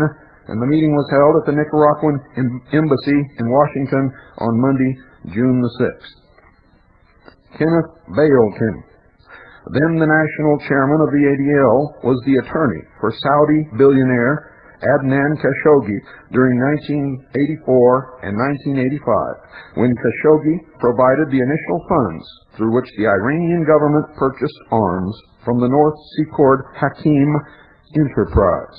and the meeting was held at the Nicaraguan embassy in Washington on Monday, June the 6th. Kenneth Bailkin, then the national chairman of the ADL, was the attorney for Saudi billionaire Adnan Khashoggi during 1984 and 1985, when Khashoggi provided the initial funds through which the Iranian government purchased arms from the North Seacord Hakim enterprise.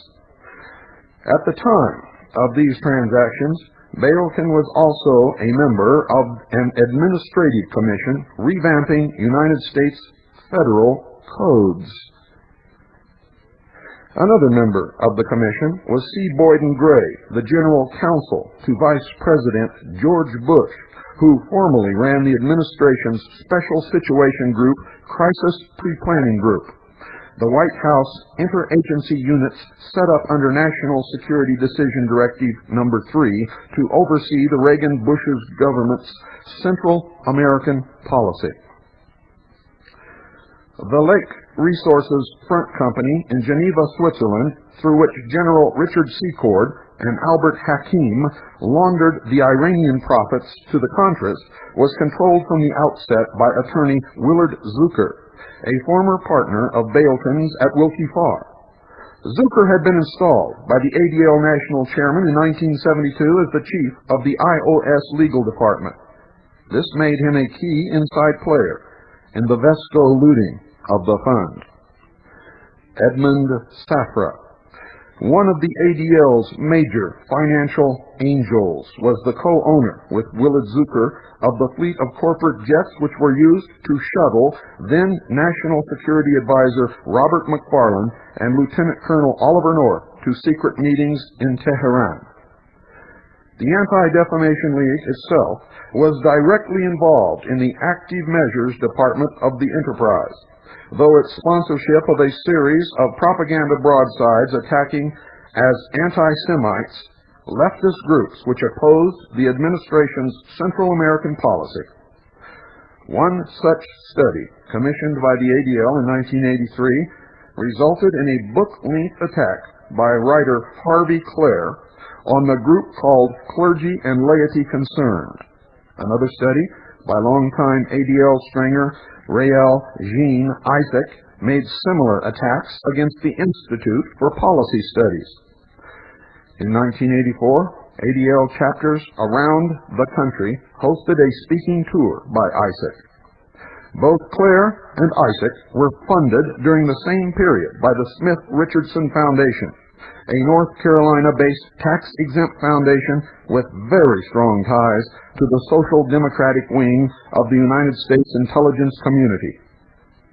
At the time of these transactions, Bailkin was also a member of an administrative commission revamping United States federal codes. Another member of the commission was C. Boyden Gray, the general counsel to Vice President George Bush, who formerly ran the administration's Special Situation Group Crisis Pre-Planning Group, the White House interagency units set up under National Security Decision Directive No. 3 to oversee the Reagan-Bush's government's Central American policy. The Lake Resources Front Company in Geneva, Switzerland, through which General Richard Secord and Albert Hakim laundered the Iranian profits to the Contras, was controlled from the outset by attorney Willard Zucker, a former partner of Bailkin's at Wilkie Farr. Zucker had been installed by the ADL national chairman in 1972 as the chief of the IOS legal department. This made him a key inside player in the Vesco looting of the fund. Edmund Safra, One of the ADL's major financial angels was the co-owner with Willard Zucker of the fleet of corporate jets which were used to shuttle then National Security Advisor Robert McFarlane and Lieutenant Colonel Oliver North to secret meetings in Tehran. The Anti-Defamation League itself was directly involved in the Active Measures Department of the enterprise, though its sponsorship of a series of propaganda broadsides attacking as anti-Semites leftist groups which opposed the administration's Central American policy. One such study, commissioned by the ADL in 1983, resulted in a book-length attack by writer Harvey Clare on the group called Clergy and Laity Concerned. Another study by longtime ADL stringer Rael Jean Isaac made similar attacks against the Institute for Policy Studies. In 1984, ADL chapters around the country hosted a speaking tour by Isaac. Both Clare and Isaac were funded during the same period by the Smith-Richardson Foundation, a North Carolina-based tax-exempt foundation with very strong ties to the social democratic wing of the United States intelligence community.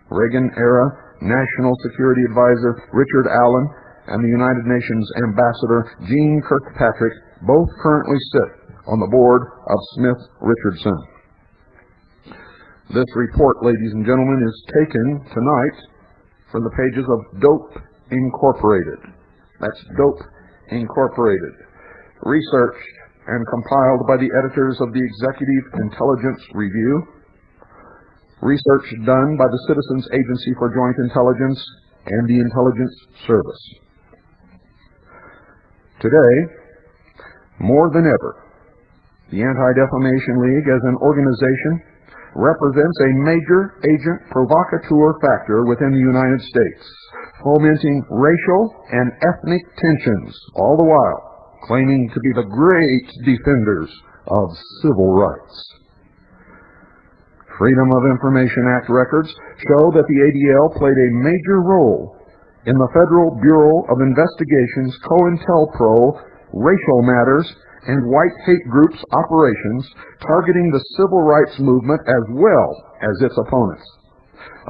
Reagan-era National Security Advisor Richard Allen and the United Nations Ambassador Jeane Kirkpatrick both currently sit on the board of Smith-Richardson. This report, ladies and gentlemen, is taken tonight from the pages of Dope Incorporated. That's Dope Incorporated, researched and compiled by the editors of the Executive Intelligence Review, research done by the Citizens Agency for Joint Intelligence and the Intelligence Service. Today, more than ever, the Anti-Defamation League as an organization represents a major agent provocateur factor within the United States, fomenting racial and ethnic tensions, all the while claiming to be the great defenders of civil rights. Freedom of Information Act records show that the ADL played a major role in the Federal Bureau of Investigation's COINTELPRO racial matters and white hate groups operations targeting the civil rights movement as well as its opponents.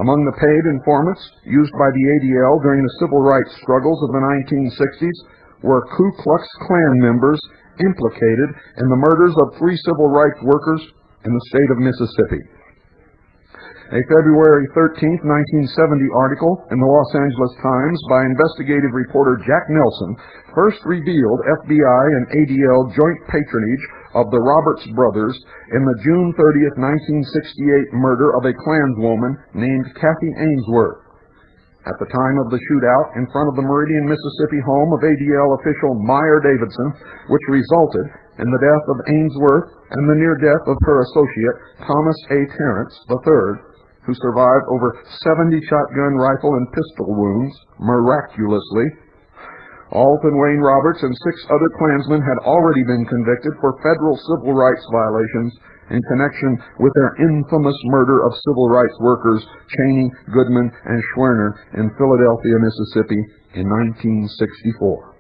Among the paid informants used by the ADL during the civil rights struggles of the 1960s were Ku Klux Klan members implicated in the murders of 3 civil rights workers in the state of Mississippi. A February 13, 1970 article in the Los Angeles Times by investigative reporter Jack Nelson first revealed FBI and ADL joint patronage of the Roberts brothers in the June 30, 1968 murder of a Klanswoman named Kathy Ainsworth. At the time of the shootout in front of the Meridian, Mississippi home of ADL official Meyer Davidson, which resulted in the death of Ainsworth and the near death of her associate Thomas A. Terrence III, who survived over 70 shotgun rifle and pistol wounds miraculously. Alton Wayne Roberts and 6 other Klansmen had already been convicted for federal civil rights violations in connection with their infamous murder of civil rights workers Cheney, Goodman, and Schwerner in Philadelphia, Mississippi in 1964.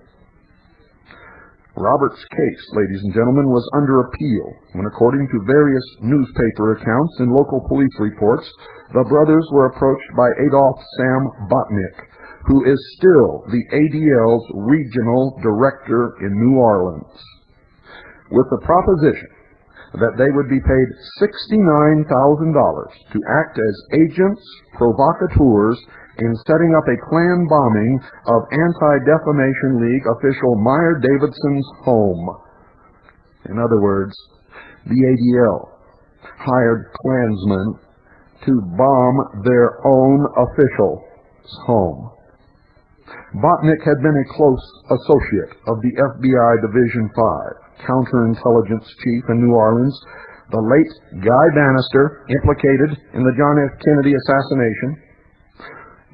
Roberts' case, ladies and gentlemen, was under appeal when, according to various newspaper accounts and local police reports, the brothers were approached by Adolph Sam Botnick, who is still the ADL's regional director in New Orleans, with the proposition that they would be paid $69,000 to act as agents, provocateurs, in setting up a Klan bombing of Anti-Defamation League official Meyer Davidson's home. In other words, the ADL hired Klansmen to bomb their own official's home. Botnick had been a close associate of the FBI Division 5 counterintelligence chief in New Orleans, the late Guy Bannister, implicated in the John F. Kennedy assassination,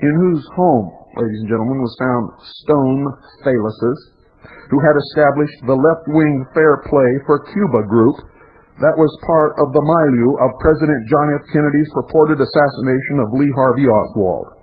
in whose home, ladies and gentlemen, was found stone thaluses, who had established the left-wing Fair Play for Cuba group that was part of the milieu of President John F. Kennedy's purported assassination of Lee Harvey Oswald.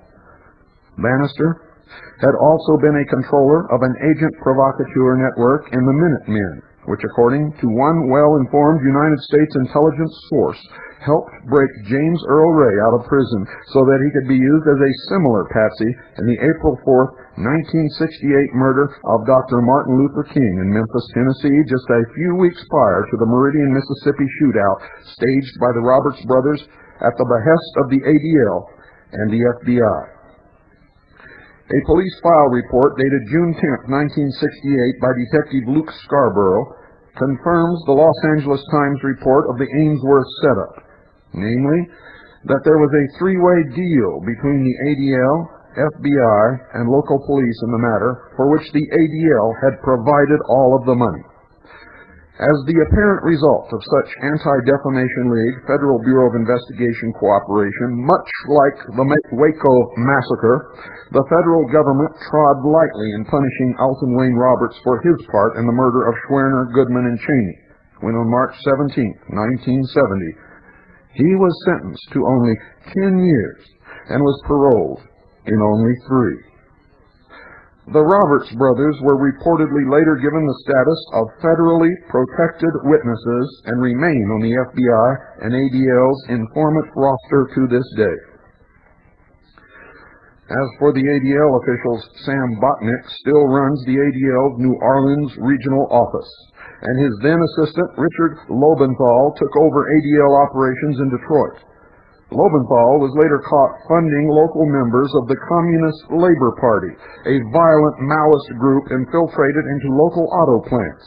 Bannister had also been a controller of an agent provocateur network in the Minutemen, which, according to one well-informed United States intelligence source, helped break James Earl Ray out of prison so that he could be used as a similar patsy in the April 4th, 1968 murder of Dr. Martin Luther King in Memphis, Tennessee, just a few weeks prior to the Meridian, Mississippi shootout staged by the Roberts brothers at the behest of the ADL and the FBI. A police file report dated June 10, 1968 by Detective Luke Scarborough confirms the Los Angeles Times report of the Ainsworth setup, namely, that there was a three-way deal between the ADL, FBI, and local police in the matter, for which the ADL had provided all of the money. As the apparent result of such Anti-Defamation League Federal Bureau of Investigation cooperation, much like the Waco massacre, the federal government trod lightly in punishing Alton Wayne Roberts for his part in the murder of Schwerner, Goodman, and Cheney, when on March 17, 1970, he was sentenced to only 10 years and was paroled in only 3. The Roberts brothers were reportedly later given the status of federally protected witnesses and remain on the FBI and ADL's informant roster to this day. As for the ADL officials, Sam Botnick still runs the ADL's New Orleans regional office, and his then-assistant Richard Lobenthal took over ADL operations in Detroit. Lobenthal was later caught funding local members of the Communist Labor Party, a violent Maoist group infiltrated into local auto plants.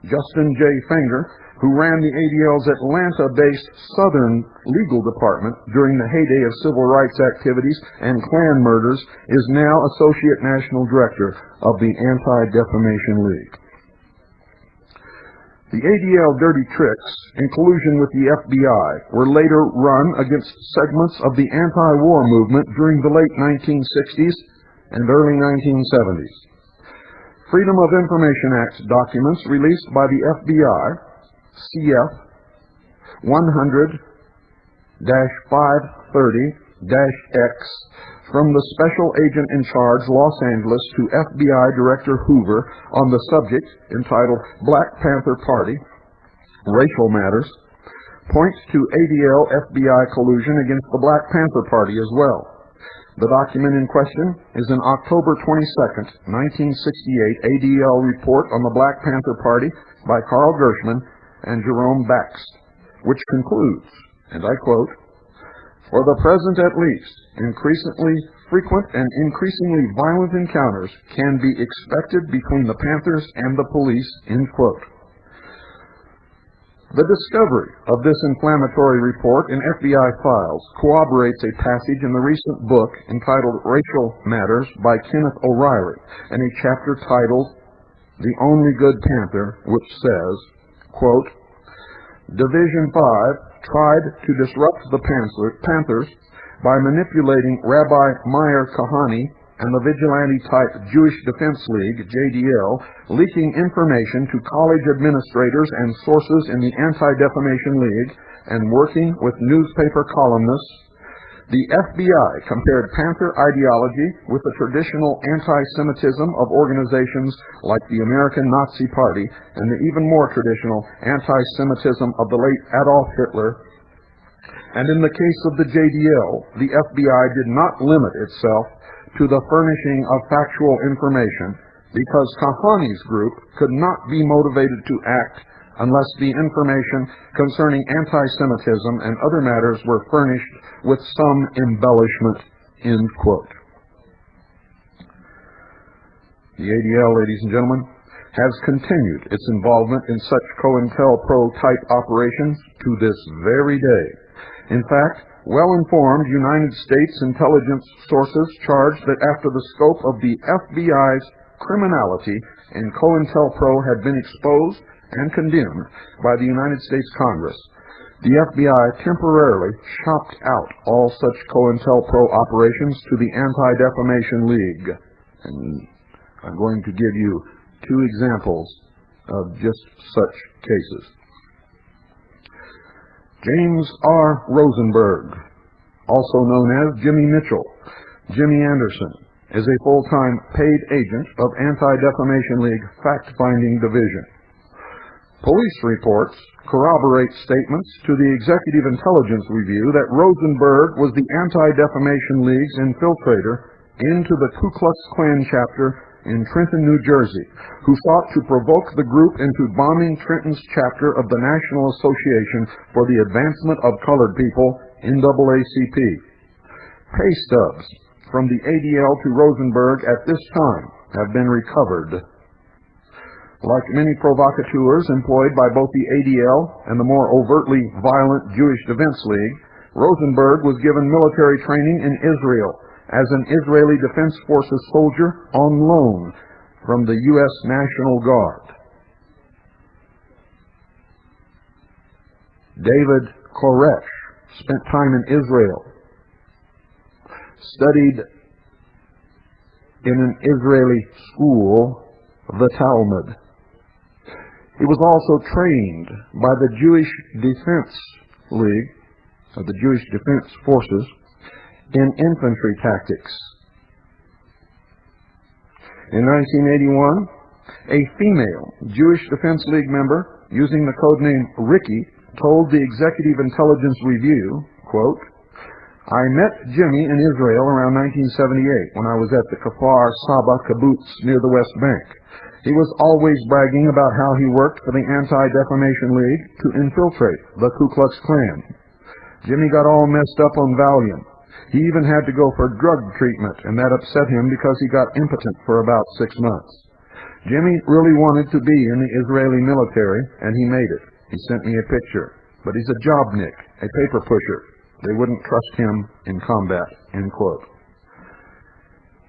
Justin J. Finger, who ran the ADL's Atlanta-based Southern Legal Department during the heyday of civil rights activities and Klan murders, is now Associate National Director of the Anti-Defamation League. The ADL dirty tricks, in collusion with the FBI, were later run against segments of the anti-war movement during the late 1960s and early 1970s. Freedom of Information Act documents released by the FBI, CF 100-530-X, from the special agent in charge, Los Angeles, to FBI Director Hoover on the subject, entitled Black Panther Party, Racial Matters, points to ADL FBI collusion against the Black Panther Party as well. The document in question is an October 22, 1968 ADL report on the Black Panther Party by Carl Gershman and Jerome Baxt, which concludes, and I quote, "For the present at least, increasingly frequent and increasingly violent encounters can be expected between the Panthers and the police," end quote. The discovery of this inflammatory report in FBI files corroborates a passage in the recent book entitled Racial Matters by Kenneth O'Reilly, and a chapter titled The Only Good Panther, which says, quote, "Division 5 tried to disrupt the Panthers by manipulating Rabbi Meir Kahane and the vigilante-type Jewish Defense League, JDL, leaking information to college administrators and sources in the Anti-Defamation League, and working with newspaper columnists. The FBI compared Panther ideology with the traditional anti-Semitism of organizations like the American Nazi Party and the even more traditional anti-Semitism of the late Adolf Hitler. And in the case of the JDL, the FBI did not limit itself to the furnishing of factual information, because Kahane's group could not be motivated to act unless the information concerning anti-Semitism and other matters were furnished with some embellishment," end quote. The ADL, ladies and gentlemen, has continued its involvement in such COINTELPRO type operations to this very day. In fact, well-informed United States intelligence sources charge that after the scope of the FBI's criminality in COINTELPRO had been exposed and condemned by the United States Congress, the FBI temporarily shopped out all such COINTELPRO operations to the Anti-Defamation League. And I'm going to give you 2 examples of just such cases. James R. Rosenberg, also known as Jimmy Mitchell, Jimmy Anderson, is a full-time paid agent of Anti-Defamation League Fact-Finding Division. Police reports corroborate statements to the Executive Intelligence Review that Rosenberg was the Anti-Defamation League's infiltrator into the Ku Klux Klan chapter in Trenton, New Jersey, who sought to provoke the group into bombing Trenton's chapter of the National Association for the Advancement of Colored People, NAACP. Pay stubs from the ADL to Rosenberg at this time have been recovered. Like many provocateurs employed by both the ADL and the more overtly violent Jewish Defense League, Rosenberg was given military training in Israel as an Israeli Defense Forces soldier on loan from the U.S. National Guard. David Koresh spent time in Israel, studied in an Israeli school, the Talmud. He was also trained by the Jewish Defense League, of the Jewish Defense Forces, in infantry tactics. In 1981, a female Jewish Defense League member, using the codename Ricky, told the Executive Intelligence Review, quote, "I met Jimmy in Israel around 1978 when I was at the Kfar Saba kibbutz near the West Bank. He was always bragging about how he worked for the Anti-Defamation League to infiltrate the Ku Klux Klan. Jimmy got all messed up on Valium. He even had to go for drug treatment, and that upset him because he got impotent for about 6 months. Jimmy really wanted to be in the Israeli military, and he made it. He sent me a picture. But he's a jobnik, a paper pusher. They wouldn't trust him in combat," end quote.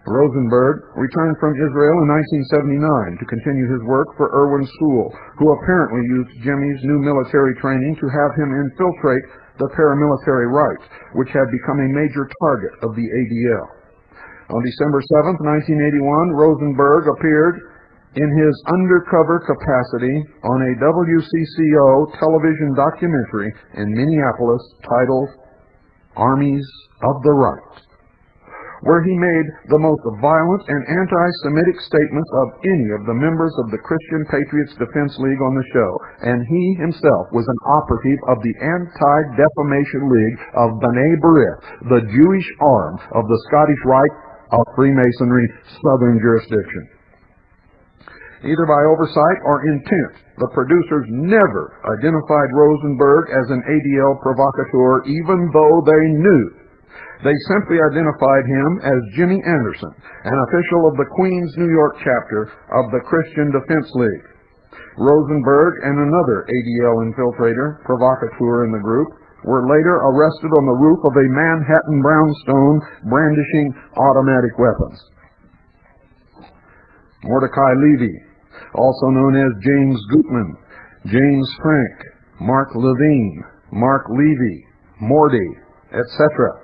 Rosenberg returned from Israel in 1979 to continue his work for Irwin School, who apparently used Jimmy's new military training to have him infiltrate the paramilitary right, which had become a major target of the ADL. On December 7, 1981, Rosenberg appeared in his undercover capacity on a WCCO television documentary in Minneapolis titled Armies of the Right, where he made the most violent and anti-Semitic statements of any of the members of the Christian Patriots Defense League on the show, and he himself was an operative of the Anti-Defamation League of B'nai B'rith, the Jewish arm of the Scottish Rite of Freemasonry Southern Jurisdiction. Either by oversight or intent, the producers never identified Rosenberg as an ADL provocateur, even though they knew. They simply identified him as Jimmy Anderson, an official of the Queens, New York chapter of the Christian Defense League. Rosenberg and another ADL infiltrator, provocateur in the group, were later arrested on the roof of a Manhattan brownstone brandishing automatic weapons. Mordecai Levy, also known as James Gutman, James Frank, Mark Levine, Mark Levy, Morty, etc.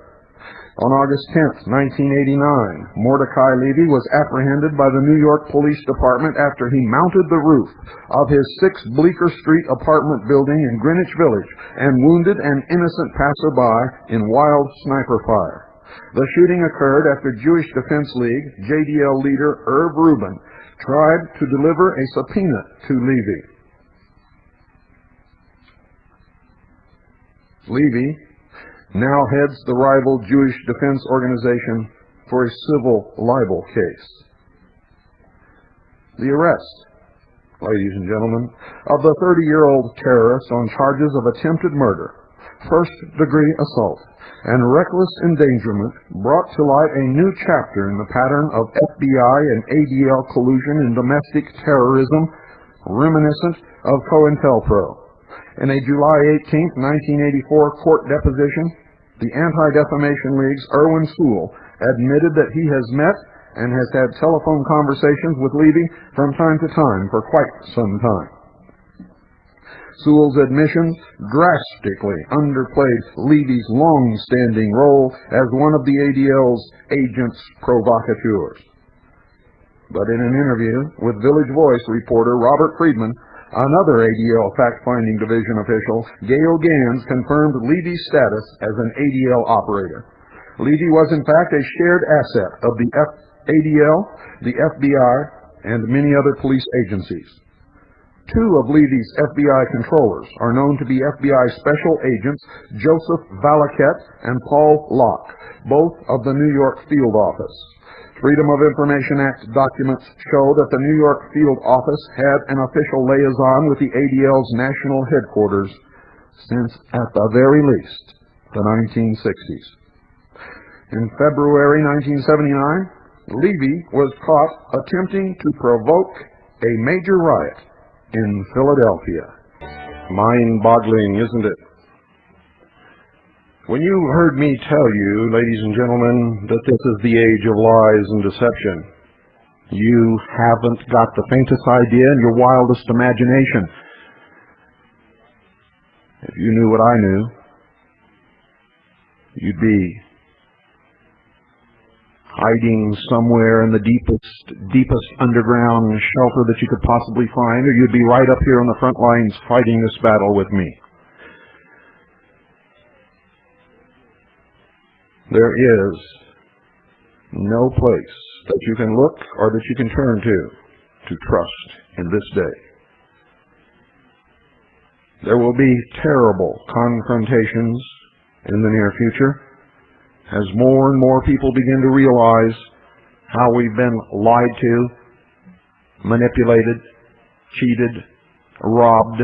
On August 10, 1989, Mordecai Levy was apprehended by the New York Police Department after he mounted the roof of his 6 Bleecker Street apartment building in Greenwich Village and wounded an innocent passerby in wild sniper fire. The shooting occurred after Jewish Defense League JDL leader Irv Rubin tried to deliver a subpoena to Levy. Levy now heads the rival Jewish Defense Organization for a civil libel case. The arrest, ladies and gentlemen, of the 30-year-old terrorist on charges of attempted murder, first-degree assault, and reckless endangerment brought to light a new chapter in the pattern of FBI and ADL collusion in domestic terrorism reminiscent of COINTELPRO. In a July 18, 1984 court deposition, the Anti-Defamation League's Irwin Sewell admitted that he has met and has had telephone conversations with Levy from time to time for quite some time. Sewell's admissions drastically underplayed Levy's long-standing role as one of the ADL's agents provocateurs. But in an interview with Village Voice reporter Robert Friedman, another ADL fact-finding division official, Gail Gans, confirmed Levy's status as an ADL operator. Levy was in fact a shared asset of the ADL, the FBI, and many other police agencies. Two of Levy's FBI controllers are known to be FBI special agents Joseph Valaket and Paul Locke, both of the New York Field Office. Freedom of Information Act documents show that the New York Field Office had an official liaison with the ADL's national headquarters since, at the very least, the 1960s. In February 1979, Levy was caught attempting to provoke a major riot in Philadelphia. Mind-boggling, isn't it? When you heard me tell you, ladies and gentlemen, that this is the age of lies and deception, you haven't got the faintest idea in your wildest imagination. If you knew what I knew, you'd be hiding somewhere in the deepest underground shelter that you could possibly find, or you'd be right up here on the front lines fighting this battle with me. There is no place that you can look or that you can turn to trust in this day. There will be terrible confrontations in the near future as more and more people begin to realize how we've been lied to, manipulated, cheated, robbed.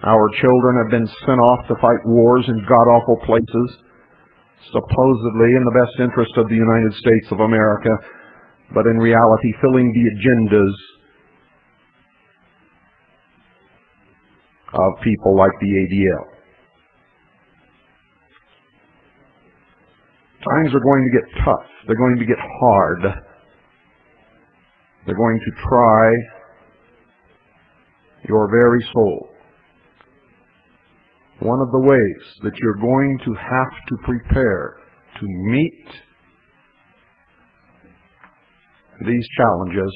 Our children have been sent off to fight wars in god-awful places, supposedly in the best interest of the United States of America, but in reality filling the agendas of people like the ADL. Times are going to get tough. They're going to get hard. They're going to try your very soul. One of the ways that you're going to have to prepare to meet these challenges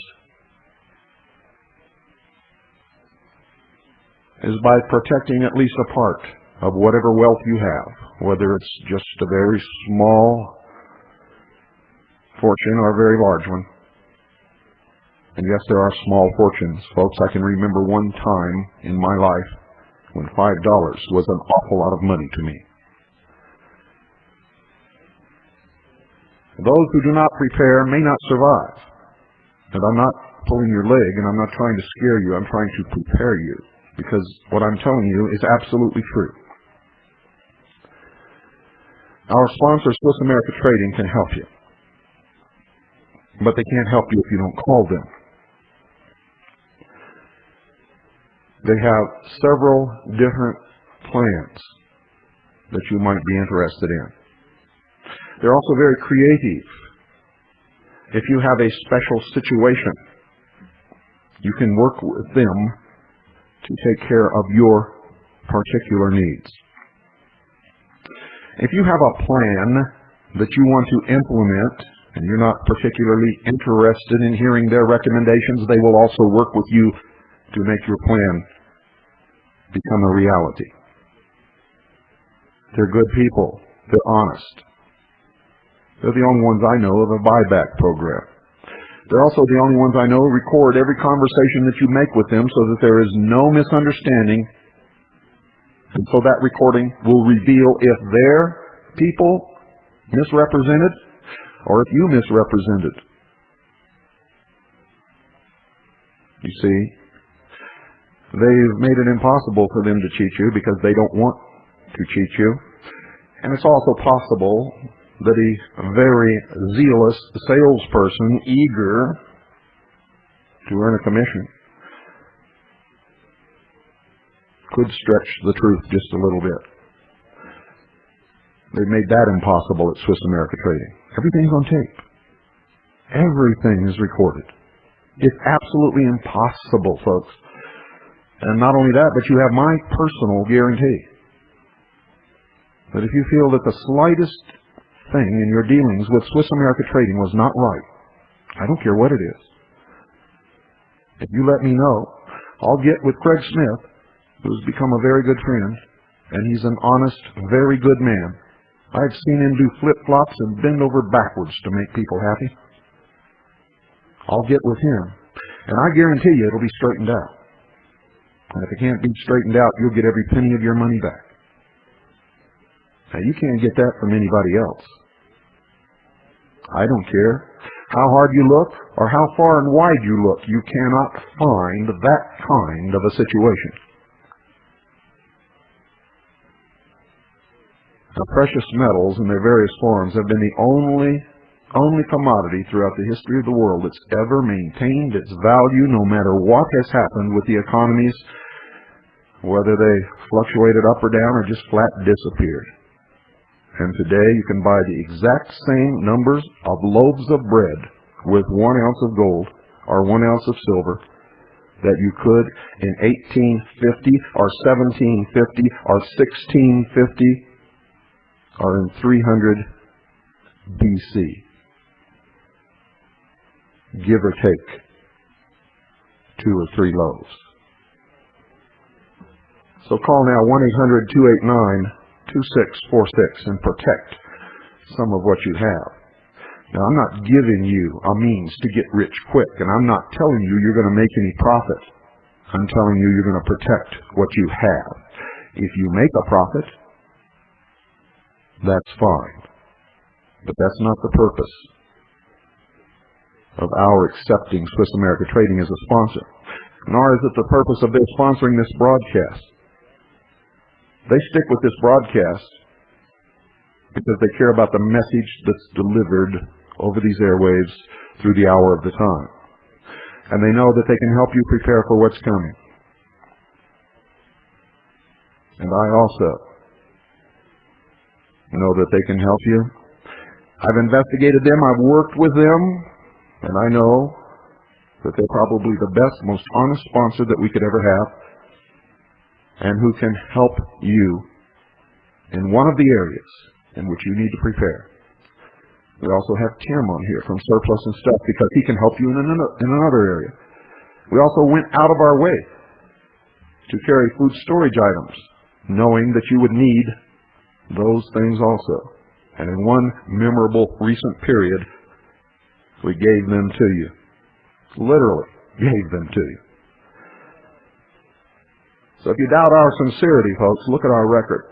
is by protecting at least a part of whatever wealth you have, whether it's just a very small fortune or a very large one. And yes, there are small fortunes, folks. I can remember one time in my life when $5 was an awful lot of money to me. Those who do not prepare may not survive. And I'm not pulling your leg, and I'm not trying to scare you. I'm trying to prepare you, because what I'm telling you is absolutely true. Our sponsor, Swiss America Trading, can help you. But they can't help you if you don't call them. They have several different plans that you might be interested in. They're also very creative. If you have a special situation, you can work with them to take care of your particular needs. If you have a plan that you want to implement and you're not particularly interested in hearing their recommendations, they will also work with you to make your plan become a reality. They're good people. They're honest. They're the only ones I know of a buyback program. They're also the only ones I know who record every conversation that you make with them so that there is no misunderstanding. And so that recording will reveal if their people misrepresented or if you misrepresented. You see, they've made it impossible for them to cheat you because they don't want to cheat you. And it's also possible that a very zealous salesperson, eager to earn a commission, could stretch the truth just a little bit. They've made that impossible at Swiss America Trading. Everything's on tape. Everything is recorded. It's absolutely impossible, folks. And not only that, but you have my personal guarantee that if you feel that the slightest thing in your dealings with Swiss America Trading was not right, I don't care what it is, if you let me know, I'll get with Craig Smith, who's become a very good friend, and he's an honest, very good man. I've seen him do flip-flops and bend over backwards to make people happy. I'll get with him, and I guarantee you it'll be straightened out. And if it can't be straightened out, you'll get every penny of your money back. Now, you can't get that from anybody else. I don't care how hard you look or how far and wide you look, you cannot find that kind of a situation. Now, precious metals in their various forms have been the only commodity throughout the history of the world that's ever maintained its value no matter what has happened with the economies, whether they fluctuated up or down or just flat disappeared. And today you can buy the exact same numbers of loaves of bread with 1 ounce of gold or 1 ounce of silver that you could in 1850 or 1750 or 1650 or in 300 BC. Give or take 2 or 3 loaves. So call now 1-800-289-2646 and protect some of what you have. Now, I'm not giving you a means to get rich quick, and I'm not telling you you're going to make any profit. I'm telling you you're going to protect what you have. If you make a profit, that's fine. But that's not the purpose of our accepting Swiss America Trading as a sponsor, nor is it the purpose of their sponsoring this broadcast. They stick with this broadcast because they care about the message that's delivered over these airwaves through the hour of the time. And they know that they can help you prepare for what's coming. And I also know that they can help you. I've investigated them, I've worked with them, and I know that they're probably the best, most honest sponsor that we could ever have, and who can help you in one of the areas in which you need to prepare. We also have Tim on here from Surplus and Stuff because he can help you in another area. We also went out of our way to carry food storage items, knowing that you would need those things also. And in one memorable recent period, we gave them to you. Literally gave them to you. So if you doubt our sincerity, folks, look at our record.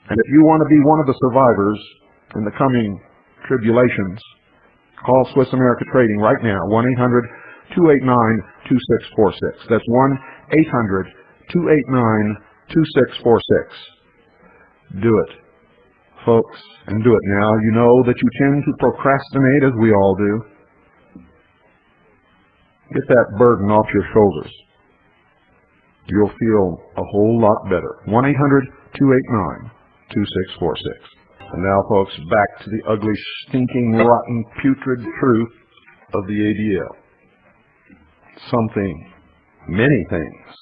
And if you want to be one of the survivors in the coming tribulations, call Swiss America Trading right now, 1-800-289-2646. That's 1-800-289-2646. Do it, folks, and do it now. You know that you tend to procrastinate, as we all do. Get that burden off your shoulders. You'll feel a whole lot better. 1-800-289-2646. And now, folks, back to the ugly, stinking, rotten, putrid truth of the ADL. Something, many things,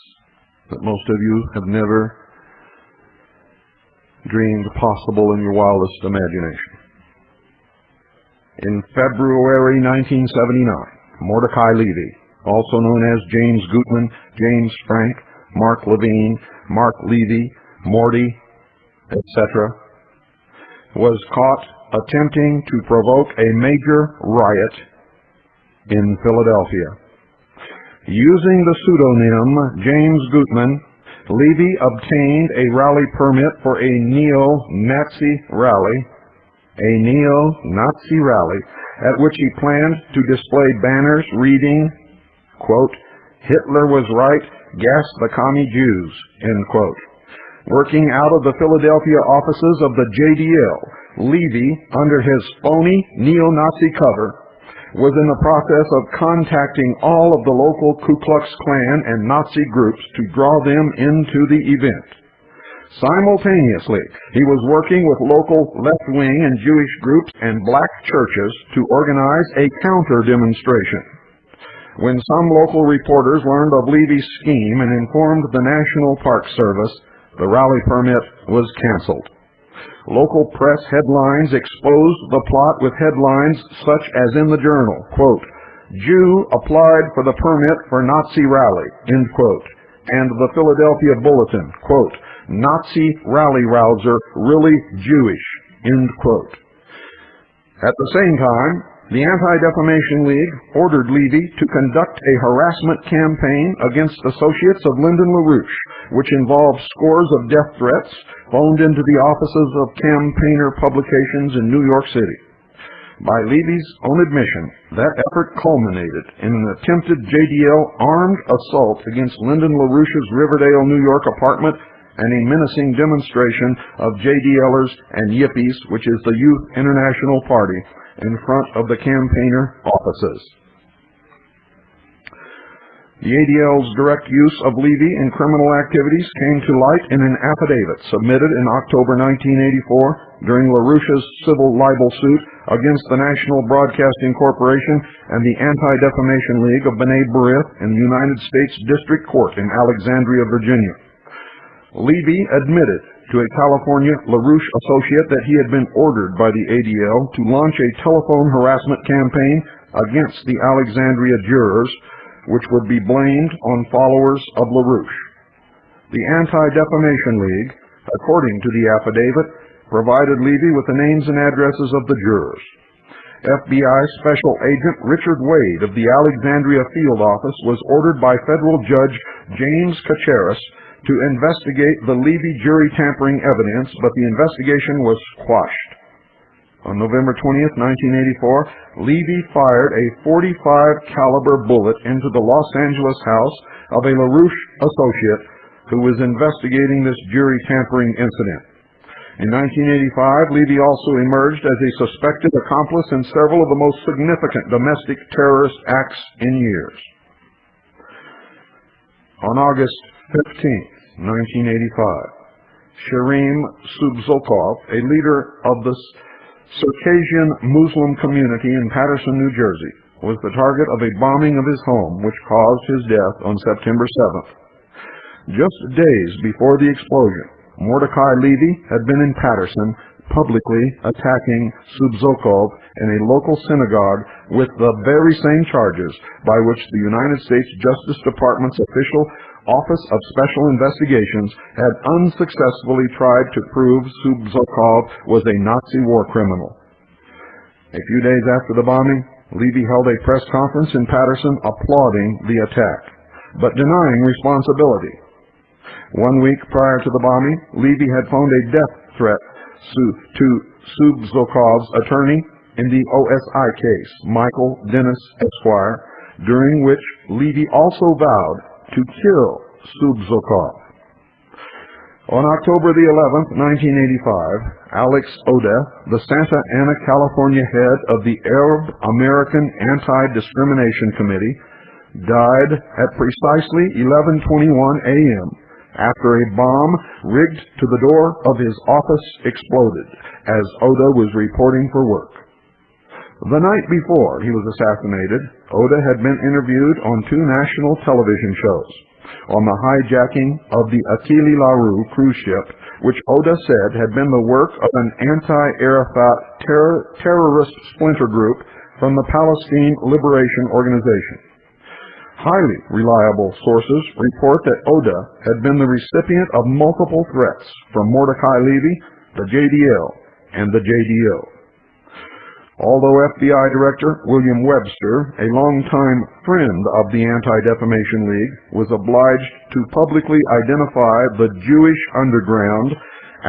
that most of you have never dreamed possible in your wildest imagination. In February 1979, Mordecai Levy, also known as James Gutman, James Frank, Mark Levine, Mark Levy, Morty, etc., was caught attempting to provoke a major riot in Philadelphia. Using the pseudonym James Gutman, Levy obtained a rally permit for a neo-Nazi rally, at which he planned to display banners reading, quote, "Hitler was right, gas the commie Jews," end quote. Working out of the Philadelphia offices of the JDL, Levy, under his phony neo-Nazi cover, was in the process of contacting all of the local Ku Klux Klan and Nazi groups to draw them into the event. Simultaneously, he was working with local left-wing and Jewish groups and black churches to organize a counter-demonstration. When some local reporters learned of Levy's scheme and informed the National Park Service, the rally permit was canceled. Local press headlines exposed the plot with headlines such as in the Journal, quote, "Jew applied for the permit for Nazi rally," end quote, and the Philadelphia Bulletin, quote, Nazi rally rouser really Jewish, end quote. At the same time, the Anti-Defamation League ordered Levy to conduct a harassment campaign against associates of Lyndon LaRouche, which involved scores of death threats phoned into the offices of campaigner publications in New York City. By Levy's own admission, that effort culminated in an attempted JDL armed assault against Lyndon LaRouche's Riverdale, New York apartment and a menacing demonstration of JDLers and Yippies, which is the Youth International Party, in front of the campaigner offices. The ADL's direct use of Levy in criminal activities came to light in an affidavit submitted in October 1984 during LaRouche's civil libel suit against the National Broadcasting Corporation and the Anti-Defamation League of B'nai B'rith in the United States District Court in Alexandria, Virginia. Levy admitted to a California LaRouche associate that he had been ordered by the ADL to launch a telephone harassment campaign against the Alexandria jurors, which would be blamed on followers of LaRouche. The Anti-Defamation League, according to the affidavit, provided Levy with the names and addresses of the jurors. FBI Special Agent Richard Wade of the Alexandria Field Office was ordered by federal judge James Kacharis to investigate the Levy jury tampering evidence, but the investigation was quashed. On November 20th, 1984, Levy fired a .45 caliber bullet into the Los Angeles house of a LaRouche associate who was investigating this jury tampering incident. In 1985, Levy also emerged as a suspected accomplice in several of the most significant domestic terrorist acts in years. On August 15th, 1985, Sherem Subzokov, a leader of the Circassian Muslim community in Paterson, New Jersey, was the target of a bombing of his home, which caused his death on September 7th. Just days before the explosion, Mordecai Levy had been in Paterson publicly attacking Subzokov in a local synagogue with the very same charges by which the United States Justice Department's official Office of Special Investigations had unsuccessfully tried to prove Subzokov was a Nazi war criminal. A few days after the bombing, Levy held a press conference in Paterson applauding the attack, but denying responsibility. 1 week prior to the bombing, Levy had phoned a death threat to Subzokov's attorney in the OSI case, Michael Dennis Esquire, during which Levy also vowed to kill Subzokov. On October the 11th, 1985, Alex Oda, the Santa Ana, California head of the Arab American Anti-Discrimination Committee, died at precisely 11:21 a.m. after a bomb rigged to the door of his office exploded as Oda was reporting for work. The night before he was assassinated, Oda had been interviewed on 2 national television shows on the hijacking of the Achille Larousse cruise ship, which Oda said had been the work of an anti-Arafat terrorist splinter group from the Palestine Liberation Organization. Highly reliable sources report that Oda had been the recipient of multiple threats from Mordecai Levy, the JDL, and the JDO. Although FBI Director William Webster, a longtime friend of the Anti-Defamation League, was obliged to publicly identify the Jewish Underground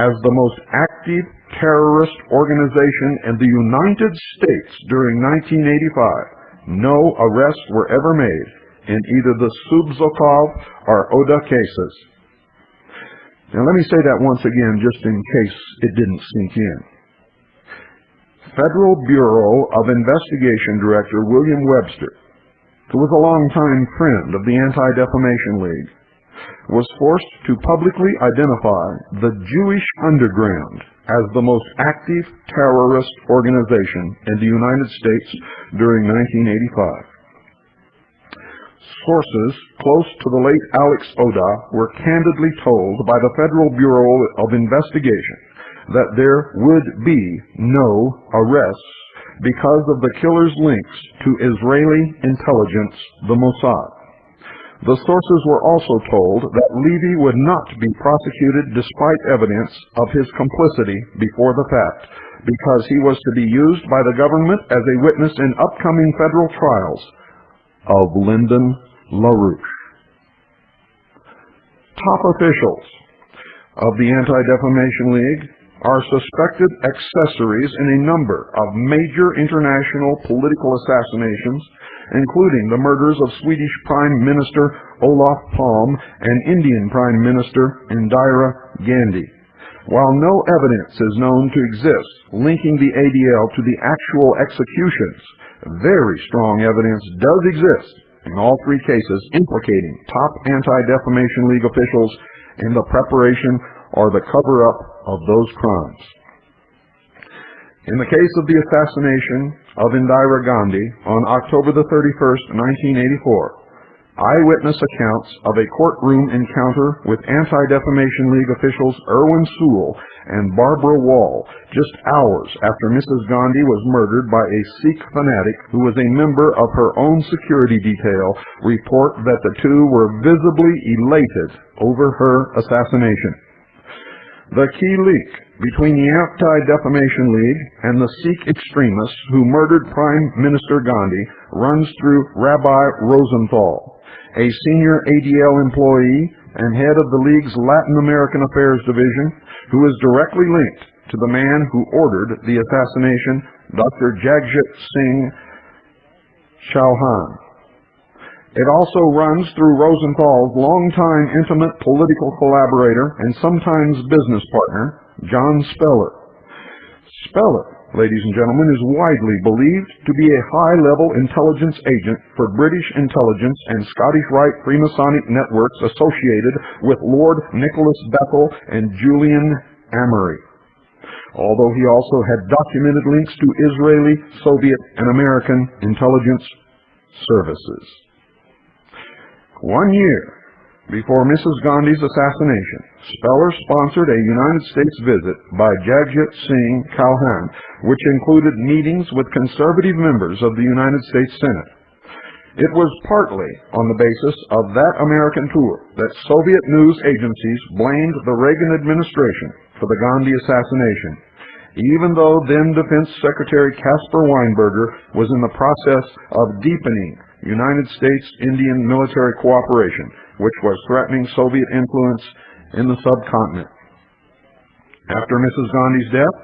as the most active terrorist organization in the United States during 1985, no arrests were ever made in either the Subzokov or Oda cases. Now let me say that once again, just in case it didn't sink in. Federal Bureau of Investigation Director William Webster, who was a longtime friend of the Anti-Defamation League, was forced to publicly identify the Jewish Underground as the most active terrorist organization in the United States during 1985. Sources close to the late Alex Oda were candidly told by the Federal Bureau of Investigation that there would be no arrests because of the killer's links to Israeli intelligence, the Mossad. The sources were also told that Levy would not be prosecuted despite evidence of his complicity before the fact, because he was to be used by the government as a witness in upcoming federal trials of Lyndon LaRouche. Top officials of the Anti-Defamation League are suspected accessories in a number of major international political assassinations, including the murders of Swedish Prime Minister Olof Palme and Indian Prime Minister Indira Gandhi. While no evidence is known to exist linking the ADL to the actual executions, very strong evidence does exist in all three cases implicating top Anti-Defamation League officials in the preparation or the cover-up of those crimes. In the case of the assassination of Indira Gandhi on October the 31st, 1984, eyewitness accounts of a courtroom encounter with Anti-Defamation League officials Irwin Sewell and Barbara Wall just hours after Mrs. Gandhi was murdered by a Sikh fanatic who was a member of her own security detail report that the two were visibly elated over her assassination. The key link between the Anti-Defamation League and the Sikh extremists who murdered Prime Minister Gandhi runs through Rabbi Rosenthal, a senior ADL employee and head of the League's Latin American Affairs Division, who is directly linked to the man who ordered the assassination, Dr. Jagjit Singh Chauhan. It also runs through Rosenthal's longtime intimate political collaborator and sometimes business partner, John Speller. Speller, ladies and gentlemen, is widely believed to be a high-level intelligence agent for British intelligence and Scottish Rite Freemasonic networks associated with Lord Nicholas Bethel and Julian Amory, although he also had documented links to Israeli, Soviet, and American intelligence services. 1 year before Mrs. Gandhi's assassination, Speller sponsored a United States visit by Jagjit Singh Chauhan, which included meetings with conservative members of the United States Senate. It was partly on the basis of that American tour that Soviet news agencies blamed the Reagan administration for the Gandhi assassination, even though then Defense Secretary Caspar Weinberger was in the process of deepening United States-Indian military cooperation, which was threatening Soviet influence in the subcontinent. After Mrs. Gandhi's death,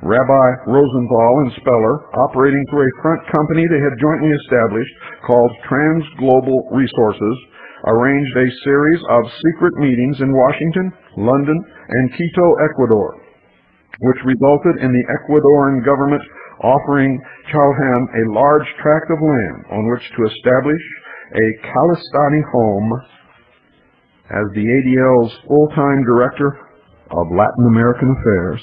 Rabbi Rosenthal and Speller, operating through a front company they had jointly established called Trans-Global Resources, arranged a series of secret meetings in Washington, London, and Quito, Ecuador, which resulted in the Ecuadorian government offering Chauhan a large tract of land on which to establish a Khalistani home as the ADL's full-time director of Latin American Affairs.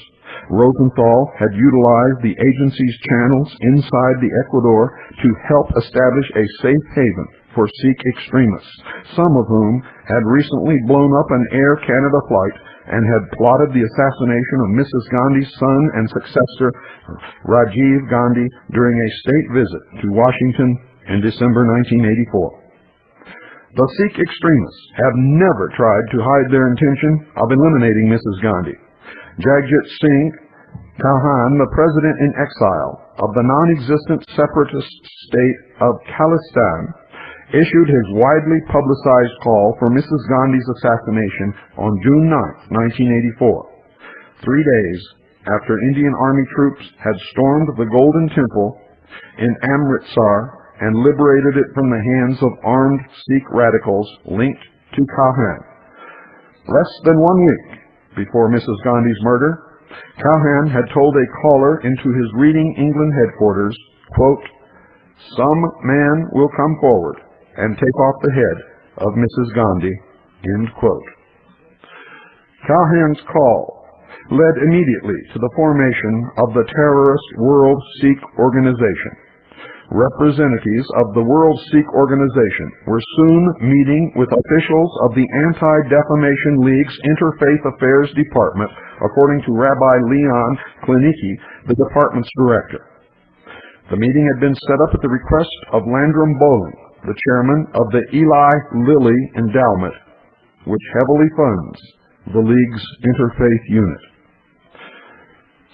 Rosenthal had utilized the agency's channels inside the Ecuador to help establish a safe haven for Sikh extremists, some of whom had recently blown up an Air Canada flight and had plotted the assassination of Mrs. Gandhi's son and successor, Rajiv Gandhi, during a state visit to Washington in December 1984. The Sikh extremists have never tried to hide their intention of eliminating Mrs. Gandhi. Jagjit Singh Chauhan, the president in exile of the non-existent separatist state of Khalistan, issued his widely publicized call for Mrs. Gandhi's assassination on June 9, 1984, 3 days after Indian Army troops had stormed the Golden Temple in Amritsar and liberated it from the hands of armed Sikh radicals linked to Chauhan. Less than 1 week before Mrs. Gandhi's murder, Chauhan had told a caller into his Reading England headquarters, quote, "Some man will come forward and take off the head of Mrs. Gandhi," end quote. Chauhan's call led immediately to the formation of the terrorist World Sikh Organization. Representatives of the World Sikh Organization were soon meeting with officials of the Anti-Defamation League's Interfaith Affairs Department, according to Rabbi Leon Klinicki, the department's director. The meeting had been set up at the request of Landrum Bowling, the chairman of the Eli Lilly Endowment, which heavily funds the League's Interfaith Unit.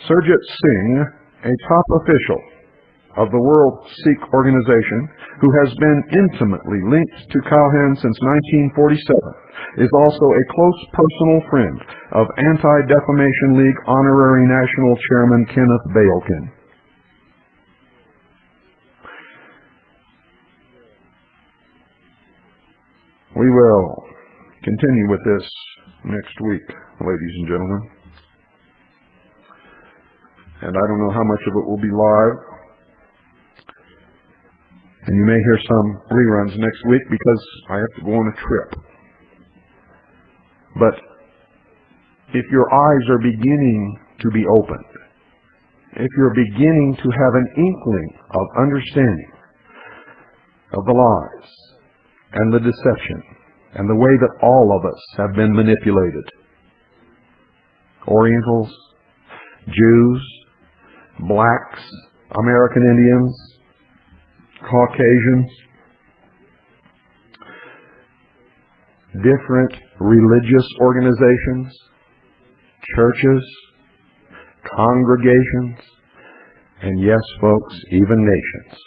Surjit Singh, a top official of the World Sikh Organization, who has been intimately linked to Cowhand since 1947, is also a close personal friend of Anti-Defamation League Honorary National Chairman Kenneth Bailkin. We will continue with this next week, ladies and gentlemen. And I don't know how much of it will be live. And you may hear some reruns next week because I have to go on a trip. But if your eyes are beginning to be opened, if you're beginning to have an inkling of understanding of the lies and the deception and the way that all of us have been manipulated, Orientals, Jews, blacks, American Indians, Caucasians, different religious organizations, churches, congregations, and yes, folks, even nations.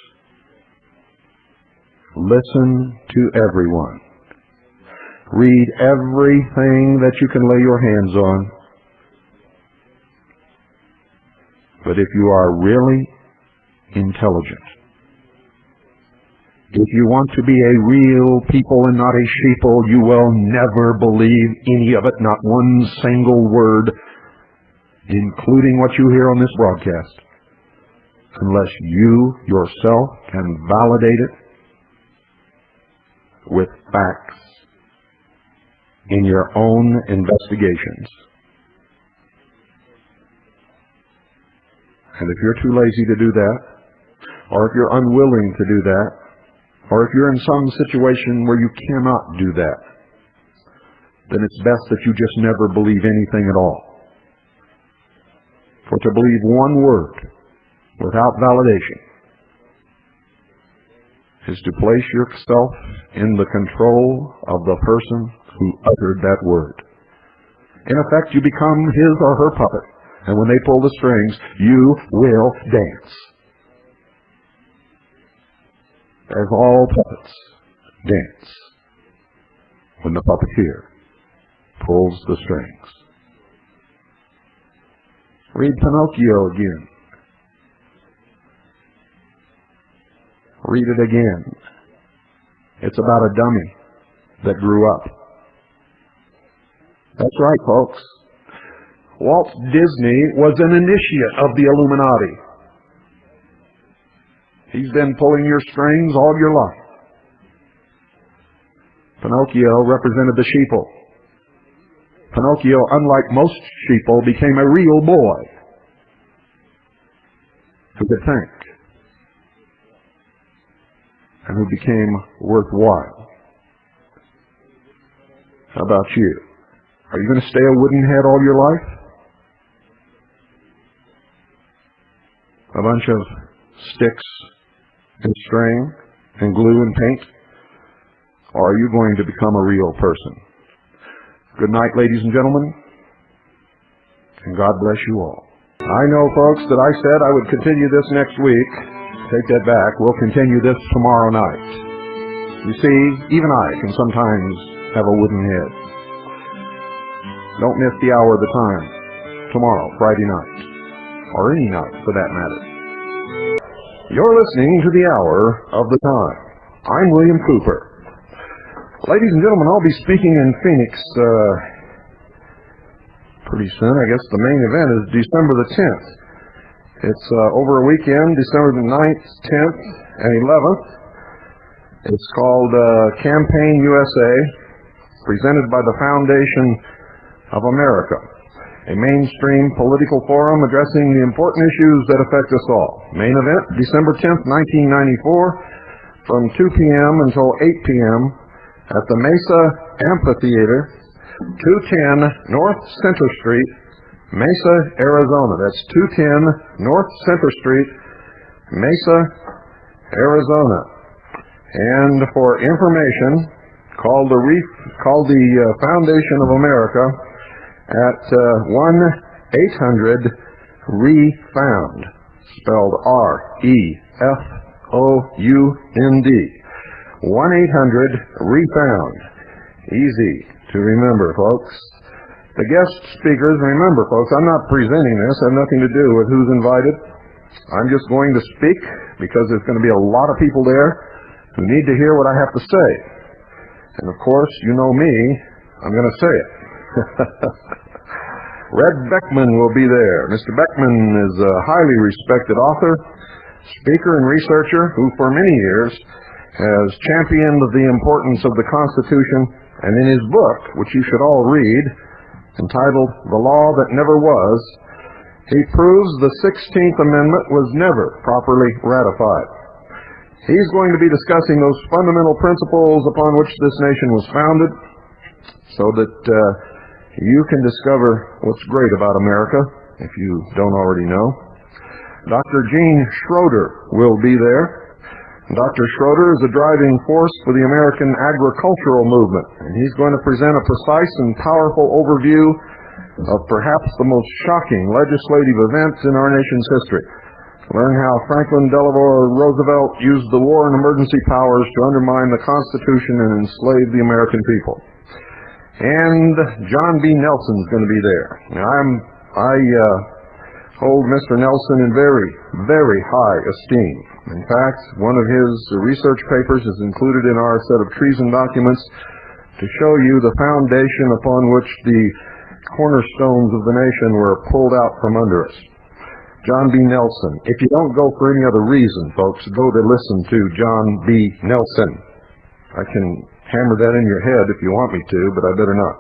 Listen to everyone. Read everything that you can lay your hands on. But if you are really intelligent, if you want to be a real people and not a sheeple, you will never believe any of it, not one single word, including what you hear on this broadcast, unless you yourself can validate it with facts in your own investigations. And if you're too lazy to do that, or if you're unwilling to do that, or if you're in some situation where you cannot do that, then it's best that you just never believe anything at all. For to believe one word without validation is to place yourself in the control of the person who uttered that word. In effect, you become his or her puppet, and when they pull the strings, you will dance. As all puppets dance when the puppeteer pulls the strings. Read Pinocchio again. Read it again. It's about a dummy that grew up. That's right, folks. Walt Disney was an initiate of the Illuminati. He's been pulling your strings all your life. Pinocchio represented the sheeple. Pinocchio, unlike most sheeple, became a real boy who could think and who became worthwhile. How about you? Are you going to stay a wooden head all your life? A bunch of sticks and string and glue and paint? Or are you going to become a real person? Good night, ladies and gentlemen, and God bless you all. I know, folks, that I said I would continue this next week. Take that back. We'll continue this tomorrow night. You see, even I can sometimes have a wooden head. Don't miss the hour of the time. Tomorrow, Friday night. Or any night, for that matter. You're listening to the Hour of the Time. I'm William Cooper. Ladies and gentlemen, I'll be speaking in Phoenix pretty soon. I guess the main event is December the 10th. It's over a weekend, December the 9th, 10th, and 11th. It's called Campaign USA, presented by the Foundation of America, a mainstream political forum addressing the important issues that affect us all. Main event, December 10th, 1994, from 2 p.m. until 8 p.m. at the Mesa Amphitheater, 210 North Center Street, Mesa, Arizona. That's 210 North Center Street, Mesa, Arizona. And for information, call the Foundation of America at 1-800-REFOUND, spelled R-E-F-O-U-N-D. 1-800-REFOUND. Easy to remember, folks. The guest speakers, remember, folks, I'm not presenting this. I have nothing to do with who's invited. I'm just going to speak because there's going to be a lot of people there who need to hear what I have to say. And of course, you know me, I'm going to say it. Red Beckman will be there. Mr. Beckman is a highly respected author, speaker, and researcher who for many years has championed the importance of the Constitution, and in his book, which you should all read, entitled The Law That Never Was, he proves the 16th Amendment was never properly ratified. He's going to be discussing those fundamental principles upon which this nation was founded so that you can discover what's great about America, if you don't already know. Dr. Gene Schroeder will be there. Dr. Schroeder is a driving force for the American agricultural movement, and he's going to present a precise and powerful overview of perhaps the most shocking legislative events in our nation's history. Learn how Franklin Delano Roosevelt used the war and emergency powers to undermine the Constitution and enslave the American people. And John B. Nelson is going to be there. Now, I hold Mr. Nelson in very, very high esteem. In fact, one of his research papers is included in our set of treason documents to show you the foundation upon which the cornerstones of the nation were pulled out from under us. John B. Nelson. If you don't go for any other reason, folks, go to listen to John B. Nelson. I can hammer that in your head if you want me to, but I better not.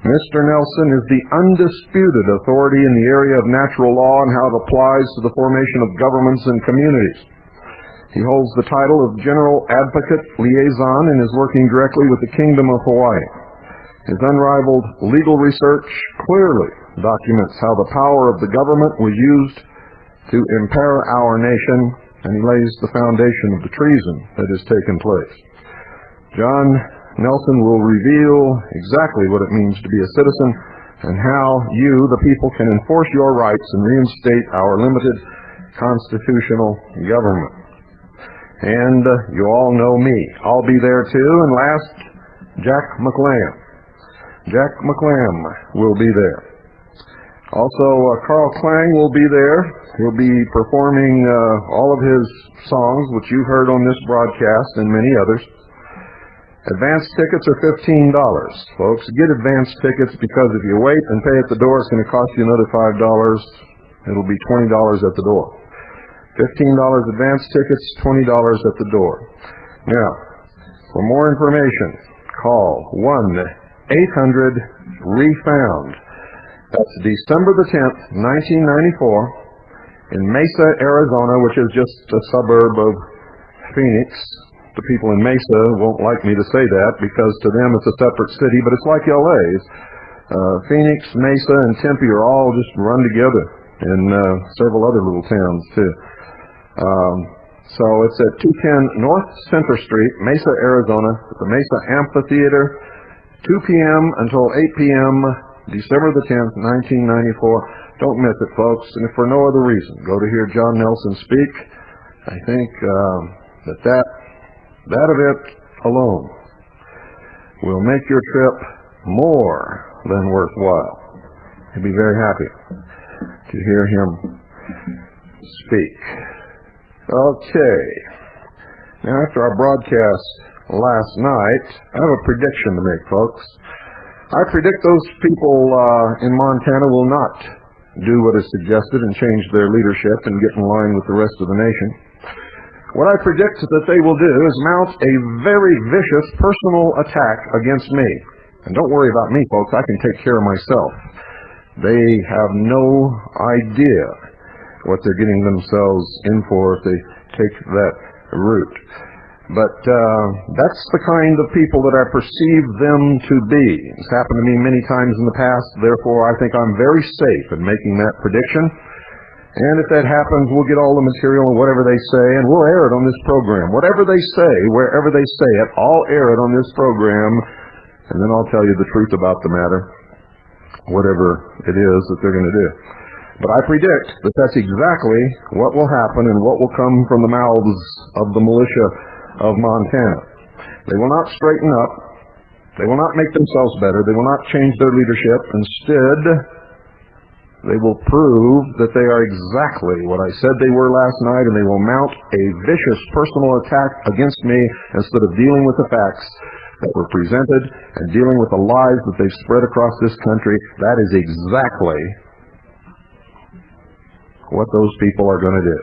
Mr. Nelson is the undisputed authority in the area of natural law and how it applies to the formation of governments and communities. He holds the title of General Advocate Liaison and is working directly with the Kingdom of Hawaii. His unrivaled legal research clearly documents how the power of the government was used to impair our nation, and he lays the foundation of the treason that has taken place. John Nelson will reveal exactly what it means to be a citizen and how you, the people, can enforce your rights and reinstate our limited constitutional government. And you all know me. I'll be there too. And last, Jack McLam. Jack McLam will be there. Also, Carl Klang will be there. He'll be performing all of his songs, which you've heard on this broadcast and many others. Advance tickets are $15, folks. Get advance tickets because if you wait and pay at the door, it's going to cost you another $5. It'll be $20 at the door. $15 advance tickets, $20 at the door. Now, for more information, call 1-800-REFOUND. That's December the 10th, 1994, in Mesa, Arizona, which is just a suburb of Phoenix. The people in Mesa won't like me to say that because to them it's a separate city, but it's like LA's. Phoenix, Mesa, and Tempe are all just run together, and several other little towns too. So it's at 210 North Center Street, Mesa, Arizona, at the Mesa Amphitheater, 2 p.m. until 8 p.m., December the 10th, 1994. Don't miss it, folks. And if for no other reason, go to hear John Nelson speak. I think that event alone will make your trip more than worthwhile. You'll be very happy to hear him speak. Okay. Now, after our broadcast last night, I have a prediction to make, folks. I predict those people in Montana will not do what is suggested and change their leadership and get in line with the rest of the nation. What I predict that they will do is mount a very vicious personal attack against me. And don't worry about me, folks. I can take care of myself. They have no idea what they're getting themselves in for if they take that route. But that's the kind of people that I perceive them to be. It's happened to me many times in the past. Therefore, I think I'm very safe in making that prediction. And if that happens, we'll get all the material and whatever they say, and we'll air it on this program. Whatever they say, wherever they say it, I'll air it on this program, and then I'll tell you the truth about the matter, whatever it is that they're going to do. But I predict that that's exactly what will happen and what will come from the mouths of the militia of Montana. They will not straighten up. They will not make themselves better. They will not change their leadership. Instead, they will prove that they are exactly what I said they were last night, and they will mount a vicious personal attack against me instead of dealing with the facts that were presented and dealing with the lies that they've spread across this country. That is exactly what those people are going to do.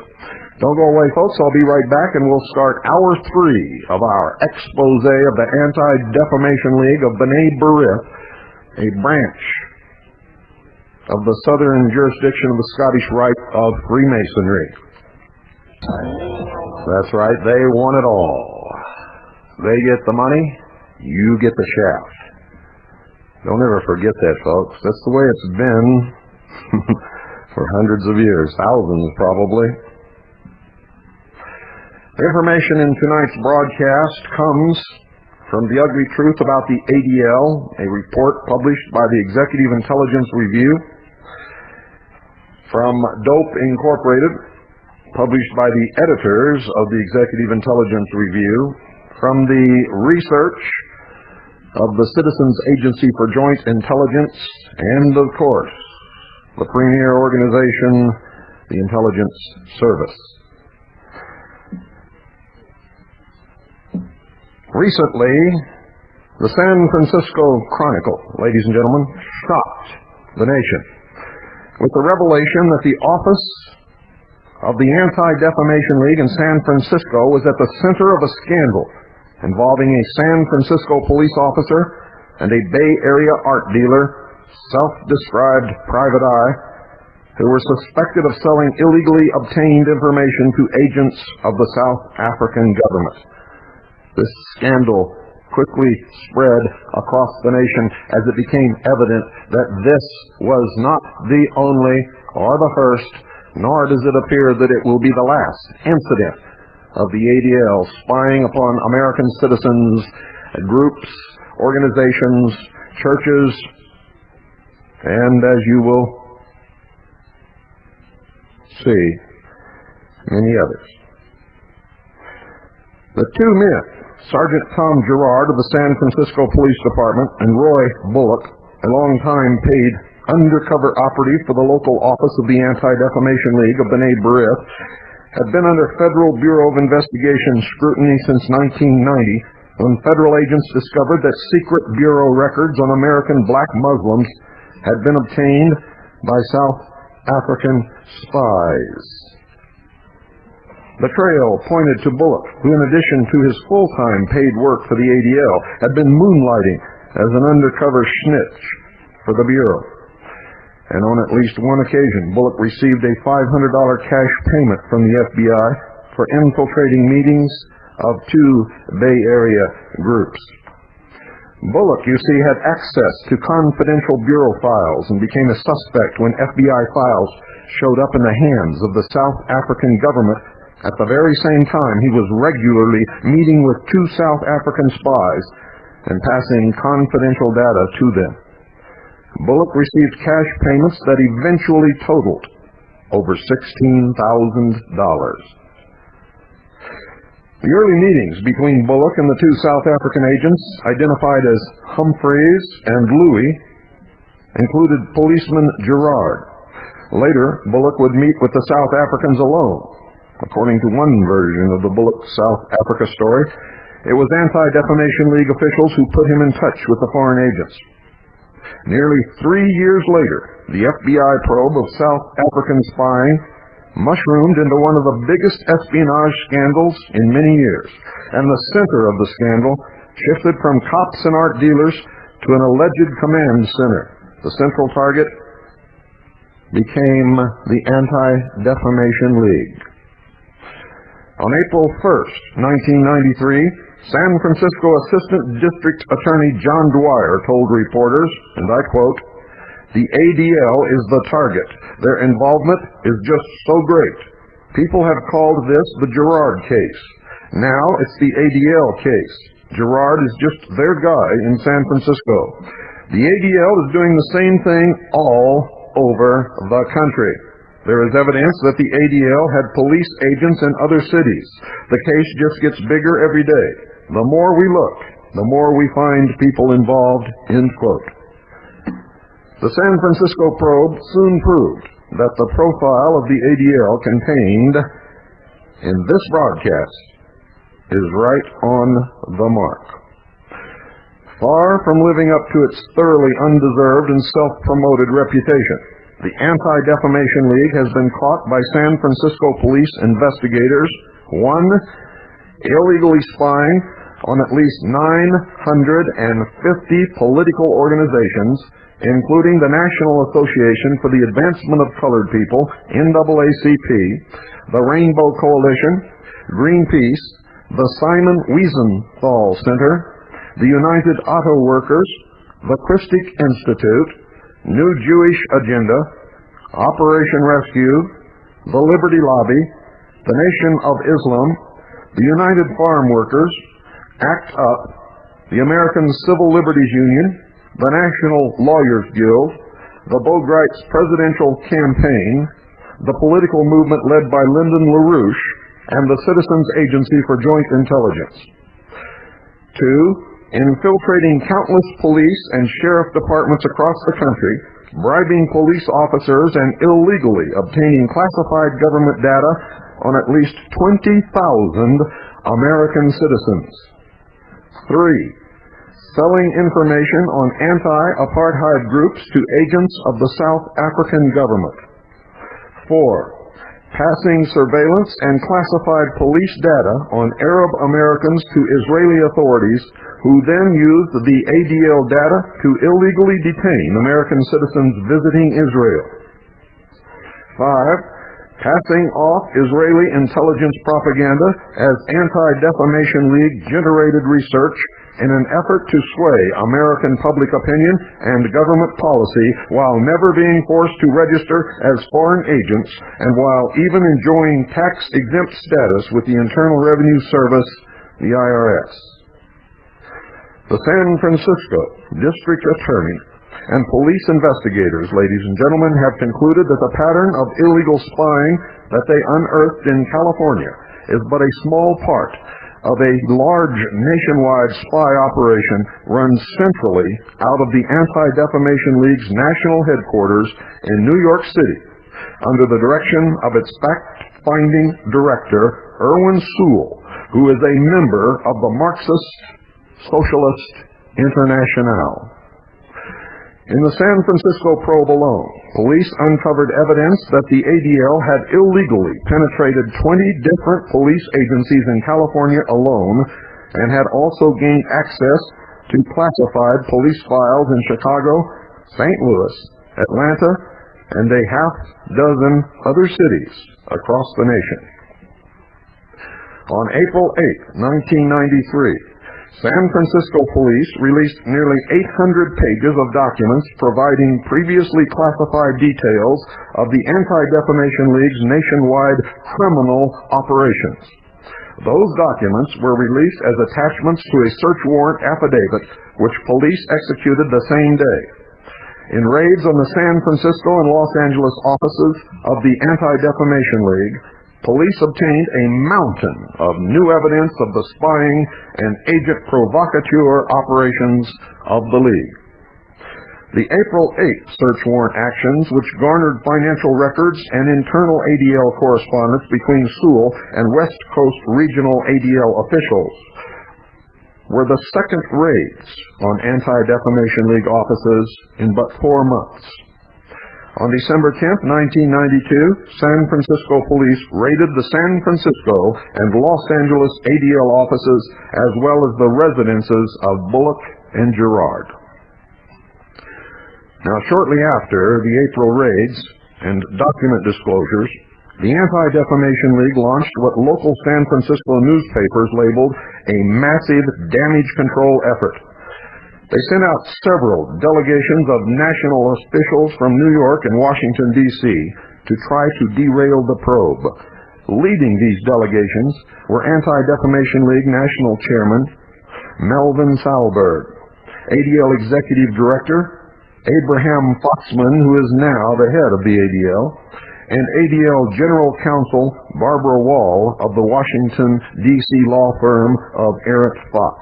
Don't go away, folks. I'll be right back, and we'll start hour 3 of our expose of the Anti-Defamation League of B'nai B'rith, a branch of the southern jurisdiction of the Scottish Rite of Freemasonry. That's right, they want it all. They get the money, you get the shaft. Don't ever forget that, folks. That's the way it's been for hundreds of years, thousands probably. The information in tonight's broadcast comes from the ugly truth about the ADL, a report published by the Executive Intelligence Review, from Dope Incorporated, published by the editors of the Executive Intelligence Review, from the research of the Citizens Agency for Joint Intelligence, and of course, the premier organization, the Intelligence Service. Recently, the San Francisco Chronicle, ladies and gentlemen, shocked the nation with the revelation that the office of the Anti-Defamation League in San Francisco was at the center of a scandal involving a San Francisco police officer and a Bay Area art dealer, self-described Private Eye, who were suspected of selling illegally obtained information to agents of the South African government. This scandal quickly spread across the nation as it became evident that this was not the only or the first, nor does it appear that it will be the last incident of the ADL spying upon American citizens, groups, organizations, churches, and as you will see, many others. The two men, Sergeant Tom Gerard of the San Francisco Police Department and Roy Bullock, a long-time paid undercover operative for the local office of the Anti-Defamation League of B'nai B'rith, had been under Federal Bureau of Investigation scrutiny since 1990, when federal agents discovered that secret bureau records on American black Muslims had been obtained by South African spies. The trail pointed to Bullock, who in addition to his full-time paid work for the ADL, had been moonlighting as an undercover snitch for the Bureau. And on at least one occasion, Bullock received a $500 cash payment from the FBI for infiltrating meetings of two Bay Area groups. Bullock, you see, had access to confidential Bureau files and became a suspect when FBI files showed up in the hands of the South African government. At the very same time, he was regularly meeting with two South African spies and passing confidential data to them. Bullock received cash payments that eventually totaled over $16,000. The early meetings between Bullock and the two South African agents, identified as Humphreys and Louis, included policeman Gerard. Later, Bullock would meet with the South Africans alone. According to one version of the Bullock South Africa story, it was Anti-Defamation League officials who put him in touch with the foreign agents. Nearly 3 years later, the FBI probe of South African spying mushroomed into one of the biggest espionage scandals in many years, and the center of the scandal shifted from cops and art dealers to an alleged command center. The central target became the Anti-Defamation League. On April 1st, 1993, San Francisco Assistant District Attorney John Dwyer told reporters, and I quote, The ADL is the target. Their involvement is just so great. People have called this the Girard case. Now it's the ADL case. Girard is just their guy in San Francisco. The ADL is doing the same thing all over the country. There is evidence that the ADL had police agents in other cities. The case just gets bigger every day. The more we look, the more we find people involved, end quote. The San Francisco probe soon proved that the profile of the ADL contained in this broadcast is right on the mark. Far from living up to its thoroughly undeserved and self-promoted reputation, the Anti-Defamation League has been caught by San Francisco police investigators, one, illegally spying on at least 950 political organizations, including the National Association for the Advancement of Colored People, NAACP, the Rainbow Coalition, Greenpeace, the Simon Wiesenthal Center, the United Auto Workers, the Christic Institute, New Jewish Agenda, Operation Rescue, the Liberty Lobby, the Nation of Islam, the United Farm Workers, ACT UP, the American Civil Liberties Union, the National Lawyers Guild, the Bogart's Presidential Campaign, the political movement led by Lyndon LaRouche, and the Citizens Agency for Joint Intelligence. 2, infiltrating countless police and sheriff departments across the country, bribing police officers, and illegally obtaining classified government data on at least 20,000 American citizens. 3, selling information on anti-apartheid groups to agents of the South African government. 4, passing surveillance and classified police data on Arab Americans to Israeli authorities, who then used the ADL data to illegally detain American citizens visiting Israel. 5, passing off Israeli intelligence propaganda as Anti-Defamation League generated research in an effort to sway American public opinion and government policy while never being forced to register as foreign agents and while even enjoying tax-exempt status with the Internal Revenue Service, the IRS. The San Francisco District Attorney and police investigators, ladies and gentlemen, have concluded that the pattern of illegal spying that they unearthed in California is but a small part of a large nationwide spy operation run centrally out of the Anti-Defamation League's national headquarters in New York City, under the direction of its fact-finding director, Erwin Sewell, who is a member of the Marxist Socialist Internationale. In the San Francisco probe alone, police uncovered evidence that the ADL had illegally penetrated 20 different police agencies in California alone and had also gained access to classified police files in Chicago, St. Louis, Atlanta, and a half-dozen other cities across the nation. On April 8, 1993, San Francisco police released nearly 800 pages of documents providing previously classified details of the Anti-Defamation League's nationwide criminal operations. Those documents were released as attachments to a search warrant affidavit, which police executed the same day. In raids on the San Francisco and Los Angeles offices of the Anti-Defamation League, police obtained a mountain of new evidence of the spying and agent provocateur operations of the League. The April 8 search warrant actions, which garnered financial records and internal ADL correspondence between Sewell and West Coast regional ADL officials, were the second raids on Anti-Defamation League offices in but 4 months. On December 10, 1992, San Francisco police raided the San Francisco and Los Angeles ADL offices as well as the residences of Bullock and Girard. Now, shortly after the April raids and document disclosures, the Anti-Defamation League launched what local San Francisco newspapers labeled a massive damage control effort. They sent out several delegations of national officials from New York and Washington, D.C. to try to derail the probe. Leading these delegations were Anti-Defamation League National Chairman Melvin Salberg, ADL Executive Director Abraham Foxman, who is now the head of the ADL, and ADL General Counsel Barbara Wall of the Washington, D.C. law firm of Arrett Fox.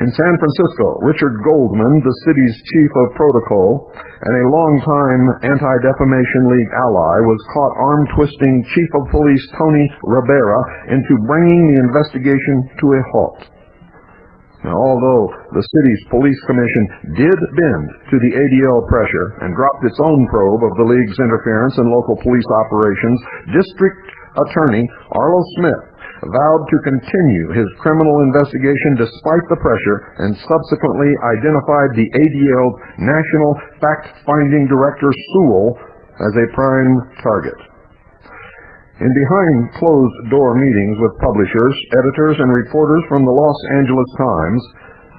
In San Francisco, Richard Goldman, the city's chief of protocol and a longtime Anti-Defamation League ally, was caught arm-twisting Chief of Police Tony Rivera into bringing the investigation to a halt. Now, although the city's police commission did bend to the ADL pressure and dropped its own probe of the League's interference in local police operations, District Attorney Arlo Smith vowed to continue his criminal investigation despite the pressure and subsequently identified the ADL's National Fact-Finding Director Sewell as a prime target. In behind-closed-door meetings with publishers, editors, and reporters from the Los Angeles Times,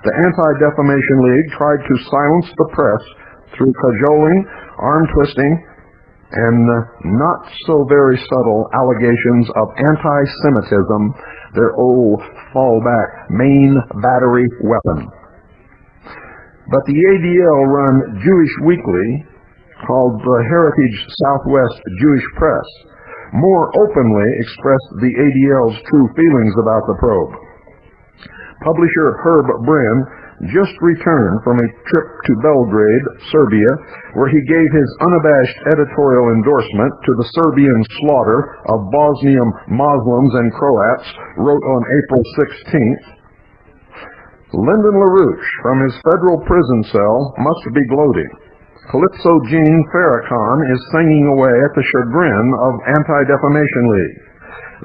the Anti-Defamation League tried to silence the press through cajoling, arm-twisting, and not-so-very-subtle allegations of anti-Semitism, their old fallback main battery weapon. But the ADL-run Jewish weekly, called the Heritage Southwest Jewish Press, more openly expressed the ADL's true feelings about the probe. Publisher Herb Brin just returned from a trip to Belgrade, Serbia, where he gave his unabashed editorial endorsement to the Serbian slaughter of Bosnian Muslims and Croats, wrote on April 16th, Lyndon LaRouche from his federal prison cell must be gloating. Calypso Jean Farrakhan is singing away at the chagrin of Anti-Defamation League.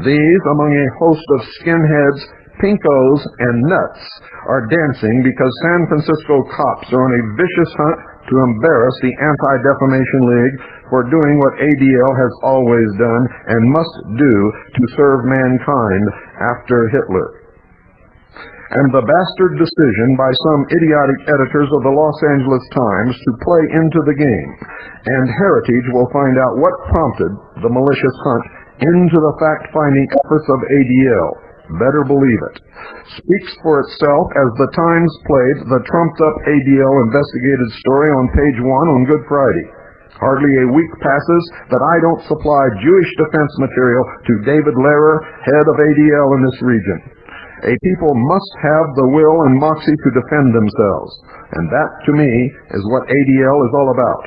These, among a host of skinheads, pinkos, and nuts, are dancing because San Francisco cops are on a vicious hunt to embarrass the Anti-Defamation League for doing what ADL has always done and must do to serve mankind after Hitler. And the bastard decision by some idiotic editors of the Los Angeles Times to play into the game, and Heritage will find out what prompted the malicious hunt into the fact-finding efforts of ADL. Better believe it. Speaks for itself as the Times played the trumped-up ADL investigated story on page 1 on Good Friday. Hardly a week passes that I don't supply Jewish defense material to David Lehrer, head of ADL in this region. A people must have the will and moxie to defend themselves, and that, to me, is what ADL is all about.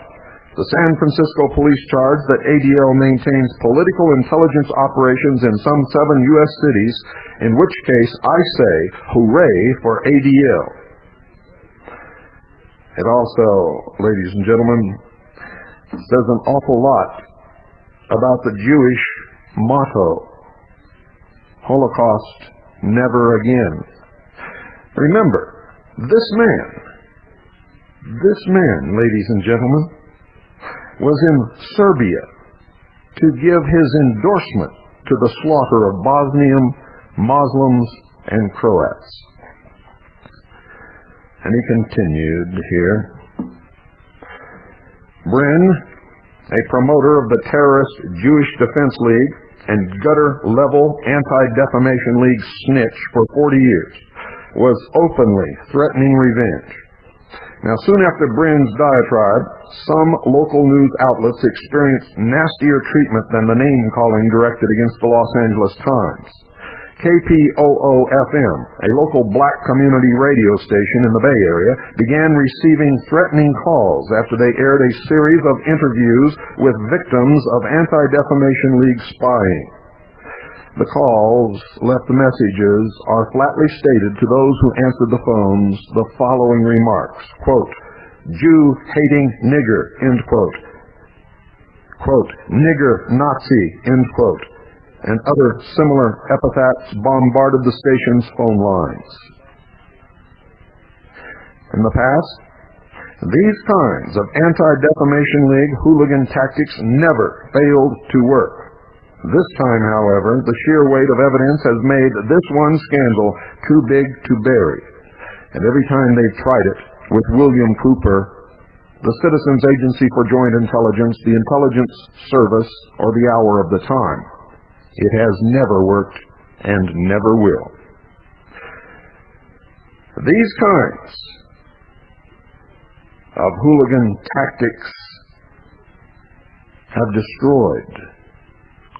The San Francisco police charge that ADL maintains political intelligence operations in some 7 U.S. cities, in which case I say, hooray for ADL. It also, ladies and gentlemen, says an awful lot about the Jewish motto, Holocaust never again. Remember, this man, ladies and gentlemen, was in Serbia to give his endorsement to the slaughter of Bosnian Muslims and Croats. And he continued here. Brin, a promoter of the terrorist Jewish Defense League and gutter-level Anti-Defamation League snitch for 40 years, was openly threatening revenge. Now, soon after Brin's diatribe, some local news outlets experienced nastier treatment than the name-calling directed against the Los Angeles Times. KPOO-FM, a local black community radio station in the Bay Area, began receiving threatening calls after they aired a series of interviews with victims of Anti-Defamation League spying. The calls left messages are flatly stated to those who answered the phones the following remarks, quote, Jew-hating nigger, end quote, quote, nigger Nazi, end quote, and other similar epithets bombarded the station's phone lines. In the past, these kinds of Anti-Defamation League hooligan tactics never failed to work. This time, however, the sheer weight of evidence has made this one scandal too big to bury. And every time they've tried it with William Cooper, the Citizens Agency for Joint Intelligence, the Intelligence Service, or the Hour of the Time, it has never worked and never will. These kinds of hooligan tactics have destroyed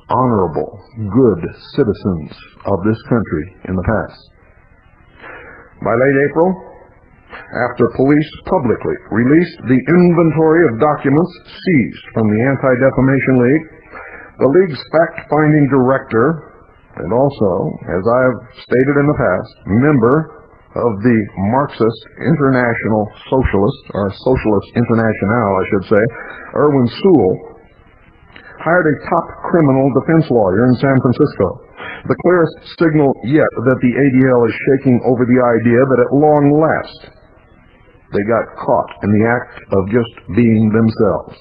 honorable, good citizens of this country in the past. By late April, after police publicly released the inventory of documents seized from the Anti-Defamation League, the League's fact-finding director, and also, as I have stated in the past, member of the Marxist International Socialist, or Socialist International, I should say, Erwin Sewell, hired a top criminal defense lawyer in San Francisco. The clearest signal yet that the ADL is shaking over the idea that at long last they got caught in the act of just being themselves.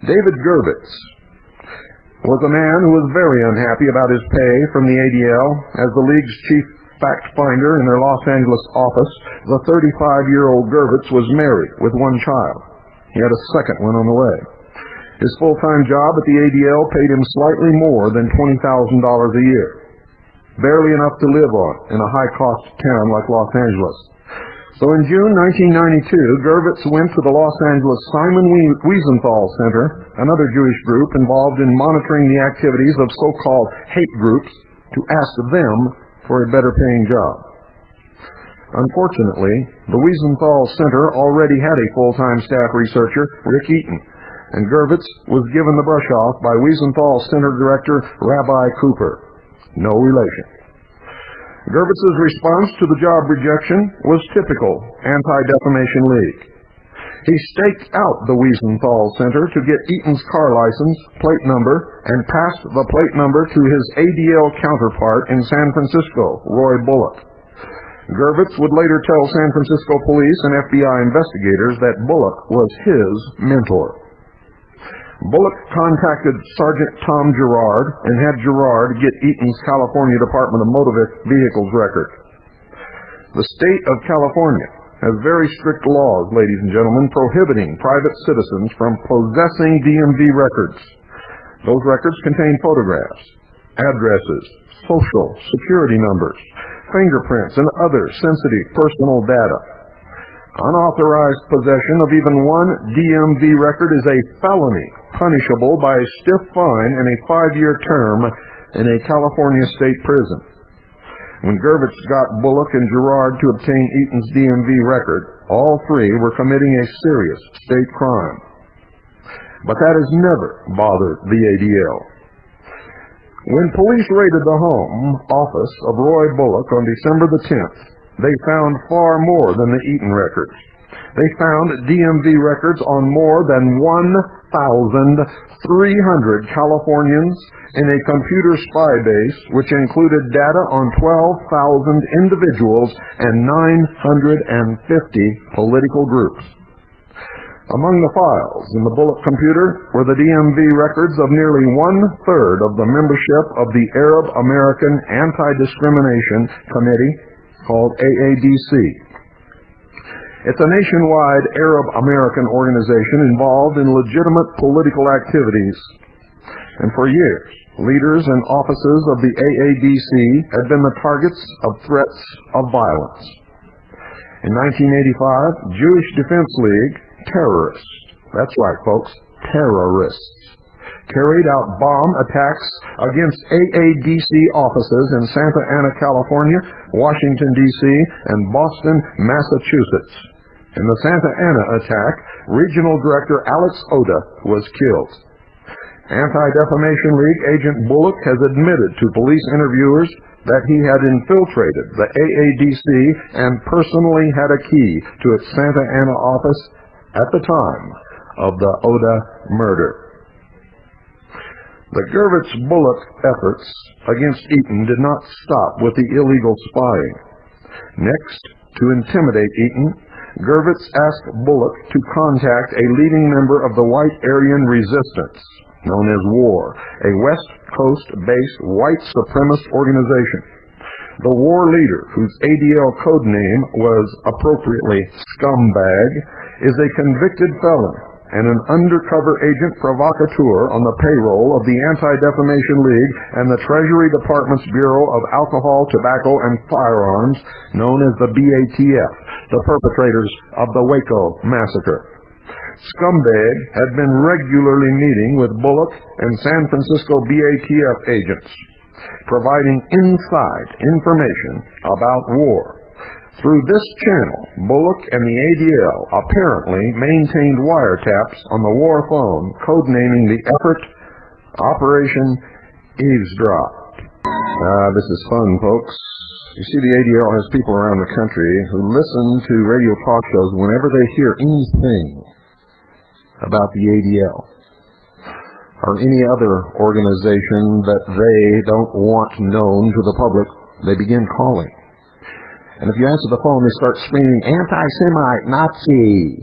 David Gervitz was a man who was very unhappy about his pay from the ADL. As the League's chief fact finder in their Los Angeles office, the 35-year-old Gervitz was married with one child. He had a second one on the way. His full-time job at the ADL paid him slightly more than $20,000 a year, barely enough to live on in a high-cost town like Los Angeles. So in June 1992, Gervitz went to the Los Angeles Simon Wiesenthal Center, another Jewish group involved in monitoring the activities of so-called hate groups, to ask them for a better-paying job. Unfortunately, the Wiesenthal Center already had a full-time staff researcher, Rick Eaton, and Gervitz was given the brush off by Wiesenthal Center Director Rabbi Cooper. No relation. Gervitz's response to the job rejection was typical Anti-Defamation League. He staked out the Wiesenthal Center to get Eaton's car license, plate number, and passed the plate number to his ADL counterpart in San Francisco, Roy Bullock. Gervitz would later tell San Francisco police and FBI investigators that Bullock was his mentor. Bullock contacted Sergeant Tom Gerard and had Gerard get Eaton's California Department of Motor Vehicles record. The state of California has very strict laws, ladies and gentlemen, prohibiting private citizens from possessing DMV records. Those records contain photographs, addresses, social security numbers, fingerprints, and other sensitive personal data. Unauthorized possession of even one DMV record is a felony, punishable by a stiff fine and a 5-year term in a California state prison. When Gervitz got Bullock and Gerard to obtain Eaton's DMV record, all three were committing a serious state crime. But that has never bothered the ADL. When police raided the home office of Roy Bullock on December the 10th, they found far more than the Eaton records. They found DMV records on more than 1,300 Californians in a computer spy base, which included data on 12,000 individuals and 950 political groups. Among the files in the Bullock computer were the DMV records of nearly 1/3 of the membership of the Arab American Anti-Discrimination Committee, called AADC. It's a nationwide Arab American organization involved in legitimate political activities. And for years, leaders and officers of the AADC had been the targets of threats of violence. In 1985, Jewish Defense League terrorists, that's right folks, terrorists, carried out bomb attacks against AADC offices in Santa Ana, California, Washington, D.C., and Boston, Massachusetts. In the Santa Ana attack, Regional Director Alex Oda was killed. Anti-Defamation League agent Bullock has admitted to police interviewers that he had infiltrated the AADC and personally had a key to its Santa Ana office at the time of the Oda murder. The Gervitz-Bullock efforts against Eaton did not stop with the illegal spying. Next, to intimidate Eaton, Gervitz asked Bullock to contact a leading member of the White Aryan Resistance, known as WAR, a West Coast-based white supremacist organization. The war leader, whose ADL code name was appropriately Scumbag, is a convicted felon and an undercover agent provocateur on the payroll of the Anti-Defamation League and the Treasury Department's Bureau of Alcohol, Tobacco, and Firearms, known as the BATF, the perpetrators of the Waco massacre. Scumbag had been regularly meeting with Bullock and San Francisco BATF agents, providing inside information about war. Through this channel, Bullock and the ADL apparently maintained wiretaps on the war phone, codenaming the effort Operation Eavesdrop. This is fun, folks. You see, the ADL has people around the country who listen to radio talk shows whenever they hear anything about the ADL or any other organization that they don't want known to the public. They begin calling. And if you answer the phone, they start screaming, anti-Semite, Nazi,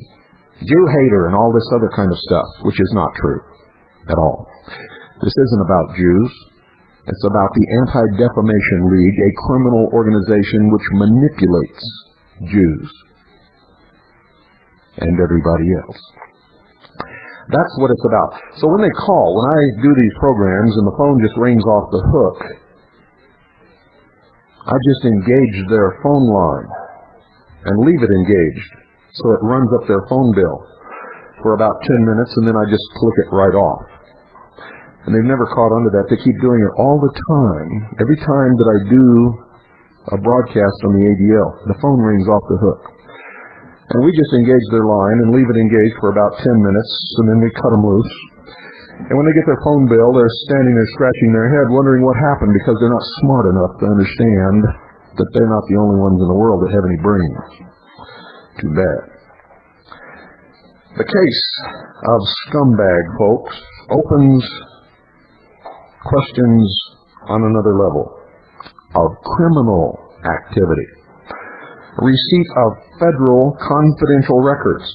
Jew hater, and all this other kind of stuff, which is not true at all. This isn't about Jews. It's about the Anti-Defamation League, a criminal organization which manipulates Jews and everybody else. That's what it's about. So when they call, when I do these programs and the phone just rings off the hook, I just engage their phone line and leave it engaged so it runs up their phone bill for about 10 minutes, and then I just click it right off. And they've never caught on to that. They keep doing it all the time. Every time that I do a broadcast on the ADL, the phone rings off the hook. And we just engage their line and leave it engaged for about 10 minutes, and then we cut them loose. And when they get their phone bill, they're standing there scratching their head, wondering what happened, because they're not smart enough to understand that they're not the only ones in the world that have any brains. Too bad. The case of Scumbag, folks, opens questions on another level of criminal activity. Receipt of federal confidential records.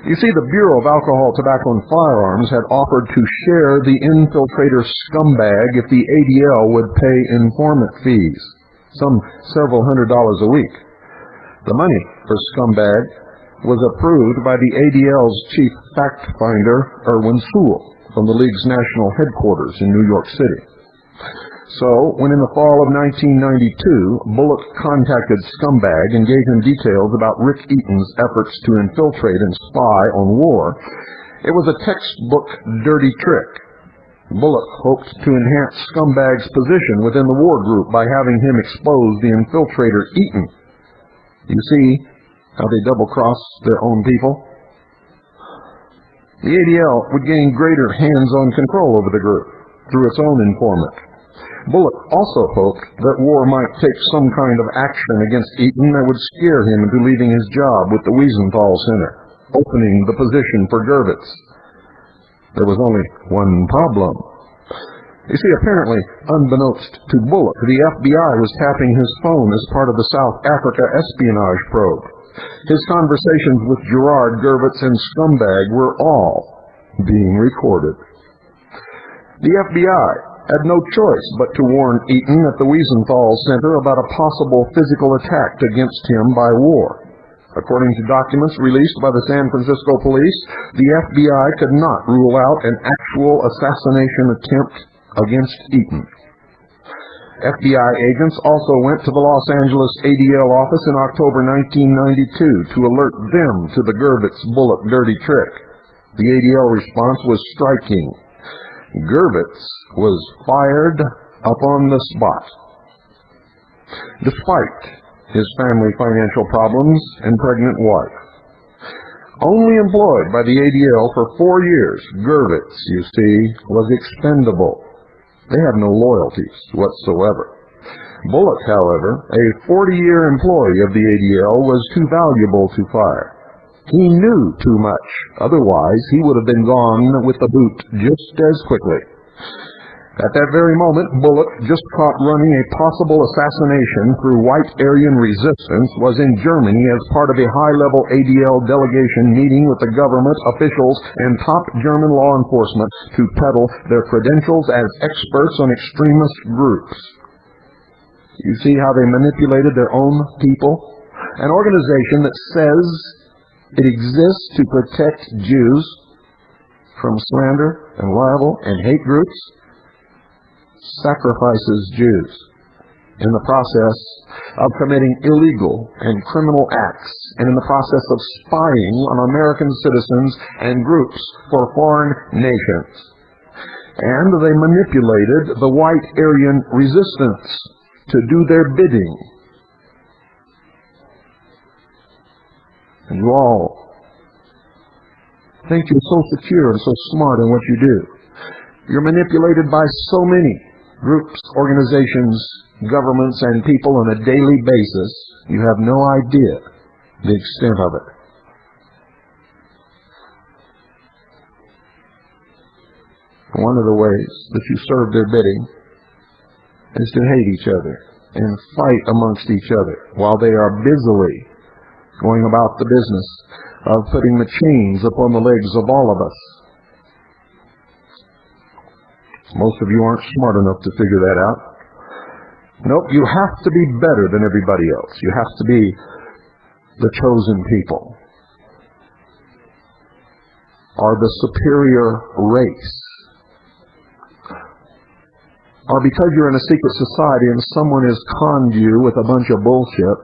You see, the Bureau of Alcohol, Tobacco, and Firearms had offered to share the infiltrator Scumbag if the ADL would pay informant fees, some several $100s a week. The money for Scumbag was approved by the ADL's chief fact finder, Erwin Sewell, from the League's national headquarters in New York City. So, when in the fall of 1992, Bullock contacted Scumbag and gave him details about Rick Eaton's efforts to infiltrate and spy on war, it was a textbook dirty trick. Bullock hoped to enhance Scumbag's position within the war group by having him expose the infiltrator Eaton. You see how they double-cross their own people? The ADL would gain greater hands-on control over the group through its own informant. Bullock also hoped that war might take some kind of action against Eaton that would scare him into leaving his job with the Wiesenthal Center, opening the position for Gervitz. There was only one problem. You see, apparently, unbeknownst to Bullock, the FBI was tapping his phone as part of the South Africa espionage probe. His conversations with Gerard, Gervitz, and Scumbag were all being recorded. The FBI had no choice but to warn Eaton at the Wiesenthal Center about a possible physical attack against him by war. According to documents released by the San Francisco police, the FBI could not rule out an actual assassination attempt against Eaton. FBI agents also went to the Los Angeles ADL office in October 1992 to alert them to the Gervitz-Bullock dirty trick. The ADL response was striking. Gervitz was fired up on the spot. Despite his family financial problems and pregnant wife. Only employed by the ADL for 4 years, Gervitz, you see, was expendable. They had no loyalties whatsoever. Bullock, however, a 40-year employee of the ADL, was too valuable to fire. He knew too much. Otherwise, he would have been gone with the boot just as quickly. At that very moment, Bullock, just caught running a possible assassination through white Aryan resistance, was in Germany as part of a high-level ADL delegation meeting with the government, officials, and top German law enforcement to peddle their credentials as experts on extremist groups. You see how they manipulated their own people? An organization that says it exists to protect Jews from slander and libel and hate groups sacrifices Jews in the process of committing illegal and criminal acts and in the process of spying on American citizens and groups for foreign nations. And they manipulated the white Aryan resistance to do their bidding. And you all think you're so secure and so smart in what you do. You're manipulated by so many groups, organizations, governments, and people on a daily basis. You have no idea the extent of it. One of the ways that you serve their bidding is to hate each other and fight amongst each other while they are busily going about the business of putting the chains upon the legs of all of us. Most of you aren't smart enough to figure that out. Nope, you have to be better than everybody else. You have to be the chosen people, or the superior race. Or because you're in a secret society and someone has conned you with a bunch of bullshit,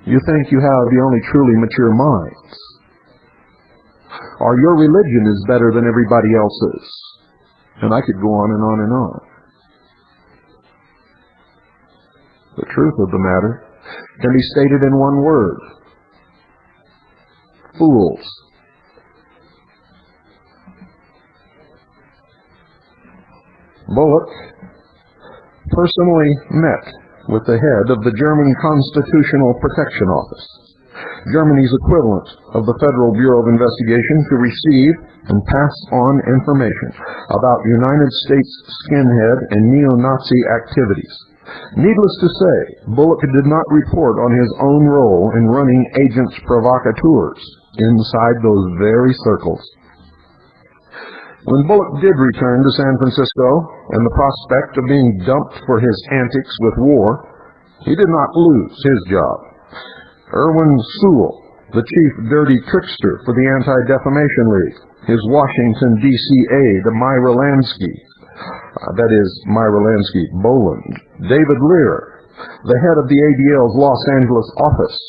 you think you have the only truly mature minds. Or your religion is better than everybody else's. And I could go on and on and on. The truth of the matter can be stated in one word: fools. Bullock personally met with the head of the German Constitutional Protection Office, Germany's equivalent of the Federal Bureau of Investigation, to receive and pass on information about United States skinhead and neo-Nazi activities. Needless to say, Bullock did not report on his own role in running agents provocateurs inside those very circles. When Bullock did return to San Francisco, and the prospect of being dumped for his antics with war, he did not lose his job. Erwin Sewell, the chief dirty trickster for the Anti-Defamation League, his Washington, D.C. aide, Myra Lansky, that is, Myra Lansky Boland, David Lear, the head of the ADL's Los Angeles office,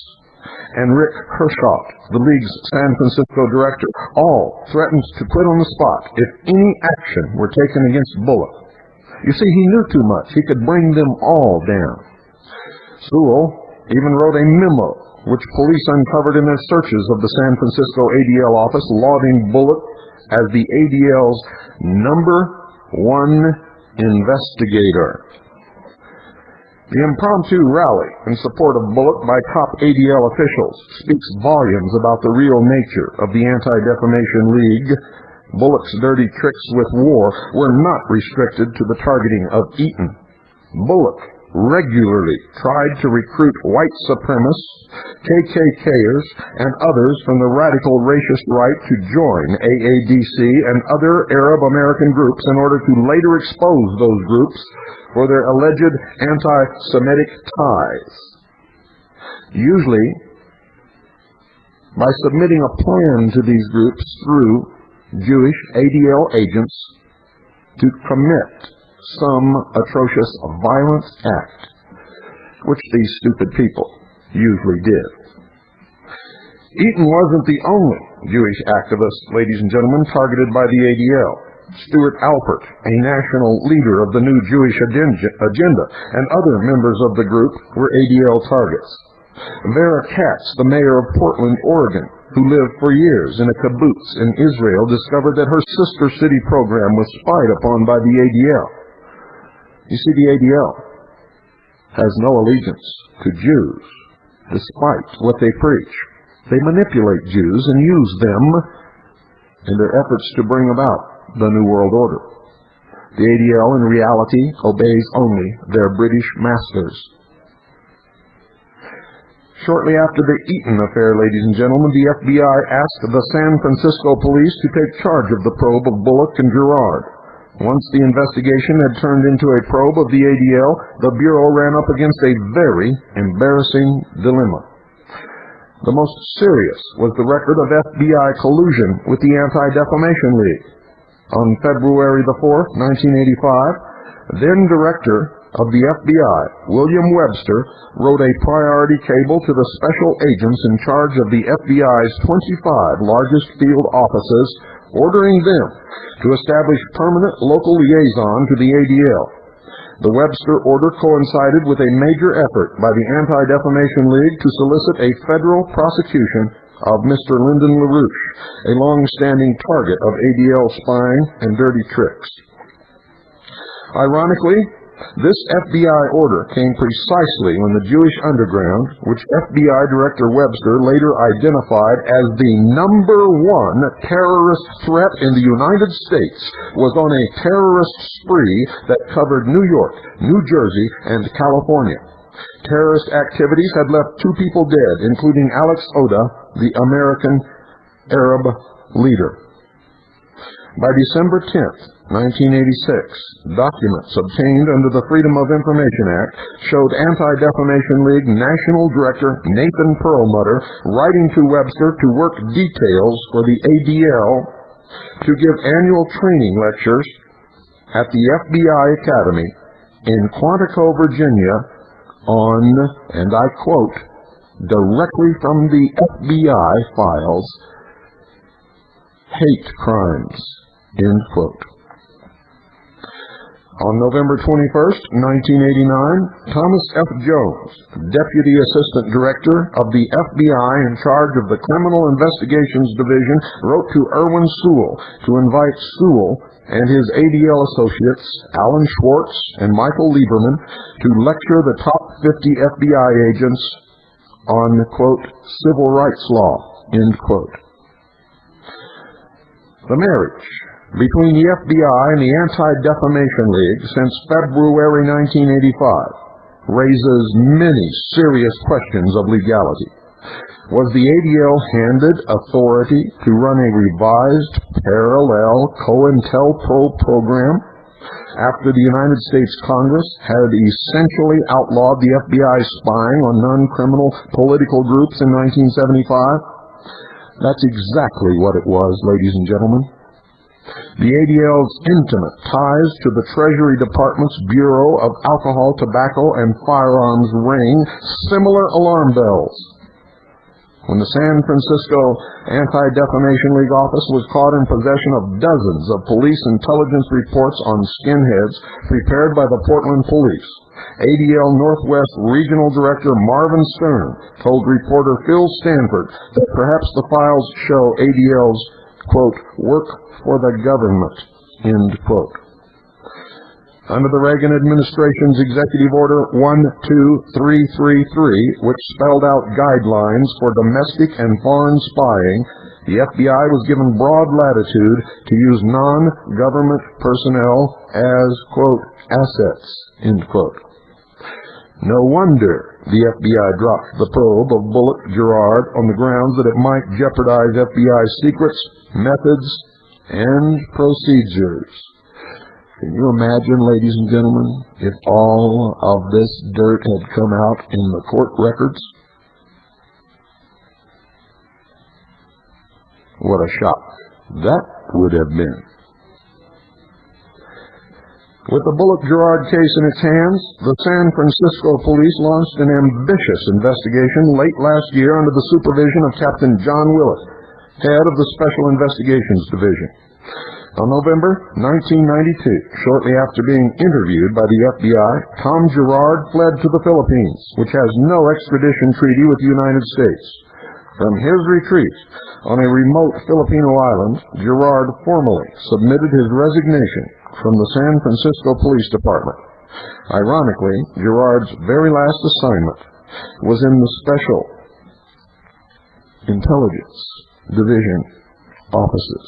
and Rick Kershaw, the League's San Francisco director, all threatened to quit on the spot if any action were taken against Bullock. You see, he knew too much. He could bring them all down. Sewell even wrote a memo, which police uncovered in their searches of the San Francisco ADL office, lauding Bullock as the ADL's #1 investigator. The impromptu rally in support of Bullock by top ADL officials speaks volumes about the real nature of the Anti-Defamation League. Bullock's dirty tricks with war were not restricted to the targeting of Eaton. Bullock regularly tried to recruit white supremacists, KKKers, and others from the radical racist right to join AADC and other Arab American groups in order to later expose those groups for their alleged anti-Semitic ties. Usually by submitting a plan to these groups through Jewish ADL agents to commit some atrocious violent act, which these stupid people usually did. Eaton wasn't the only Jewish activist, ladies and gentlemen, targeted by the ADL. Stuart Alpert, a national leader of the New Jewish Agenda, and other members of the group were ADL targets. Vera Katz, the mayor of Portland, Oregon, who lived for years in a kibbutz in Israel, discovered that her sister city program was spied upon by the ADL. You see, the ADL has no allegiance to Jews, despite what they preach. They manipulate Jews and use them in their efforts to bring about the New World Order. The ADL, in reality, obeys only their British masters. Shortly after the Eaton affair, ladies and gentlemen, the FBI asked the San Francisco police to take charge of the probe of Bullock and Girard. Once the investigation had turned into a probe of the ADL, the Bureau ran up against a very embarrassing dilemma. The most serious was the record of FBI collusion with the Anti-Defamation League. On February the 4th, 1985, then Director of the FBI, William Webster, wrote a priority cable to the special agents in charge of the FBI's 25 largest field offices, ordering them to establish permanent local liaison to the ADL. The Webster order coincided with a major effort by the Anti-Defamation League to solicit a federal prosecution of Mr. Lyndon LaRouche, a long-standing target of ADL spying and dirty tricks. Ironically, this FBI order came precisely when the Jewish underground, which FBI Director Webster later identified as the #1 terrorist threat in the United States, was on a terrorist spree that covered New York, New Jersey, and California. Terrorist activities had left 2 people dead, including Alex Oda, the American Arab leader. By December 10th, 1986, documents obtained under the Freedom of Information Act showed Anti-Defamation League National Director Nathan Perlmutter writing to Webster to work details for the ADL to give annual training lectures at the FBI Academy in Quantico, Virginia on, and I quote, directly from the FBI files, hate crimes, end quote. On November 21st, 1989, Thomas F. Jones, Deputy Assistant Director of the FBI in charge of the Criminal Investigations Division, wrote to Erwin Sewell to invite Sewell and his ADL associates, Alan Schwartz and Michael Lieberman, to lecture the top 50 FBI agents on, quote, civil rights law, end quote. The marriage between the FBI and the Anti-Defamation League since February 1985 raises many serious questions of legality. Was the ADL handed authority to run a revised parallel COINTELPRO program after the United States Congress had essentially outlawed the FBI spying on non-criminal political groups in 1975? That's exactly what it was, ladies and gentlemen. The ADL's intimate ties to the Treasury Department's Bureau of Alcohol, Tobacco, and Firearms rang similar alarm bells. When the San Francisco Anti-Defamation League office was caught in possession of dozens of police intelligence reports on skinheads prepared by the Portland Police, ADL Northwest Regional Director Marvin Stern told reporter Phil Stanford that perhaps the files show ADL's, quote, work for the government, end quote. Under the Reagan administration's Executive Order 12333, which spelled out guidelines for domestic and foreign spying, the FBI was given broad latitude to use non-government personnel as, quote, assets, end quote. No wonder the FBI dropped the probe of Bullock Gerard on the grounds that it might jeopardize FBI secrets, methods, and procedures. Can you imagine, ladies and gentlemen, if all of this dirt had come out in the court records? What a shock that would have been. With the Bullock Gerard case in its hands, the San Francisco police launched an ambitious investigation late last year under the supervision of Captain John Willett, head of the Special Investigations Division. On November 1992, shortly after being interviewed by the FBI, Tom Gerard fled to the Philippines, which has no extradition treaty with the United States. From his retreat on a remote Filipino island, Gerard formally submitted his resignation from the San Francisco Police Department. Ironically, Gerard's very last assignment was in the Special Intelligence Division offices.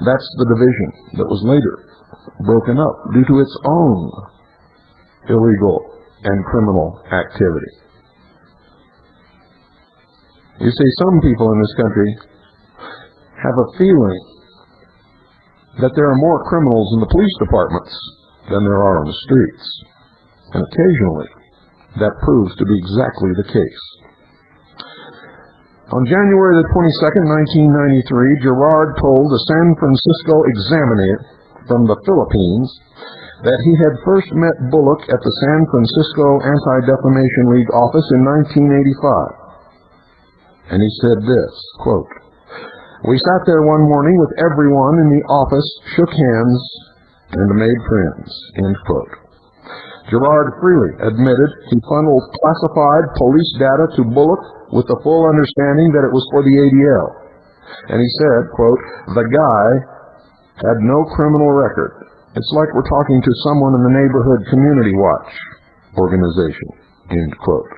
That's the division that was later broken up due to its own illegal and criminal activity. You see, some people in this country have a feeling that there are more criminals in the police departments than there are on the streets. And occasionally, that proves to be exactly the case. On January the 22nd, 1993, Gerard told the San Francisco Examiner from the Philippines that he had first met Bullock at the San Francisco Anti-Defamation League office in 1985. And he said this, quote, "We sat there one morning with everyone in the office, shook hands, and made friends," end quote. Gerard freely admitted he funneled classified police data to Bullock with the full understanding that it was for the ADL. And he said, quote, "The guy had no criminal record. It's like we're talking to someone in the neighborhood community watch organization," end quote.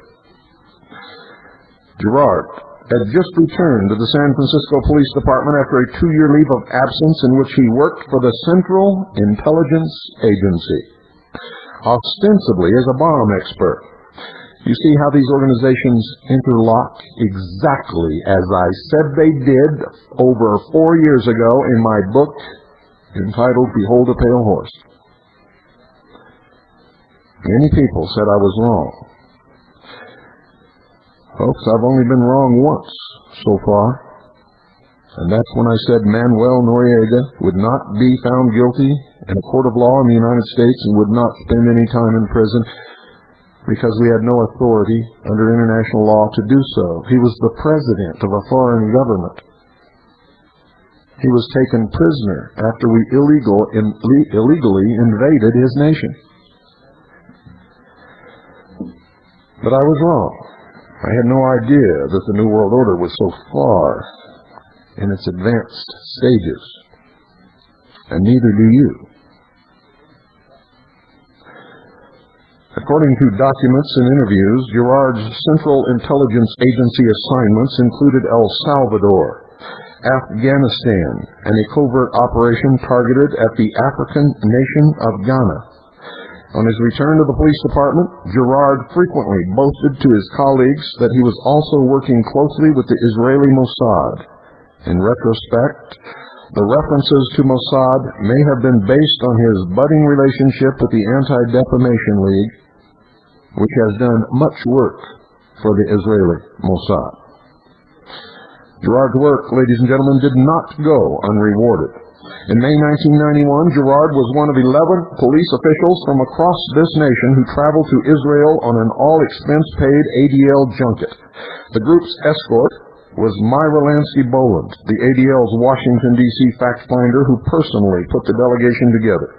Gerard had just returned to the San Francisco Police Department after a 2-year leave of absence in which he worked for the Central Intelligence Agency, ostensibly as a bomb expert. You see how these organizations interlock exactly as I said they did over 4 years ago in my book entitled Behold a Pale Horse. Many people said I was wrong. Folks, I've only been wrong once so far, and that's when I said Manuel Noriega would not be found guilty in a court of law in the United States and would not spend any time in prison because we had no authority under international law to do so. He was the president of a foreign government. He was taken prisoner after we illegally invaded his nation. But I was wrong. I had no idea that the New World Order was so far in its advanced stages, and neither do you. According to documents and interviews, Gerard's Central Intelligence Agency assignments included El Salvador, Afghanistan, and a covert operation targeted at the African nation of Ghana. On his return to the police department, Gerard frequently boasted to his colleagues that he was also working closely with the Israeli Mossad. In retrospect, the references to Mossad may have been based on his budding relationship with the Anti-Defamation League, which has done much work for the Israeli Mossad. Gerard's work, ladies and gentlemen, did not go unrewarded. In May 1991, Gerard was one of 11 police officials from across this nation who traveled to Israel on an all-expense-paid ADL junket. The group's escort was Myra Lansky-Boland, the ADL's Washington, D.C. fact-finder who personally put the delegation together.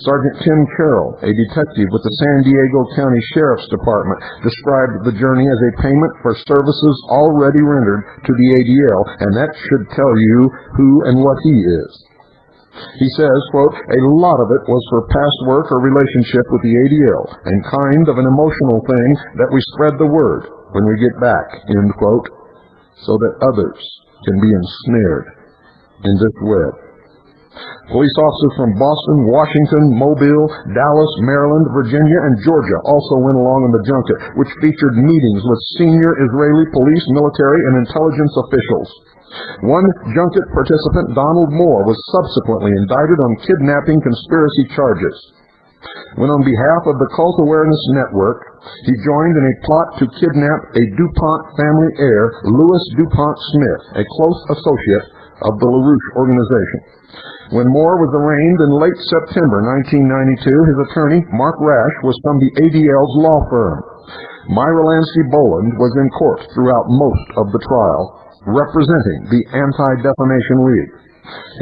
Sergeant Tim Carroll, a detective with the San Diego County Sheriff's Department, described the journey as a payment for services already rendered to the ADL, and that should tell you who and what he is. He says, quote, "A lot of it was for past work or relationship with the ADL, and kind of an emotional thing that we spread the word when we get back," end quote, so that others can be ensnared in this web. Police officers from Boston, Washington, Mobile, Dallas, Maryland, Virginia, and Georgia also went along on the junket, which featured meetings with senior Israeli police, military, and intelligence officials. One junket participant, Donald Moore, was subsequently indicted on kidnapping conspiracy charges. When on behalf of the Cult Awareness Network, he joined in a plot to kidnap a DuPont family heir, Louis DuPont Smith, a close associate of the LaRouche organization. When Moore was arraigned in late September 1992, his attorney, Mark Rash, was from the ADL's law firm. Myra Lansky-Boland was in court throughout most of the trial, representing the Anti-Defamation League.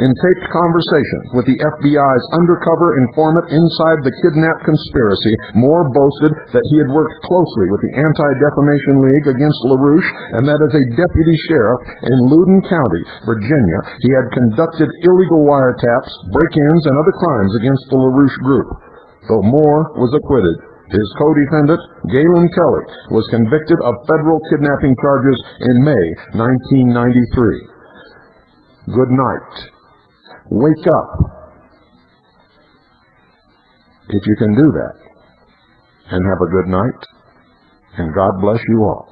In taped conversations with the FBI's undercover informant inside the kidnap conspiracy, Moore boasted that he had worked closely with the Anti-Defamation League against LaRouche, and that as a deputy sheriff in Loudoun County, Virginia, he had conducted illegal wiretaps, break-ins, and other crimes against the LaRouche group. Though Moore was acquitted, his co-defendant, Galen Kelly, was convicted of federal kidnapping charges in May 1993. Good night. Wake up, if you can do that, and have a good night, and God bless you all.